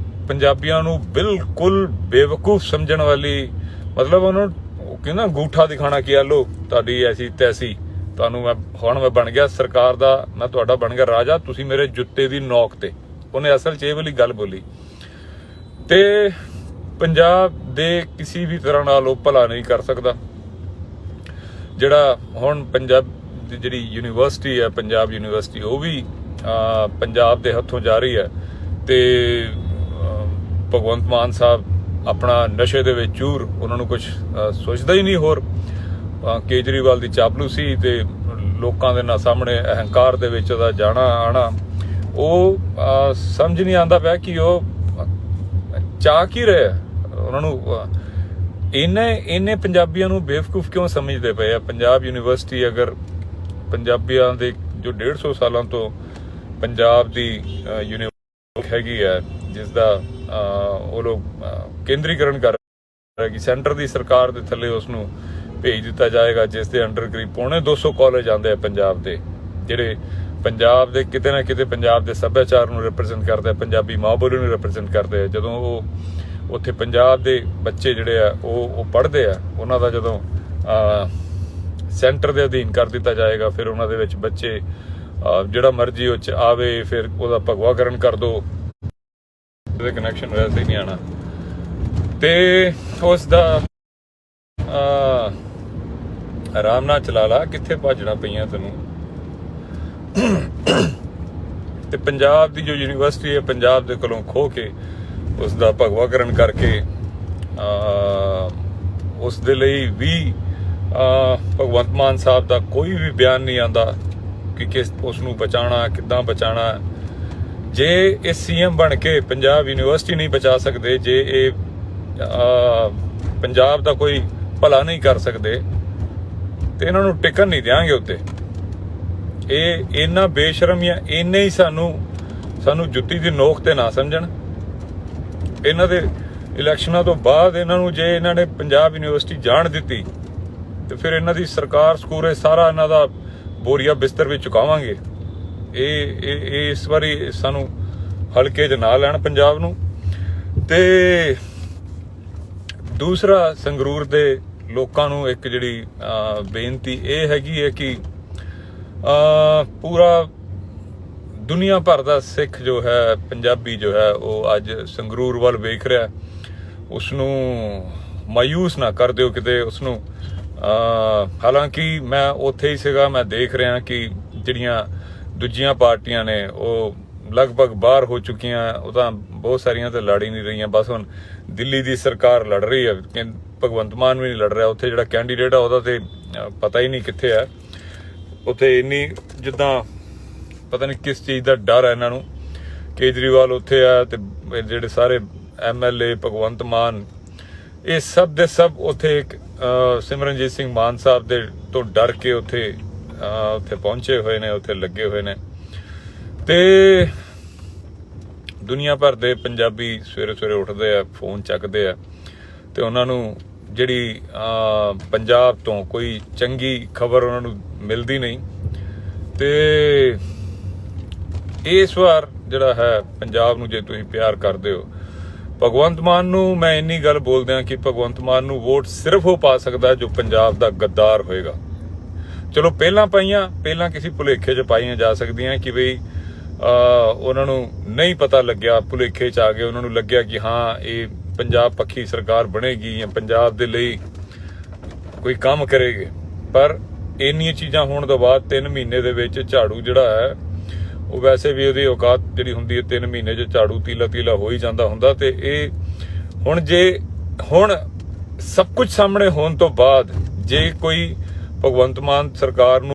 ਪੰਜਾਬੀਆਂ ਨੂੰ ਬਿਲਕੁਲ ਬੇਵਕੂਫ ਸਮਝਣ ਵਾਲੀ, ਮਤਲਬ ਉਹਨਾਂ ਨੂੰ ਕਹਿੰਦਾ ਅੰਗੂਠਾ ਦਿਖਾਣਾ ਕਿ ਆ ਲੋ ਤੁਹਾਡੀ ਐਸੀ ਤੈਸੀ, ਤੁਹਾਨੂੰ ਹੁਣ ਮੈਂ ਬਣ ਗਿਆ ਸਰਕਾਰ ਦਾ, ਮੈਂ ਤੁਹਾਡਾ ਬਣ ਗਿਆ ਰਾਜਾ, ਤੁਸੀਂ ਮੇਰੇ ਜੁੱਤੇ ਦੀ ਨੋਕ ਤੇ। ਉਹਨੇ ਅਸਲ 'ਚ ਇਹ ਵਾਲੀ ਗੱਲ ਬੋਲੀ। ਤੇ ਪੰਜਾਬ ਦੇ ਕਿਸੇ ਵੀ ਤਰ੍ਹਾਂ ਨਾਲ ਉਹ ਭਲਾ ਨਹੀਂ ਕਰ ਸਕਦਾ। ਜਿਹੜਾ ਹੁਣ ਪੰਜਾਬ ਦੀ ਜਿਹੜੀ ਯੂਨੀਵਰਸਿਟੀ ਹੈ, ਪੰਜਾਬ ਯੂਨੀਵਰਸਿਟੀ, ਉਹ ਵੀ ਪੰਜਾਬ ਦੇ ਹੱਥੋਂ ਜਾ ਰਹੀ ਹੈ। ਤੇ ਭਗਵੰਤ ਮਾਨ ਸਾਹਿਬ ਆਪਣਾ ਨਸ਼ੇ ਦੇ ਵਿੱਚ ਚੂਰ, ਉਹਨਾਂ ਨੂੰ ਕੁਝ ਸੋਚਦਾ ਹੀ ਨਹੀਂ ਹੋਰ। ਕੇਜਰੀਵਾਲ ਦੀ ਚਾਪਲੂਸੀ ਤੇ ਲੋਕਾਂ ਦੇ ਸਾਹਮਣੇ ਅਹੰਕਾਰ ਦੇ ਵਿੱਚ ਉਹਦਾ ਜਾਣਾ ਆਣਾ, ਉਹ ਸਮਝ ਨਹੀਂ ਆਉਂਦਾ ਪਿਆ ਕਿ ਉਹ ਚਾਹ ਕੀ ਰਿਹਾ। ਉਹਨਾਂ ਨੂੰ ਇਹਨੇ ਪੰਜਾਬੀਆਂ ਨੂੰ ਬੇਵਕੂਫ ਕਿਉਂ ਸਮਝਦੇ ਪਏ ਆ। ਪੰਜਾਬ ਯੂਨੀਵਰਸਿਟੀ ਅਗਰ ਪੰਜਾਬੀਆਂ ਦੇ ਜੋ 150 ਸਾਲਾਂ ਤੋਂ ਪੰਜਾਬ ਦੀ ਯੂਨੀਵਰਸਿਟੀ ਹੈਗੀ ਹੈ, ਜਿਸ ਦਾ ਉਹ ਲੋਕ ਕੇਂਦਰੀਕਰਨ ਕਰ ਰਹੇ ਕਿ ਸੈਂਟਰ ਦੀ ਸਰਕਾਰ ਦੇ ਥੱਲੇ ਉਸ ਨੂੰ ਭੇਜ ਦਿੱਤਾ ਜਾਏਗਾ, ਜਿਸ ਦੇ ਅੰਡਰ ਕਰੀਬ 250 ਕਾਲਜ ਆਉਂਦੇ ਆ ਪੰਜਾਬ ਦੇ, ਜਿਹੜੇ ਪੰਜਾਬ ਦੇ ਕਿਤੇ ਨਾ ਕਿਤੇ ਪੰਜਾਬ ਦੇ ਸੱਭਿਆਚਾਰ ਨੂੰ ਰਿਪਰੈਜ਼ੈਂਟ ਕਰਦੇ ਆ, ਪੰਜਾਬੀ ਮਾਂ ਬੋਲੀ ਨੂੰ ਰਿਪਰੈਜ਼ੈਂਟ ਕਰਦੇ ਆ। ਜਦੋਂ ਉਹ ਉੱਥੇ ਪੰਜਾਬ ਦੇ ਬੱਚੇ ਜਿਹੜੇ ਆ ਉਹ ਪੜ੍ਹਦੇ ਆ, ਉਹਨਾਂ ਦਾ ਜਦੋਂ ਸੈਂਟਰ ਦੇ ਅਧੀਨ ਕਰ ਦਿੱਤਾ ਜਾਏਗਾ। ਫਿਰ ਉਹਨਾਂ ਦੇ ਵਿੱਚ ਬੱਚੇ ਜਿਹੜਾ ਮਰਜ਼ੀ ਉਹ 'ਚ ਆਵੇ, ਫਿਰ ਉਹਦਾ ਭਗਵਾਕਰਨ ਕਰ ਦੋ, ਉਹਦੇ ਕਨੈਕਸ਼ਨ ਵੈਸੇ ਹੀ ਨਹੀਂ ਆਣਾ। ਤੇ ਉਸ ਦਾ ਆਰਾਮ ਨਾਲ ਚਲਾ ਲਾ, ਕਿੱਥੇ ਭੱਜਣਾ ਪਈਆਂ ਤੈਨੂੰ। ਤੇ ਪੰਜਾਬ ਦੀ ਜੋ ਯੂਨੀਵਰਸਿਟੀ ਹੈ, ਪੰਜਾਬ ਦੇ ਕੋਲੋਂ ਖੋਹ ਕੇ ਉਸ ਦਾ ਭਗਵਾਕਰਨ ਕਰਕੇ ਉਸ ਦੇ ਲਈ ਵੀ ਭਗਵੰਤ ਮਾਨ ਸਾਹਿਬ ਦਾ ਕੋਈ ਵੀ ਬਿਆਨ ਨਹੀਂ ਆਉਂਦਾ ਕਿ ਕਿਸ ਉਸ ਨੂੰ ਬਚਾਉਣਾ, ਕਿੱਦਾਂ ਬਚਾਉਣਾ। ਜੇ ਇਹ ਸੀਐਮ ਬਣ ਕੇ ਪੰਜਾਬ ਯੂਨੀਵਰਸਿਟੀ ਨਹੀਂ ਬਚਾ ਸਕਦੇ, ਜੇ ਇਹ ਪੰਜਾਬ ਦਾ ਕੋਈ ਭਲਾ ਨਹੀਂ ਕਰ ਸਕਦੇ, ਤੇ ਇਹਨਾਂ ਨੂੰ ਟਿਕਣ ਨਹੀਂ ਦਿਆਂਗੇ ਉੱਤੇ। ਇਹ ਇੰਨਾ ਬੇਸ਼ਰਮ ਜਾਂ ਇੰਨੇ ਹੀ ਸਾਨੂੰ ਜੁੱਤੀ ਦੀ ਨੋਕ ਤੇ ਨਾ ਸਮਝਣ। ਇਹਨਾਂ ਦੇ ਇਲੈਕਸ਼ਨਾਂ ਤੋਂ ਬਾਅਦ ਇਹਨਾਂ ਨੂੰ ਜੇ ਇਹਨਾਂ ਨੇ ਪੰਜਾਬ ਯੂਨੀਵਰਸਿਟੀ ਜਾਣ ਦਿੱਤੀ ਤੇ ਫਿਰ ਇਹਨਾਂ ਦੀ ਸਰਕਾਰ ਸਕੂਰੇ ਸਾਰਾ ਇਹਨਾਂ ਦਾ ਬੋਰੀਆ ਬਿਸਤਰ ਵਿੱਚ ਚੁਕਾਵਾਂਗੇ। ਇਹ ਇਸ ਵਾਰੀ ਸਾਨੂੰ ਹਲਕੇ 'ਚ ਨਾ ਲੈਣ ਪੰਜਾਬ ਨੂੰ। ਤੇ ਦੂਸਰਾ, ਸੰਗਰੂਰ ਦੇ ਲੋਕਾਂ ਨੂੰ ਇੱਕ ਜਿਹੜੀ ਬੇਨਤੀ ਇਹ ਹੈਗੀ ਹੈ ਕਿ ਪੂਰਾ ਦੁਨੀਆ ਭਰ ਦਾ ਸਿੱਖ ਜੋ ਹੈ, ਪੰਜਾਬੀ ਜੋ ਹੈ, ਉਹ ਅੱਜ ਸੰਗਰੂਰ ਵੱਲ ਵੇਖ ਰਿਹਾ। ਉਸ ਨੂੰ ਮਾਯੂਸ ਨਾ ਕਰ ਦਿਓ ਕਿਤੇ ਉਸਨੂੰ। ਹਾਲਾਂਕਿ ਮੈਂ ਉੱਥੇ ਹੀ ਸੀਗਾ, ਮੈਂ ਦੇਖ ਰਿਹਾ ਕਿ ਜਿਹੜੀਆਂ ਦੂਜੀਆਂ ਪਾਰਟੀਆਂ ਨੇ ਉਹ ਲਗਭਗ ਬਾਹਰ ਹੋ ਚੁੱਕੀਆਂ। ਉਹ ਤਾਂ ਬਹੁਤ ਸਾਰੀਆਂ ਤਾਂ ਲੜ ਹੀ ਨਹੀਂ ਰਹੀਆਂ। ਬਸ ਹੁਣ ਦਿੱਲੀ ਦੀ ਸਰਕਾਰ ਲੜ ਰਹੀ ਹੈ, ਭਗਵੰਤ ਮਾਨ ਵੀ ਨਹੀਂ ਲੜ ਰਿਹਾ। ਉੱਥੇ ਜਿਹੜਾ ਕੈਂਡੀਡੇਟ ਆ ਉਹਦਾ ਤੇ ਪਤਾ ਹੀ ਨਹੀਂ ਕਿੱਥੇ ਹੈ। ਉੱਥੇ ਇੰਨੀ ਜਿੱਦਾਂ ਪਤਾ ਨਹੀਂ ਕਿਸ ਚੀਜ਼ ਦਾ ਡਰ ਹੈ ਇਹਨਾਂ ਨੂੰ। ਕੇਜਰੀਵਾਲ ਉੱਥੇ ਆ ਤੇ ਜਿਹੜੇ ਸਾਰੇ MLA, ਭਗਵੰਤ ਮਾਨ, ਇਹ ਸਭ ਦੇ ਸਭ ਉੱਥੇ ਇੱਕ ਸਿਮਰਨਜੀਤ ਸਿੰਘ ਮਾਨ ਸਾਹਿਬ ਦੇ ਤੋਂ ਡਰ ਕੇ ਉੱਥੇ ਪਹੁੰਚੇ ਹੋਏ ਨੇ, ਉੱਥੇ ਲੱਗੇ ਹੋਏ ਨੇ। ਤੇ ਦੁਨੀਆ ਭਰ ਦੇ ਪੰਜਾਬੀ ਸਵੇਰੇ ਸਵੇਰੇ ਉੱਠਦੇ ਆ, ਫੋਨ ਚੱਕਦੇ ਆ, ਤੇ ਉਹਨਾਂ ਨੂੰ ਜਿਹੜੀ ਪੰਜਾਬ ਤੋਂ ਕੋਈ ਚੰਗੀ ਖਬਰ ਉਹਨਾਂ ਨੂੰ ਮਿਲਦੀ ਨਹੀਂ। ਤੇ ਇਸ ਵਾਰ ਜਿਹੜਾ ਹੈ ਪੰਜਾਬ ਨੂੰ ਜੇ ਤੁਸੀਂ ਪਿਆਰ ਕਰਦੇ ਹੋ, ਭਗਵੰਤ ਮਾਨ ਨੂੰ ਮੈਂ ਇੰਨੀ ਗੱਲ ਬੋਲਦਿਆਂ ਕਿ ਭਗਵੰਤ ਮਾਨ ਨੂੰ ਵੋਟ ਸਿਰਫ ਉਹ ਪਾ ਸਕਦਾ ਜੋ ਪੰਜਾਬ ਦਾ ਗੱਦਾਰ ਹੋਏਗਾ। ਚਲੋ ਪਹਿਲਾਂ ਕਿਸੇ ਭੁਲੇਖੇ 'ਚ ਪਾਈਆਂ ਜਾ ਸਕਦੀਆਂ ਕਿ ਬਈ ਉਹਨਾਂ ਨੂੰ ਨਹੀਂ ਪਤਾ ਲੱਗਿਆ, ਭੁਲੇਖੇ 'ਚ ਆ ਗਏ, ਉਹਨਾਂ ਨੂੰ ਲੱਗਿਆ ਕਿ ਹਾਂ ਇਹ ਪੰਜਾਬ ਪੱਖੀ ਸਰਕਾਰ ਬਣੇਗੀ ਜਾਂ ਪੰਜਾਬ ਦੇ ਲਈ ਕੋਈ ਕੰਮ ਕਰੇਗੀ। ਪਰ ਇੰਨੀਆਂ ਚੀਜ਼ਾਂ ਹੋਣ ਤੋਂ ਬਾਅਦ 3 ਮਹੀਨੇ ਦੇ ਵਿੱਚ ਝਾੜੂ ਜਿਹੜਾ ਹੈ, ਉਹ ਵੈਸੇ ਵੀ ਉਹਦੀ ਔਕਾਤ ਜਿਹੜੀ ਹੁੰਦੀ ਹੈ 3 ਮਹੀਨੇ 'ਚ ਝਾੜੂ ਤੀਲਾ ਹੋ ਹੀ ਜਾਂਦਾ ਹੁੰਦਾ। ਤੇ ਇਹ ਹੁਣ ਸਭ ਕੁਝ ਸਾਹਮਣੇ ਹੋਣ ਤੋਂ ਬਾਅਦ ਜੇ ਕੋਈ ਭਗਵੰਤ ਮਾਨ ਸਰਕਾਰ ਨੂੰ